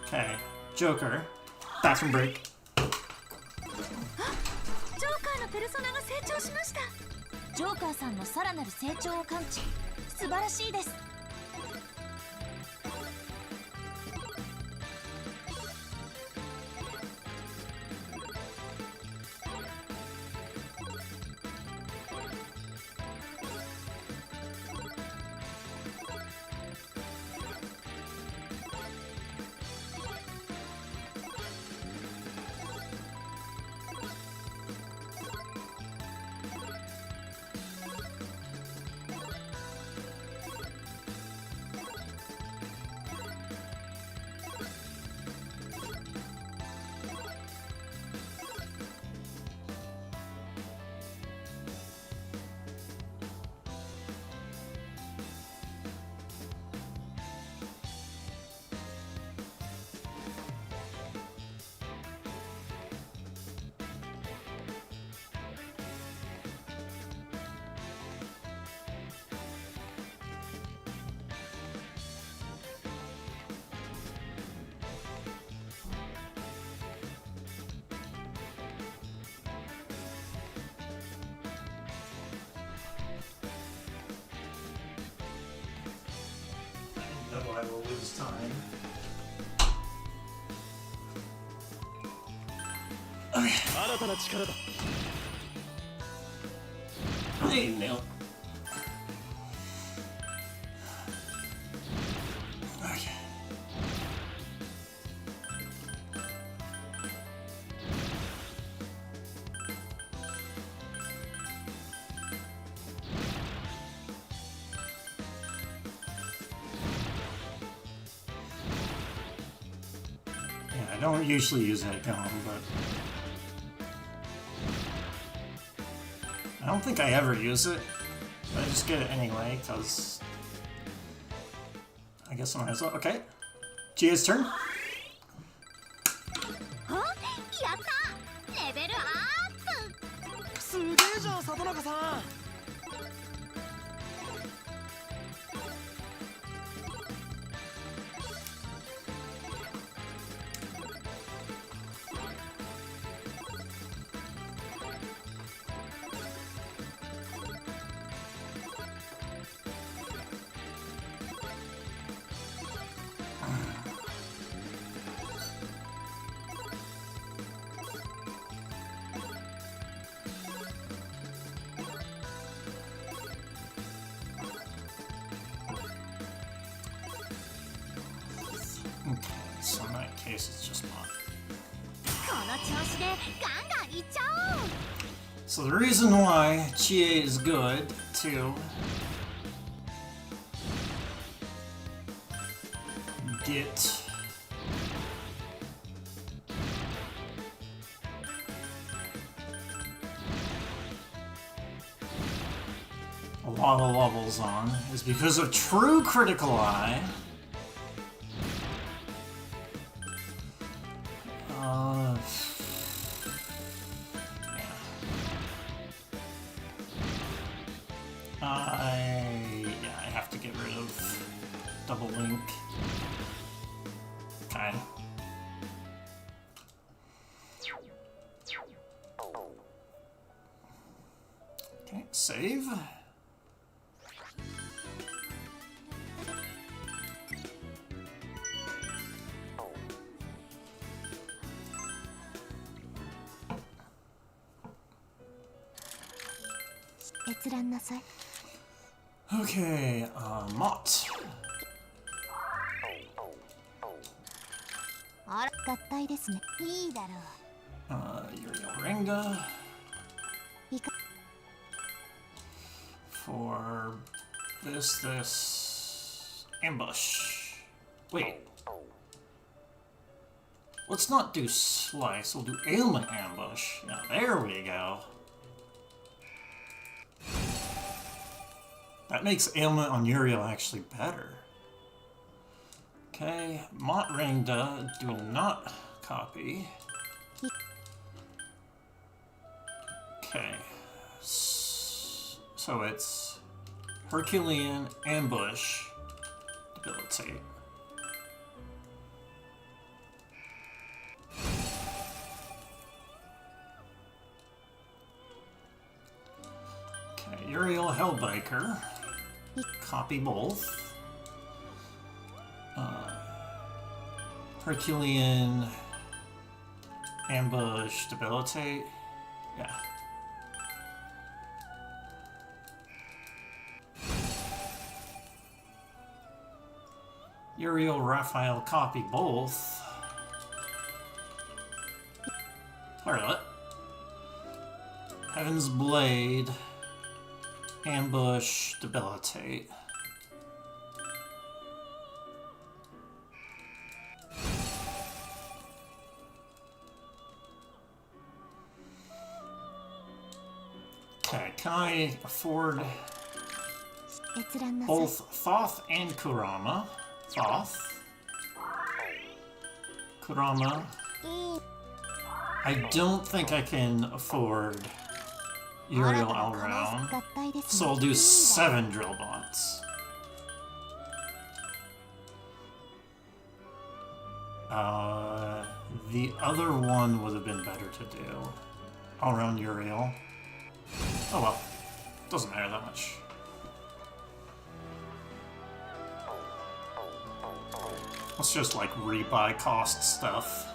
Okay, Joker. Bathroom break. ジョーカーのペルソナが成長しました。ジョーカーさんのさらなる成長を感知。素晴らしいです。 No, I will lose time. Okay. 新たな力だ。 Hey, nailed. Okay. Yeah, I don't usually use that gum, but I don't think I ever use it, but I just get it anyway, because I guess I might as well. Okay, Gia's turn. やったレベルアップ。すげえじゃん、里中さん。case, it's just Mott. この調子でガンガンいっちゃおう So the reason why Chie is good to get a lot of levels on is because of true critical eye. I have to get rid of double link. Okay. Okay, save. Okay, Mott. あら合体ですねいいだろう Yuri Orenga. いか For this, ambush. Wait. Let's not do slice, we'll do ailment ambush. Yeah, there we go. That makes ailment on Uriel actually better. Okay, Mott Ringda, do not copy. Okay, so it's Herculean, ambush, debilitate. Okay, Uriel Hellbiker, copy both. Herculean, ambush, debilitate. Yeah. Uriel, Raphael, copy both. Harlot. Heaven's Blade, ambush, debilitate. Okay, can I afford both Thoth and Kurama? Thoth. Kurama. I don't think I can afford Uriel all round, so I'll do 7 drill bots. The other one would have been better to do. All around Uriel. Oh well, doesn't matter that much. Let's just like rebuy cost stuff.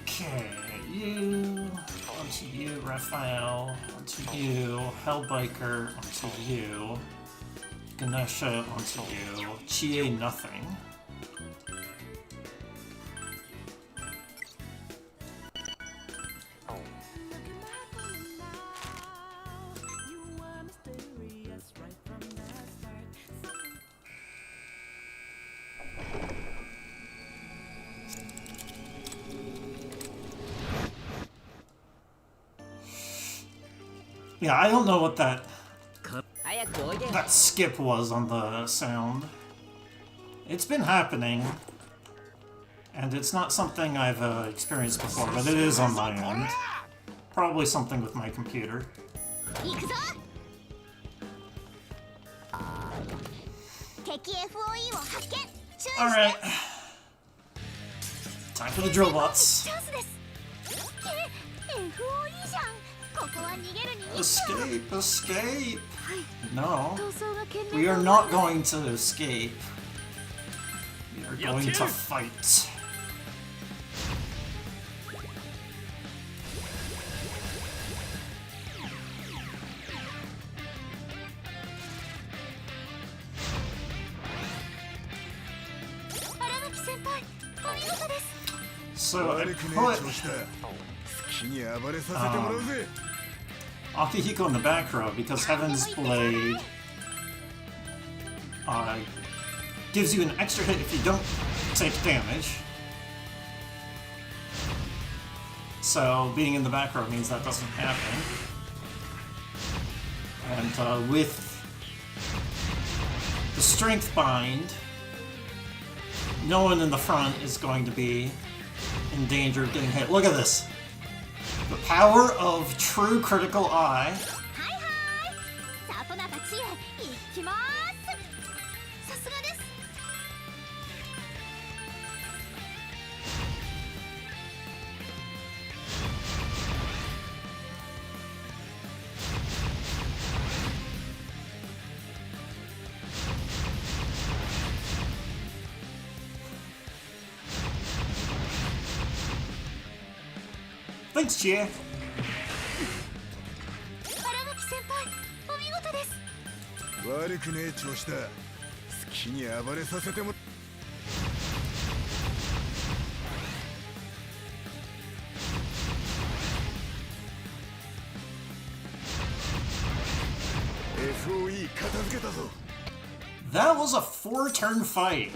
Okay, you, onto you, Raphael, onto you, Hellbiker, onto you, Ganesha, onto you, Chie, nothing. Yeah, I don't know what that skip was on the sound. It's been happening, and it's not something I've experienced before, but it is on my end. Probably something with my computer. Alright. Time for the drill bots. Escape, escape! No, we are not going to escape. We are going to fight. So I 悪くねえ put 調子だ。好きに暴れさせてもらうぜ。 Akihiko in the back row because Heaven's Blade gives you an extra hit if you don't take damage. So being in the back row means that doesn't happen. And with the Strength Bind, no one in the front is going to be in danger of getting hit. Look at this. The power of true critical eye. はいはい、さあトナたちへ行きます。さすがです。 Thanks, Chie. 荒垣先輩、お見事です。 悪くねえ調子だ。好きに暴れさせても。FOE 片付けたぞ。 That was a 4-turn fight.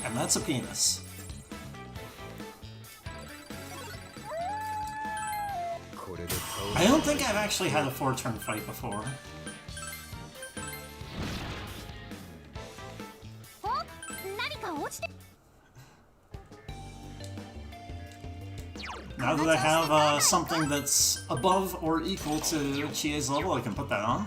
And that's a penis. これで倒 I don't think I've actually had a 4-turn fight before. お、何か落ちて。 Now that I have something that's above or equal to Chie's level, I can put that on.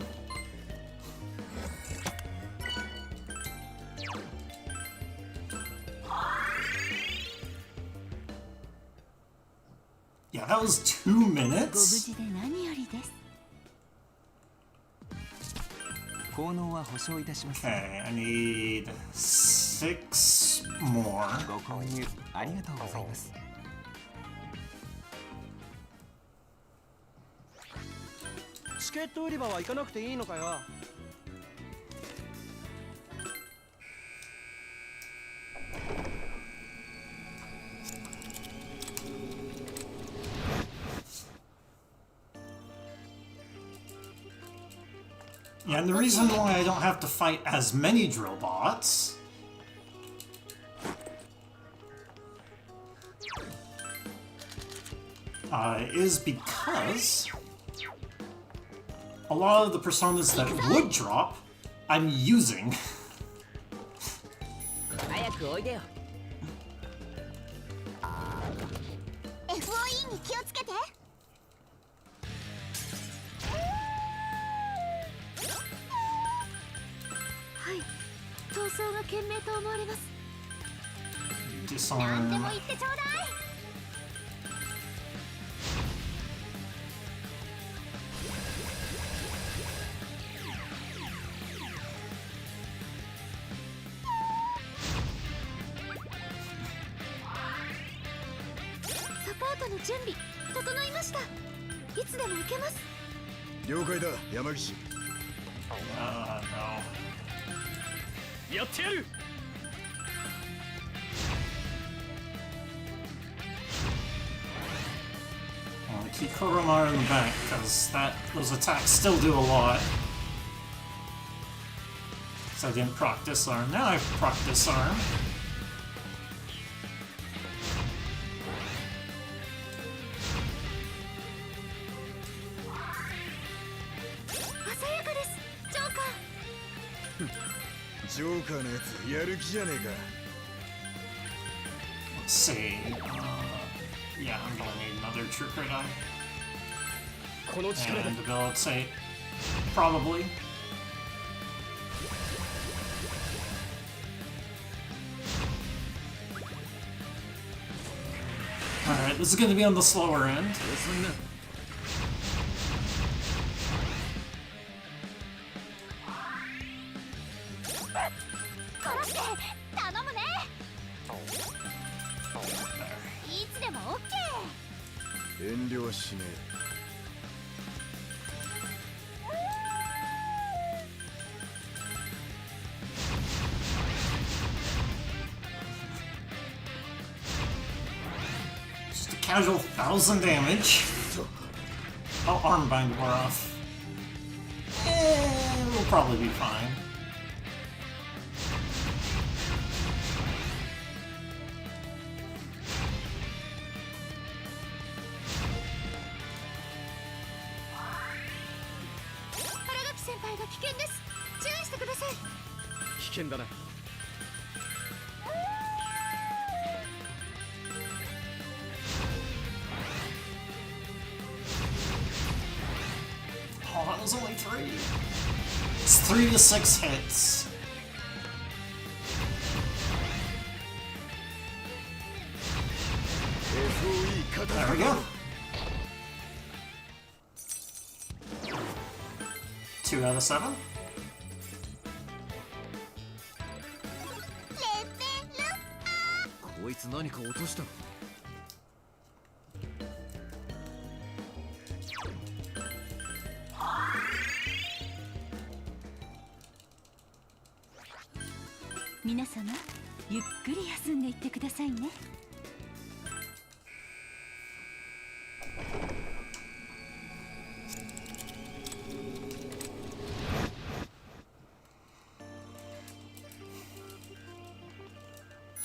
Yeah, that was 2 ご無 minutes. 事で何よりです。 効能は保証いたします。 Okay, I need 6 more. ご購入ありがとうございます。チケット売り場は行かなくていいのかよ。 Yeah, and the reason why I don't have to fight as many drill bots is because a lot of the personas that would drop, I'm using. 早くおいでよ。 FOE に気をつけて。 はい、逃走が賢明と思われます。何でも Disarm. 言ってちょうだい。 サポートの準備整いました。いつでも行けます。 了解だ、山岸。 No. やってやる。 I'll keep Kuromar in the back because those attacks still do a lot. So I didn't proc disarm. Now I proc disarm. 鮮やかです。ジョーカー。 ジョーカーのやつやる気じゃねえか。 Let's see. Yeah, I'm gonna need another true crit eye. この力で And debilitate. Probably. Alright, this is gonna be on the slower end. 遅いな。 殺して頼むね。いつでも OK。 遠慮はしね casual 1,000 damage. Oh, armbind wore off. We'll probably be fine. Oh, that was only 3. It's 3 to 6 hits. There we go. 2 out of 7.皆様、ゆっくり休んでいってくださいね。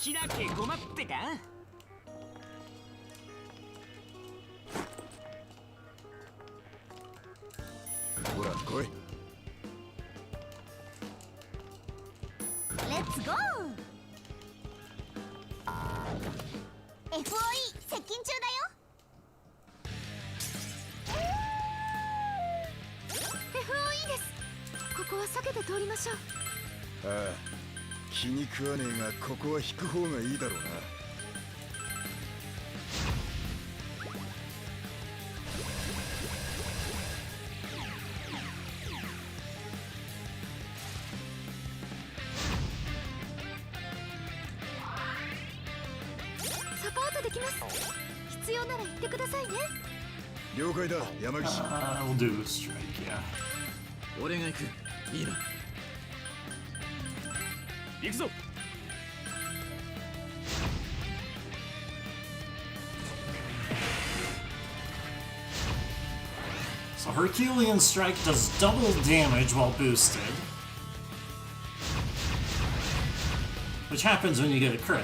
開けごまってか。ほら来い。レッツゴー。 FOE 接近中だよ。 FOE です。ここは避けて通りましょう。ああ、気に食わねえがここは引く方がいいだろうな。サポートできます。必要なら言ってくださいね。了解だ、山岸。I'll do strike, yeah. 俺が行く。いいな。行くぞ。 So Herculean Strike does double damage while boosted, which happens when you get a crit.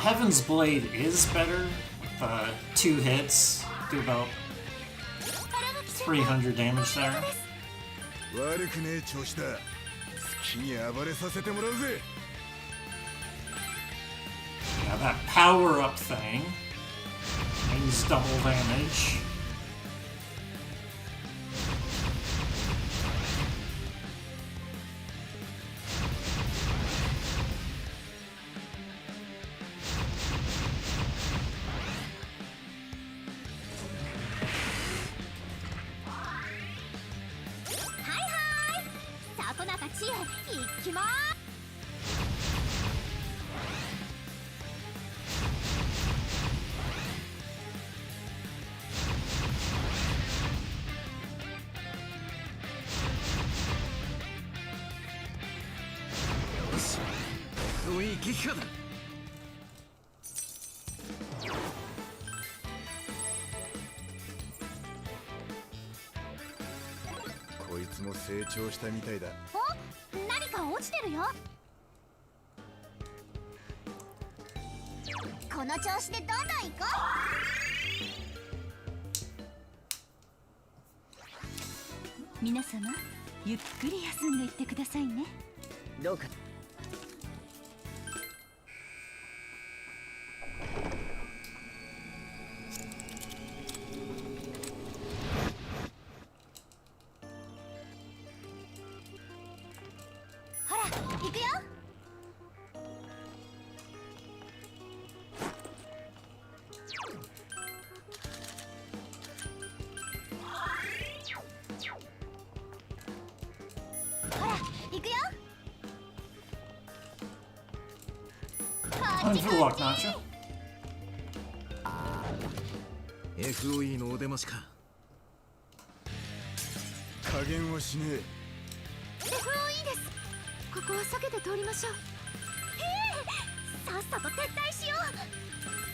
Heaven's Blade is better with 2 hits, do about 300 damage there. 悪くねえ調子だ。好きに暴れさせてもらうぜ。 Yeah, that power up thing means double damage. Hi hi. 里中知恵、行きまーす。 FOE 撃破だ。こいつも成長したみたいだ。お、何か落ちてるよ。この調子でどんどん行こう。皆様、ゆっくり休んでいってくださいね。どうか。ほら、行くよ。ほら、行くよ。 Good luck, Nacho. FOE のお出ましか。加減はしねえ。 FOE です。ここは避けて通りましょう。さっさと撤退しよ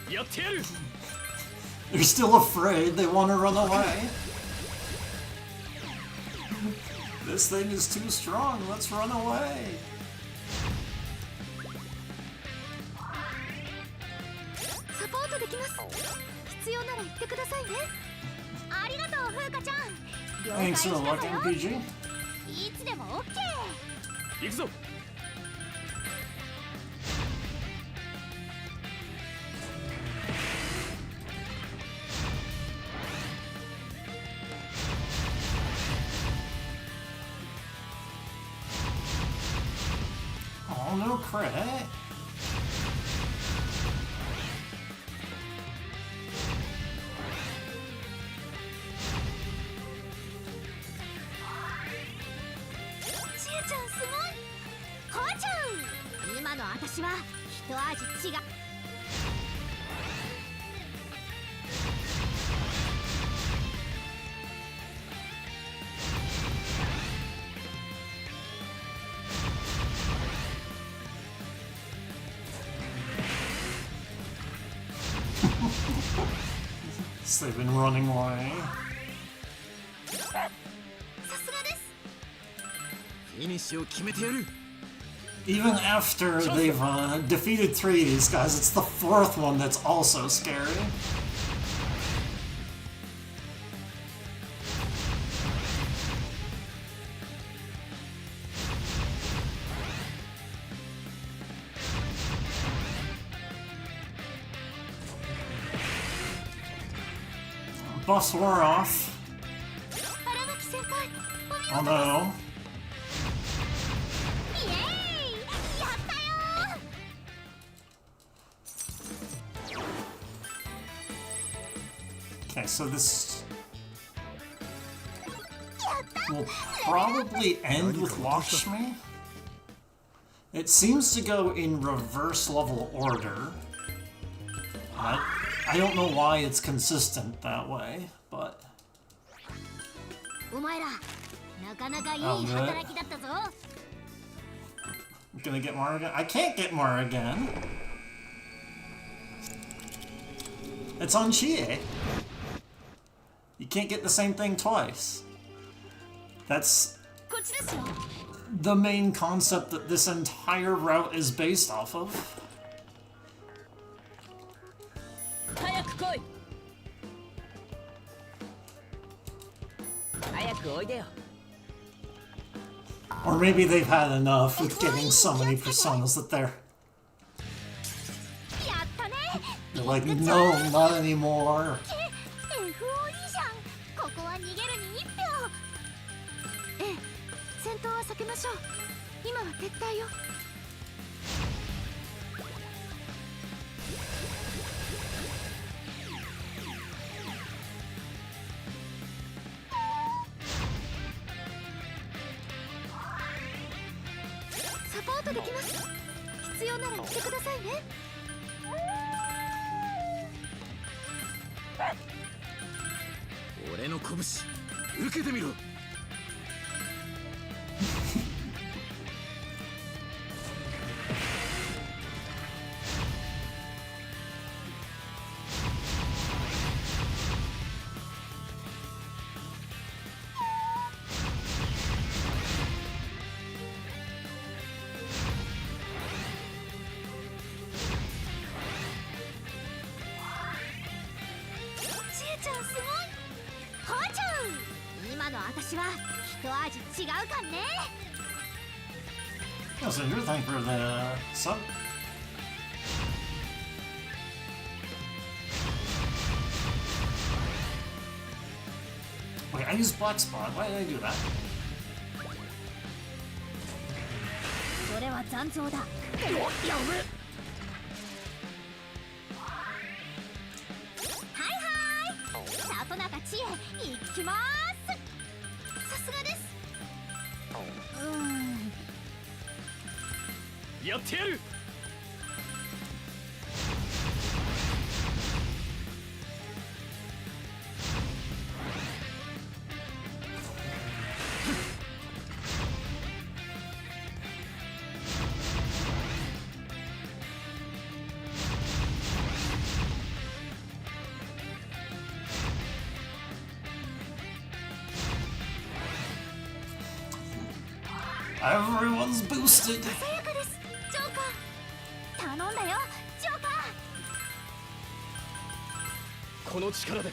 う。やってやる。 They're still afraid. They want to run away. This thing is too strong. Let's run away. サポートできます。必要なら言ってくださいね。ありがとう、風花ちゃん。了解 Thanks した for ぞ the よ。 luck, MPG. いつでも OK。行くぞ。 Oh, no crit. ちえちゃんすごい。こうちゃん、今の私は一味違う。So they've been running away. さすがです。フィニッシュを決めてやる。 Even after they've defeated 3 of these guys, it's the 4th one that's also scary. Buffs wore off. 荒牧先輩、お見 Oh 事です。 no. イエーイ、やったよー。 Okay, so this やった。 will probably end with Lakshmi. It seems to go in reverse level order. I don't know why it's consistent that way, but お前ら、なかなかいい Oh, good. 働きだったぞ。 I'm gonna get Mara again. I can't get Mara again. It's on Chie. You can't get the same thing twice. That's こっちですよ。 the main concept that this entire route is based off of. 早く来い。早くおいでよ。 Or maybe they've had enough with getting so many personas thatやったね。 they're like, no, not anymore. FOE じゃん。ここは逃げるに1票。ええ、戦闘は避けましょう。今は撤退よ。サポートできます。必要なら言ってくださいね。俺の拳受けてみろ。 ちえちゃんすごい。こうちゃん、今の私は一味違うかんね。 Oh, so you're thank for the sub. Wait, I used Black Spot. Why did I do that? それは残像だ。やべ。はいはい。里中千恵、行きまーす。さすがです。やってやる。 ち Everyone's boosted. さやかですジョーカー。頼んだよジョーカー。この力で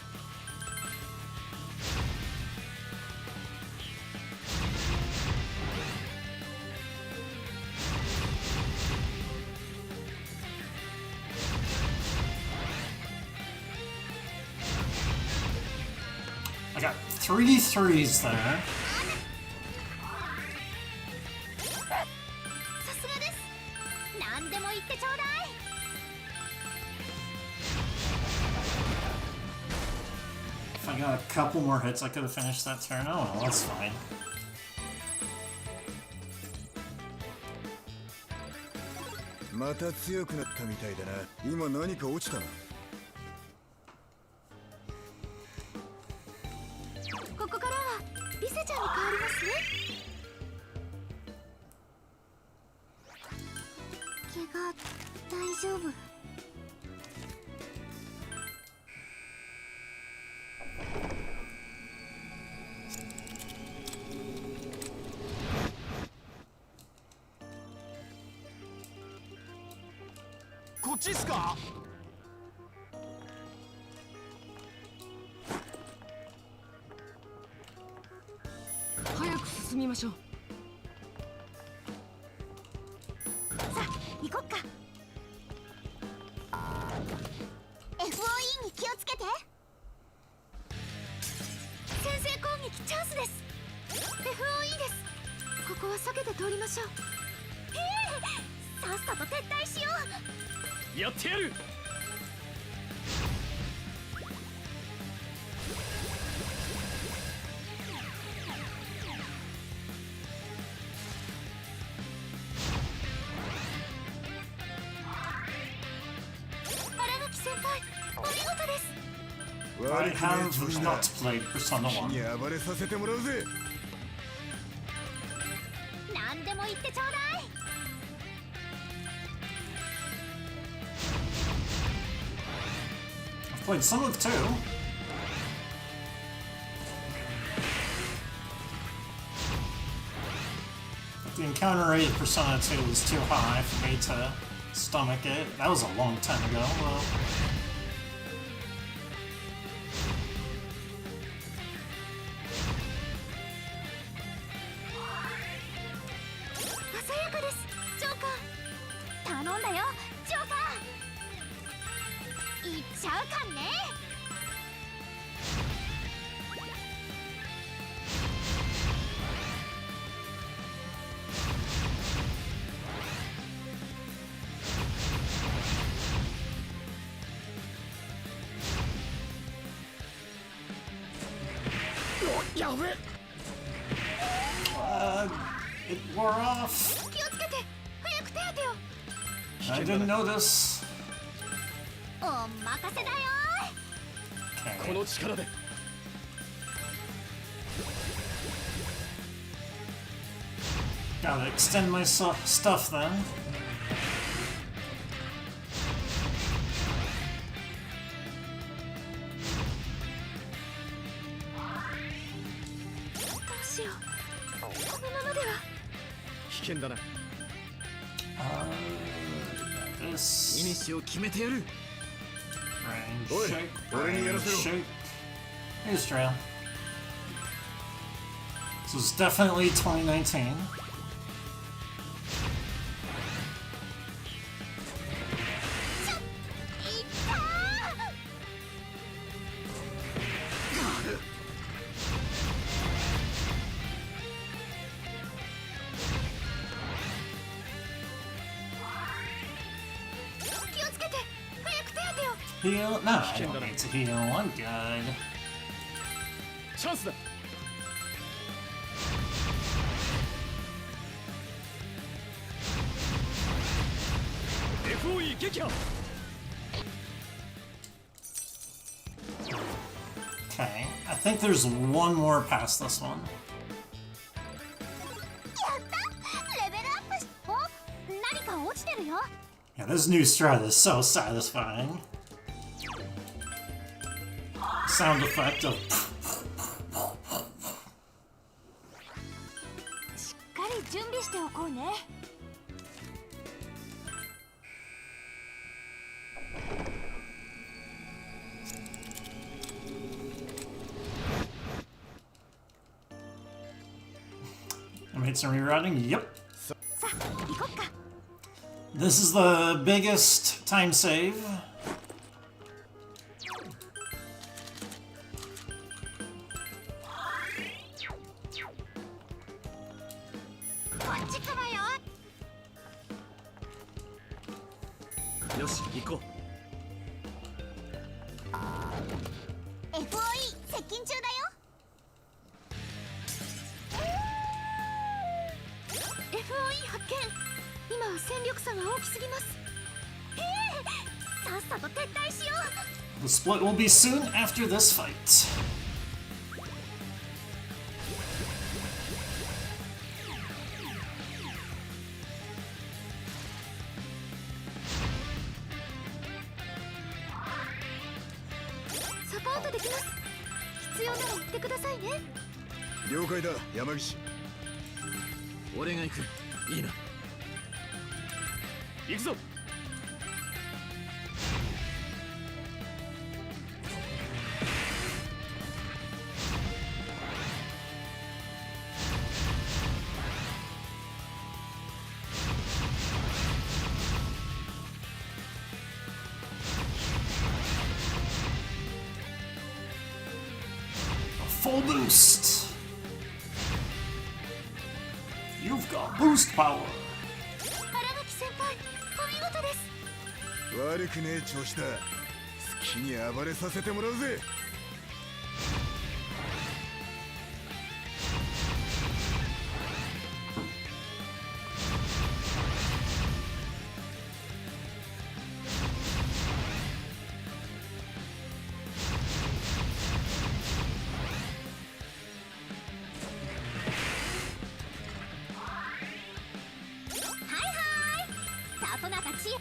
I got 3 threes there. さすがです。何でも言ってちょうだい。 If I got a couple more hits, I could have finished that turn. Oh well, that's fine. また強くなったみたいだな。今何か落ちたな。ここからはリセちゃんに変わりますね。怪我大丈夫？こっちっすか。早く進みましょう。さあ行こっか。 FOE に気をつけて。先制攻撃チャンスです。 FOE です。ここは避けて通りましょう。さっさと撤退しよう。 やってやる。 荒垣先輩お見事です。 I have not played Persona に 1. 暴れさせてもらうぜ。何でも言ってちょうだい。 I've played some of 2. But the encounter rate of Persona 2 was too high for me to stomach it. That was a long time ago. Well, 鮮やかですジョーカー。頼んだよジョーカー。いっちゃうかんね。 やべえ。 it wore off. 気をつけて早く手当てを。 I didn't notice. お任せだよ。 こ Okay. の力で Gotta extend my stuff then. どうしよう。このままでは。 危険だな。 This イニシを決めてやる。 range Oi, shake, ore ni range yarasero. shake. Here's trail. This was definitely 2019. いったー。 気をつけて早く手当てを。 Heal? No, I don't need to heal. I'm good. チャンスだ。 FOE 撃破。 Okay, I think there's one more past this one. やったレベルアップし。お何か落ちてるよ。 Yeah, this new strat is so satisfying. Sound effect of しっかり準備してね。Made some rewriting? Yep. さあ行こっか。 This is the biggest time save. こっちからよ。よし行こ FOE 接近中だよ。 FOE 発見。今は戦力差が大きすぎます。さっさと撤退しよう。 The split will be soon after this fight. サポートできます。必要なら言ってくださいね。了解だ山岸。う俺が行くいいな行くぞ Full boost. You've got boost power. 荒垣先輩、お見事です。悪くねえ調子だ。好きに暴れさせてもらうぜ。里中千恵。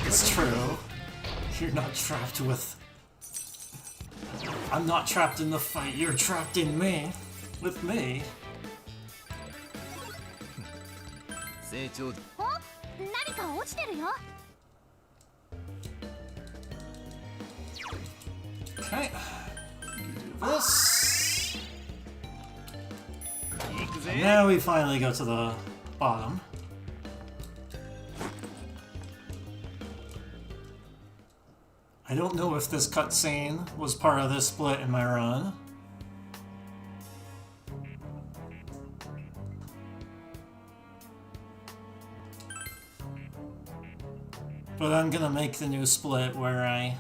It's true. You're not trapped with... I'm not trapped in the fight, you're trapped in me. With me. 成長お、何か落ちてるよ。 Okay. Do this. 行く And ぜ now we finally go to the bottom. I don't know if this cutscene was part of this split in my run. But I'm gonna make the new split where I...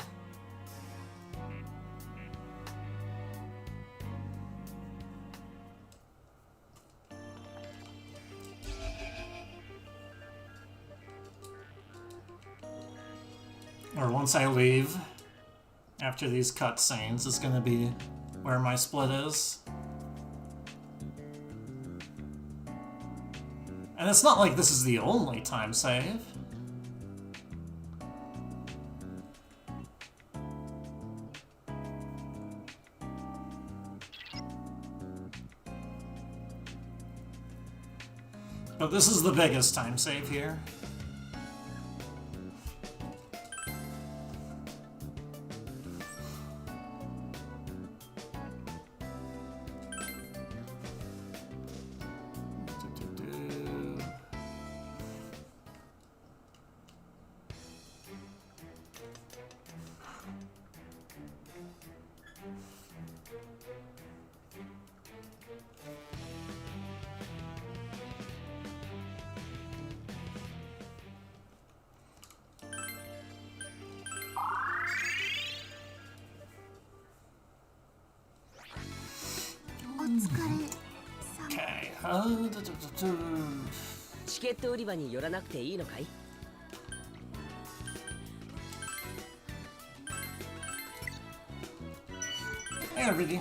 Or once I leave, after these cutscenes, is gonna be where my split is. And it's not like this is the only time save. But this is the biggest time save here. Okay. チケット売り場に寄らなくていいのかい？ Hey, everybody.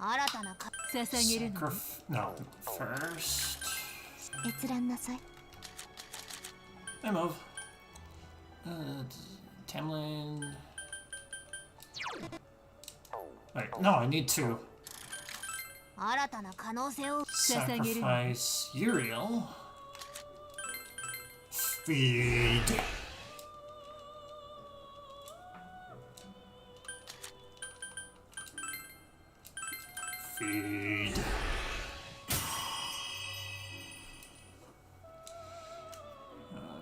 新たなか捧げるの No, first. 閲覧なさい I move. Tamlin. Wait, no, I need to 新たな可能性を sacrifice Uriel. Feed. Feed.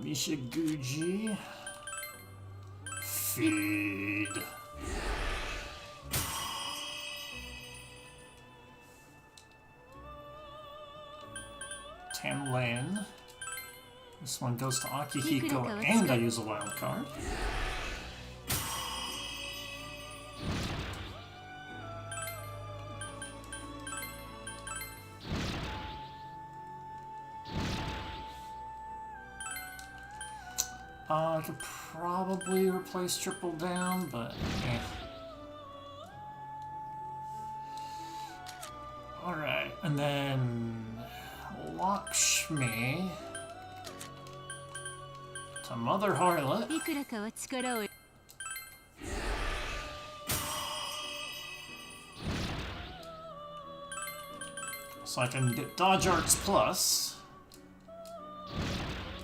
Misha Guji. Feed. Tamlin. This one goes to Akihiko, and I use a wild card. I could probably replace Triple Down, but eh. Alright, and then Lakshmi to Mother Harlot. いくらかは力を So I can get Dodge Arts Plus.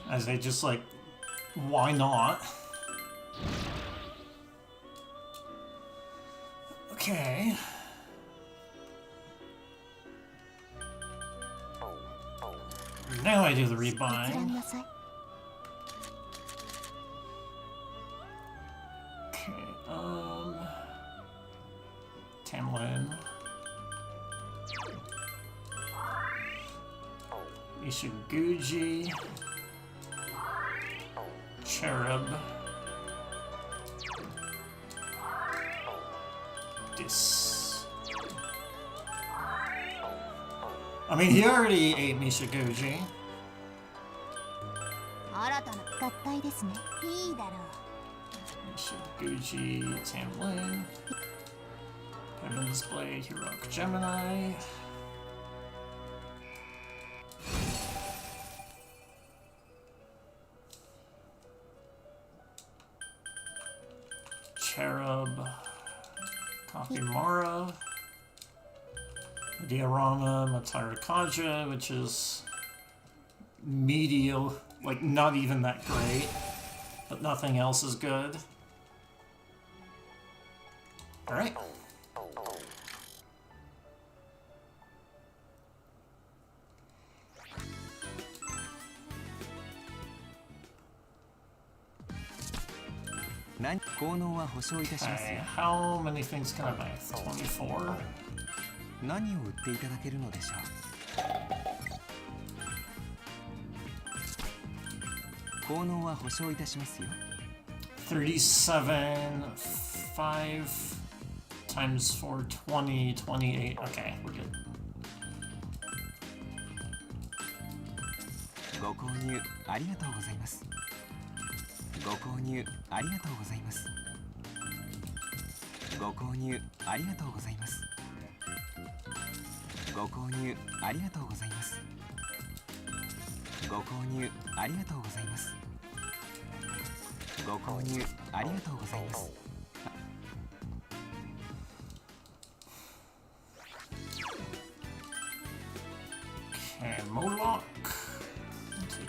As they just like, why not? Okay. Now I do the 閲覧 rebind. なさい Okay, Tamlin. Ishiguji. Cherub. This. I mean, he already ate Mishaguji. 新たな合体ですねいいだろう Mishaguji, Tamlin. Heaven's Blade, Heroic Gemini. Cherub, Kakimara, Diorama, Matarakaja, which is medial, like not even that great, but nothing else is good. Alright. Okay, how many things can I buy? 24? 何を売っていただけるのでしょう。効能は保証いたしますよ。37, 5 times 4, 20, 28. Okay, we're good. ご購入ありがとうございます。ご購入ありがとうございます。ご購入ありがとうございます。ご購入ありがとうございます。ご購入ありがとうございます。ご購入ありがとうございます。Okay, Moloch.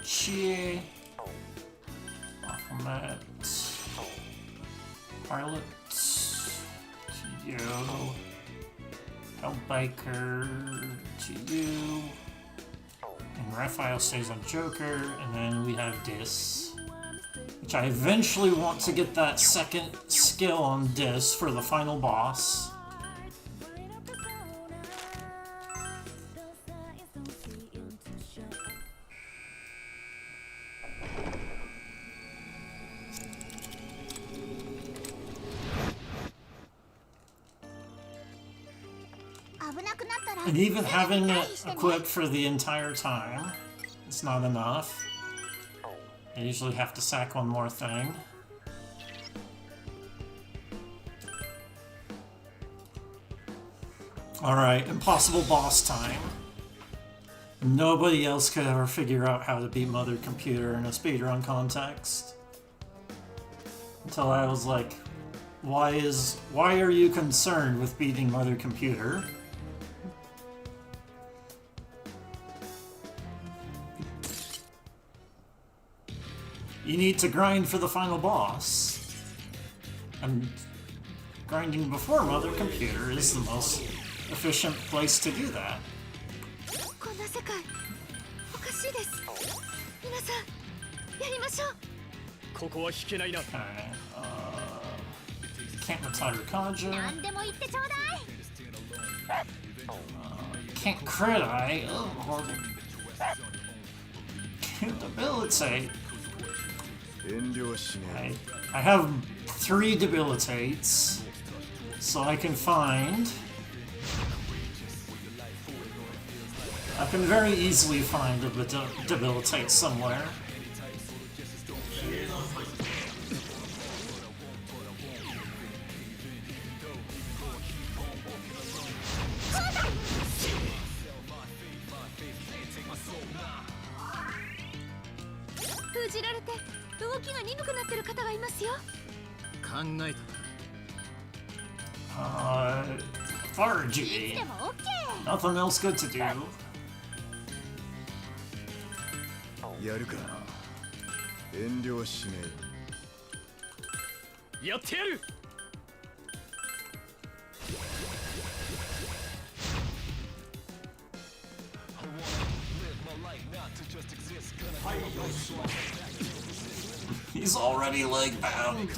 Chie. Baphomet. Harlot. To you. Hellbiker. To you. And Raphael stays on Joker. And then we have Dis. Which I eventually want to get that second skill on Dis for the final boss. And even having it equipped for the entire time, it's not enough. I usually have to sack one more thing. Alright, impossible boss time. Nobody else could ever figure out how to beat Mother Computer in a speedrun context. Until I was like, why are you concerned with beating Mother Computer? You need to grind for the final boss. And grinding before Mother Computer is the most efficient place to do that. こんな世界おかしいです。皆さんやりましょう。ここは引けないな。 Okay, can't retire Kaja. 何でも言ってちょうだい。Can't crit eye. Oh, can't debilitate. 遠慮はしない。 I have 3 debilitates, so I can very easily find a debilitate somewhere. Fargy. Nothing else good to do. やるか。遠慮はしない。やってやる。 He's already leg bound.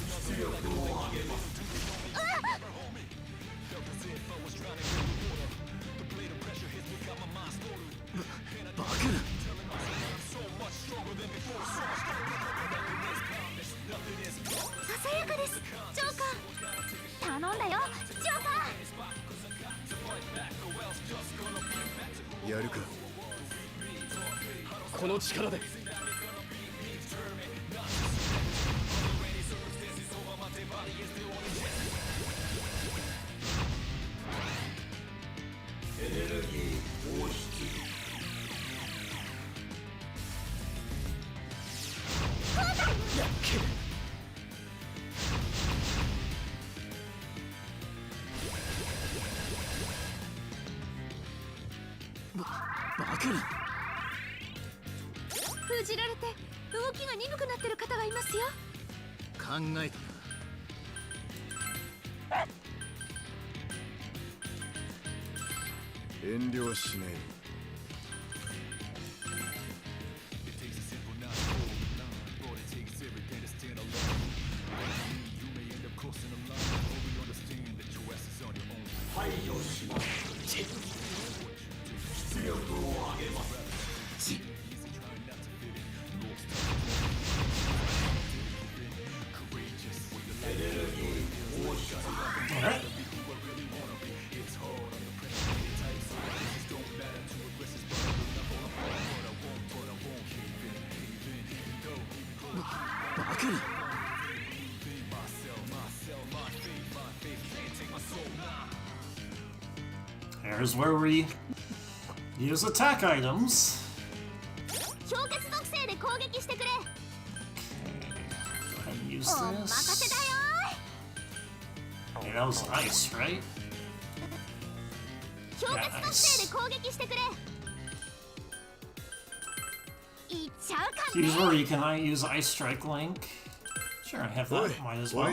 Here's where we use attack items. Okay, go ahead and use this. Okay, that was ice, right? Yeah, ice. Here's where you can use Ice Strike Link. Sure, I have that. Might as well.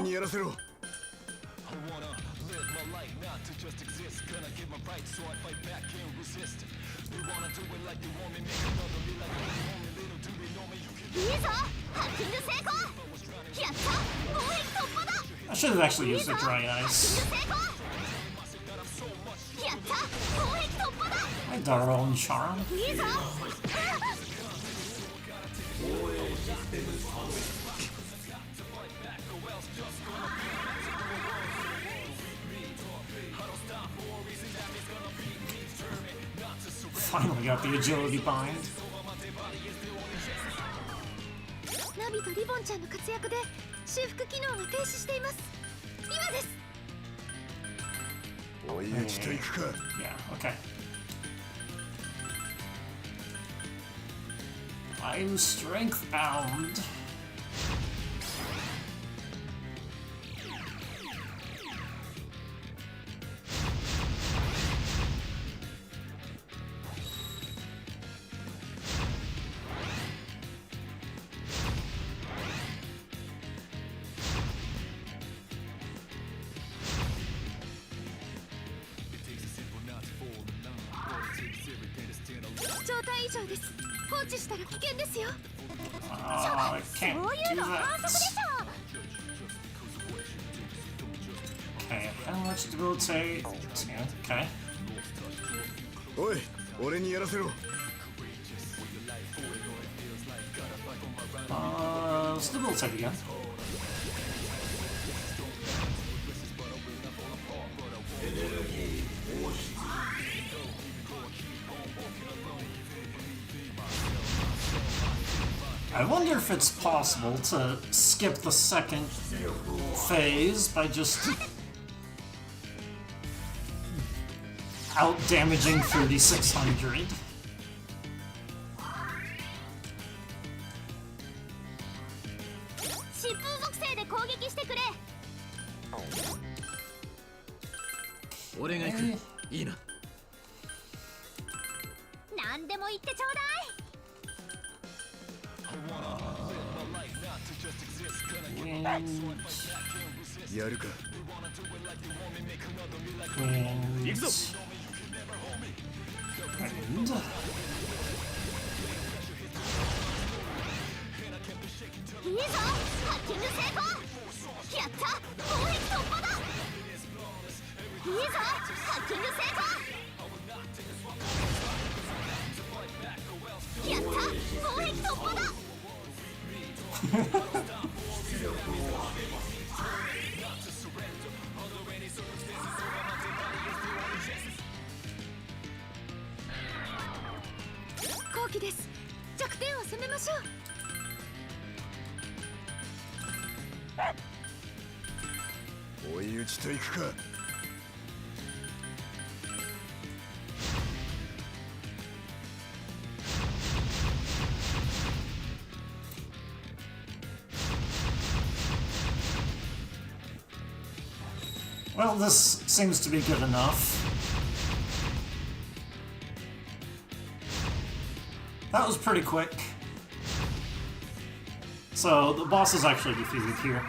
I should have actually used the dry ice. My Darwin charm. Finally got the agility bind. ナビとリボンちゃんの活躍で修復機能が停止しています。今です。追い打ちといくか。 Yeah, okay. I'm strength bound. I can't do that. Okay, how much debilitate? Okay. おい、俺にやらせろ。 Let's debilitate again. I wonder if it's possible to skip the second phase by just out-damaging 3600. 疾風属性で攻撃してくれ。俺が行く。いいな。何でも言ってちょうだい。 やるか。 行くぞ。 いいぞ。ハッキング成功。やった。攻撃突破だ。いいぞ。ハッキング成功。やった。攻撃突破だ。 後期です。弱点を攻めましょう。追い打ちといくか。 Well, this seems to be good enough. That was pretty quick. So, the boss is actually defeated here.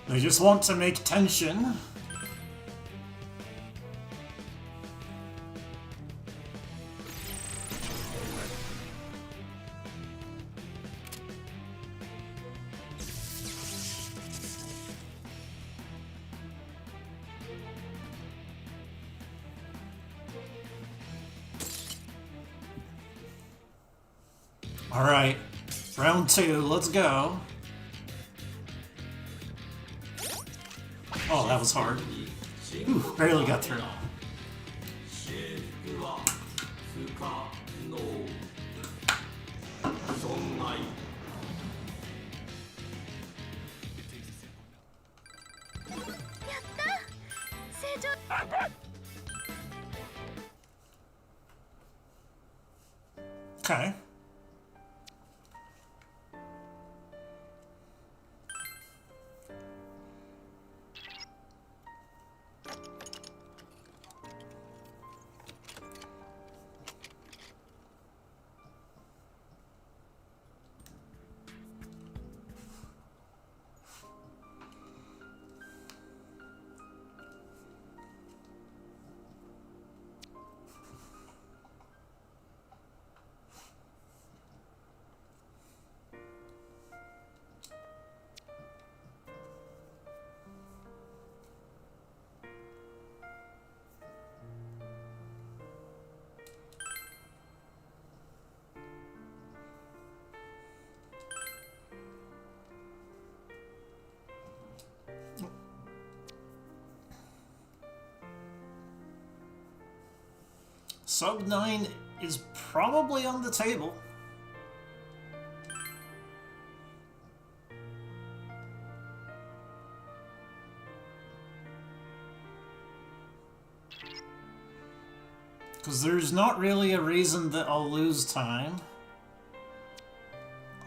They just want to make tension. All right, round 2, let's go. Oh, that was hard. Ooh, barely got through. Okay. Sub 9 is probably on the table. Because there's not really a reason that I'll lose time.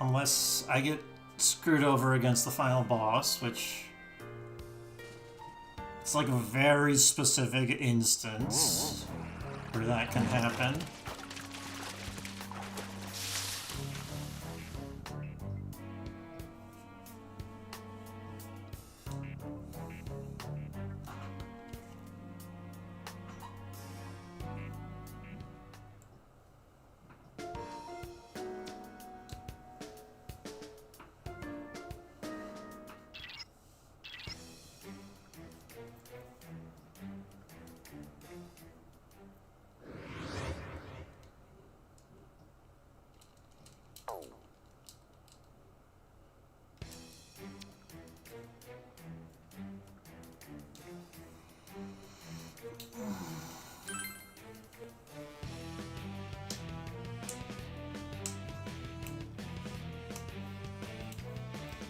Unless I get screwed over against the final boss, which... It's like a very specific instance where that can happen.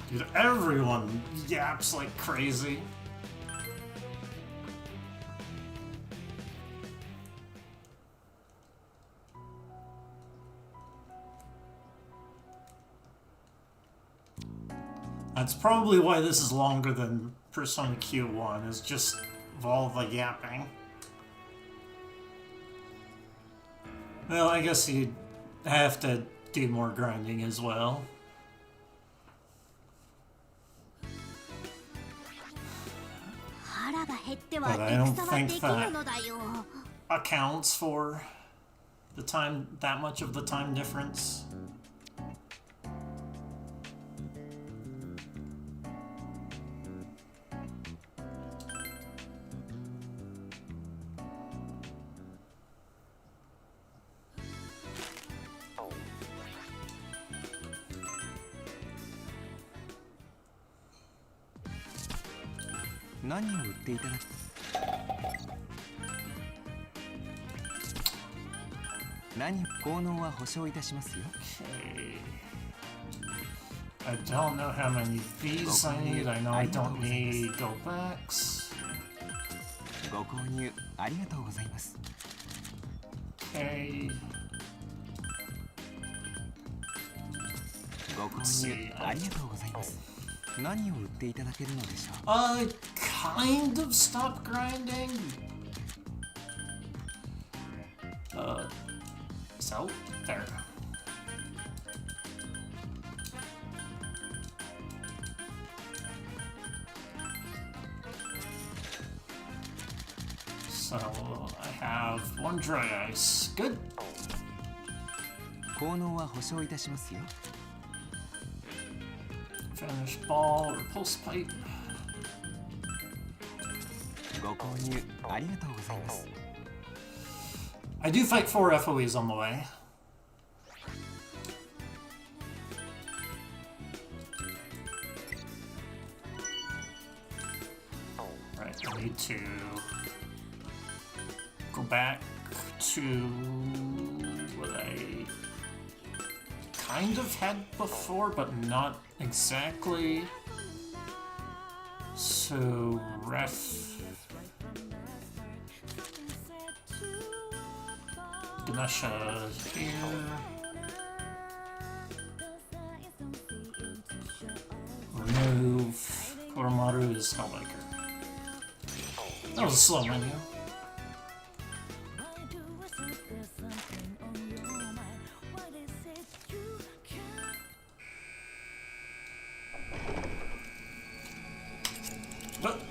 Dude, everyone yaps like crazy. That's probably why this is longer than Persona Q1, is just of all the yapping. Well, I guess you'd have to do more grinding as well. But I don't think that accounts for the time, that much of the time difference. I don't know how many V's I need. I know I don't need go backs. Okay. Let's see. I kind of stopped grinding. So, there. So, I have one dry ice. Good. Finish ball or pulse pipe. I do fight 4 FOEs on the way. Right, I need to go back to what I kind of had before, but not exactly. So, Ganesha here. Remove. Koromaru is Hellmaker. That was a slow menu. But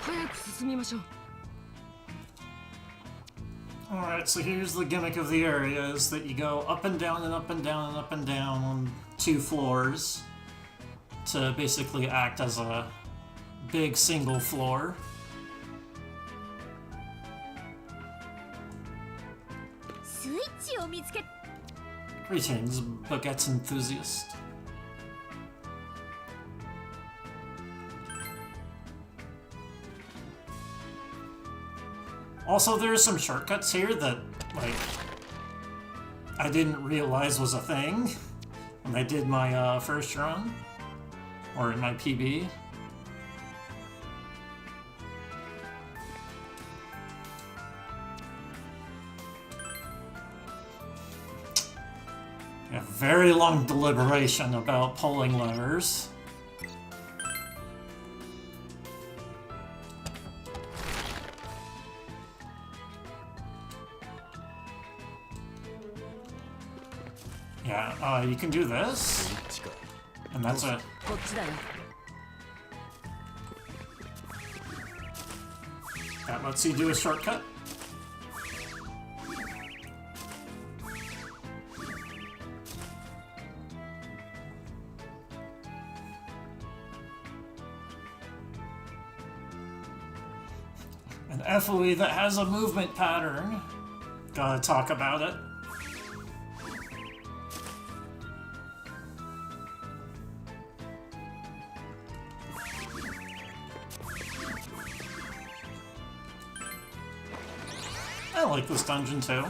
早く進みましょう。 Alright, so here's the gimmick of the area, is that you go up and down and up and down and up and down on 2 floors to basically act as a big single floor. スイッチを見つけ Greetings, baguette enthusiast. Also, there are some shortcuts here that, like, I didn't realize was a thing when I did my first run, or in my PB. A very long deliberation about pulling levers. Yeah, you can do this, and that's it. こっちだよ。 That lets you do a shortcut. An FOE that has a movement pattern. Gotta talk about it. I like this dungeon too.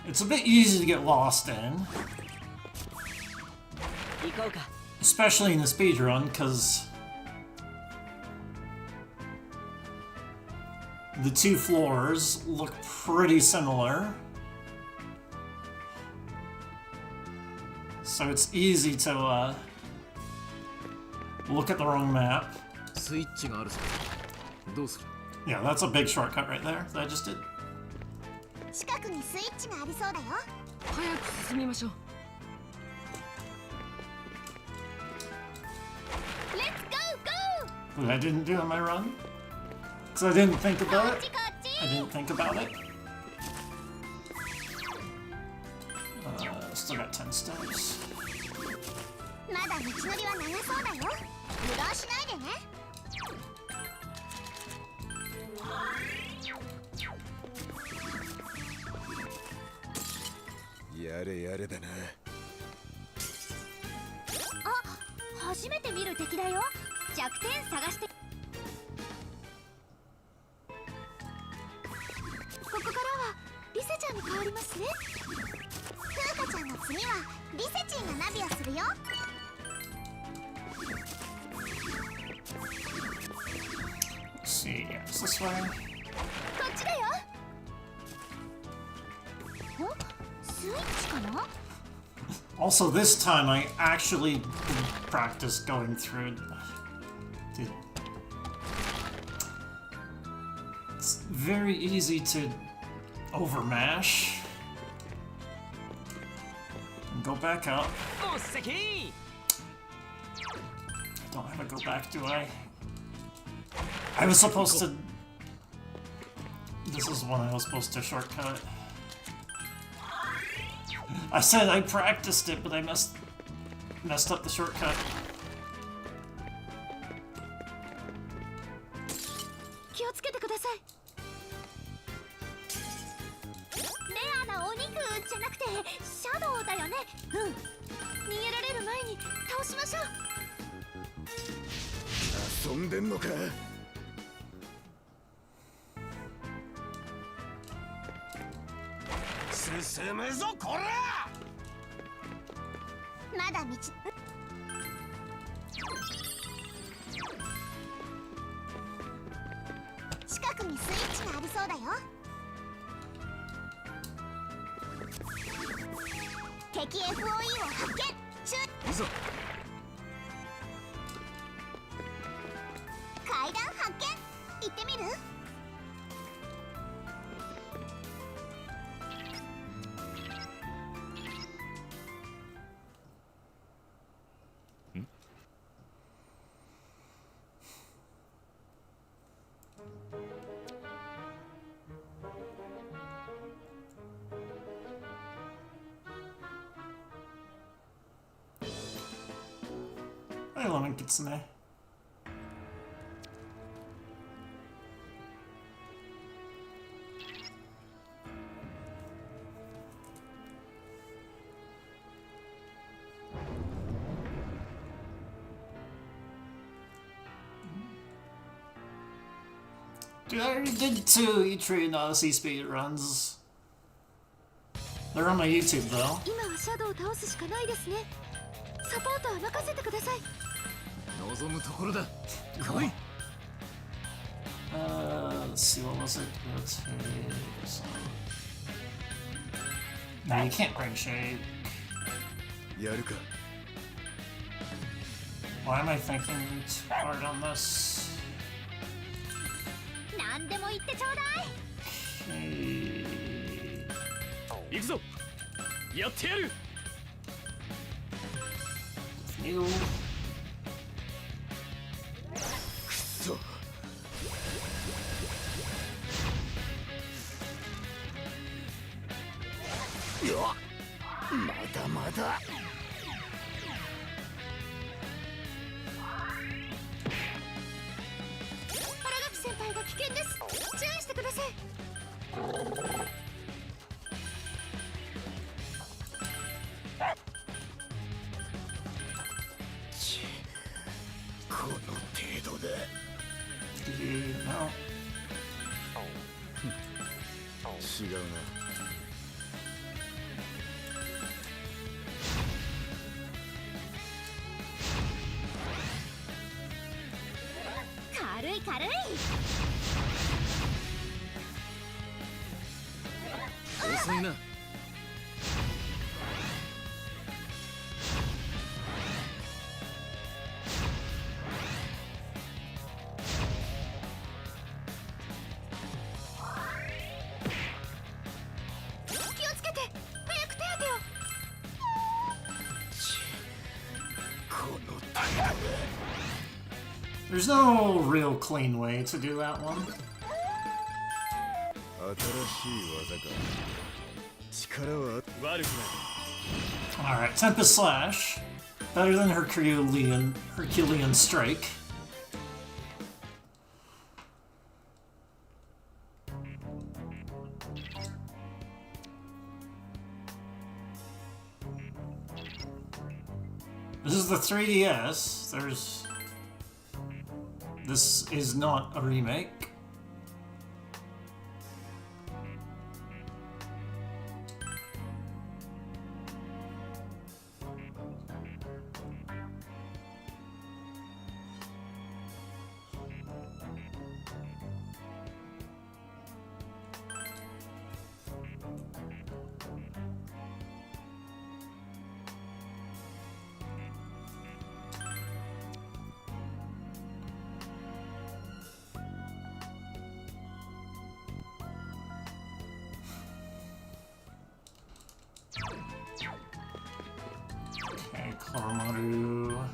It's a bit easy to get lost in, 行こうか。 especially in the speedrun, because the 2 floors look pretty similar. So it's easy to look at the wrong map. スイッチがあるぞ。どうする？ Yeah, that's a big shortcut right there that I just did. 近くにスイッチがありそうだよ。早く進みましょう。 Let's go go! But I didn't do in my run. Because I didn't think about こっ it. ちこっち I didn't think about it. Still got 10 steps. まだ道のりは長そうだよ。油断しないでね。やれやれだな。あ、初めて見る敵だよ。弱点探して。ここからはリセちゃんに変わりますね。風花ちゃんの次はリセチンがナビをするよ。 Let's see, yeah, it's this way. こっちだよ。お、スイッチかな？ Also, this time I actually practiced going through. It's very easy to overmash and go back up. おっせき。 I don't have to go back, do I? I was supposed to. This is when I was supposed to shortcut. I said I practiced it, but I messed up the shortcut. 気をつけてください。レアなお肉じゃなくてシャドウだよね。うん。逃げられる前に倒しましょう。遊んでんのか？進むぞこら！まだ道。近くにスイッチがありそうだよ。敵 FOE を発見。いざ。階段発見。行ってみる？ Hey, Lemon Kitsune. Dude, I already did 2 E-Tree and Odyssey speedruns. They're on my YouTube though. 今はシャドウを倒すしかないですね。サポートは任せてください。望むところだ。来い。 Let's see, what was it? Rotate. No, you can't bring shade. やるか。 Why am I thinking too hard on this? 何でも言ってちょうだい。 Okay. 行くぞ。やってやる。 You. くそ。よっ。まだまだ。 新垣先輩が危険です。注意してください。この程度で。 You know. 違うな。 軽い軽い。遅いな。 気をつけて。早く手当てを。この程度で。 There's no real clean way to do that one. 新しい技か。力は。悪くない。 Alright, Tempest Slash. Better than Herculean Strike. This is the 3DS. This is not a remake. Okay, Koromaru.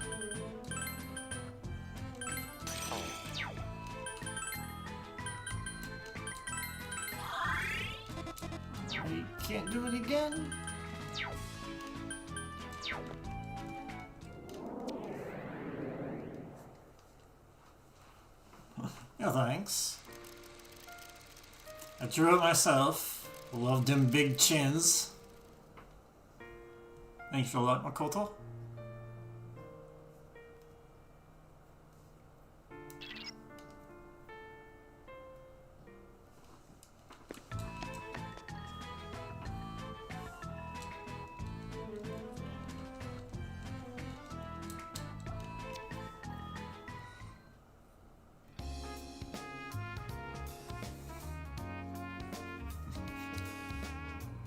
You can't do it again? Yeah, thanks. I drew it myself. Loved them big chins. Thanks for that, Makoto.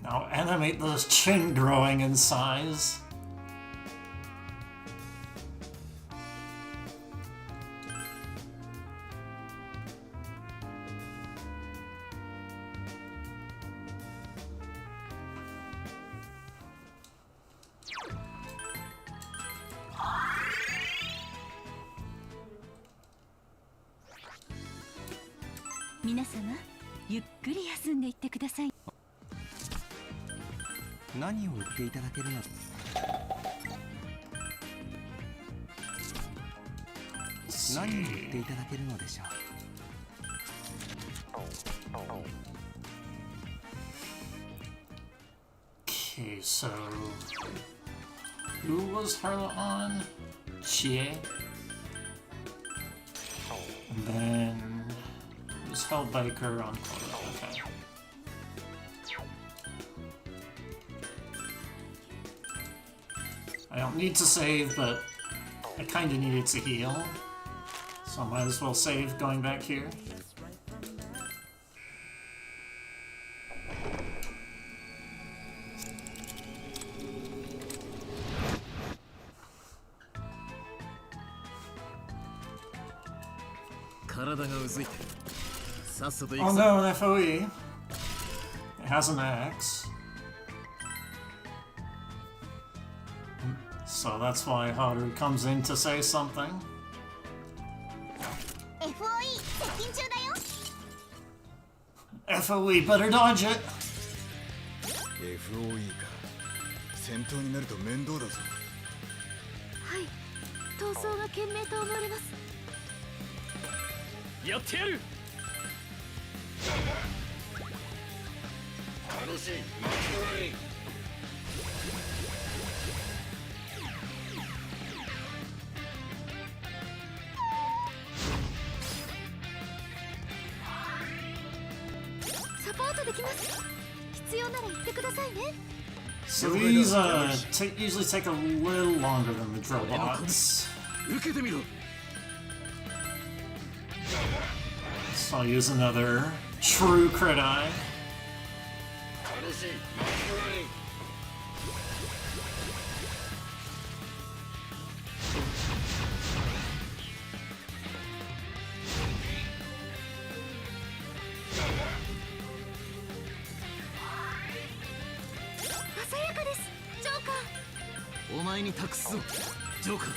Now animate those chin growing in size. “皆様、ゆっくり休んでいってください。” 何を売っていただけるの？何を言っていただけるのでしょう。 Okay, so who was Harla on? Chie. And then it was Hellbiker on Cora. Okay. I don't need to save, but I kinda needed to heal. So I might as well save going back here. Oh no, an FOE. It has an X. So that's why Haru comes in to say something. FOE 接近中だよ。 FOE, better dodge it! FOE か。戦闘になると面倒だぞ。はい、逃走が懸命と思われます。やってやる。楽しい。サポートできます。必要なら言ってくださいね。 So these usually take a little longer than the drill bots. 受けてみろ。 So I'll use another true crit eye. 楽しい。鮮やかです。ジョーカー。お前に託すぞ、ジョーカー。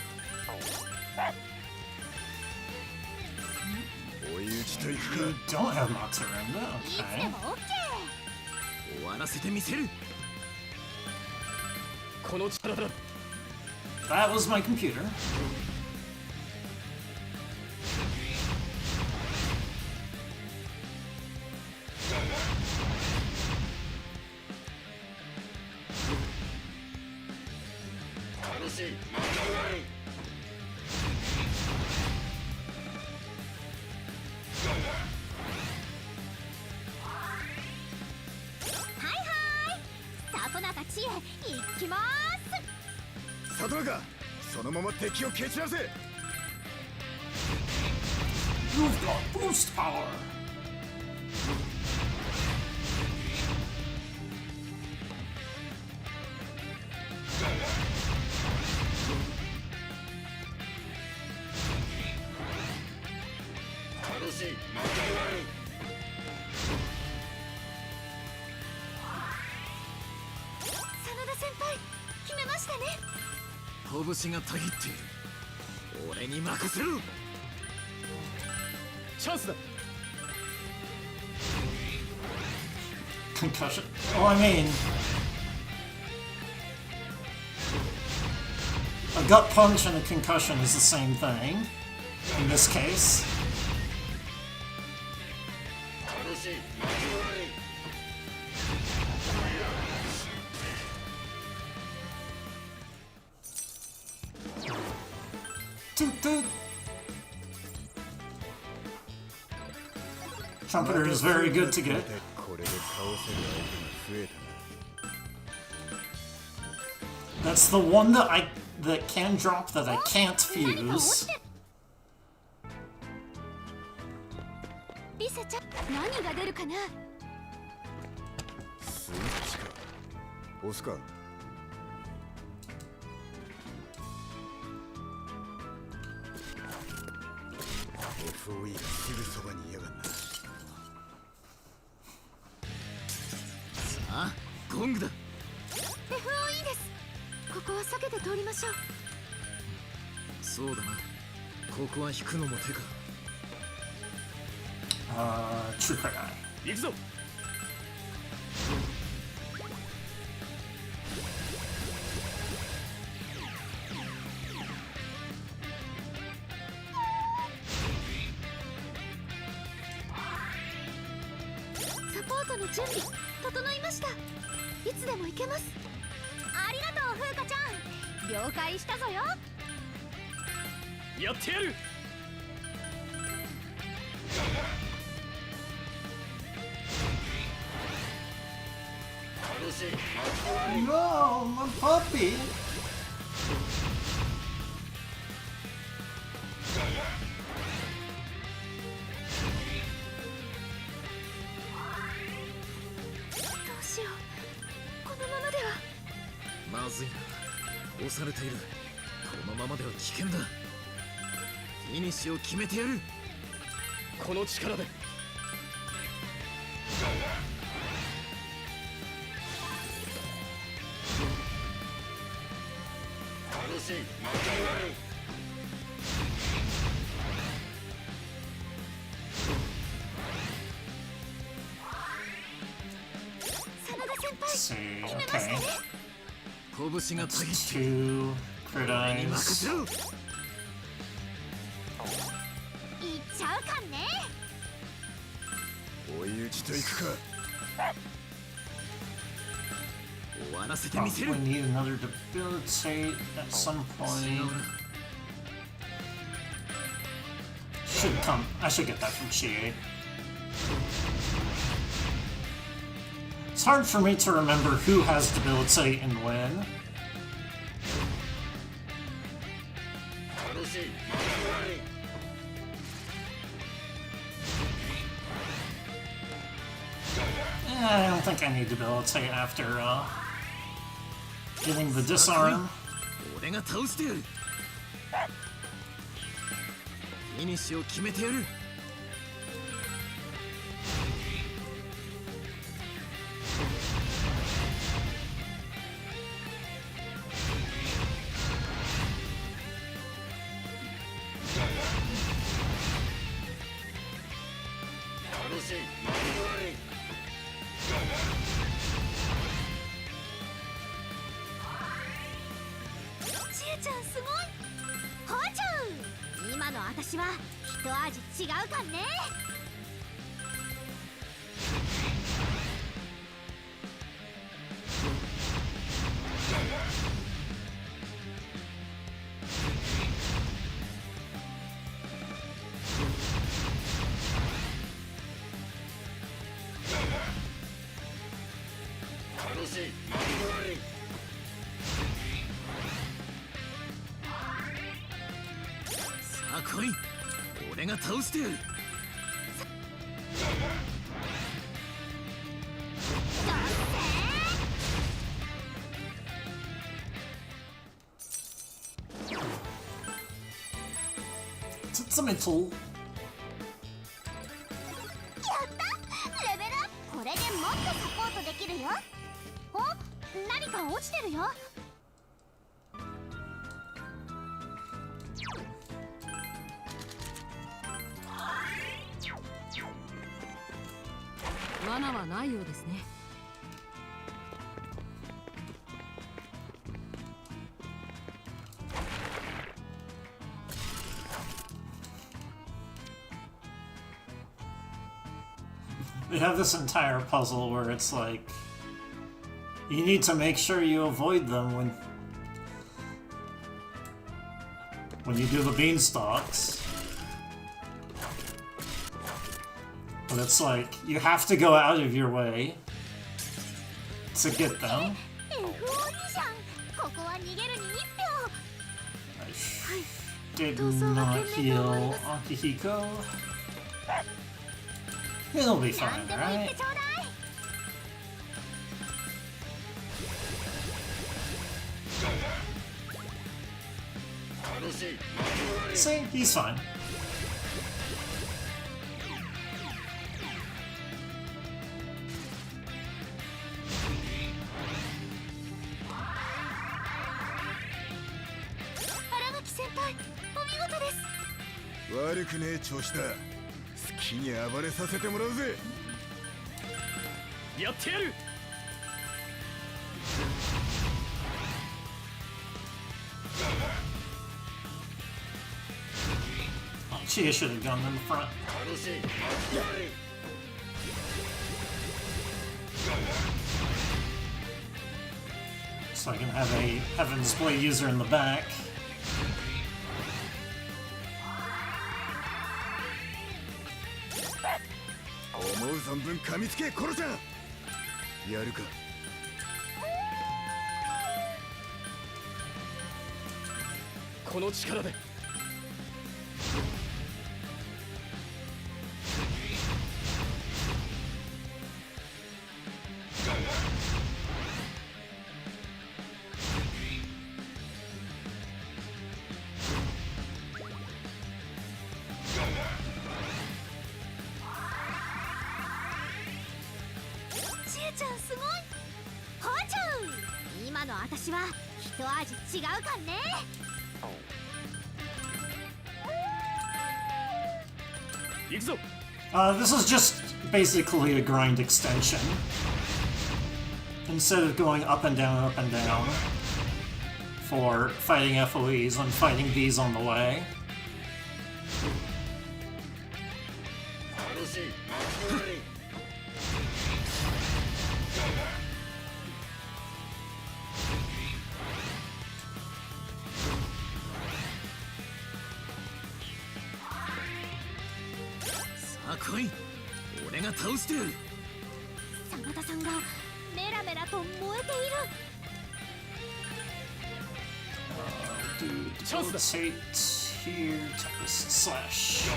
追い打ちといく You か。 don't have Matsurenda, いつで okay. も OK。終わらせてみせる。この力だ。 That was my computer. 楽しい。はいはい。サコナカチへ行きまーす。サトラか。そのまま敵を蹴散らせ。 You've got boost power! 楽しい。真田先輩、決めましたね。拳がたぎっている。俺に任せろ。チャンスだ。 Concussion. Oh, I mean... A gut punch and a concussion is the same thing, in this case. 楽しい。 Toot toot! Trumpeter is very good to get. これで倒せる相手が増えたな。 That's the one that can drop that I can't fuse. リサちゃん、何が出るかな。スイッチか。押すか。 FOE がすぐそばにいやがんな。さあ、ゴングだ。 FOE です。ここは避けて通りましょう。そうだな。ここは引くのも手か。 True crit eye. 行くぞ。 はい準備整いました。いつでも行けます。ありがとう風花ちゃん、了解したぞよ。やってやる。No, my puppy. どうしよう、このままでは。まずいな、押されている。このままでは危険だ。フィニッシュを決めてやる。この力で。真田先輩、 See, 決めました okay. ね。拳がたぎって Two crit 俺に任 eyes. せろ。いっちゃうかんね。追い打ちといくか。終わらせてみせる。 Probably need another debilitate at some 違う point. な。 Should come. I should get that from CA. It's hard for me to remember who has debilitate and when. I don't think I need debilitate after getting the disarm. 俺が倒してやる。フィニッシュを決めてやる。ちえちゃんすごい。ほうちゃう、今の私は一味違うかんね。さあ来い。俺が倒してやる。It's a mental. やったレベルアップ。これでもっとサポートできるよ。お、何か落ちてるよ。罠はないようですね。They have this entire puzzle where it's like you need to make sure you avoid them when you do the beanstalks. But it's like you have to go out of your way to get them. FO 兄さん、ここは逃げるに1 I did not heal Akihiko. It'll be 票。何 fine, でも言っ right? てちょうだい。See, he's fine. Aragaki 悪くねえ調子だ。好きに暴れさせてもらうぜ。やってやる。 Oh, she should have gone in the front. So I can have a Heaven's Blade user in the back.ちえちゃんすごい。ほうちょう、今の私は一味違うかんね。行くぞ。 This is just basically a grind extension. Instead of going up and down for fighting FOEs, I'm fighting these on the way. さあ来い。俺が倒してやる。真田さんがメラメラと燃えている。Dude, rotate here, Tempest Slash.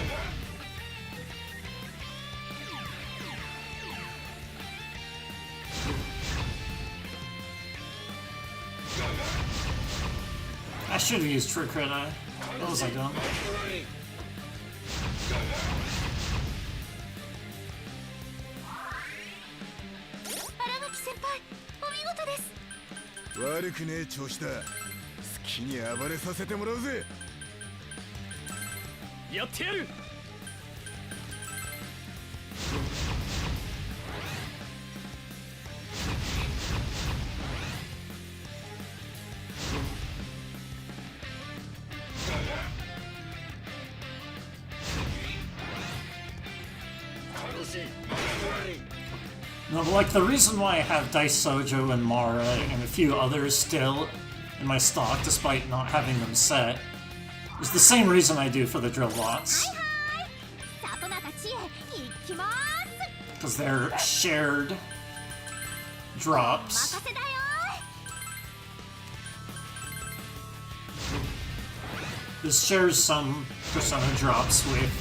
I should have used True Crit. What was I doing? 荒垣先輩、お見事です。悪くねえ調子だ。好きに暴れさせてもらうぜ。やってやる。No, but like the reason why I have Dice Sojo and Mara and a few others still in my stock, despite not having them set, is the same reason I do for the drill bots. 里中千恵、行きます。 Because they're shared drops. 任せだよ。 This shares some persona drops with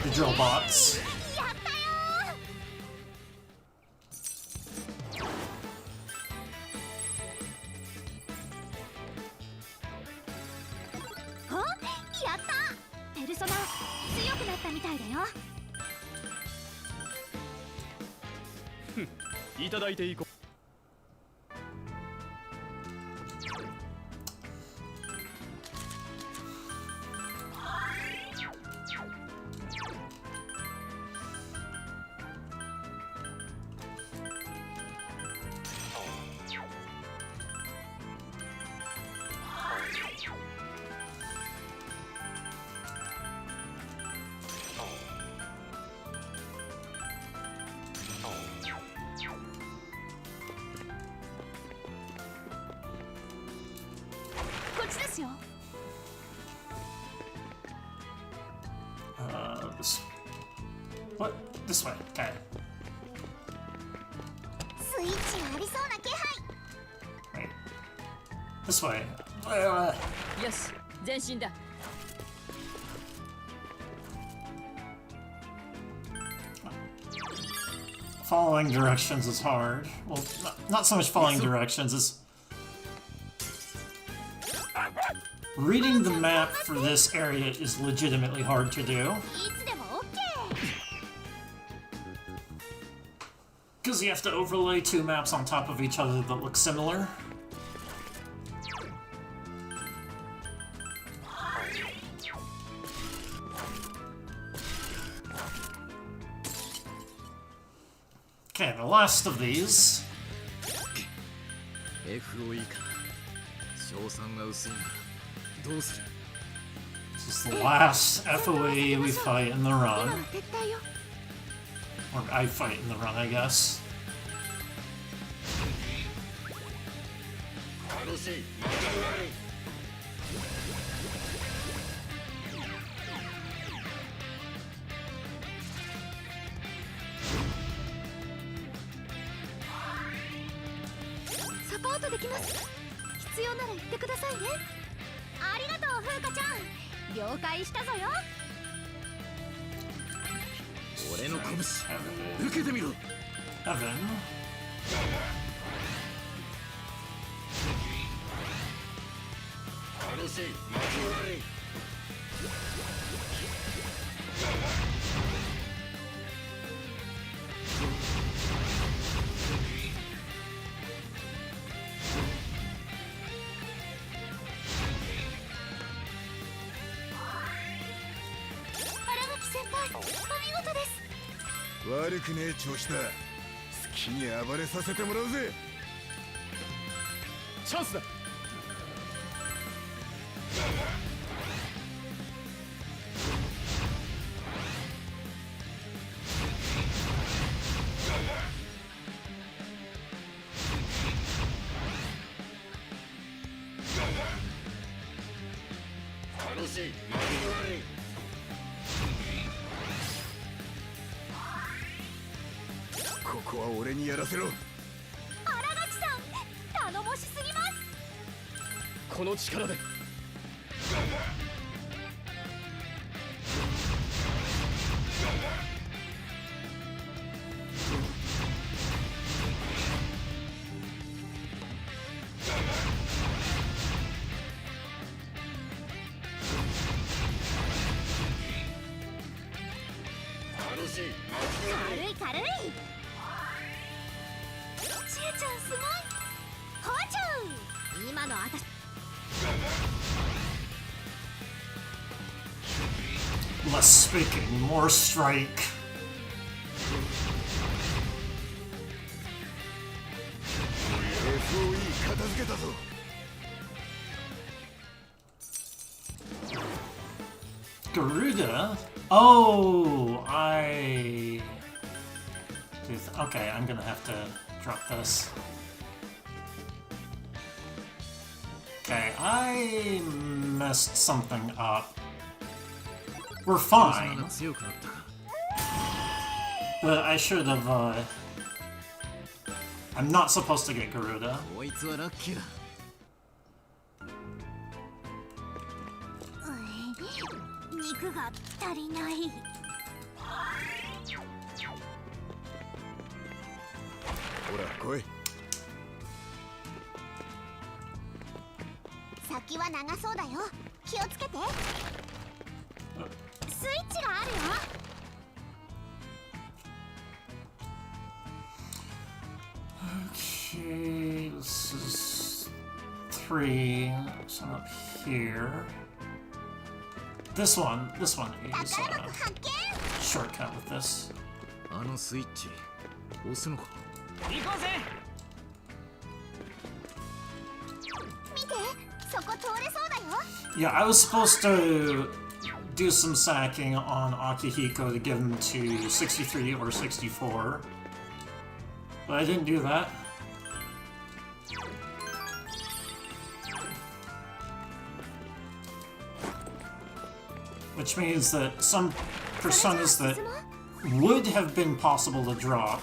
the drill bots. やったよ。お、やった。ペルソナ強くなったみたいだよ。いただいていこう。 こっちですよ。 This. What? This way. Okay. スイッチがありそうな気配。 Wait. This way. よし、前進だ。 Following directions is hard. Well, not so much following directions as reading the map for this area is legitimately hard to do. いつでも OK。 Because you have to overlay two maps on top of each other that look similar. Okay, the last of these. FOE か。賞賛が薄いな。どうする。 This is the last FOE we fight in the 今 run. は撤退よ。 Or I fight in the run, I guess. サポートできます。必要なら言ってくださいね。ありがとう風花ちゃん、了解したぞよ。俺の拳受けてみろ。 Heaven. 荒垣先輩、お見事です。悪くねえ調子だ。好きに暴れさせてもらうぜ。チャンスだ。ここは俺にやらせろ。荒垣さん、頼もしすぎます。この力で軽い軽い。ちえちゃんすごい。ほうちゅう。今の私。Less speaking, more strike. FOE 片付けたぞ。Garuda? Oh, okay, I'm gonna have to drop this. Okay, I messed something up. We're fine, 強くなったか。 but I should have, I'm not supposed to get Garuda. こいつはラッキーだ。肉が足りない。ほら来い。先は長そうだよ。気をつけて。スイッチがあるよ。Okay, this is 3, so up here. This one is 宝箱発見。 shortcut with this. あのスイッチ押すのか。行こうぜ。見て、そこ通れそうだよ。 Yeah, I was supposed to do some sacking on Akihiko to give him to 63 or 64, but I didn't do that. Which means that some personas that would have been possible to drop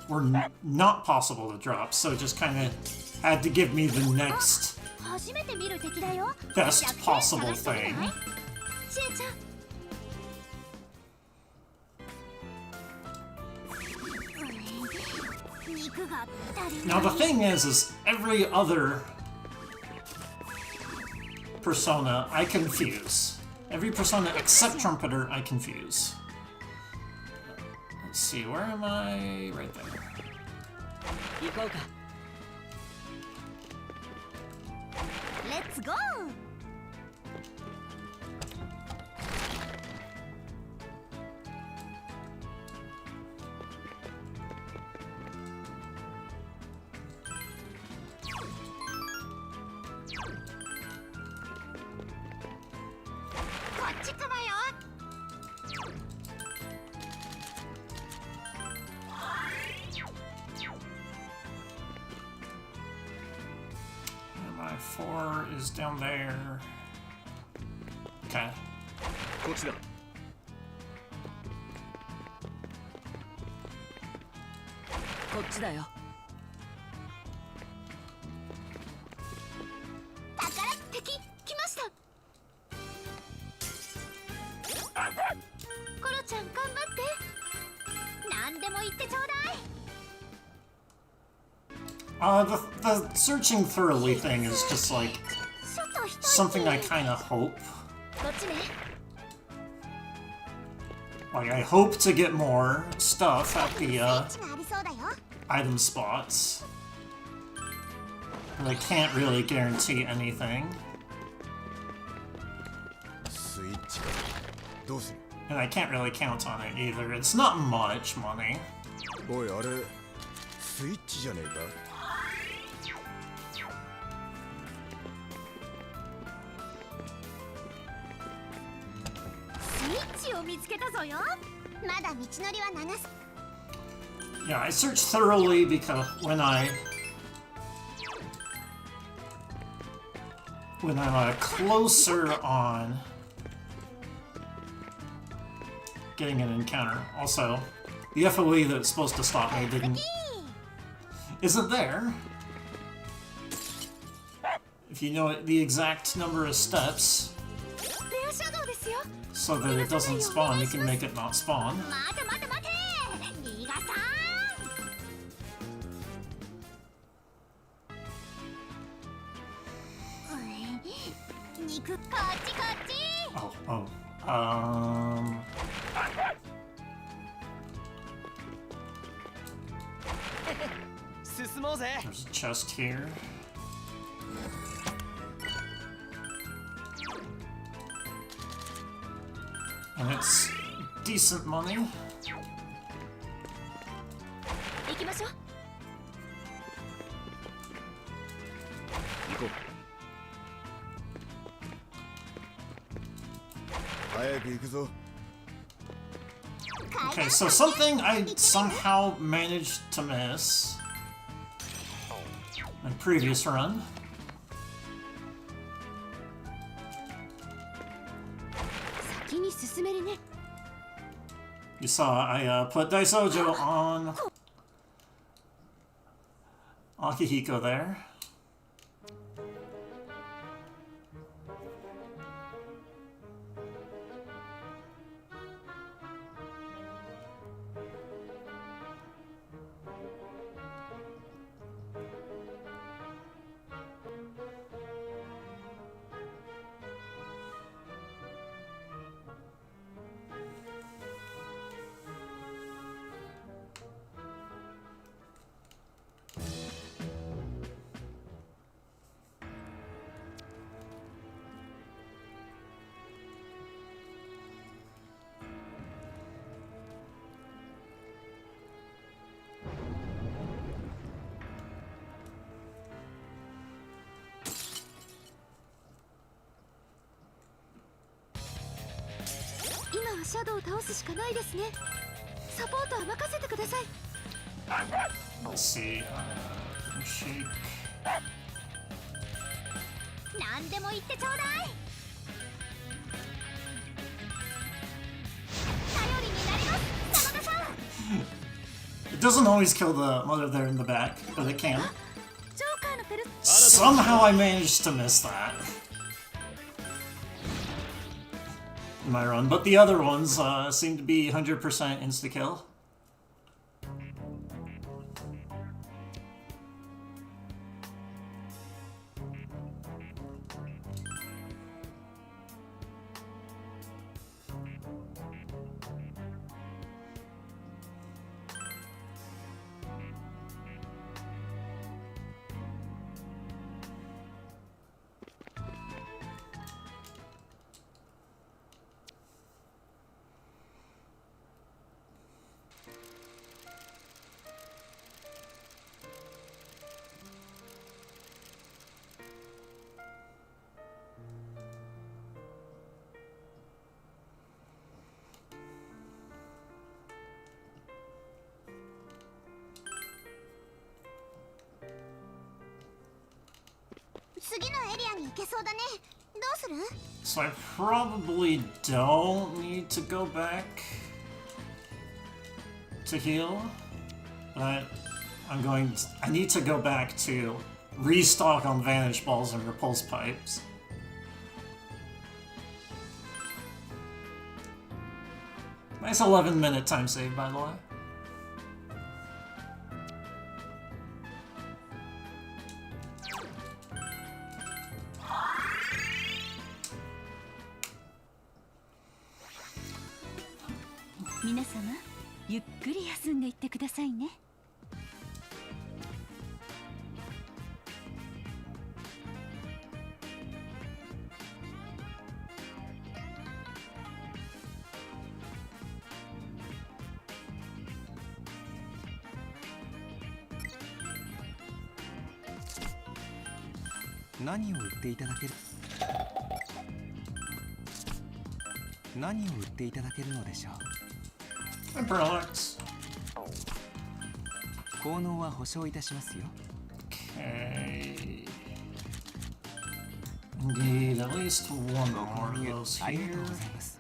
were not possible to drop, so it just kind of had to give me the next 初めて見る敵だよ。 best possible thing. ちえちゃん。肉が足りない。 Now the thing is every other persona I confuse. Every persona except Trumpeter I confuse. Let's see, where am I? Right there. 行こうか。レッツゴー。こっち来るわよ。My 4 is down there. Okay. こっちだ。こっちだよ。宝敵来ました。コロちゃん頑張って。何でも言ってちょうだい。The searching thoroughly thing is just like ちょっと一息。 something I kind of hope. こっちね。 Like, I hope to get more stuff at the スイッチがありそうだよ。 item spots. But I can't really guarantee anything. スイッチか。どうする？ And I can't really count on it either. It's not much money. おいあれスイッチじゃねえか？スイッチを見つけたぞよ。まだ道のりは長す。 Yeah, I searched thoroughly because when I'm closer on getting an encounter. Also, the FOE that's supposed to stop me isn't there. If you know the exact number of steps レアシャドウですよ。 so that it doesn't spawn, you can make it not spawn. 待て待て待て。逃がさん。肉こっちこっち。 Oh. There's a chest here. And it's decent money. 行きましょう。行こう。早く行くぞ。 Okay, so something I somehow managed to miss in previous run. 先に進めるね。 You saw I put Daisojo on Akihiko there.はシャドウを倒すしかないですね。サポートは任せてください。 Let's see. Shake. 何でも言ってちょうだい。頼りになります、真田さん。 It doesn't always kill the mother there in the back, but it can. ジョーカーのペル。 Somehow I managed to miss that in my run, but the other ones seem to be 100% insta-kill. けそうだね。どうする？ So I probably don't need to go back to heal, but I need to go back to restock on Vanish Balls and Repulse Pipes. Nice 11-minute time save, by the way. 皆様、ゆっくり休んでいってくださいね。何を売っていただける何を売っていただけるのでしょう。 Relax. 効能は保証いたしますよ。 Okay. Indeed, at least one ご more 購 of 入 those ありがとう here. ございます。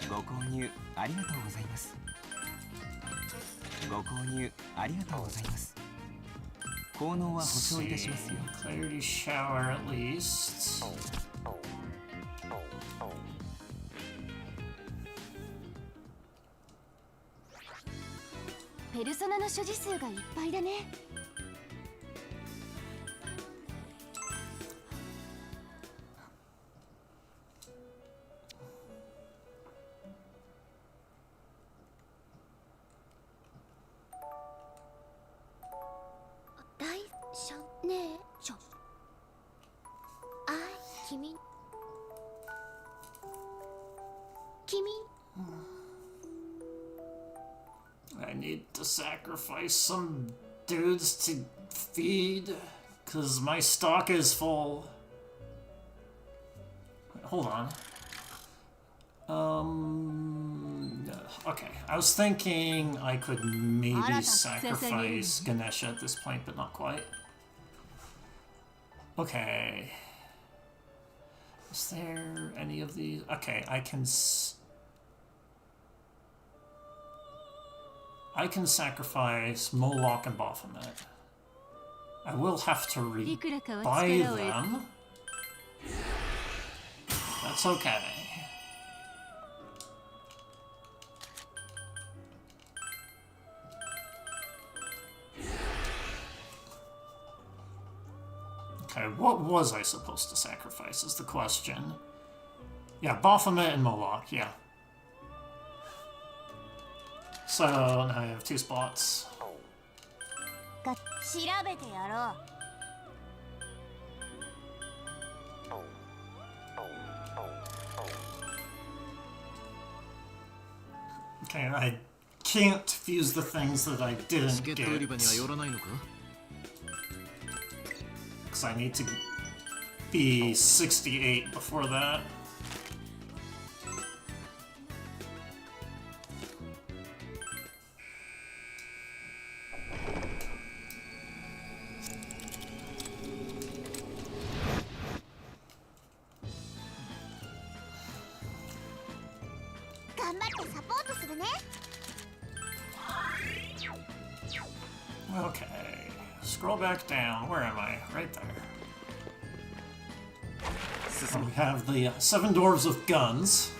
ご購入ありがとうございます。ご購入ありがとうございます。効能は保証いたしますよ。 Clarity shower at least. ペルソナの所持数がいっぱいだね。大しゃねえちょ。あい君。君。 I need to sacrifice some dudes to feed, because my stock is full. Wait, hold on. Okay, I was thinking I could maybe sacrifice Ganesha at this point, but not quite. Okay. Is there any of these? Okay, I can sacrifice Moloch and Baphomet. I will have to buy them. That's okay. Okay, what was I supposed to sacrifice is the question. Yeah, Baphomet and Moloch, yeah. So now I have 2 spots. 調べてやろう。 Okay, I can't fuse the things that I チ didn't ケット売り場には get 寄らないのか？ because I need to be 68 before that. Okay, scroll back down. Where am I? Right there. We have the 7 dwarves with guns.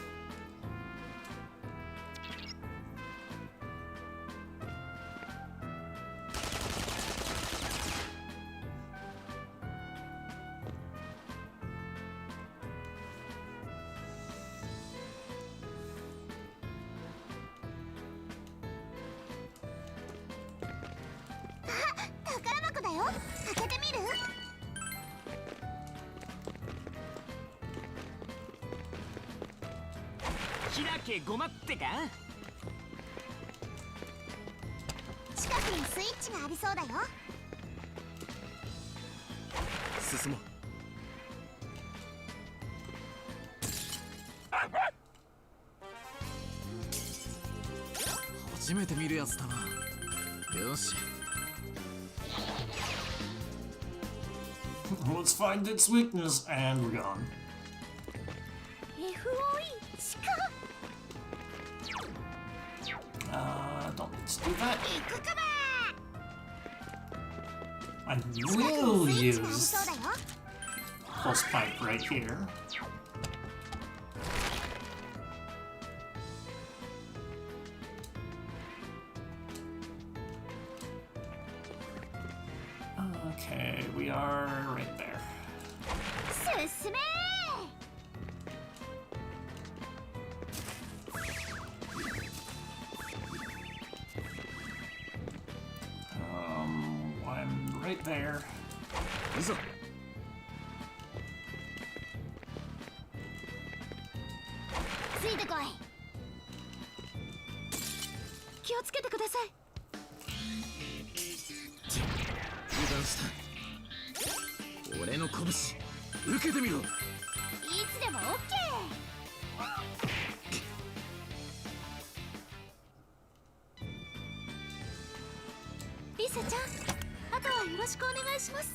Let's find its weakness, and we're gone. FOE しか Don't let's do that. 行くかば I 近く will にスイッチがあり use そうだよ pulse pipe right here. Okay, we are right there. 進め I'm right there. いざついてこい気をつけてください油断した俺の拳受けてみろいつでも OK リサちゃんあとはよろしくお願いします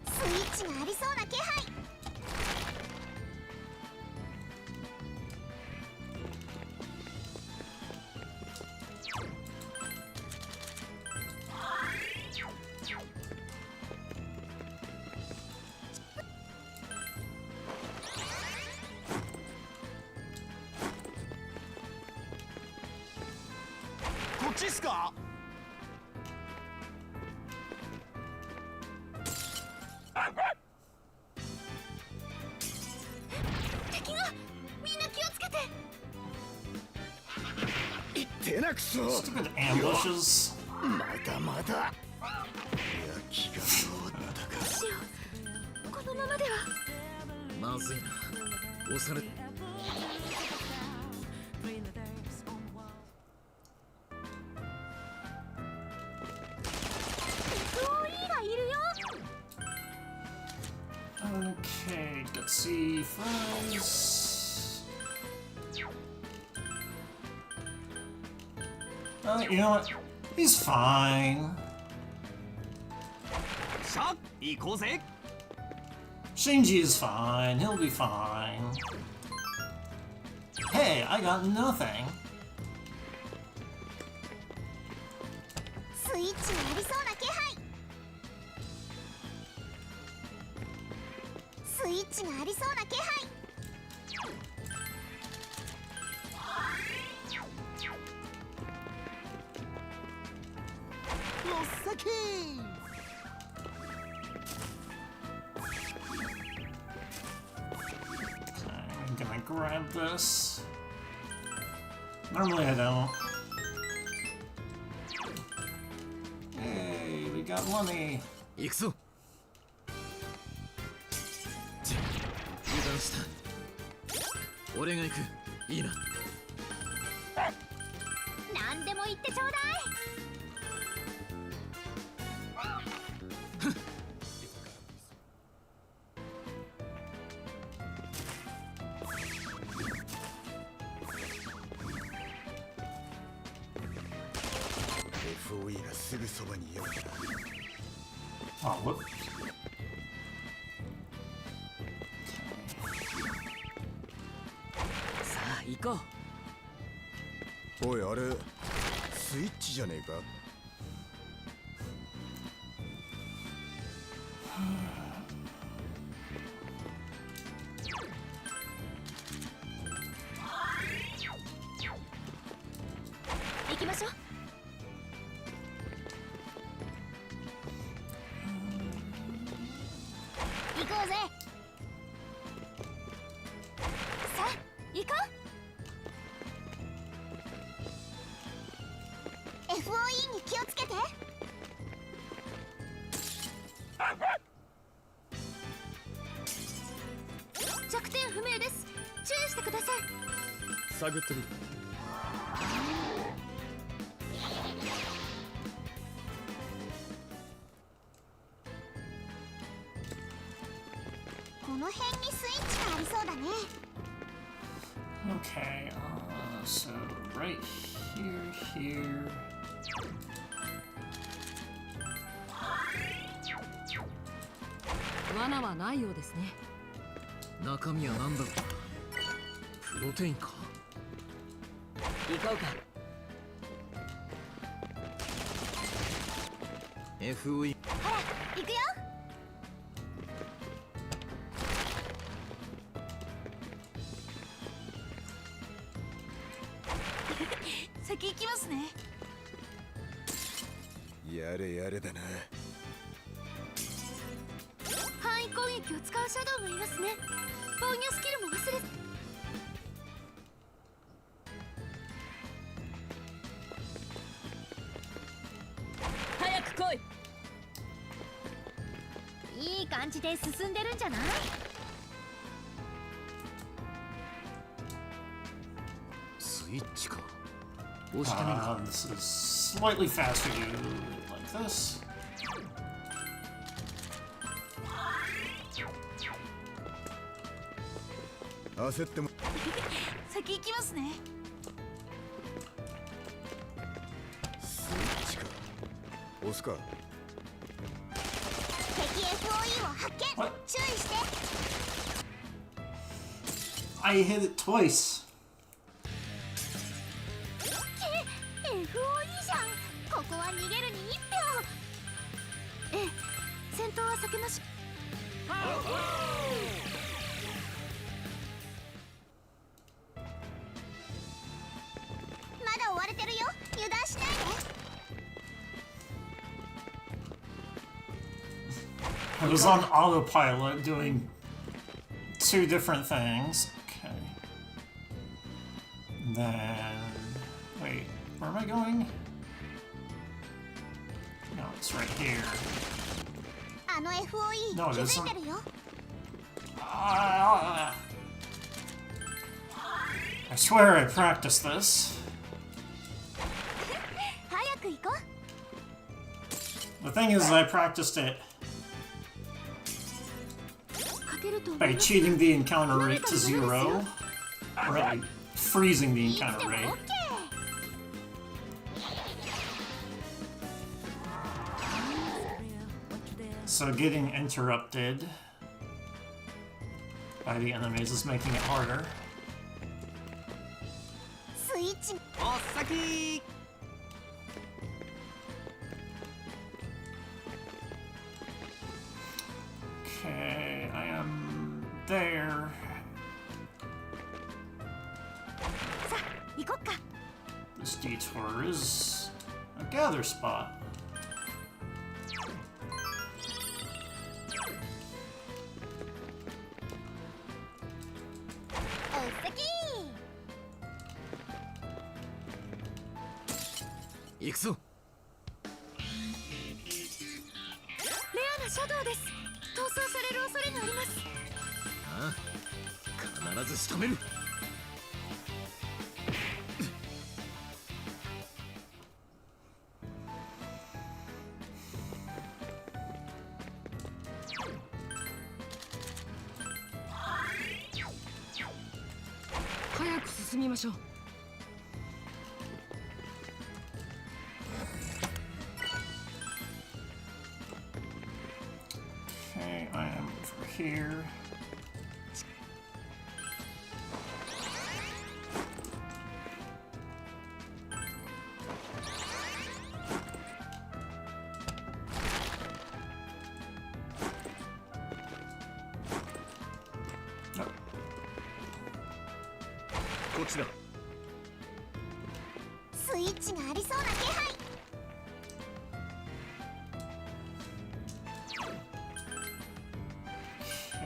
スイッチがありそうな気配こっちっすか？敵がみんな気をつけて出なくそ。 Stupid ambushes. まだまだ。いや気が通ったか。しようこのままではまずいな押され FOE がいるよ Okay, let's see. Friends. You know what? He's fine. さあ行こうぜ Shinji is fine. He'll be fine. Hey, I got nothing. スイッチがありそうな気配スイッチがありそうな気配よっさき I'm gonna grab this. Normally I don't. Hey, we got money. 行くぞ油断した俺が行くいいな何でも言ってちょうだいFOE がすぐそばにいようか Oh, whoop. さあ行こうおいあれスイッチじゃねえか行きましょう行こうぜさあ行こう FOE に気をつけて弱点不明です注意してください探ってるこの辺にスイッチがありそうだね Okay, so right here, here. 罠はないようですね。中身は何だろうな。プロテインか。行こうか。 FOE ほら行くよ。先行きますね。やれやれだな。範囲攻撃を使うシャドウがいますね。防御スキルも忘れず。早く来い。いい感じで進んでるんじゃない？スイッチか。 押してみるか。 This is slightly faster. You like this? 焦っても先行きますね。スイッチか。押すか。敵 FOE を発見。 What? 注意して。 I hit it twice. FOE じゃん。ここは逃げるに1票。ええ、戦闘は避けましょう。まだ追われてるよ。油断しないで。 I was on autopilot doing two different things. Okay. And then, wait, where am I going? No, it's right here. あの FOE 気 No, it づ isn't. いてるよ。 I swear I practiced this. 早く行こう。 The thing is, I practiced it 勝てると思い by ます。 cheating the encounter rate to 0, or like freezing the いつで encounter も rate. OK。 So getting interrupted by the enemies is making it harder. スイッチ。おっさき。 Okay, I am there. さあ行こっか。 This detour is a gather spot. おっさき。行くぞ。レアなシャドウです。逃走される恐れがあります。ああ、必ず仕留める。 早く進みましょう。 Okay, I am over here. Nope. こっちだ。スイッチがありそうな気配。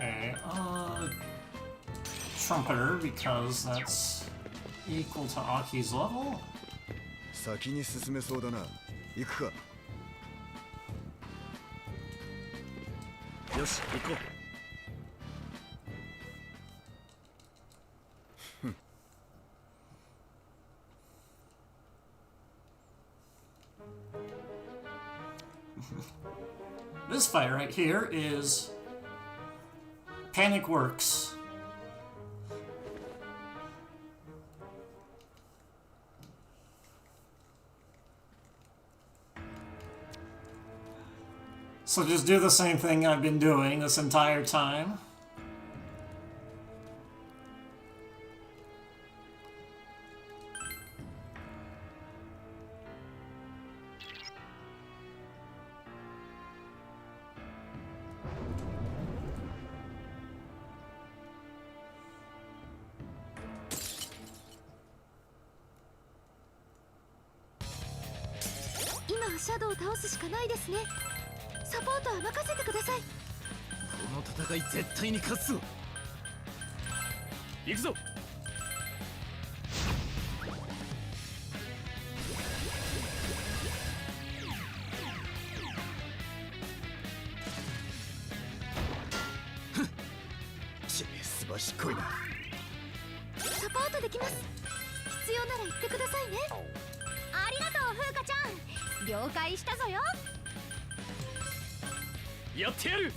Okay, Trumpeter, because that's equal to Aki's level. 先に進めそうだな。行くか。よし、行こう。 This fight right here is Panic Works. So just do the same thing I've been doing this entire time.今はシャドウを倒すしかないですね。サポートは任せてください。この戦い絶対に勝つぞ。行くぞ。すばしっこいな。サポートできます。必要なら言ってくださいね。ありがとう風花ちゃん、了解したぞよ。やってやる。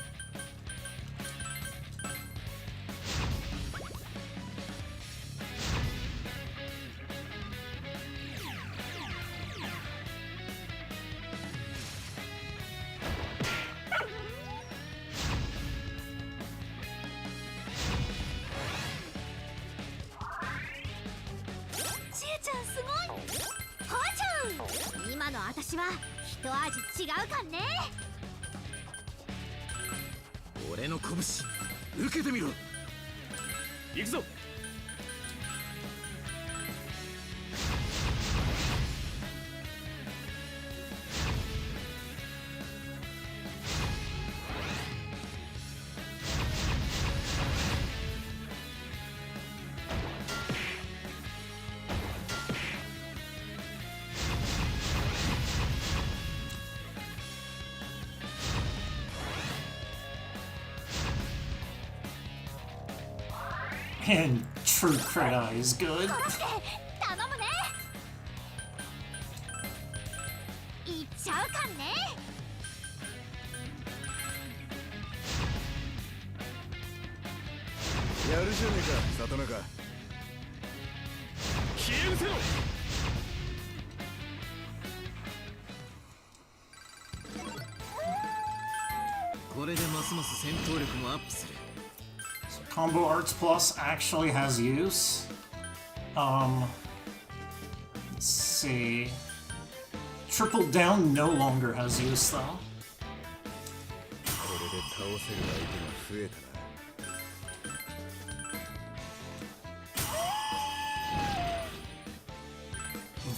ちえちゃんすごい。はーちゃん、今の私は一味違うかんね。俺の拳受けてみろ。行くぞ。And true crit eye is good. 頼むね。いっちゃうかんね。やるじゃねえか里中。消え失せろ。これでますます戦闘力もアップする。Combo Arts Plus actually has use. Let's see. Triple Down no longer has use though. これで倒せる相手が増え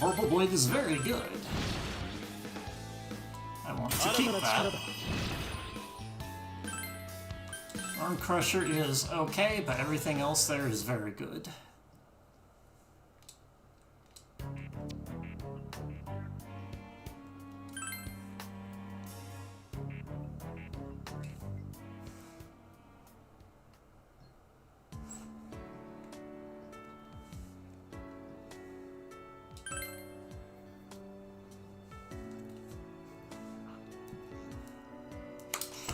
たな。Vorpal Blade is very good. I want to keep that. Arm Crusher is okay, but everything else there is very good.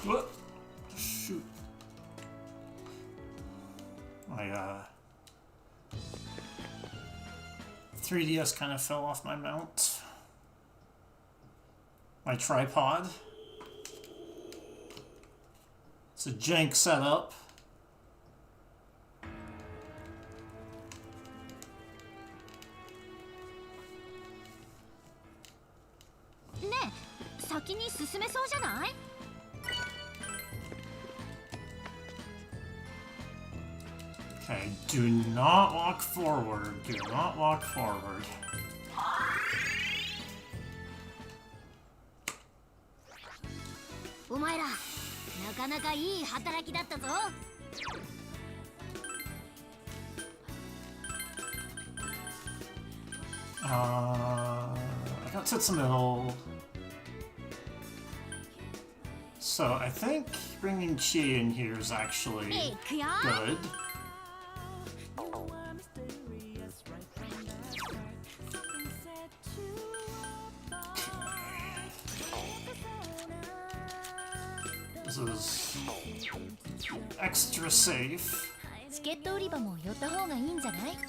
What? Shoot. My 3DS kind of fell off my mount. My tripod. It's a jank setup.ねえ、先に進めそうじゃない？ Okay, do not walk forward. Do not walk forward. お前ら、なかなかいい働きだったぞ。I got to the middle. So I think bringing Chi in here is actually いくよ。 good. This is extra safe. チケット売り場も寄った方がいいんじゃない？ 「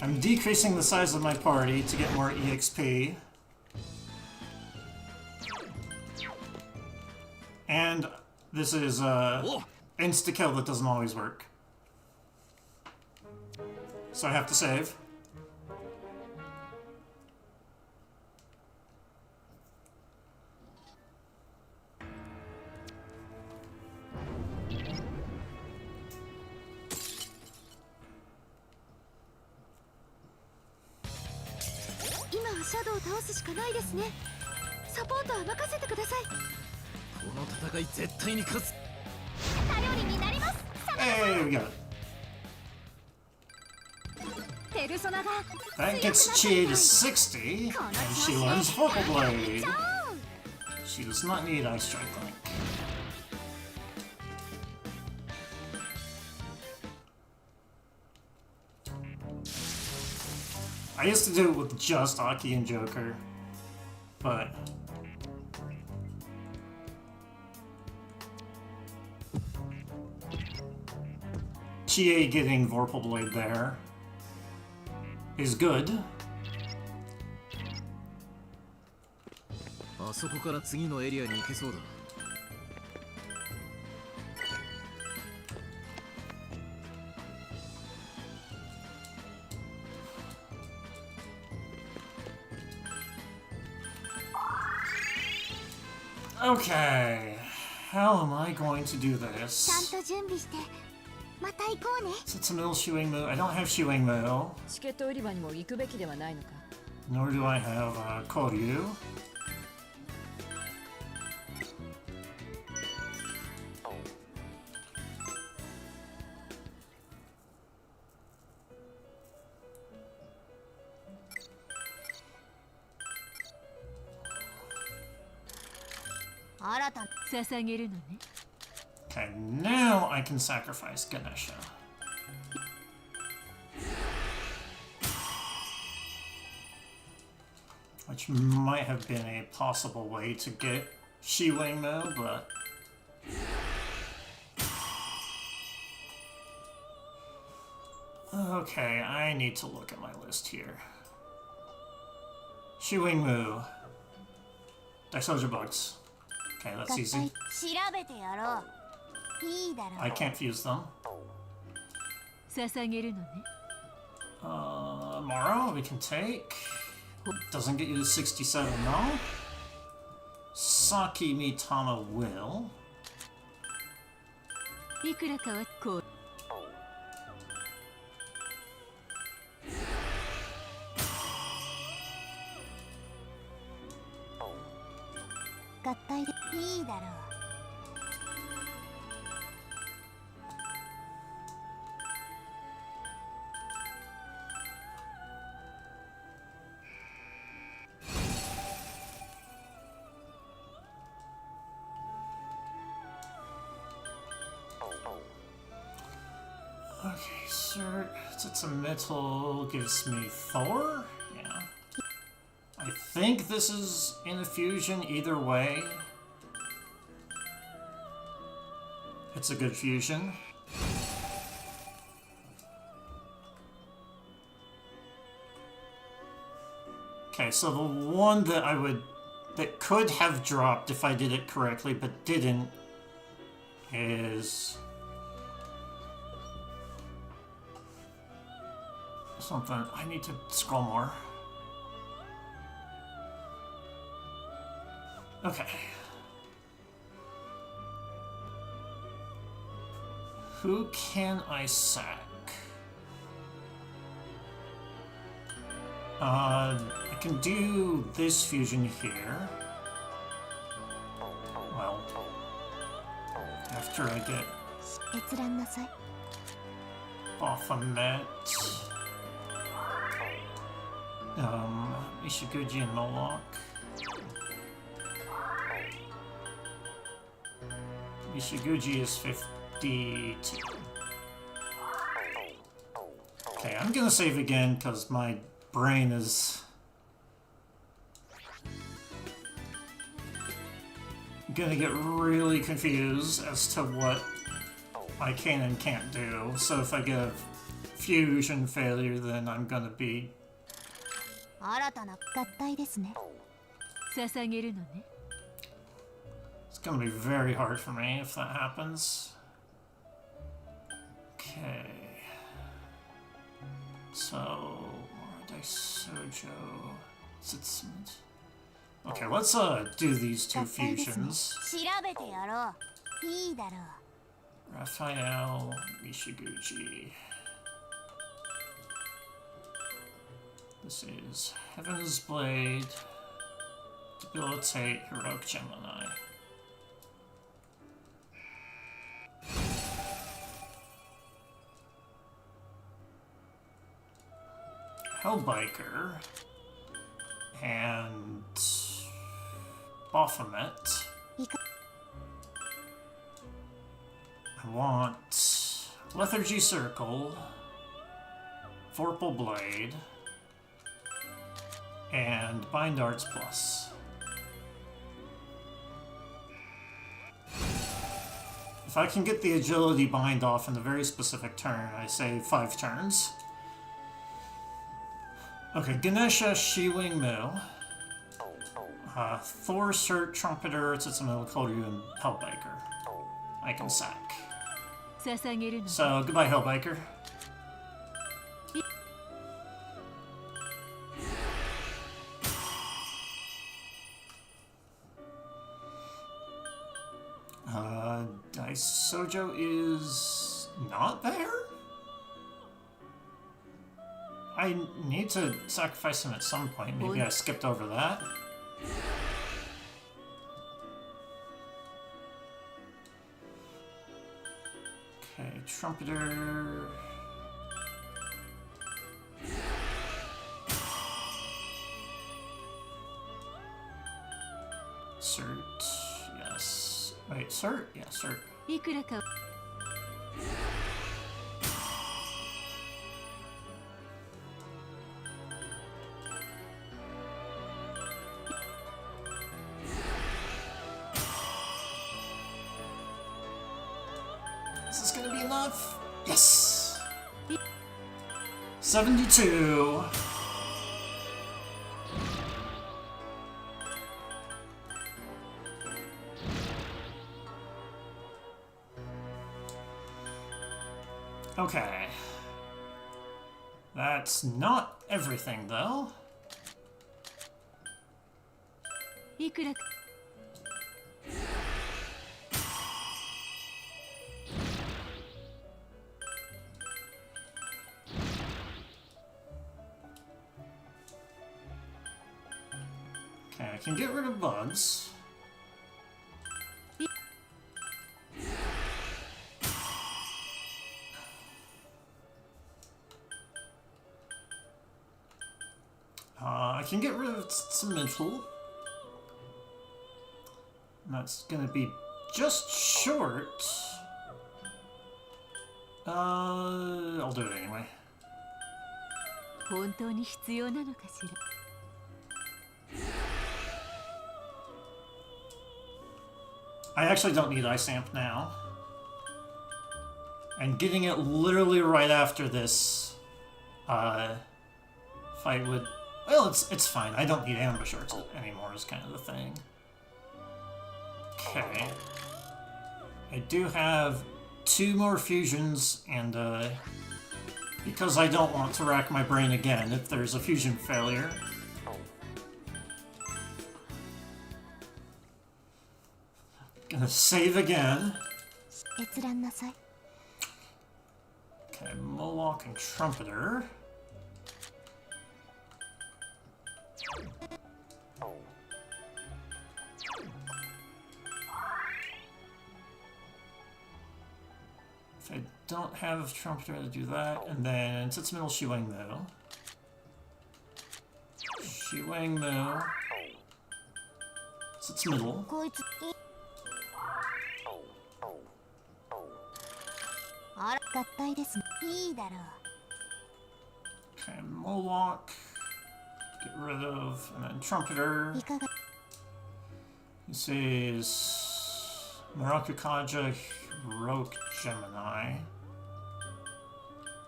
I'm decreasing the size of my party to get more EXP. And this is insta-kill that doesn't always work. So I have to save.シャドウを倒すしかないですね。サポートは任せてください。この戦い絶対に勝つ。頼りになります。 Hey, we got it. ペルソナが That gets Chie to 60, and she learns Vorpal Blade. She does not need Ice Strike Link. I used to do it with just Aki and Joker, but Chie getting Vorpal Blade there is good. あそこから次のエリアに行けそうだ。Okay, how am I going to do ちゃん this? と準備してまた行こうね。 It's a middle Shuing Moo. I don't have Shuing Moo, チケット売り場にも行くべきではないのか。 nor do I have Koryu. Okay, now I can sacrifice Ganesha. Which might have been a possible way to get Shiwing Moo, but... Okay, I need to look at my list here. Shiwing Moo. Daisoja Bugs. Okay, that's 合体 easy. 調べてやろう。いいだろう。 I can't fuse them. 捧げるのね。 Mara, we can take. Doesn't get you to 67, no. Saki Mitama will. いくらかはこう。 合体でいいだろう。 Okay, sir. It's a metal gives me Thor? Yeah. I think this is in a fusion either way. It's a good fusion. Okay, so the one that could have dropped if I did it correctly but didn't is something. I need to scroll more. Okay. Who can I sack? I can do this fusion here. Well, after I get 閲覧なさい。 Baphomet, Ishiguchi and Moloch. Ishiguchi is 52. Okay, I'm gonna save again because my brain is gonna get really confused as to what I can and can't do. So if I get a fusion failure, then I'm gonna be... 新たな合体ですね。捧げるのね。 It's gonna be very hard for me if that happens. Okay. So, Sojo, Sitsumit. Okay, let's do these two 合体ですね。 fusions. 調べてやろう。いいだろう。 Raphael, Mishiguchi. This is Heaven's Blade. Debilitate Heroic Gemini. Hellbiker. And Baphomet. いか I want Lethargy Circle, Vorpal Blade, and Bind Arts Plus. If I can get the agility bind off in a very specific turn, I say 5 turns. Okay, Ganesha, She-Wing Mu, Thor, Cert, Trumpeter, Tsutsumu, Koryu, and Hellbiker. I can sack. 捧げるの。 So, goodbye, Hellbiker. Sojo is not there? I need to sacrifice him at some point. Maybe I skipped over that. Okay, Trumpeter. Cert, yes. Wait, Cert? Yeah, Cert. いくらか。 Is this gonna be enough? Yes! 72. Okay. That's not everything, though. いくらか。 Okay, I can get rid of bugs. I can get rid of some mental. And that's gonna be just short. I'll do it anyway. 本当に必要なのかしら。 I actually don't need Ice Amp now. And getting it literally right after this fight would... Well, it's fine. I don't need Ambush Arts anymore is kind of the thing. Okay. I do have 2 more fusions, and because I don't want to rack my brain again if there's a fusion failure. Gonna save again. 閲覧なさい。 Okay, Moloch and Trumpeter. If I don't have Trumpeter to do that, and then Tsutsumiddle Shiwang Mu. Shiwang Mu. Tsutsumiddle. こいついあら合体ですね。いいだろう。 Okay, Moloch. Get rid of, and then Trumpeter. いかが This is Marakukaja Heroic Gemini.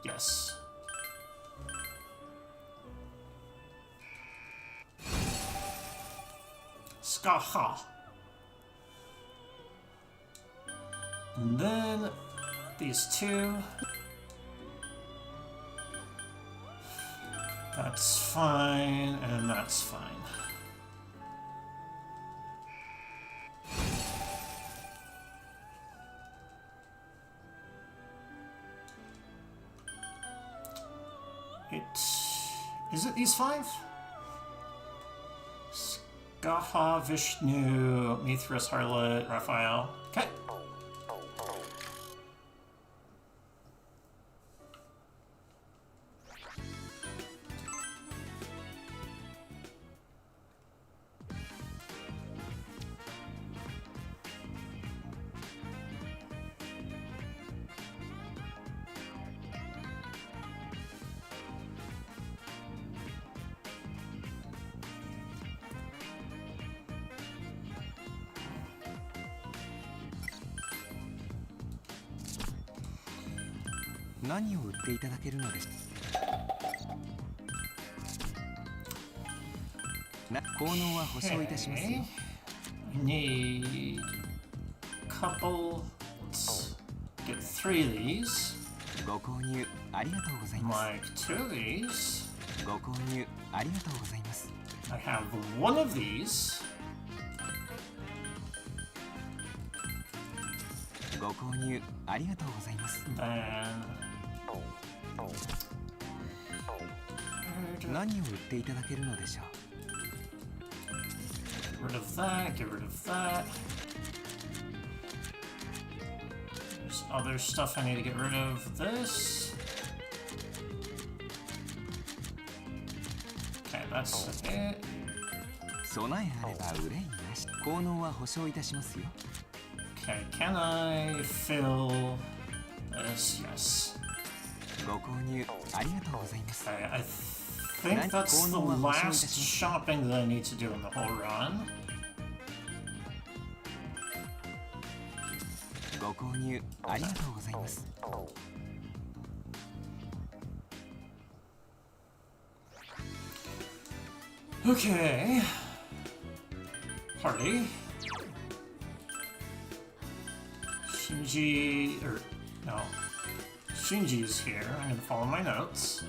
Yes. Skaha. And then these two. That's fine, and that's fine. Is it these five? Skaha, Vishnu, Mithras, Harlot, Raphael. Okay.何を売っていただけるのでしょう。効能は保証いたしますよ。I need a couple. Let's get 3 of these. ご購入ありがとうございます。 Like 2 of these. ご購入ありがとうございます。 I have 1 of these. ご購入ありがとうございます。 Then 何を売っていただけるのでしょう。 get rid of that, get rid of that. There's other stuff I need to get rid of. This. Okay, that's it. 備えあれば憂いなし。効能は保証いたしますよ。 Okay, can I fill this? Yes. ご購入ありがとうございます。 Okay, I think that's the last shopping that I need to do in the whole run. ご購入ありがとうございます。 Okay. Party. Shinji, or no, Shinji is here. I'm gonna follow my notes.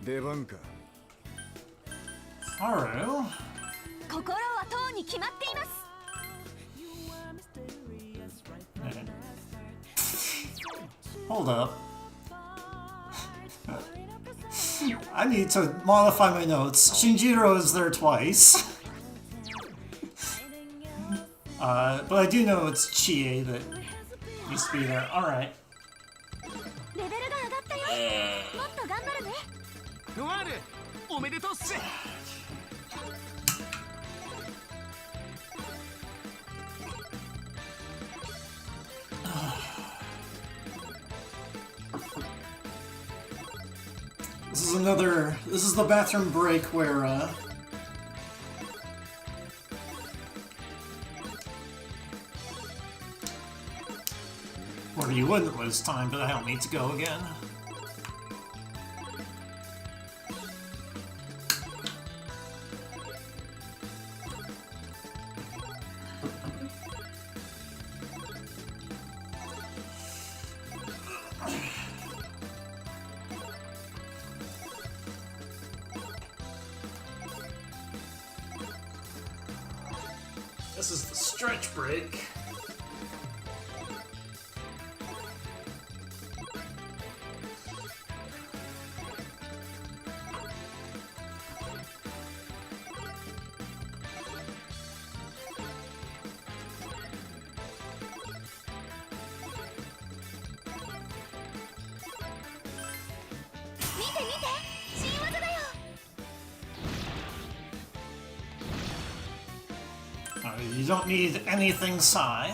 出番か。 Haru. 心はとうに決まっています。 And... Hold up. I need to modify my notes. Shinjiro is there twice. But I do know it's Chie that used to be there. Alright. レベルが上がったよ。もっと頑張るね。ノワールおめでとうっす。 This is the bathroom break where, where you wouldn't lose time, but I don't need to go again. This is the stretch break. You don't need anything, Sai.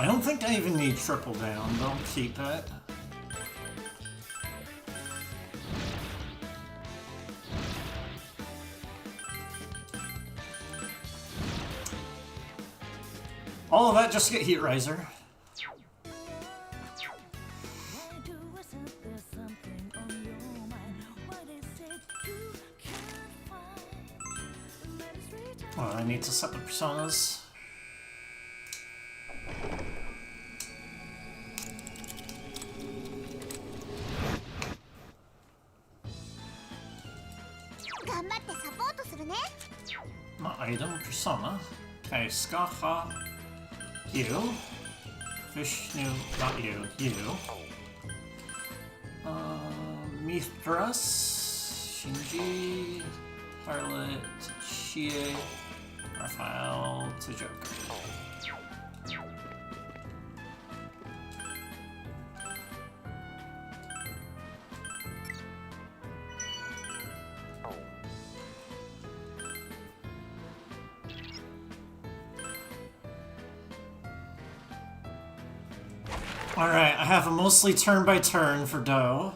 I don't think I even need triple down. Don't keep it. All of that just to get Heat Riser. Well, I need to set the personas. My item persona. Okay, Skaha. You. Vishnu, not you. You. Mithras. Shinji. Harlot. Chie. Raphael. Tajoka. Alright, I have a mostly turn by turn for Doe.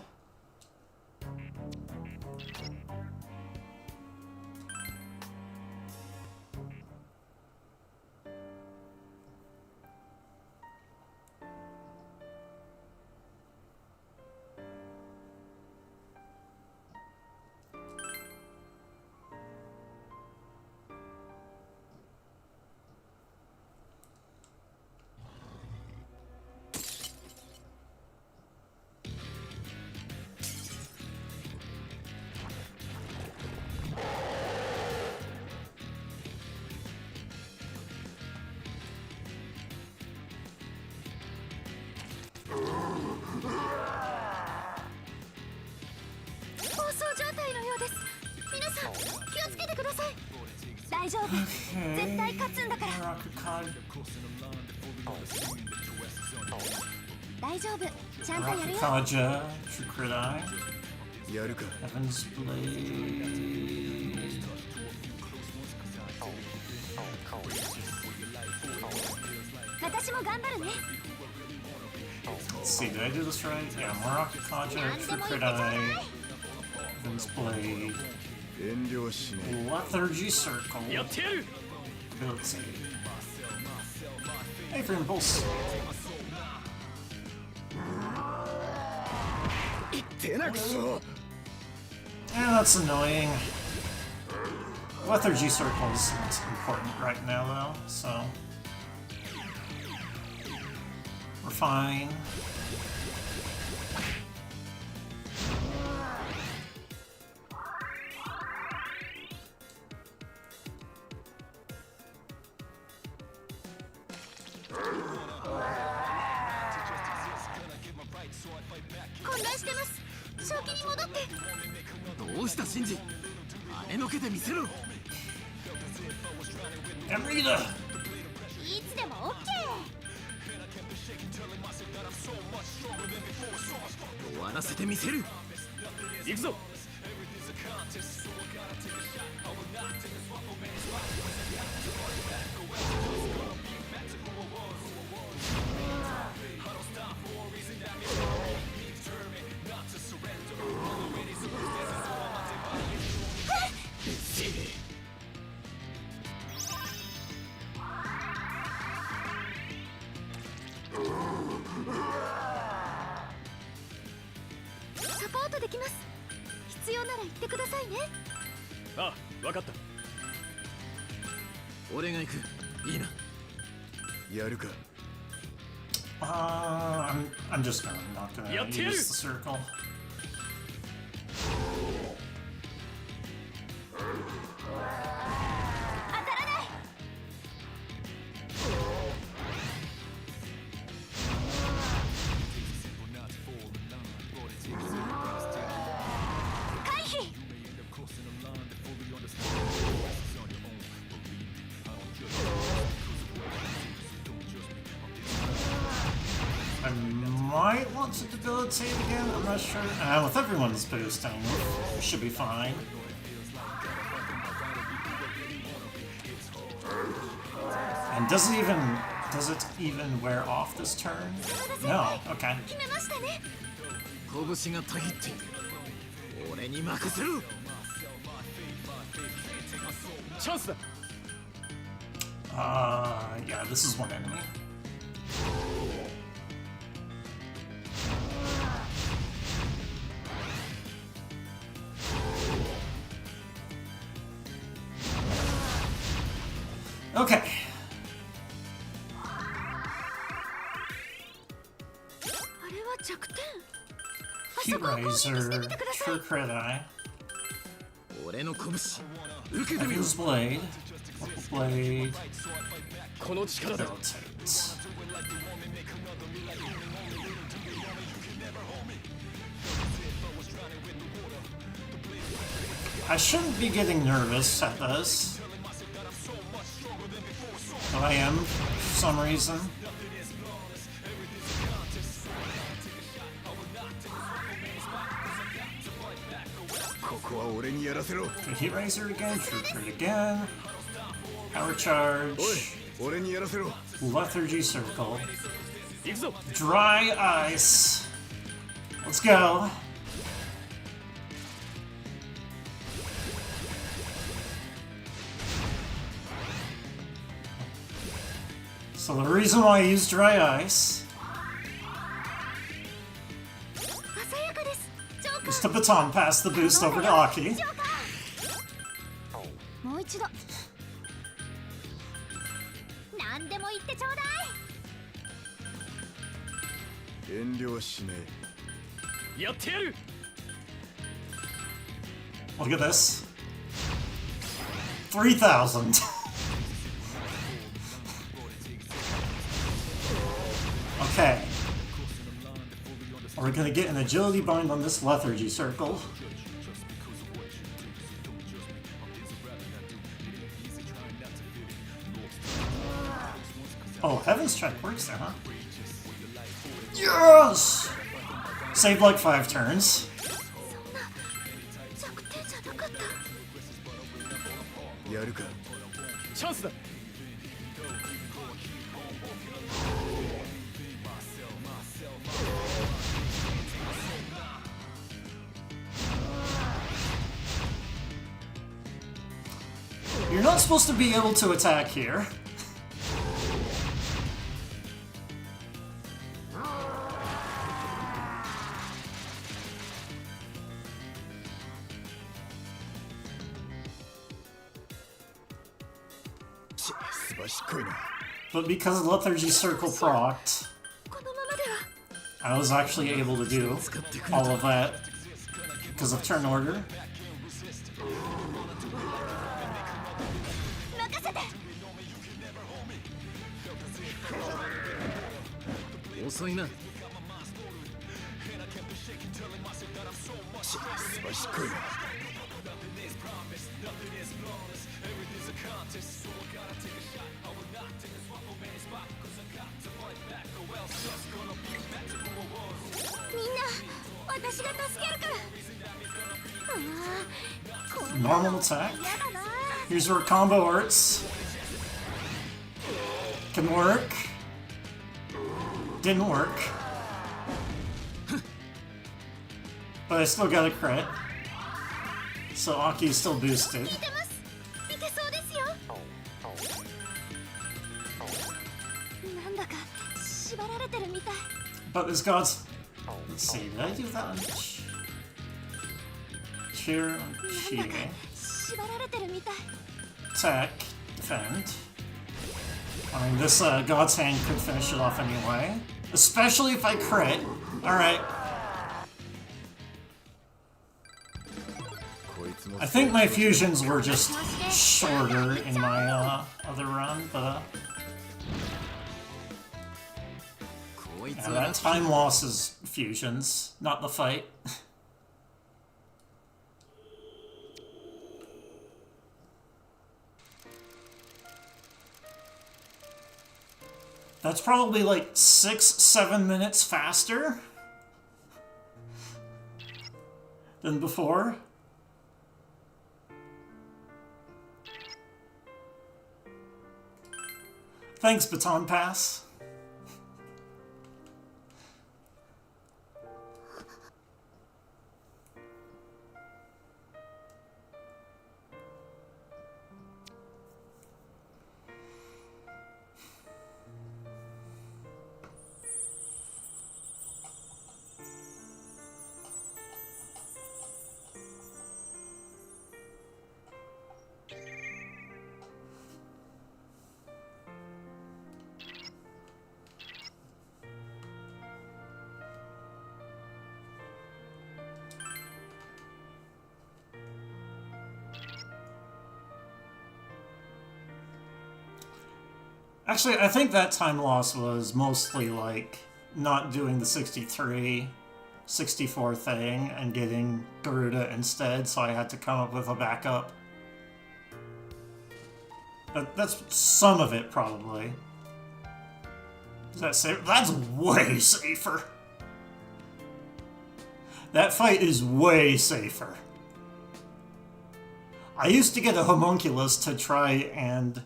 Kaja, True Crit Eye, Heaven's Blade. Let's see, did I do this right? Yeah, Morocco Kaja, True Crit Eye, Heaven's Blade, Lethargy Circle, Ability. Hey, for Impulse. Yeah, that's annoying. Lethargy Circle is important right now, though, so we're fine. Amrita! いつでも OK。 終わらせてみせる。行くぞ。サポートできます。必要なら言ってくださいね。ああ、わかった。俺が行く。いいな。やるか。I'm just gonna not gonna use the circle. I might want to debilitate again, I'm not sure. With everyone's boosting, we should be fine. And doesn't even Does it even wear off this turn? No. Okay. 決めましたね。拳がたぎっている。俺に任せろ。チャンスだ。Yeah, this is one enemy. Okay. あれは弱点。 Heat Razor, True Crit Eye, 俺の拳受けてみろ。 Heaven's Blade, Purple Blade, この力で Rotate. I shouldn't be getting nervous at this, but I am for some reason. Okay, Heat Razor again, True Crit again, Power Charge, 俺にやらせろ。 Lethargy Circle, 行くぞ。 Dry Ice. Let's go. So the reason why I use Dry Ice 鮮やかです。ジョーカ is to baton pass the boost over to Aki. ー。もう一度。何でも言ってちょうだい。遠慮はしねやってやる。 Look at this. 3,000. Okay. We're gonna get an agility bind on this lethargy circle. Oh, Heaven's Strike works there, huh? Yes! Saved like 5 turns. 弱点じゃなかった。え。やるか。チャンスだ。 You're not supposed to be able to attack here. But because Lethargy Circle procced, このままでは。 I was actually able to do all of that because of turn order. 任せて。遅いな。みんな、私が助けるから。ああ、こんな Normal attack. 嫌だな。 Here's where combo works. Can work. Didn't work. But I still got a crit. So Aki is still boosted. 似てます。いけそうですよ。なんだか縛られてるみたい。 But this god's. Let's see, did I do that on Cheer on Chie? 縛られてるみたい。 Attack, defend. I mean, this God's Hand could finish it off anyway. Especially if I crit. Alright. I think my fusions were just shorter in my other run, but こいつ yeah, は that time loss is fusions, not the fight. That's probably like 6-7 minutes faster than before. Thanks, Baton Pass. Actually, I think that time loss was mostly like not doing the 63, 64 thing and getting Garuda instead, so I had to come up with a backup. That's some of it, probably. Is that safe? That's way safer. That fight is way safer. I used to get a homunculus to try and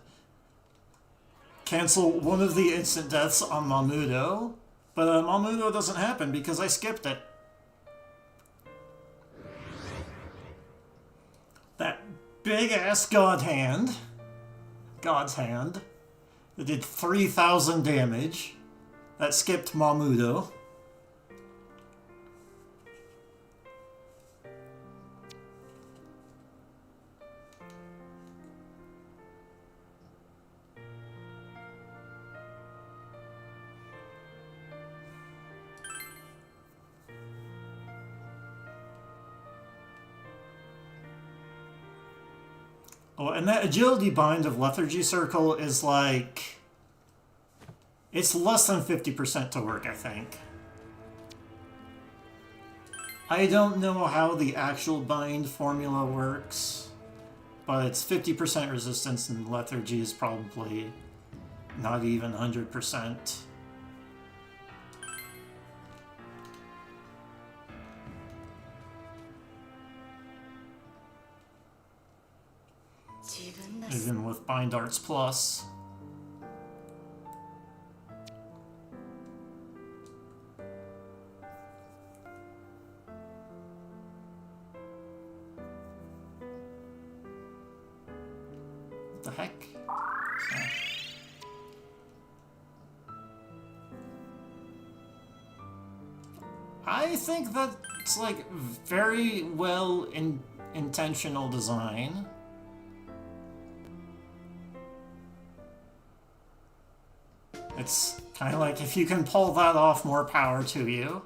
cancel one of the instant deaths on Mamudo, but Mamudo doesn't happen because I skipped it. That big-ass God's hand, that did 3,000 damage, that skipped Mamudo. Oh, and that agility bind of Lethargy Circle is like... it's less than 50% to work, I think. I don't know how the actual bind formula works, but it's 50% resistance, and Lethargy is probably not even 100%. Even with Bind Arts Plus. What the heck? Yeah. I think that's like very well intentional design. It's kind of like, if you can pull that off, more power to you.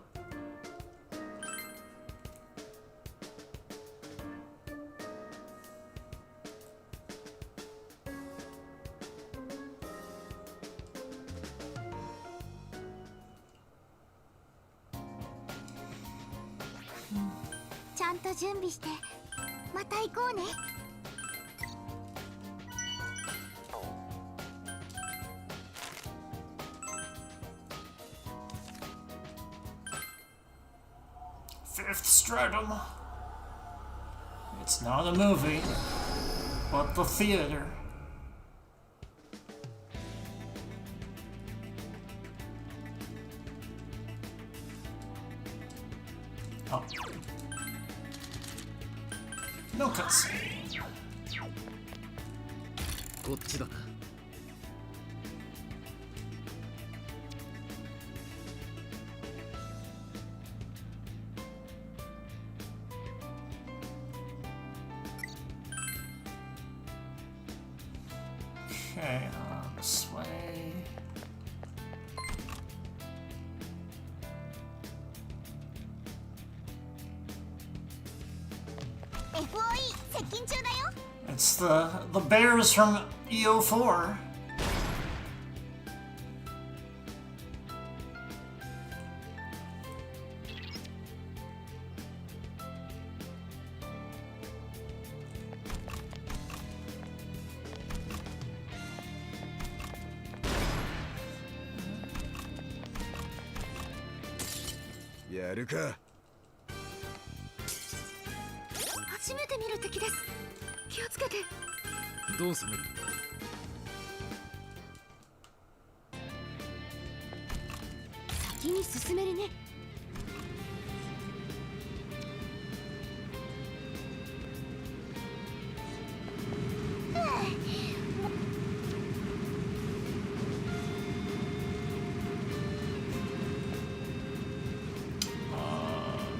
Fifth Stratum. It's not a movie, but the theater. Oh. No cutscene. こっちだな。Okay, this way. FOE 接近中だよ。 It's the bears from EO4. Yaruka. 初めて見る敵です。気をつけて。どうする？先に進めるね。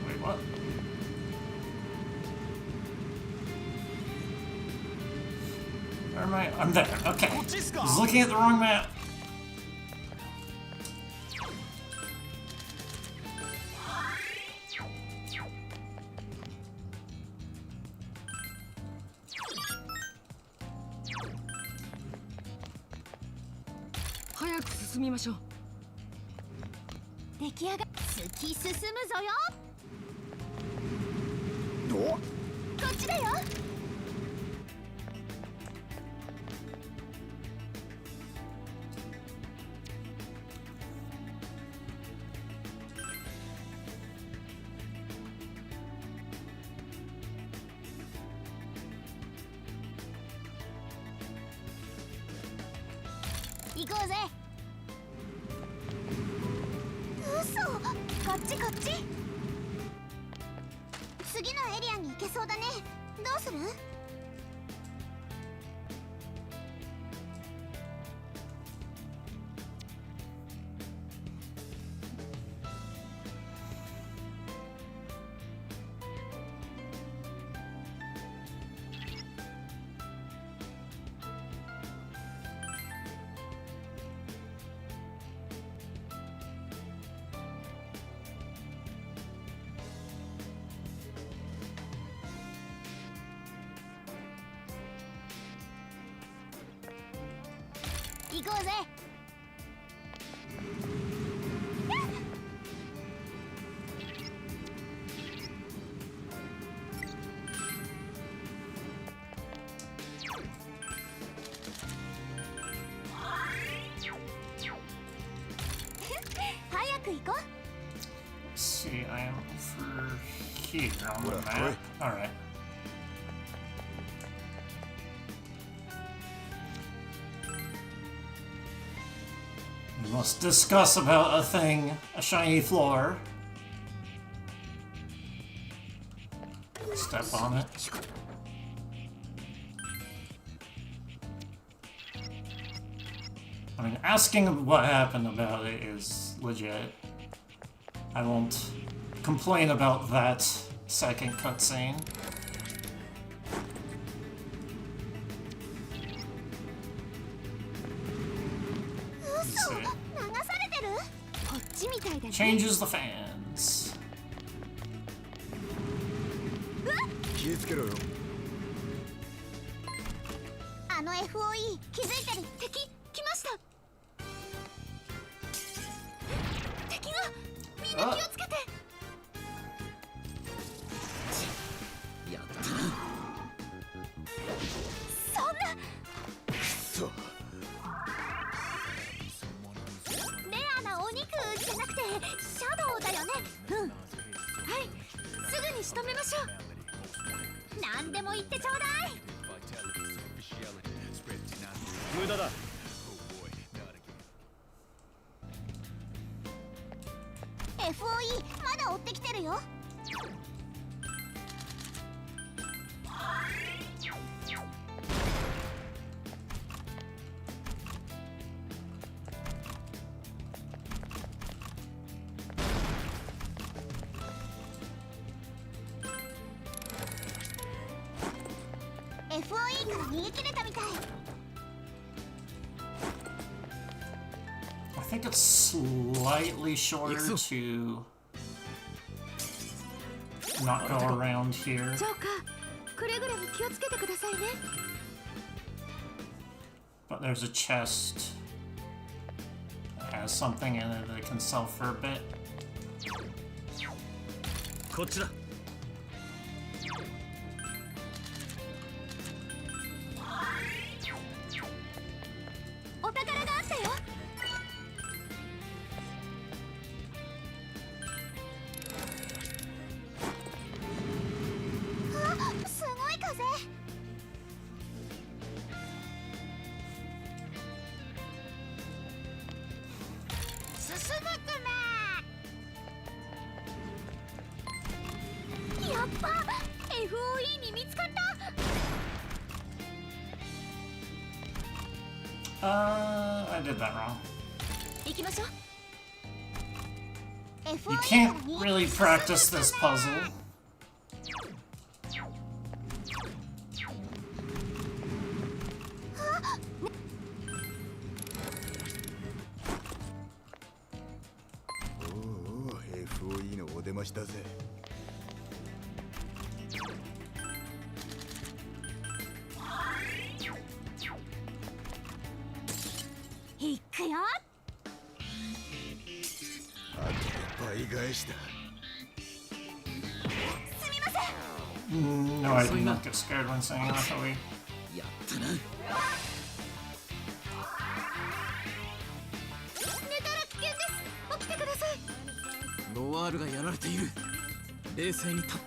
Wait, what? Where am I? I'm there. Okay. I was looking at the wrong map.早く進みましょう。出来上が突き進むぞよ。こっちだよ。行こうぜ。嘘、こっちこっち。次のエリアに行けそうだね。どうする？行こうぜ。早く行こう。 See, I am over here on the map. Alright. We must discuss about a thing, a shiny floor. Step on it. I mean, asking what happened about it is legit. I won't complain about that second cutscene. Let's see. 流されてる？こっちみたいだね。 Changes the fans. 気ぃつけろよ。あの FOE 気づいてる。敵来ました。敵がみんな気をつけて。やったそんなそう。レアなお肉じゃなくてシャドウだよね。うん。はい。すぐに仕留めましょう。何でも言ってちょうだい。無駄だ。FOE まだ追ってきてるよ。FOE から逃げ切れたみたい。I think it's slightly shorter to not go around here. ジョーカー、くれぐれも気をつけてくださいね。 But there's a chest that has something in it that can sell for a bit. こっちだ。お宝があったよ。あ、すごい風。進むってね。っば FOE に見つかった。 I did that wrong. 行きましょう。 You FOE から can't 逃げ really practice this puzzle. おうおう FOE のお出ましだぜ。行くよ。あとで倍返しだ。 すみません。 No, I did not get scared when saying FOE. やったな。寝たら危険です。起きてください。ノワールがやられている。冷静に立っ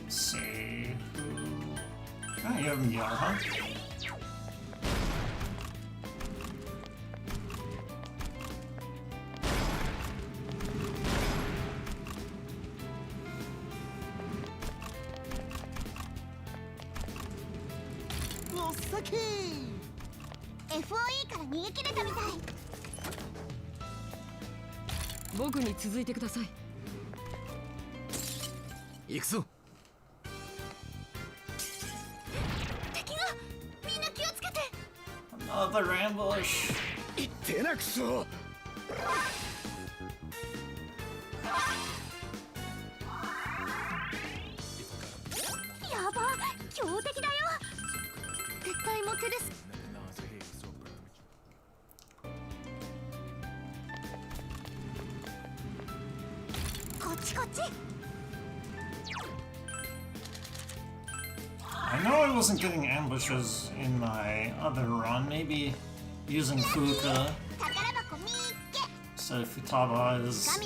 Let's see who. Oh, you have Miyar, huh? おっさけ FOE から逃げ切れたみたい。僕に続いてください。行くぞ。敵がみんな気をつけて。 Another ambush. いってなくそ。やば、強敵だよ。絶対も手です。こっちこっち。 I know I wasn't getting ambushes in my other run. Maybe using Fuka 宝箱みっけ。 instead of Futaba is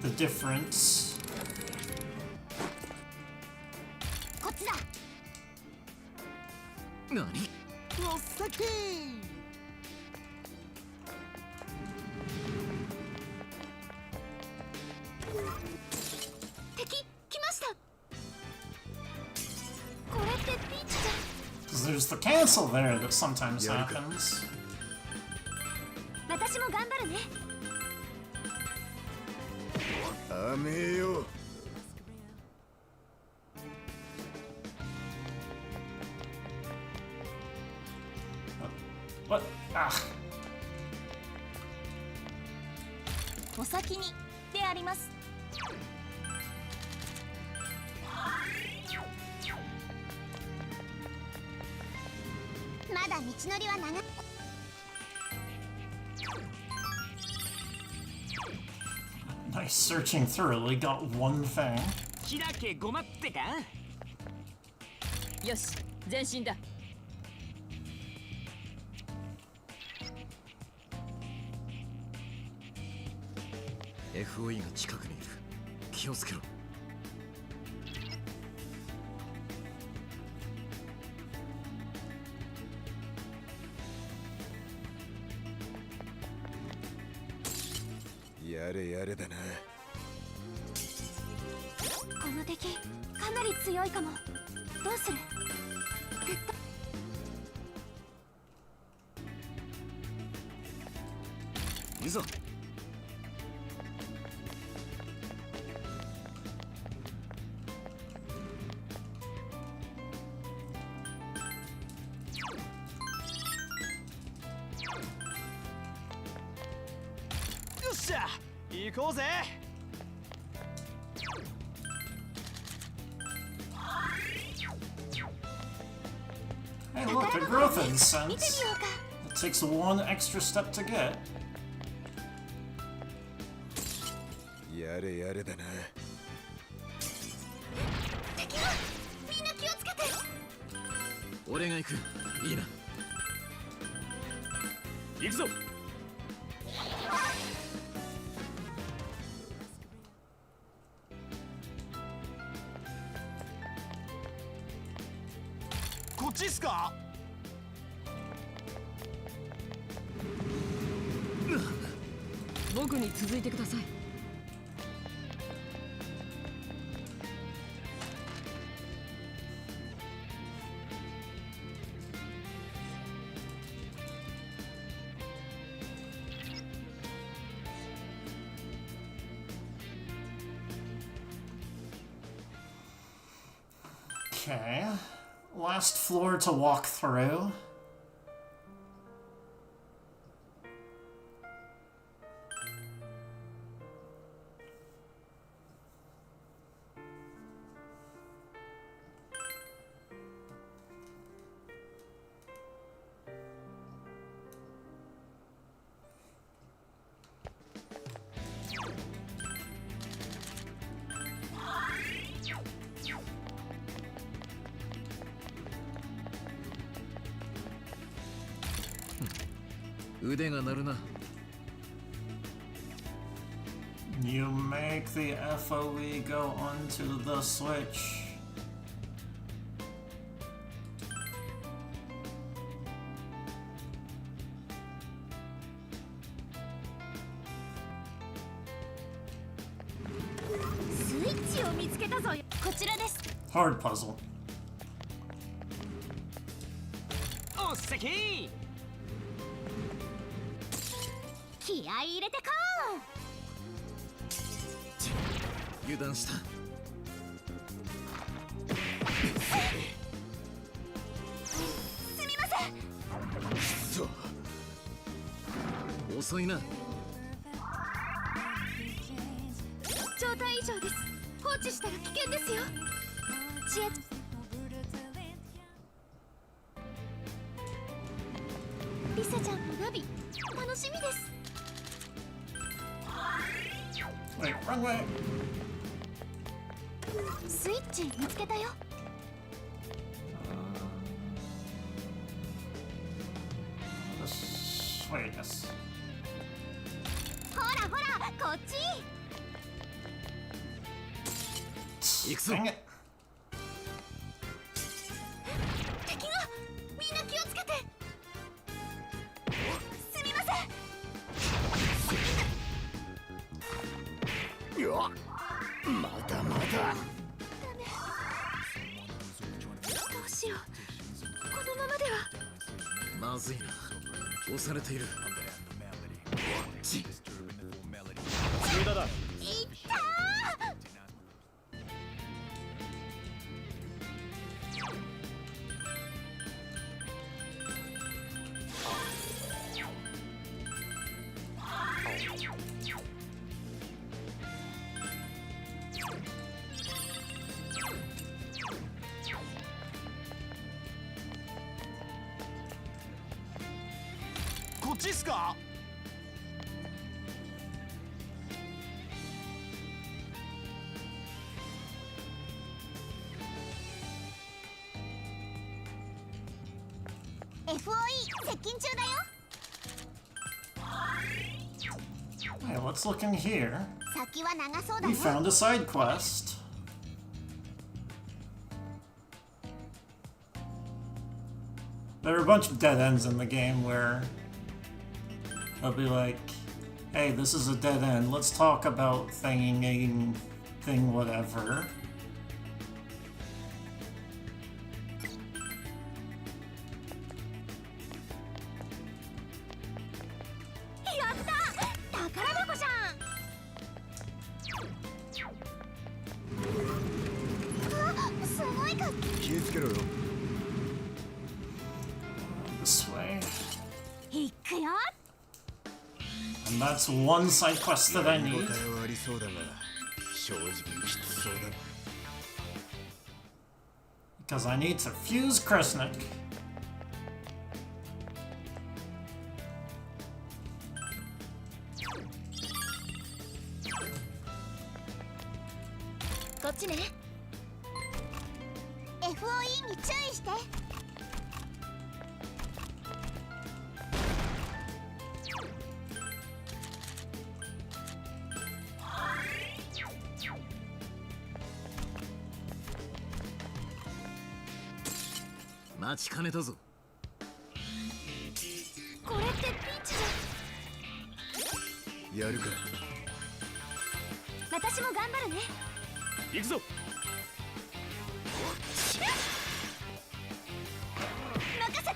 the difference. こっちだ。何？おっさけ。敵来ました。これってピンチじ Because there's the cancel there that sometimes Yeah, happens. ゃん。私も頑張るね。あめえよ。 What? Ah. お先にであります。まだ道のりは長い。 Nice searching thoroughly. Got one thing. 開けごまってか。よし、前進だ。 FOE が近くにいる。気をつけろ。やれやれだな。この敵かなり強いかも。どうする？いざ。よっしゃ行こうぜ。 Hey, look, a growth 見てみ incense. ようか。 It takes one extra step to get. やれやれだな。敵がみんな気をつけて。俺が行く。いいな。行くぞ。 こちっすか？僕に続いてください。Okay. Last floor to walk through. You make the FOE go onto the switch. Hard puzzle. おっせき。気合い入れてこ油断した。すみません。遅いな。状態異常です。放置したら危険ですよ。知恵リサちゃんのナビ楽しみです。 Wait, wrong way. スイッチ見つけたよ。This way, yes. ほらほらこっち。行くぞ。 Dang it. 敵がみんな気をつけて。すみません。うわまだまだ。どうしよう。このままでは。まずいな。押されている。無駄だ。いったー。こっちっすか？FOE 接近中だよ。 Hey, let's look in here. 先は長そうだ We よ。 found a side quest. There are a bunch of dead ends in the game where they'll be like, hey, this is a dead end. Let's talk about thing whatever. やった宝箱じゃん。あ、すごいか。気をつけろよ。 This way. いくよ。 And that's one side quest that I 見応 need. えはありそうだが正直きつそうだ。 Because I need to fuse Kresnik. こっちね。FOE に注意して。ま待ちかねたぞ。これってピンチじやるか。ゃ。私も頑張るね。行くぞ。任せて。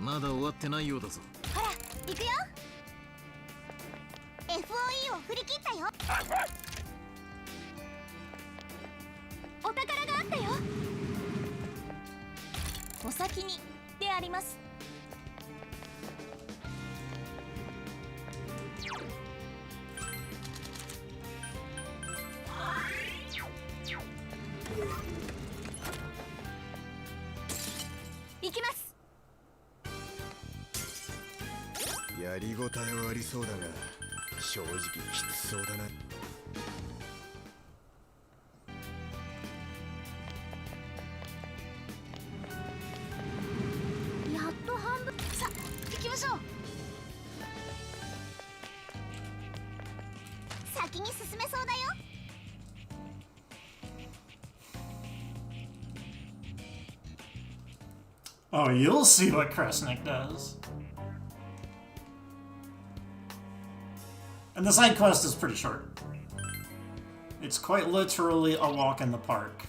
まだ終わってないようだぞ。ほら行くよ。 FOE を振り切ったよ。お宝があったよ。お先にであります。行きます。やりごたえはありそうだが正直きつそうだな。やっと半分。さあ行きましょう。先に進めそうだよ。Oh, you'll see what Kresnik does. And the side quest is pretty short. It's quite literally a walk in the park.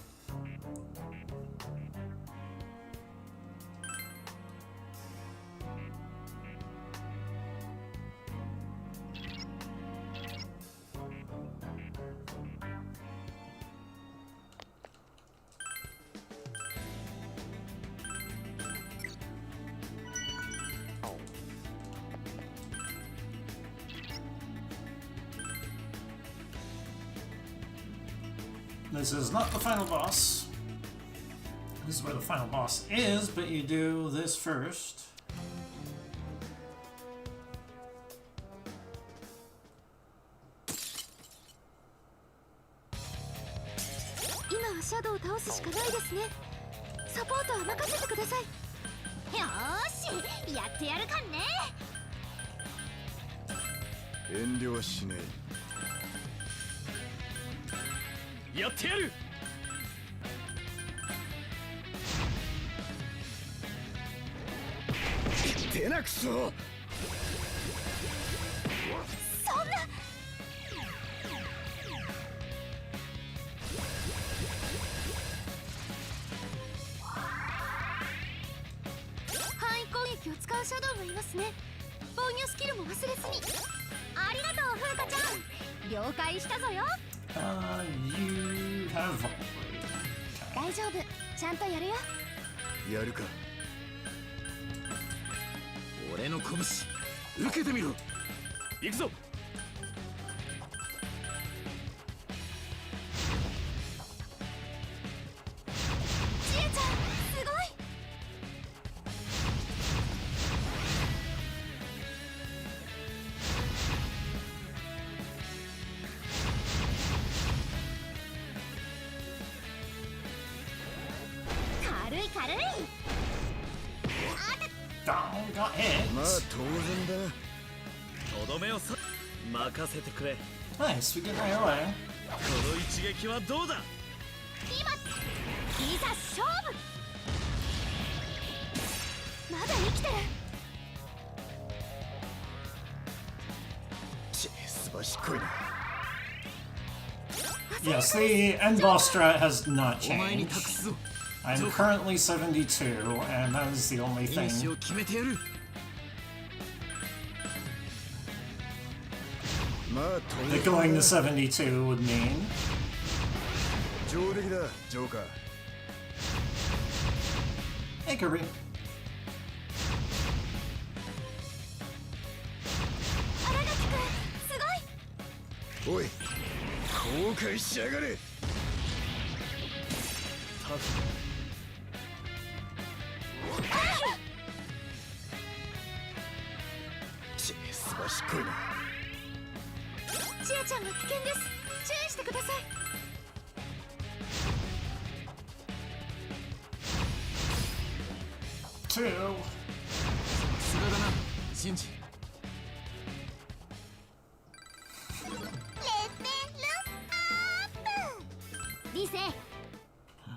This is not the final boss. This is where the final boss is, but you do this first. 今はシャドウを倒すしかないですね。サポートは任せてください。よーし、やってやるかんね。遠慮はしねやってやる。え。出なくそ。そんな。範囲攻撃を使うシャドウがいますね。防御スキルも忘れずに。ありがとう風花ちゃん。了解したぞよ。You have... 大丈夫、ちゃんとやるよ。やるか。俺の拳受けてみろ。行くぞ。ちえちゃん、すごい。軽い軽い。Down, got hit. まあ当然だな。とどめをさ任せてくれ。 Nice, we get right away. この一撃はどうだ。今いざ勝負。まだ生きてる。すばしっこいな。Yes, the end boss strat has not お前に託 changed. すぞ。 I'm currently 72, and that is the only フィニッシュ thing. を決めてやる。まあ当 That 然 going to だ。 72 would mean. 上出来だジョーカー。 Hey, Kirby. 荒垣くん、すごい。おい後悔しやがれ。タフ。すばしっこいな。ちえちゃんが危険です。注意してください。 2. さすがだな、シンジ。レベルアップ。いいぜ。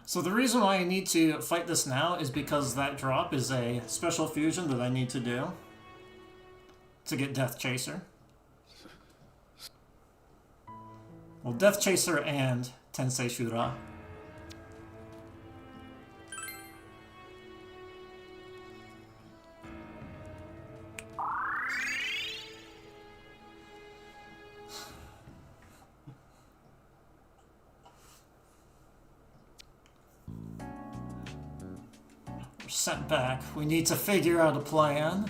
So the reason why I need to fight this now is because that drop is a special fusion that I need to do to get Death Chaser. Well, Death Chaser and Tensei Shura. We're sent back. We need to figure out a plan.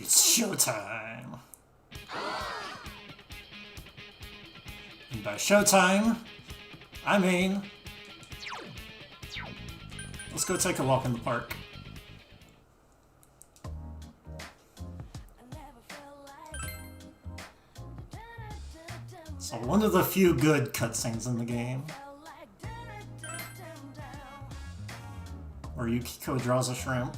It's showtime! And by showtime, I mean... let's go take a walk in the park. So one of the few good cutscenes in the game. Where Yukiko draws a shrimp.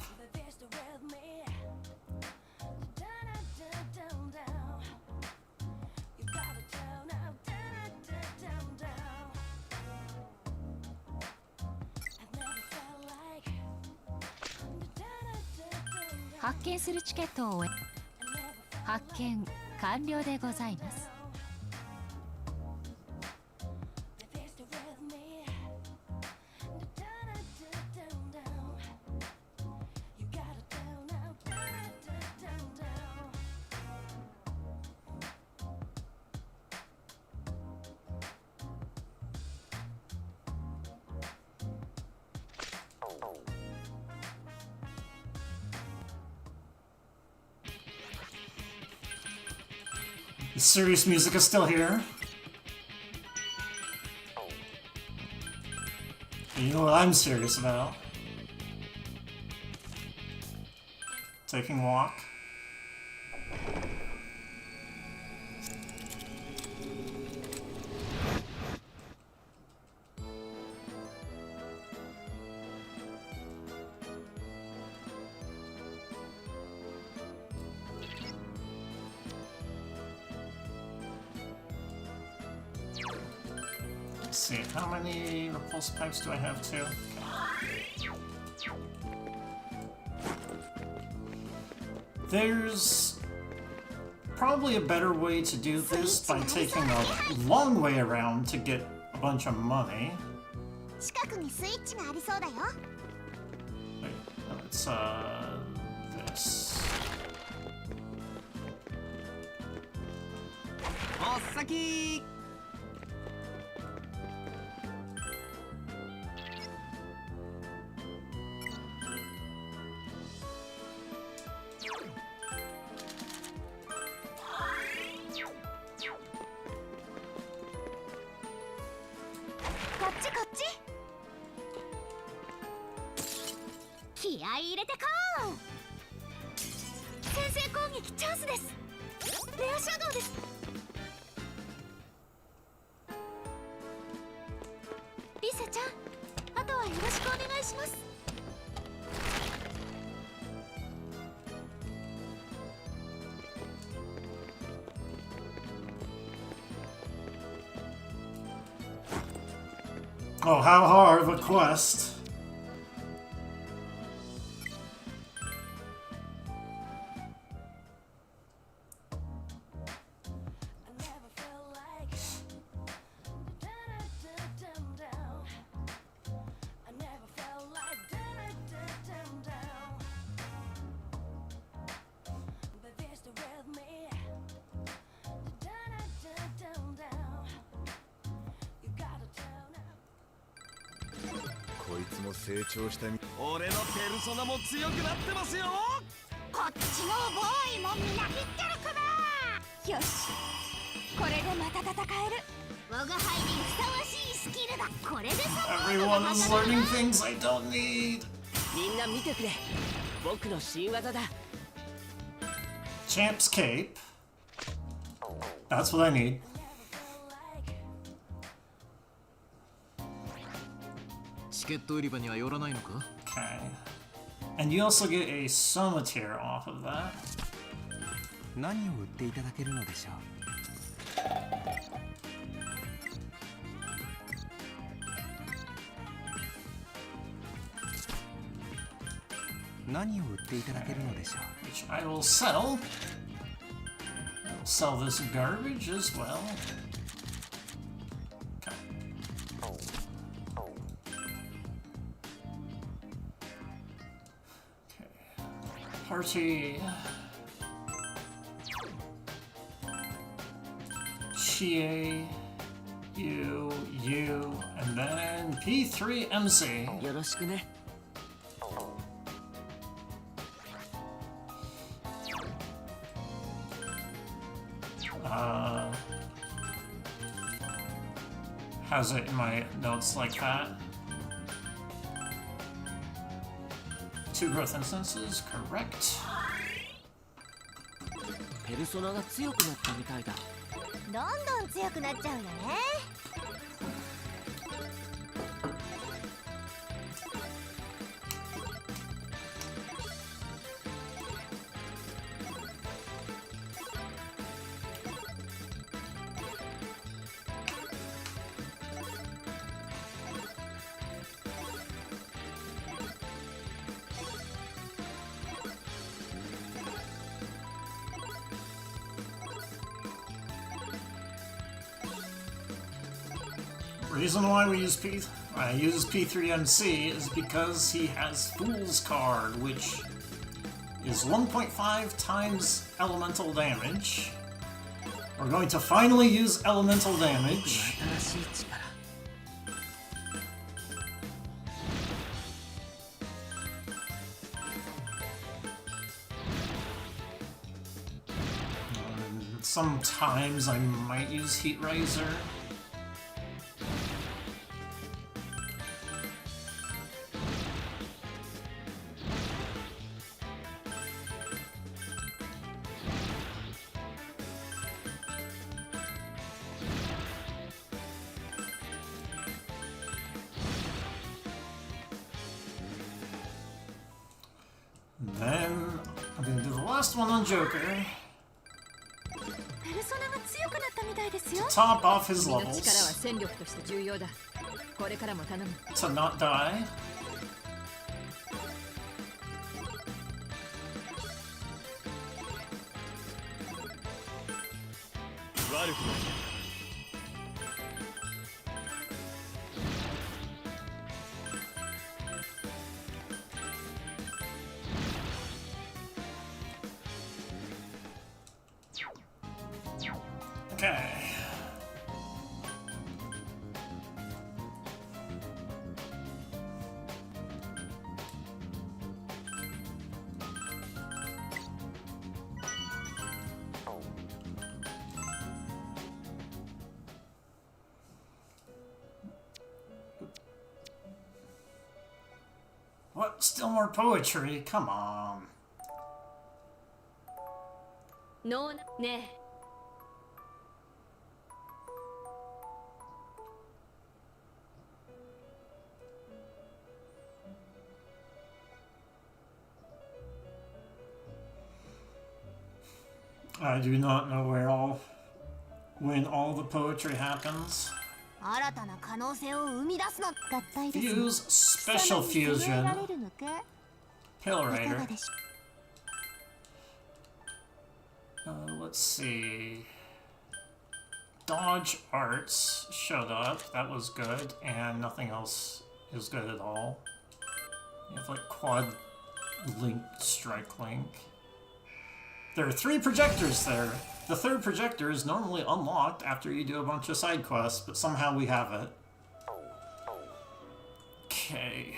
The serious music is still here. And you know what I'm serious about? Taking a walk. Let's see, how many repulse pipes do I have too? There's probably a better way to do this by taking a long way around to get a bunch of money. 近くにスイッチがありそうだよ。 Wait, it's this. おっさきこっちこっち。気合い入れてこう。先制攻撃チャンスです。レアシャドウです。リセちゃん、あとはよろしくお願いします。 Oh, how hard of a quest. いつも成長したみ俺のペルソナも強くなってますよ。こっちのボーイもみなぎってるかな。よし、これでまた戦える。我が輩にふさわしいスキルだ。これでサポートが Everyone は is かどる learning な。 things I don't need. みんな見てくれ、僕の新技だ。 Champ's cape. That's what I need. チケット売り場には寄らないのか？ Okay. And you also get a Soma tier off of that. 何を売っていただけるのでしょう。何を売っていただけるのでしょう。 Which I will sell. I'll sell this garbage as well. Okay. Okay. Party. Chie. You, and then P3MC. よろしくね。 Has it in my notes like that? 2 growth instances, correct. ペルソナが強くなったみたいだ。どんどん強くなっちゃうよね。Reason why we use I use P3MC is because he has Fool's Card, which is 1.5 times elemental damage. We're going to finally use elemental damage. 新しい力。 Sometimes I might use Heat Razor. Then I'm gonna do the last one on Joker ペルソナが強くなったみたいですよ。 to top off his 君の力は levels 戦力として重要だ。これからも頼む。 to not die. 悪くない。 Okay. What? Still more poetry? Come on. ノーナねえ。 I do not know when all the poetry happens. 新たな可能性を生み出すの。合体ですね。 Fuse Special 貴様に数えら Fusion れるのか。 Pill いかが Rider. でしょう。 Let's see. Dodge Arts showed up. That was good, and nothing else is good at all. You have like quad link, strike link. There are 3 projectors there. The 3rd projector is normally unlocked after you do a bunch of side quests, but somehow we have it. Okay.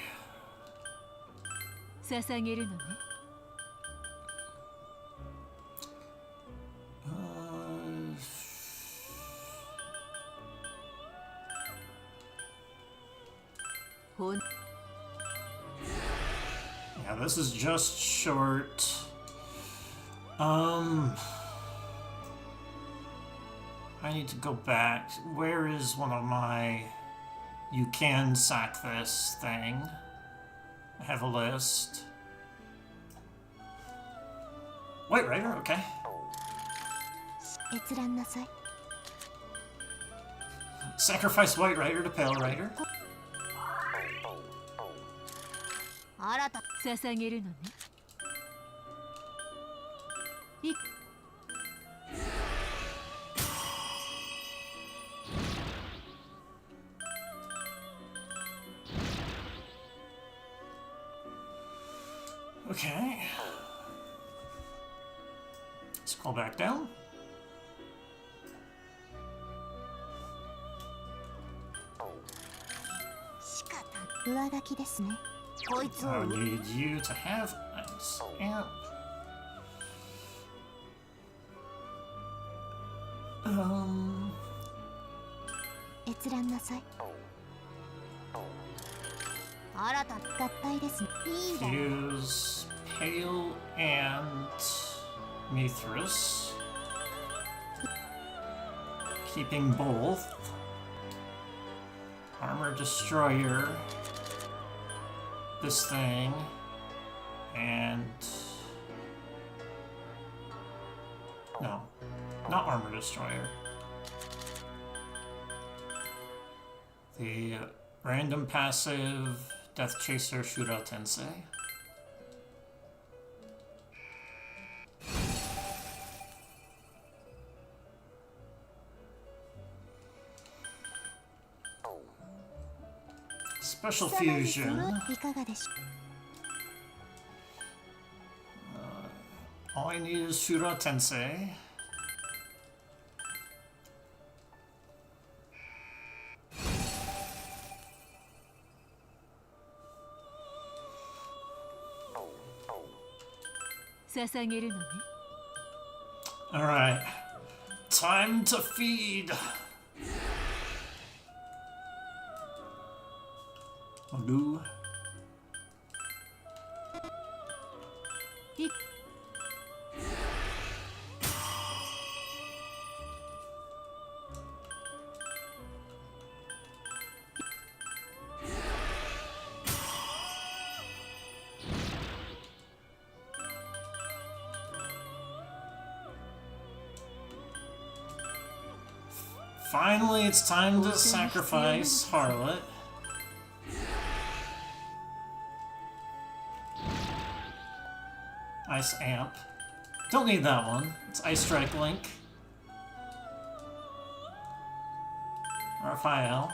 捧げるのね。 ほん Yeah, this is just short. I need to go back. Where is one of my... You can sack this thing. I have a list. White Rider, okay. 閲覧なさい。 Sacrifice White Rider to Pale Rider. 新た捧げるのね。い Okay. Scroll back down. 仕方上書きですね。こいつを I need you to have ice amp. 閲覧なさい。新た合体ですね。いいだろう。 Use Pale and Mithras. Keeping both. Armor Destroyer. This thing. And... No. Not Armor Destroyer. The random passive Death Chaser Shura Tensei. Special 貴様にそ Fusion. のいかがでしょ All I need is Shura Tensei. 捧げるのね。 Alright. Time to feed. Blue. い Finally, it's time to sacrifice Harlot. Ice Amp. Don't need that one. It's Ice Strike Link. Raphael.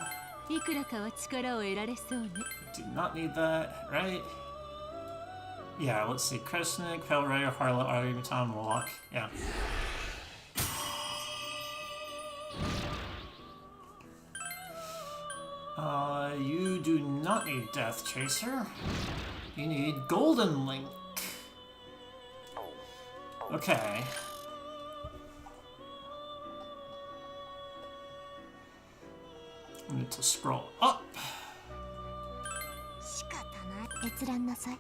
いくらかは力を得られそうね。 Do not need that, right? Yeah, let's see. Kresnik, Pale Rider, Harlot, Argentine, Warlock. Yeah. You do not need Death Chaser. You need Golden Link. Okay. I need to scroll up. 仕方ない。閲覧なさい。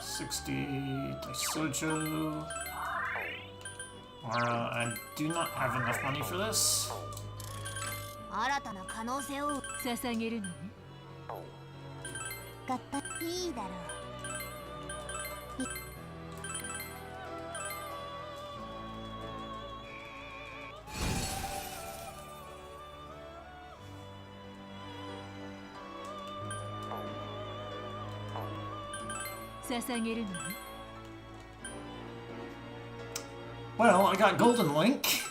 60 Daisojo. Mara, I do not have enough money for this. 新たな可能性を捧げるのね。合体いいだろう。 捧げるのね。 Well, I got Golden Link.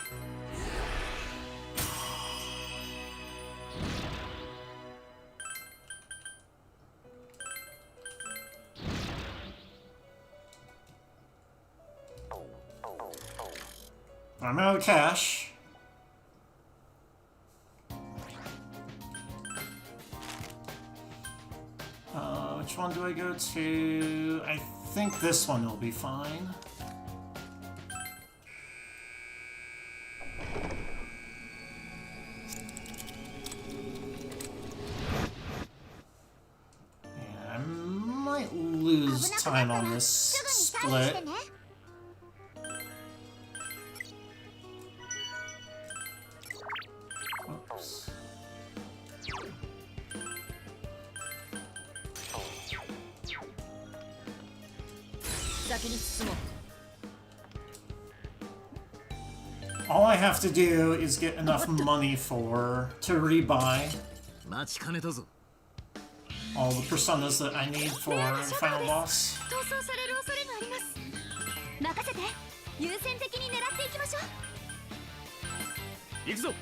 I'm out of cash. Which one do I go to? I think this one will be fine. Yeah, I might lose time on this split. Oops. All I have to do is get enough money to rebuy 待ちかねたぞ。 all the personas that I need for the final boss. 逃走される恐れがあります。任せて。優先的に狙っていきましょう。行くぞ。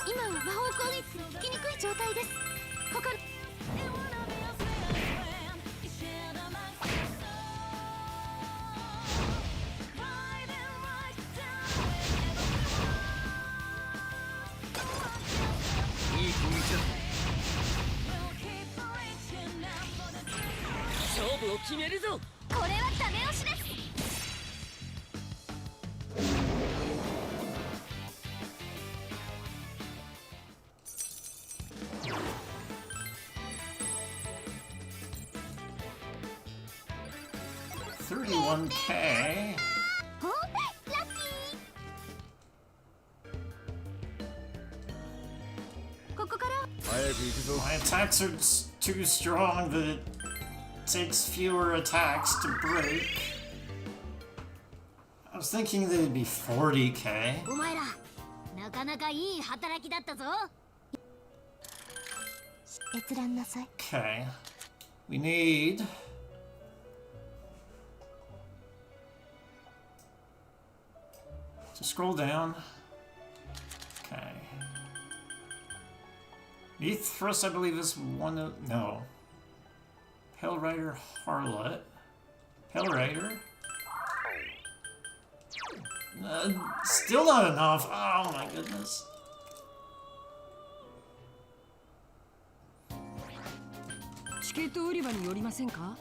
今は魔法攻撃が効きにくい状態です。他のいい攻撃だ。勝負を決めるぞ。これはダメ押しです。 31K. お、ラッキー。ここから。早く行くぞ。 My attacks are too strong that it takes fewer attacks to break. I was thinking that it'd be 40K. お前らなかなかいい働きだったぞ。閲覧なさい。 Okay. We need... to scroll down. Okay. Mithras, I believe, is one of... no. Pale Rider Harlot. Pale Rider? Still not enough. Oh my goodness. チケット売り場に寄りませんか？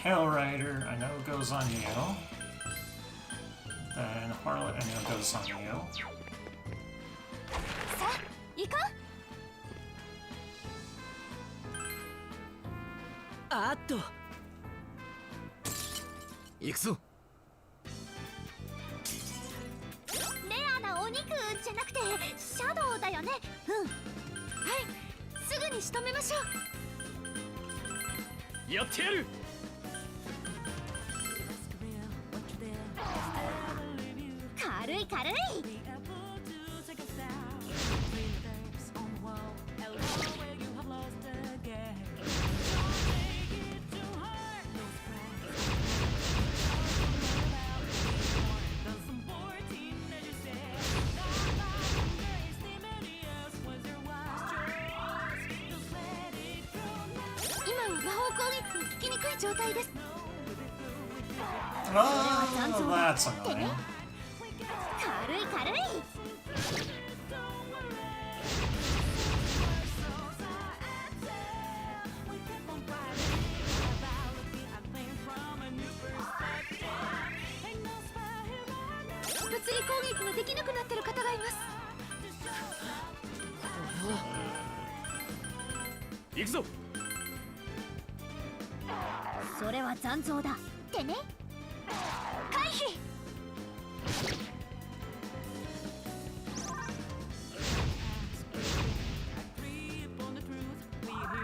Pale Rider, I know goes on you. Then Harlot, I know goes on you. さあ、行こう。あっと。行くぞ。レアなお肉じゃなくてシャドウだよね。うん。はい、すぐに仕留めましょう。やってやる。 軽い軽い。今は魔法攻撃が効きにくい状態です。 Oh, that's annoying. 軽い軽い。 物理攻撃ができなくなってる方がいます。行くぞ。それは残像だってね。回避。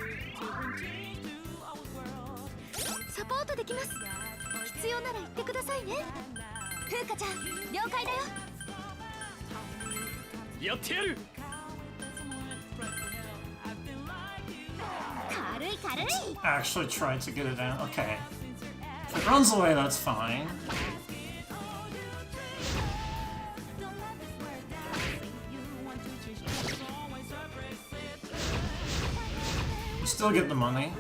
こきます。必要なら言ってくださいね。風花ちゃん、了解だよ。やってやる。軽い軽い。 Actually tried to get it down. Okay. If it runs away, that's fine. You still get the money.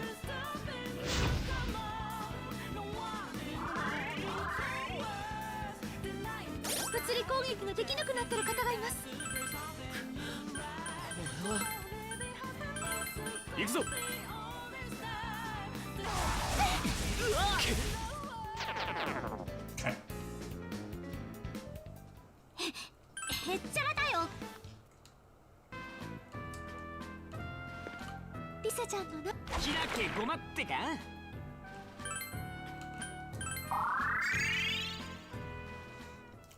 物理攻撃ができなくなってる方がいます。行くぞ。 Okay. へっちゃらだよ。リサちゃんのな。開けごまってか。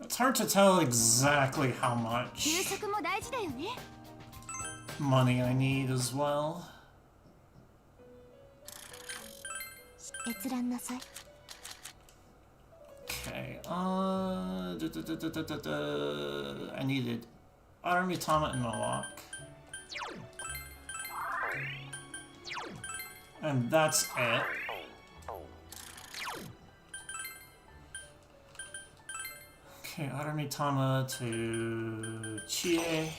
It's hard to tell exactly how 休 much 息も大事だよね。 money I need as well. 閲覧なさい。 Okay, I needed Aramitama and Moloch. And that's it. Okay, Aramitama to Chie,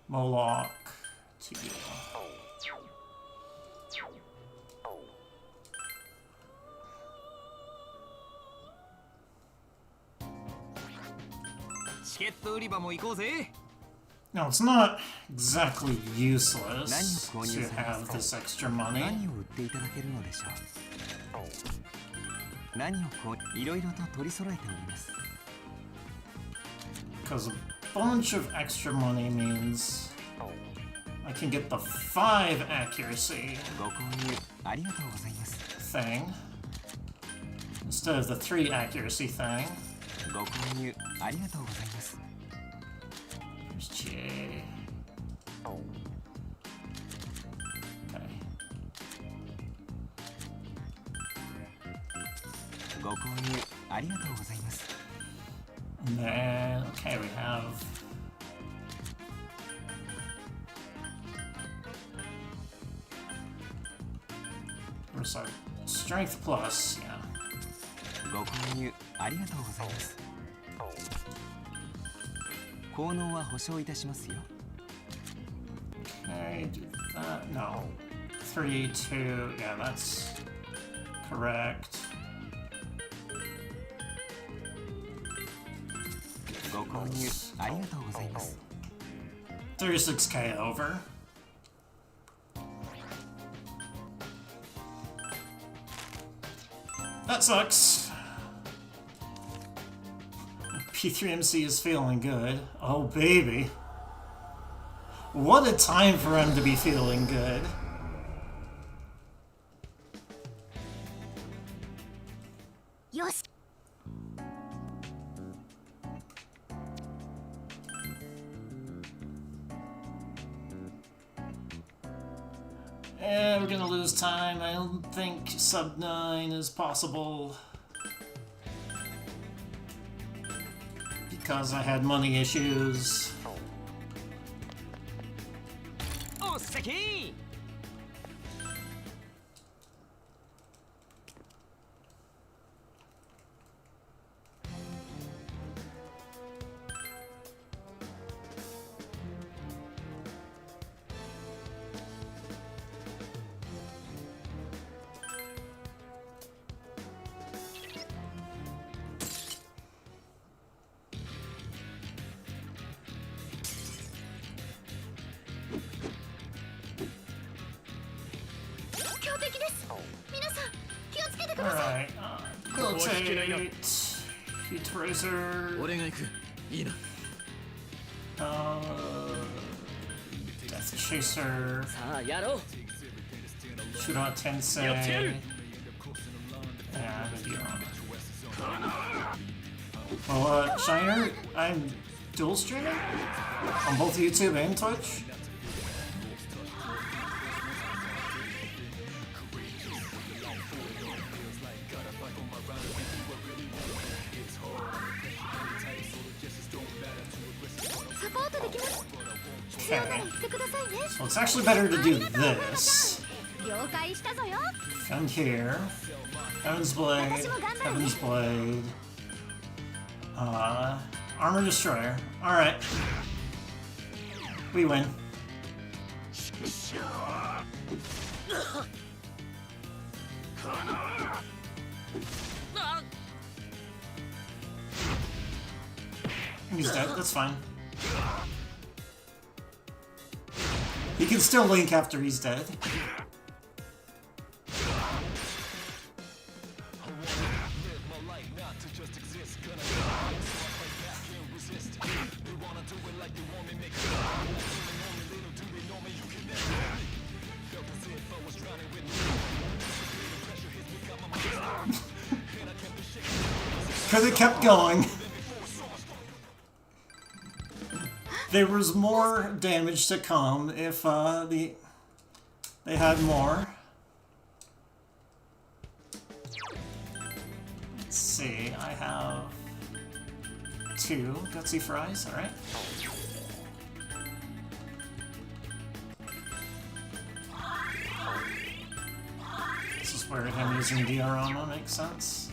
Moloch to you. Now, it's not exactly useless to have this extra money. 何を売っていただけるのでしょう。何をいろいろと取り揃えております。 Because a bunch of extra money means I can get the 5 accuracy ご購入ありがとうございます。 thing instead of the 3 accuracy thing. ご購入ありがとうございます。 Here's Chie. Okay. ご購入ありがとうございます。 And then, okay, we have where's our strength plus, yeah. ご購入ありがとうございます。効能は保証いたしますよ。 Okay, do that. No. 3, 2, yeah, that's correct. ご購入ありがとうございます。 36k over. That sucks. P3MC is feeling good. Oh, baby. What a time for him to be feeling good. Yosh. Yeah, we're gonna lose time. I don't think sub 9 is possible. Because I had money issues. おっさき。 強敵です。皆さん気をつけてください。 Alright, Filtrate, Heat Tracer, 俺が行く。いいな。 Death Chaser, さあやろう。 Shura Tensei, Yatter! and you. Well, Shiner, I'm dual streaming on both YouTube and Twitch. So it's actually better to do this. 了解したぞよ Defend here. Heaven's Blade. Heaven's Blade. Armor Destroyer. Alright. We win. He's dead, that's fine. He can still link after he's dead. Could have kept going. There was more damage to come if they had more. Let's see, I have 2 Gutsy Fries, alright. This is where him using diorama makes sense.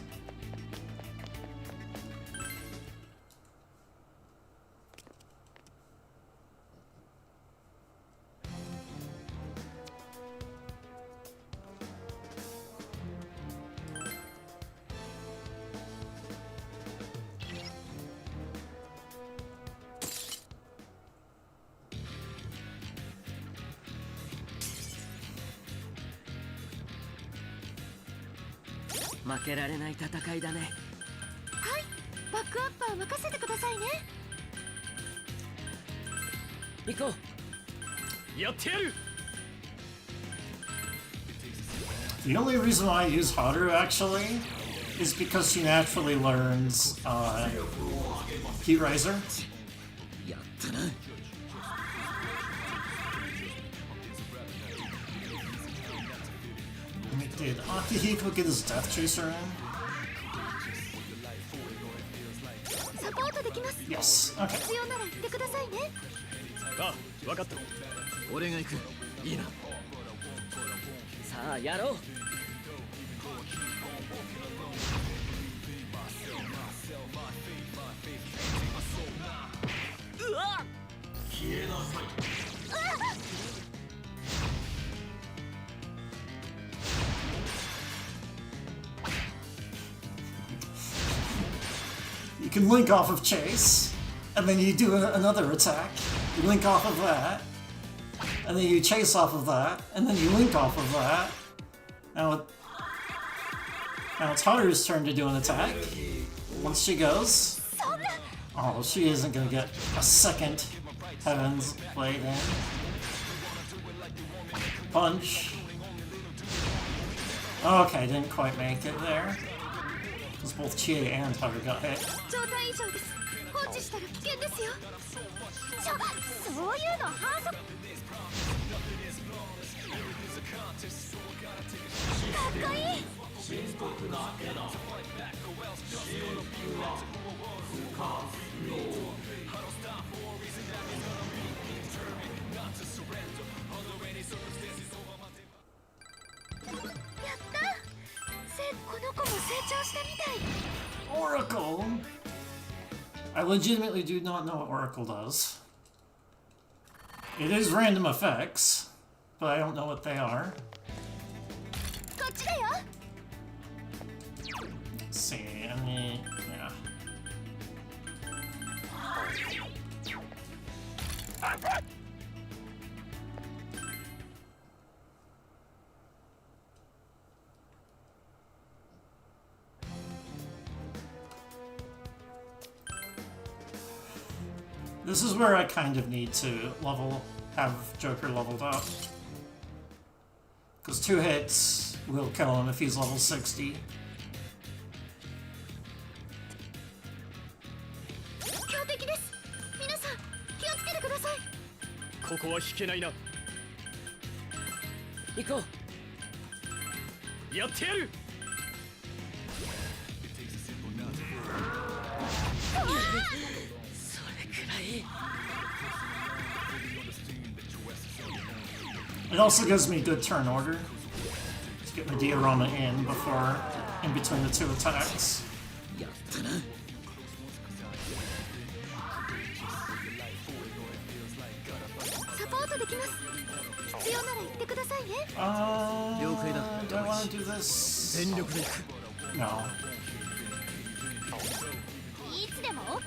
負けられない戦いだね。はいバックアッパー任せてくださいね行こう。やってやる。 The only reason why I use Haru actually is because she naturally learns Heat Riser. やったな。 Did Akihiko get his Death Chaser in? サポートできます Yes. Okay. 必要なら言ってくださいねあ、分かった。俺が行く。いいな。さあやろう。うわっ。 You can link off of Chase, and then you do another attack. You link off of that, and then you chase off of that, and then you link off of that. Now it's Haru's turn to do an attack. Once she goes. Oh, she isn't gonna get a second Heaven's Blade in. Punch. Okay, didn't quite make it there. Because both Chie and Haru got hit. 状態異常です放置したら危険ですよそういうの反則かっこいい Oracle! I legitimately do not know what Oracle does. It is random effects, but I don't know what they are. こっちだよ Let's see, any... yeah. This is where I kind of need to have Joker leveled up. Because 2 hits will kill him if he's level 60. 強敵です皆さん気をつけてくださいここは引けないな。行こう。やってやる。それくらい。It also gives me good turn order to get my diorama in before, in between the two attacks. やったな。 サポートできます。必要なら言ってくださいね。了解だ。 Do I want to do this? 全力で行く。 No. いつでも OK。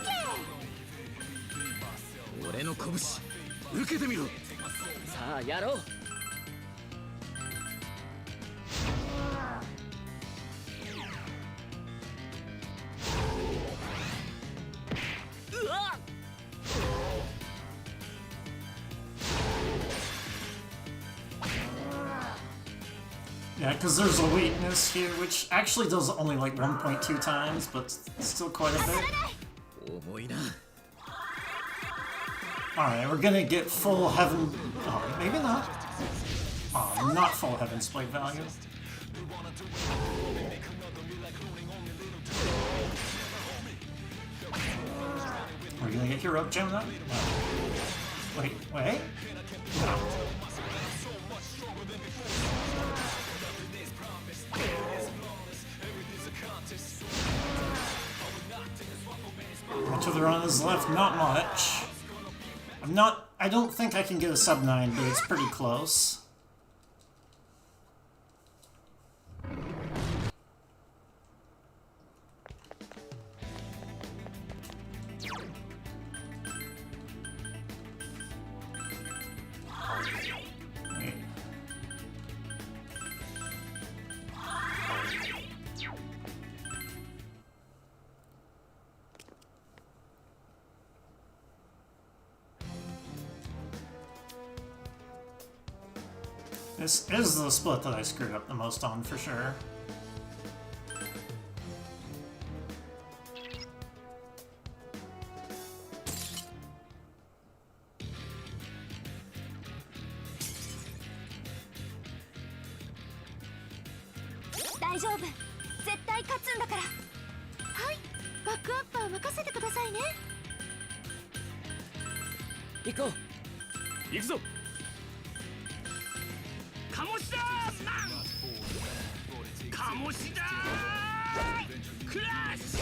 俺の拳受けてみろ。さあやろう。うわっ Yeah, because there's a weakness here, which actually does only like 1.2 times, but still quite a bit. 重いな。 Alright, we're gonna get full heaven. Oh, maybe not. Oh, not full heaven split value. Are we gonna get hero gem now? No. Wait. No. Much of the run is left, not much. I don't think I can get a sub 9, but it's pretty close. Wait. This is the split that I screwed up the most on, for sure. Hey, 行こう。行くぞ。カモシだー。カモシだー。クラッシュ。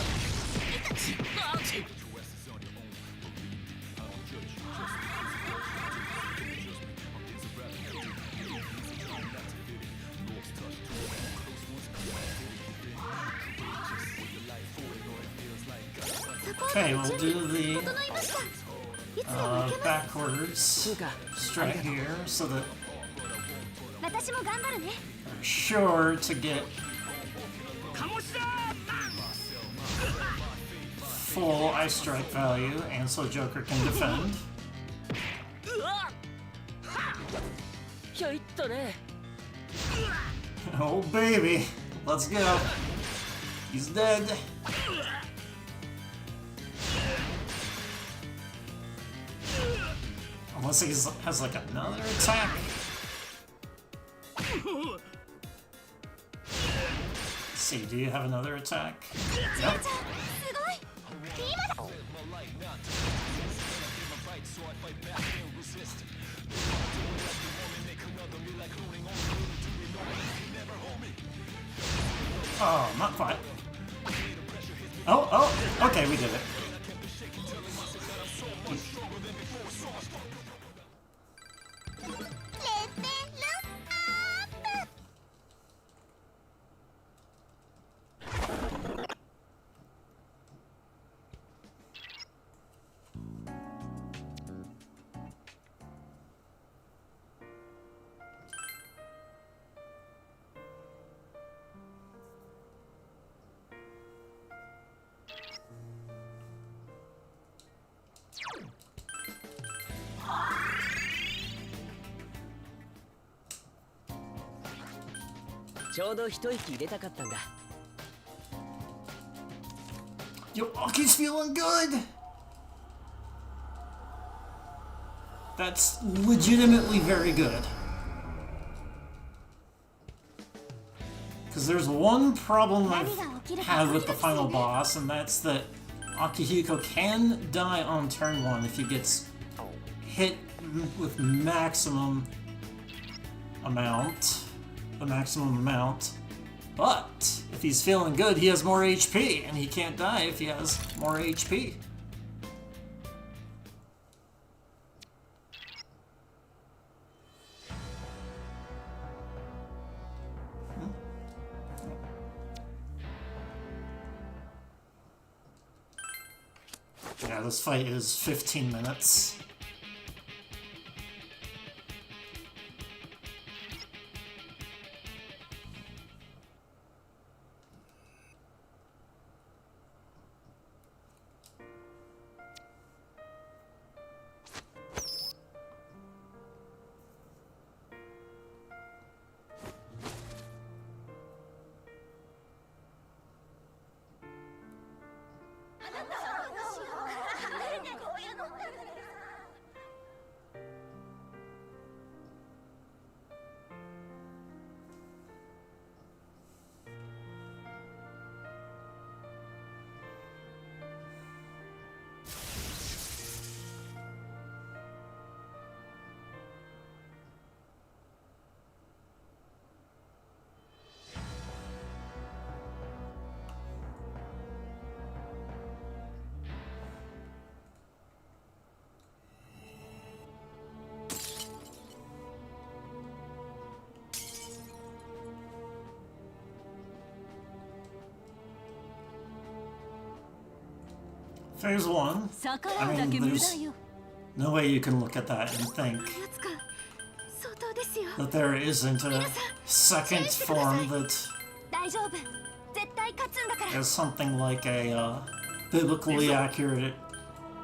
Okay, we'll do the backwards straight here so that 私も頑張るね。 we're sure to get カモシだー。 full ice strike value, and so Joker can defend. うわっ。はっ。ひょいっとね。 Oh baby, let's go. He's dead. Unless he has like another attack. Let's see, do you have another attack? Yep. すごい。今だ。 Oh, not quite. Oh, okay, we did it. Yo, ちょうど一息入れたかったんだ。 Yo, Aki's feeling good! That's legitimately very good. Because there's one problem I have with the final boss, and that's that Akihiko can die on turn 1 if he gets hit with maximum amount, the maximum amount. But if he's feeling good, he has more HP, and he can't die if he has more HP. Yeah, this fight is 15 minutes. Phase 1. I mean, there's no way you can look at that and think that there isn't a second form that is something like a biblically accurate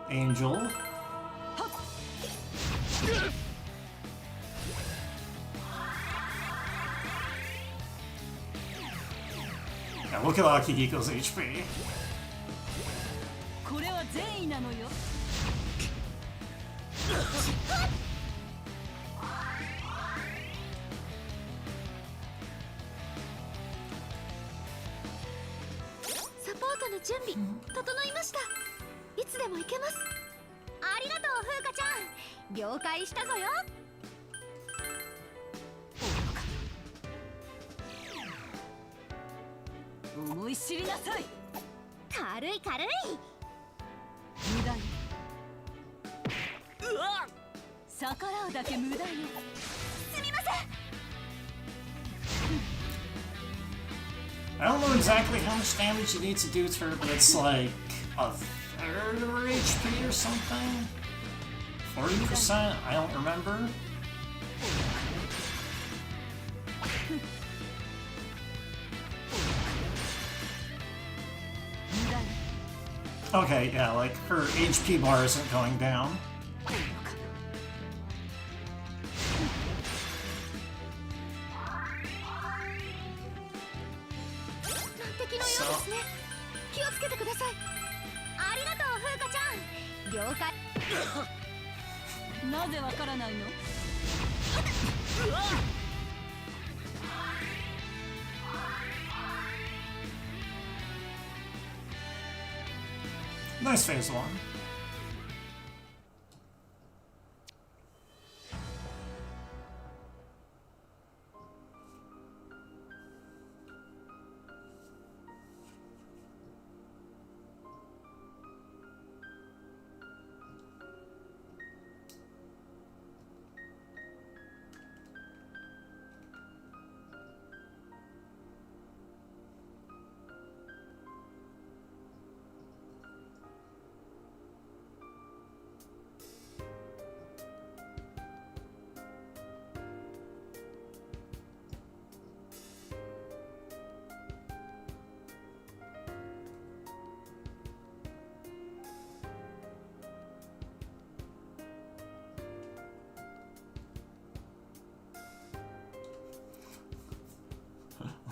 angel. Yeah, look at Akihiko's HP. これは善意なのよ。サポートの準備整いました。いつでも行けます。ありがとう風花ちゃん。了解したぞよ。思い知りなさい。軽い軽い。無駄よ。うわっ。逆らうだけ無駄よ。すみません。I don't know exactly how much damage you need to do to her, but it's like a third of her HP or something? 40%? I don't remember. Okay, yeah, like her HP bar isn't going down. Nice phase 1.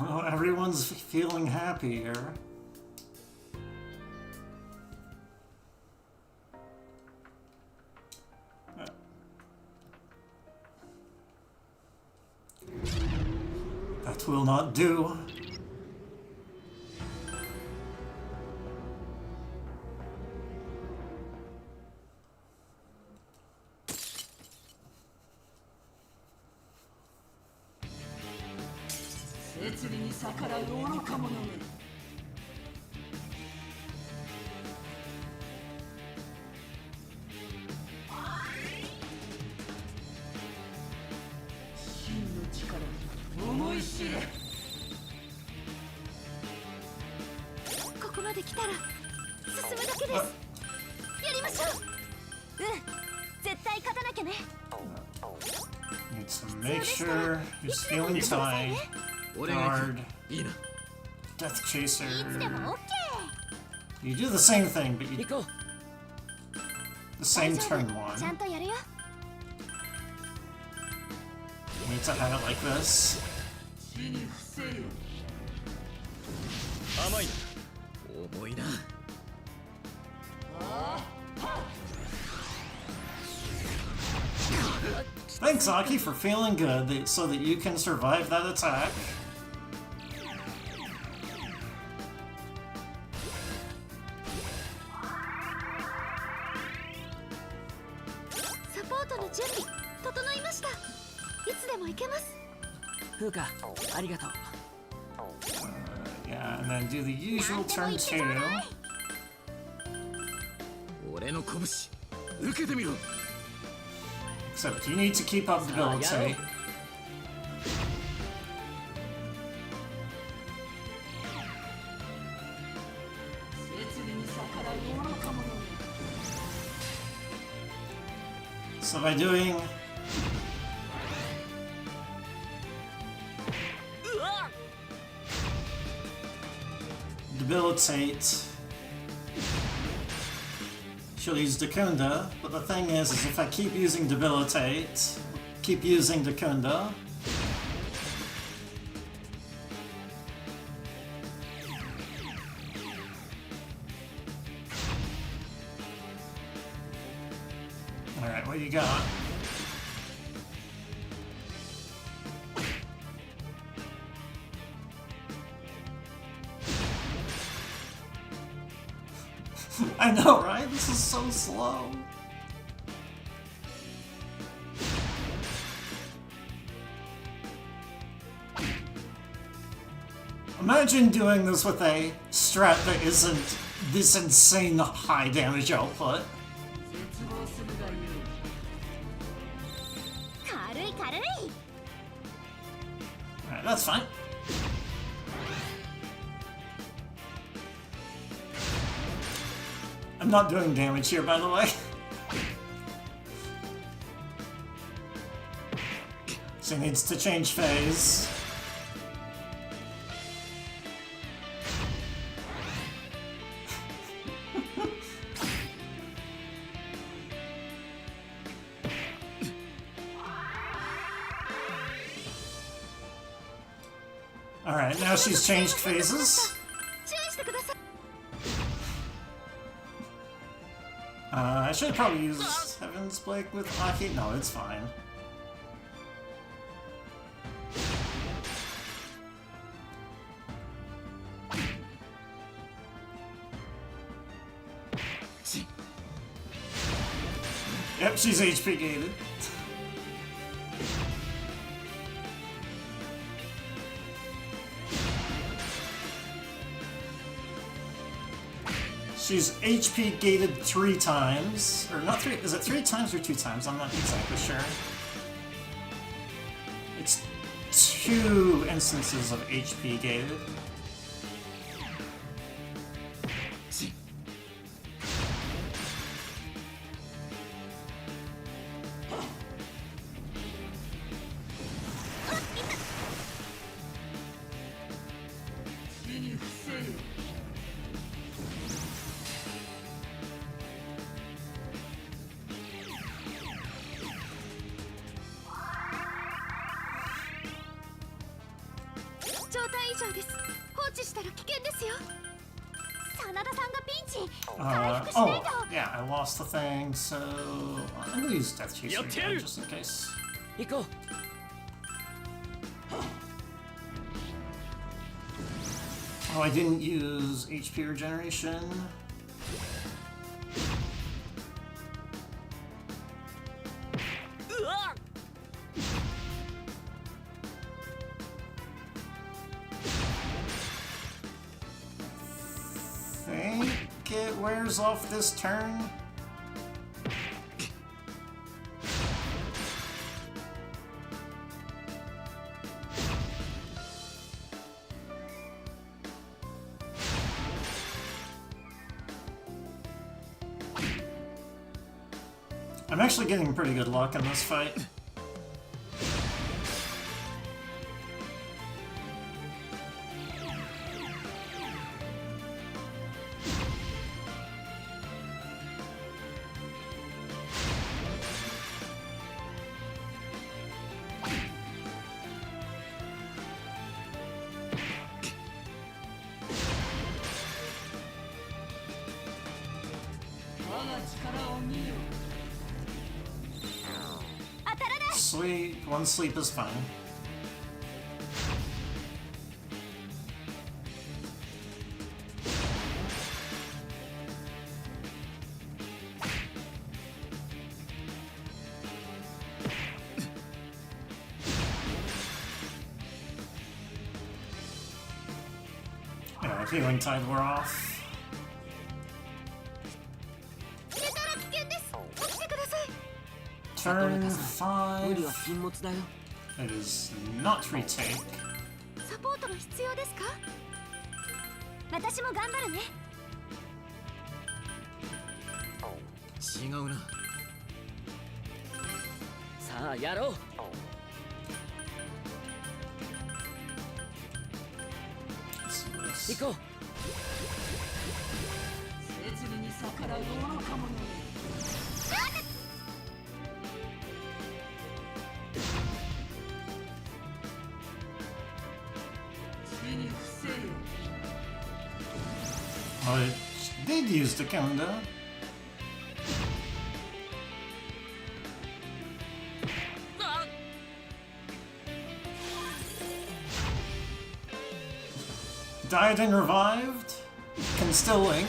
Well, everyone's feeling happy here. That will not do. 摂理に逆らう愚か者め。真の力、思い知れ。ここまで来たら進むだけです。やりましょう。絶対勝たなきゃね。 Need to make sure he's feeling tight. 俺が Guard. いいな。 Death Chaser. いつでも OK。 You do the same thing, but you 行こう。 the same 大丈 turn 夫。ちゃ one. んとやるよ。 You need to have it like this. 死に伏せよ。甘いな。重いな。 Thanks, Aki, for feeling good so that you can survive that attack. サポートの準備整いました。いつでも行けます。風花、ありがとう。 Yeah, and then do the usual turn two. 俺の拳受けてみろ。 Except you need to keep up debilitate. 摂理に逆らう愚か者め。 So by doing debilitate, she'll use Dakunda, but the thing is if I keep using debilitate, keep using Dakunda, alright, what do you got? I know, right? This is so slow. Imagine doing this with a strat that isn't this insane high damage output. 絶望するがよい。軽い軽い。 Alright, that's fine. I'm not doing damage here, by the way. She needs to change phase. Alright, now she's changed phases. 注意してください。 I should probably use Heaven's Blake with Aki. No, it's fine. Yep, she's HP gated. She's HP gated 3 times. Or not 3, is it 3 times or 2 times? I'm not exactly sure. It's 2 instances of HP gated. Oh, yeah, I lost the thing, so I'm gonna use Death Chaser again, just in case. 行こう。 Oh, I didn't use HP regeneration. squares off this turn? I'm actually getting pretty good luck in this fight. Sleep. One sleep is fine. Yeah, healing tide wore off. 消えたら危険です。起きてください。 Turn 無理は 5. 禁物だよ。 It is not retake. サポートが必要ですか？私も頑張るね。違うな。さあやろう。 Let's do this. 行こう。 I did use the calendar. Died and revived. Can still link.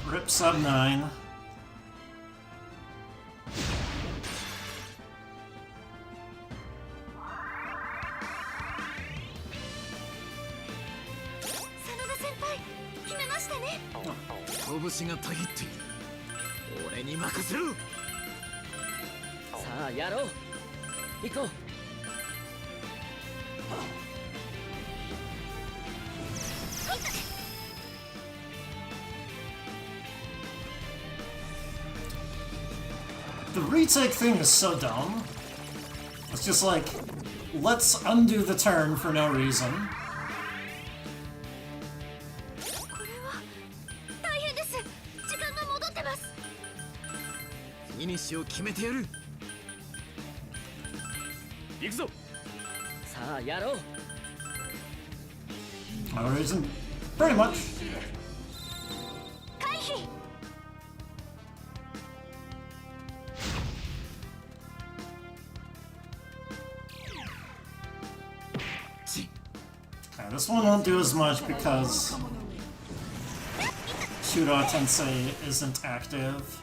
Rip sub 9.拳がたぎっている。俺に任せろ。さあやろう。行こう。 The retake thing is so dumb. It's just like, let's undo the turn for no reason. これは大変です。時間が戻ってます。フィニッシュを決めてやる。行くぞ。さあやろう。 No reason. Pretty much. 回避。 Okay, this one won't do as much because Q2 Tensei isn't active.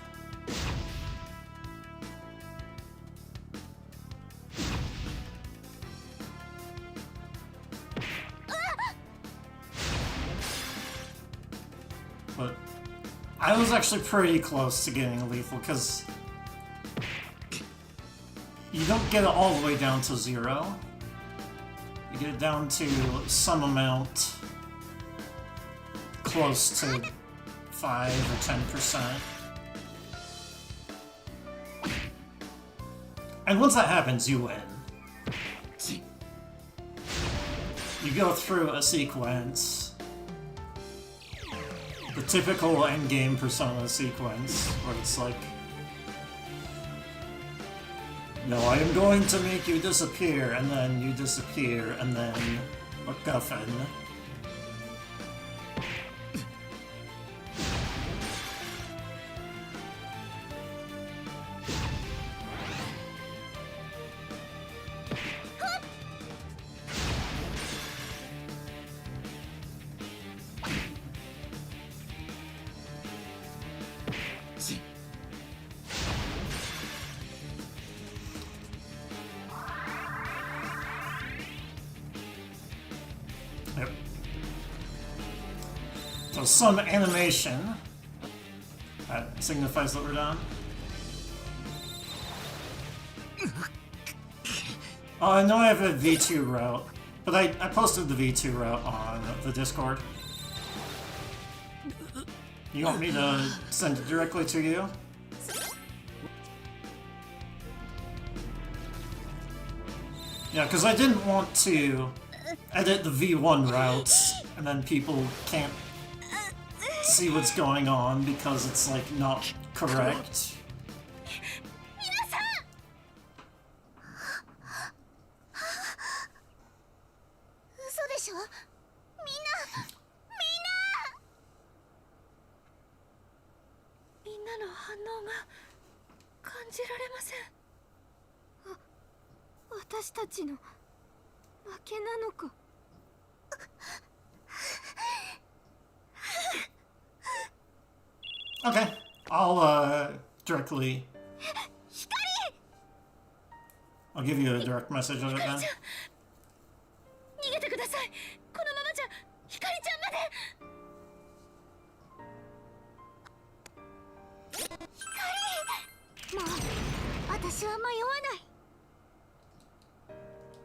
But I was actually pretty close to getting lethal because you don't get it all the way down to 0. You get it down to some amount close to 5 or 10%. And once that happens, you win. You go through a sequence, the typical endgame Persona sequence, where it's like, no, I am going to make you disappear, and then you disappear, and then MacGuffin. Yep. So some animation that signifies that we're done. Oh, I know I have a V2 route, but I posted the V2 route on the Discord. You want me to send it directly to you? Yeah, because I didn't want to edit the V1 routes and then people can't see what's going on because it's like not correct. 皆さん嘘でしょみんなの反応が感じられません。私たちの負けなのか。Okay, I'll directly. I'll give you a direct message of it then. 逃げてください。このままじゃひかりちゃんまで。ひかり、もう私は迷わない。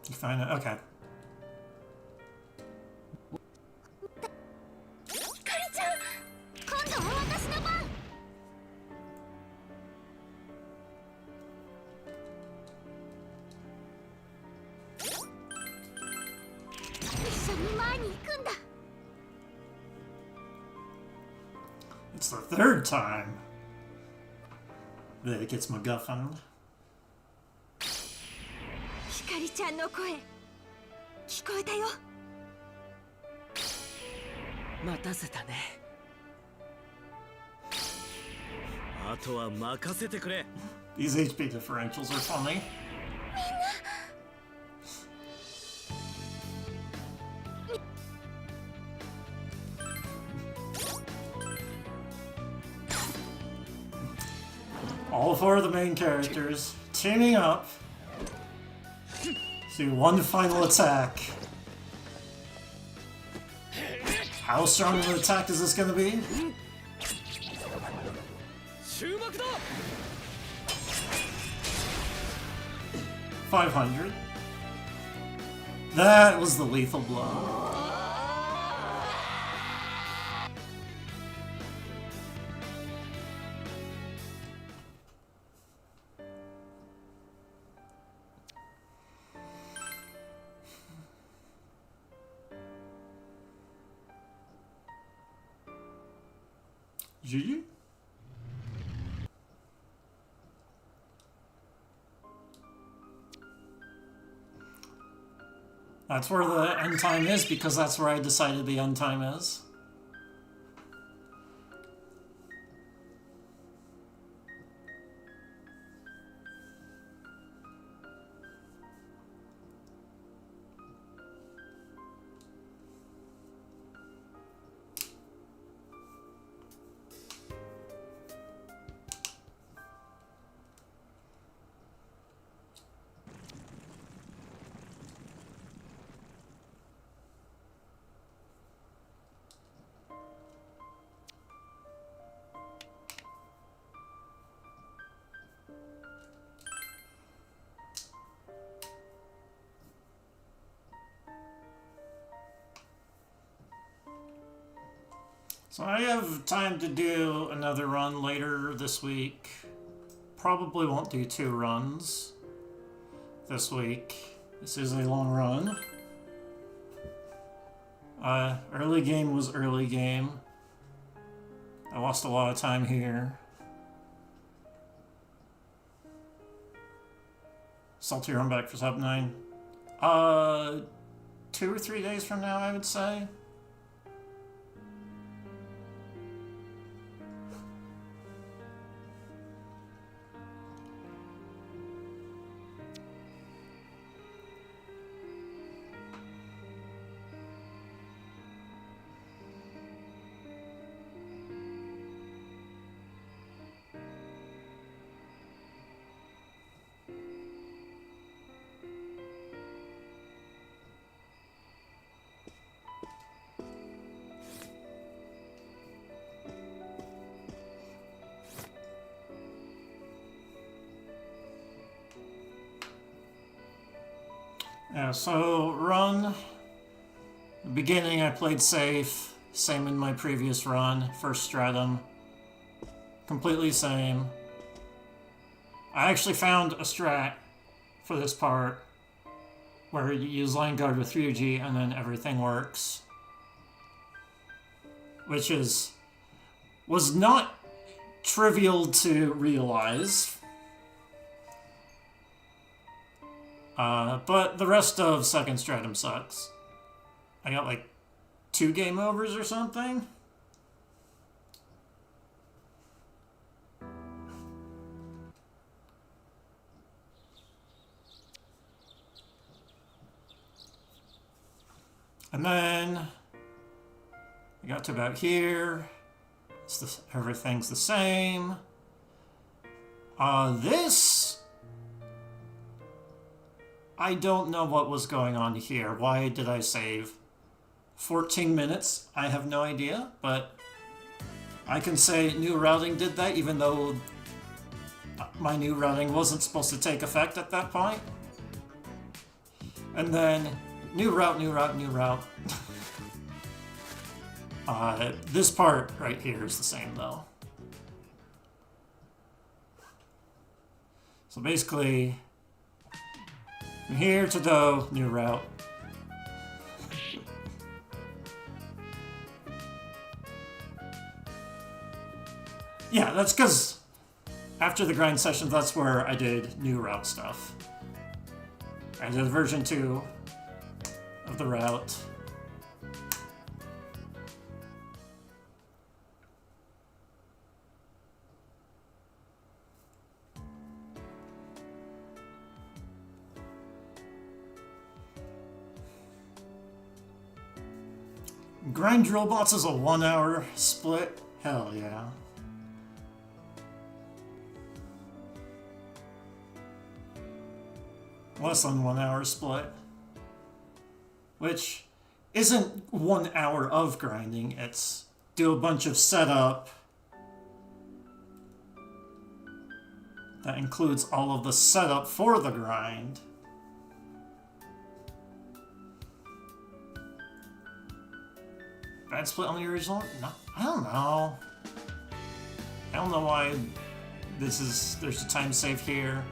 You find it? Okay. ひかりちゃん、今度は私の番。一緒に前に行くんだ。 It's the third time that it gets MacGuffined. ひかりちゃんの声聞こえたよ。待たせたね。あとは任せてくれ。 These HP differentials are funny. All four of the main characters teaming up to do one final attack. How strong of an attack is this going to be? 注目だ。 500. That was the lethal blow. GG? That's where the end time is because that's where I decided the end time is. So I have time to do another run later this week. Probably won't do 2 runs this week. This is a long run. Early game was early game. I lost a lot of time here. Salty run back for sub 9. 2 or 3 days from now, I would say. Yeah, so run. The beginning I played safe. Same in my previous run. First stratum. Completely same. I actually found a strat for this part where you use line guard with Ryuji and then everything works. Which was not trivial to realize. But the rest of second stratum sucks. I got like 2 game overs or something. And then I got to about here. Everything's the same. This, I don't know what was going on here. Why did I save 14 minutes? I have no idea, but I can say new routing did that, even though my new routing wasn't supposed to take effect at that point. And then new route, new route, new route. This part right here is the same though. So basically, from here to Do, new route. Yeah, that's because after the grind session, that's where I did new route stuff. I did version 2 of the route. Grind drill bots is a 1 hour split? Hell yeah. Less than 1 hour split. Which isn't 1 hour of grinding, it's do a bunch of setup that includes all of the setup for the grind. Bad split on the original? No, I don't know. I don't know why there's a time save here.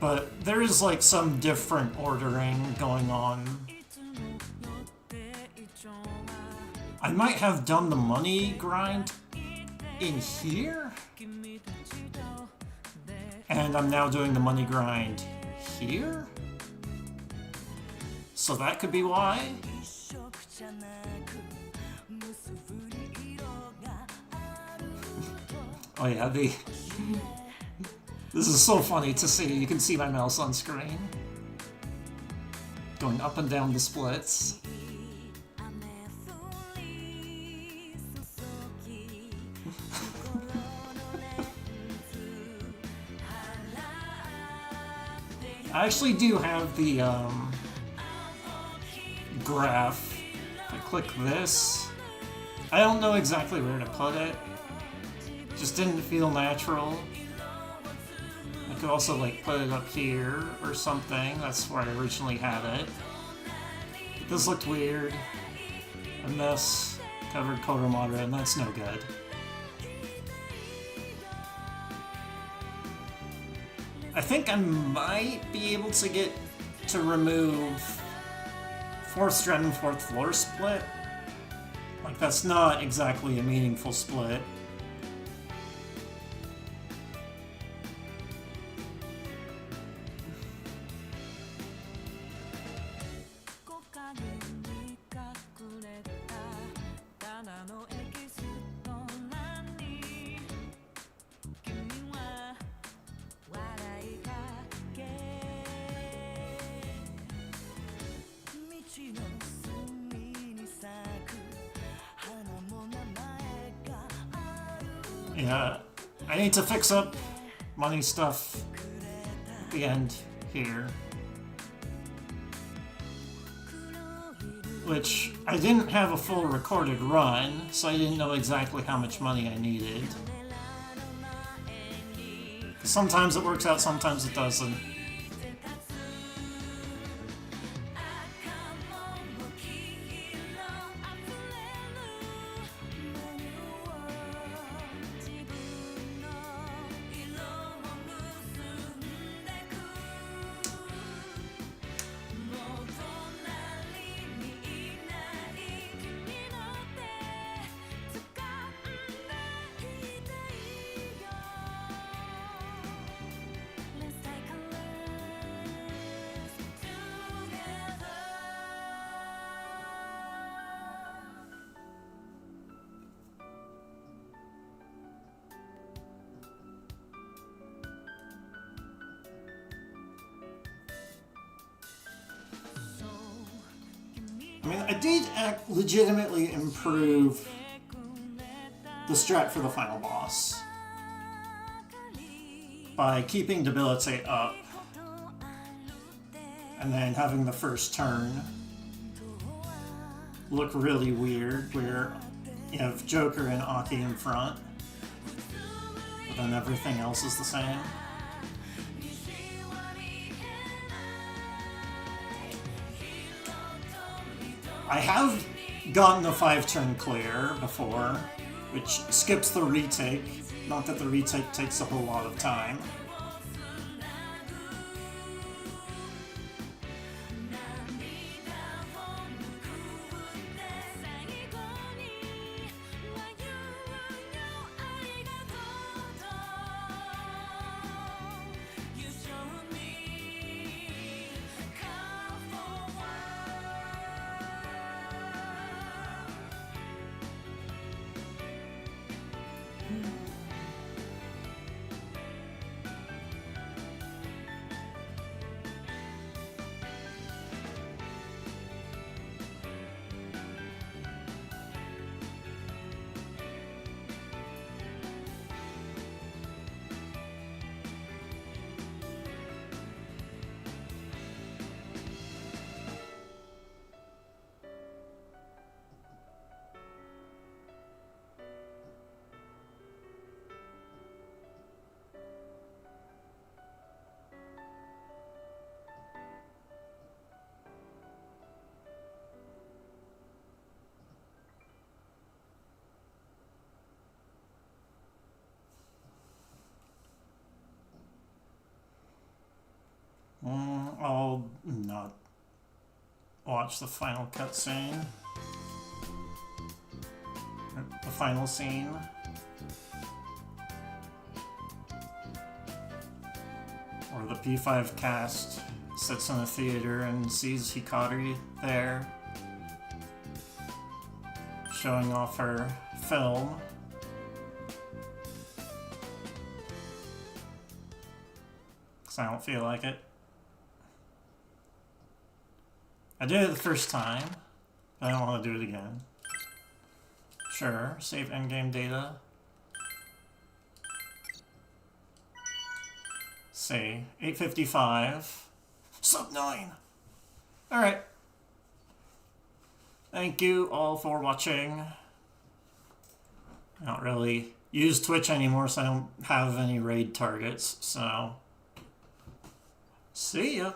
But there is like some different ordering going on. I might have done the money grind in here? And I'm now doing the money grind here? So that could be why? Oh yeah, this is so funny to see. You can see my mouse on screen. Going up and down the splits. I actually do have the graph. If I click this, I don't know exactly where to put it. Just didn't feel natural. I could also like put it up here or something. That's where I originally had it. But this looked weird. And this covered Kodomara, and that's no good. I think I might be able to get to remove 4th stratum, 4th floor split. Like, that's not exactly a meaningful split. Yeah, I need to fix up money stuff at the end here. Which, I didn't have a full recorded run, so I didn't know exactly how much money I needed. Sometimes it works out, sometimes it doesn't. I mean, I did legitimately improve the strat for the final boss by keeping Debilitate up and then having the first turn look really weird where you have Joker and Aki in front, but then everything else is the same. I have gotten a 5-turn clear before, which skips the retake. Not that the retake takes a whole lot of time. I'll not watch the final cutscene. The final scene. Or the P5 cast sits in a theater and sees Hikari there, showing off her film. Because I don't feel like it. I did it the first time, but I don't want to do it again. Sure, save endgame data. See, 8:55. Sub 9! Alright. Thank you all for watching. I don't really use Twitch anymore, so I don't have any raid targets, so... See ya!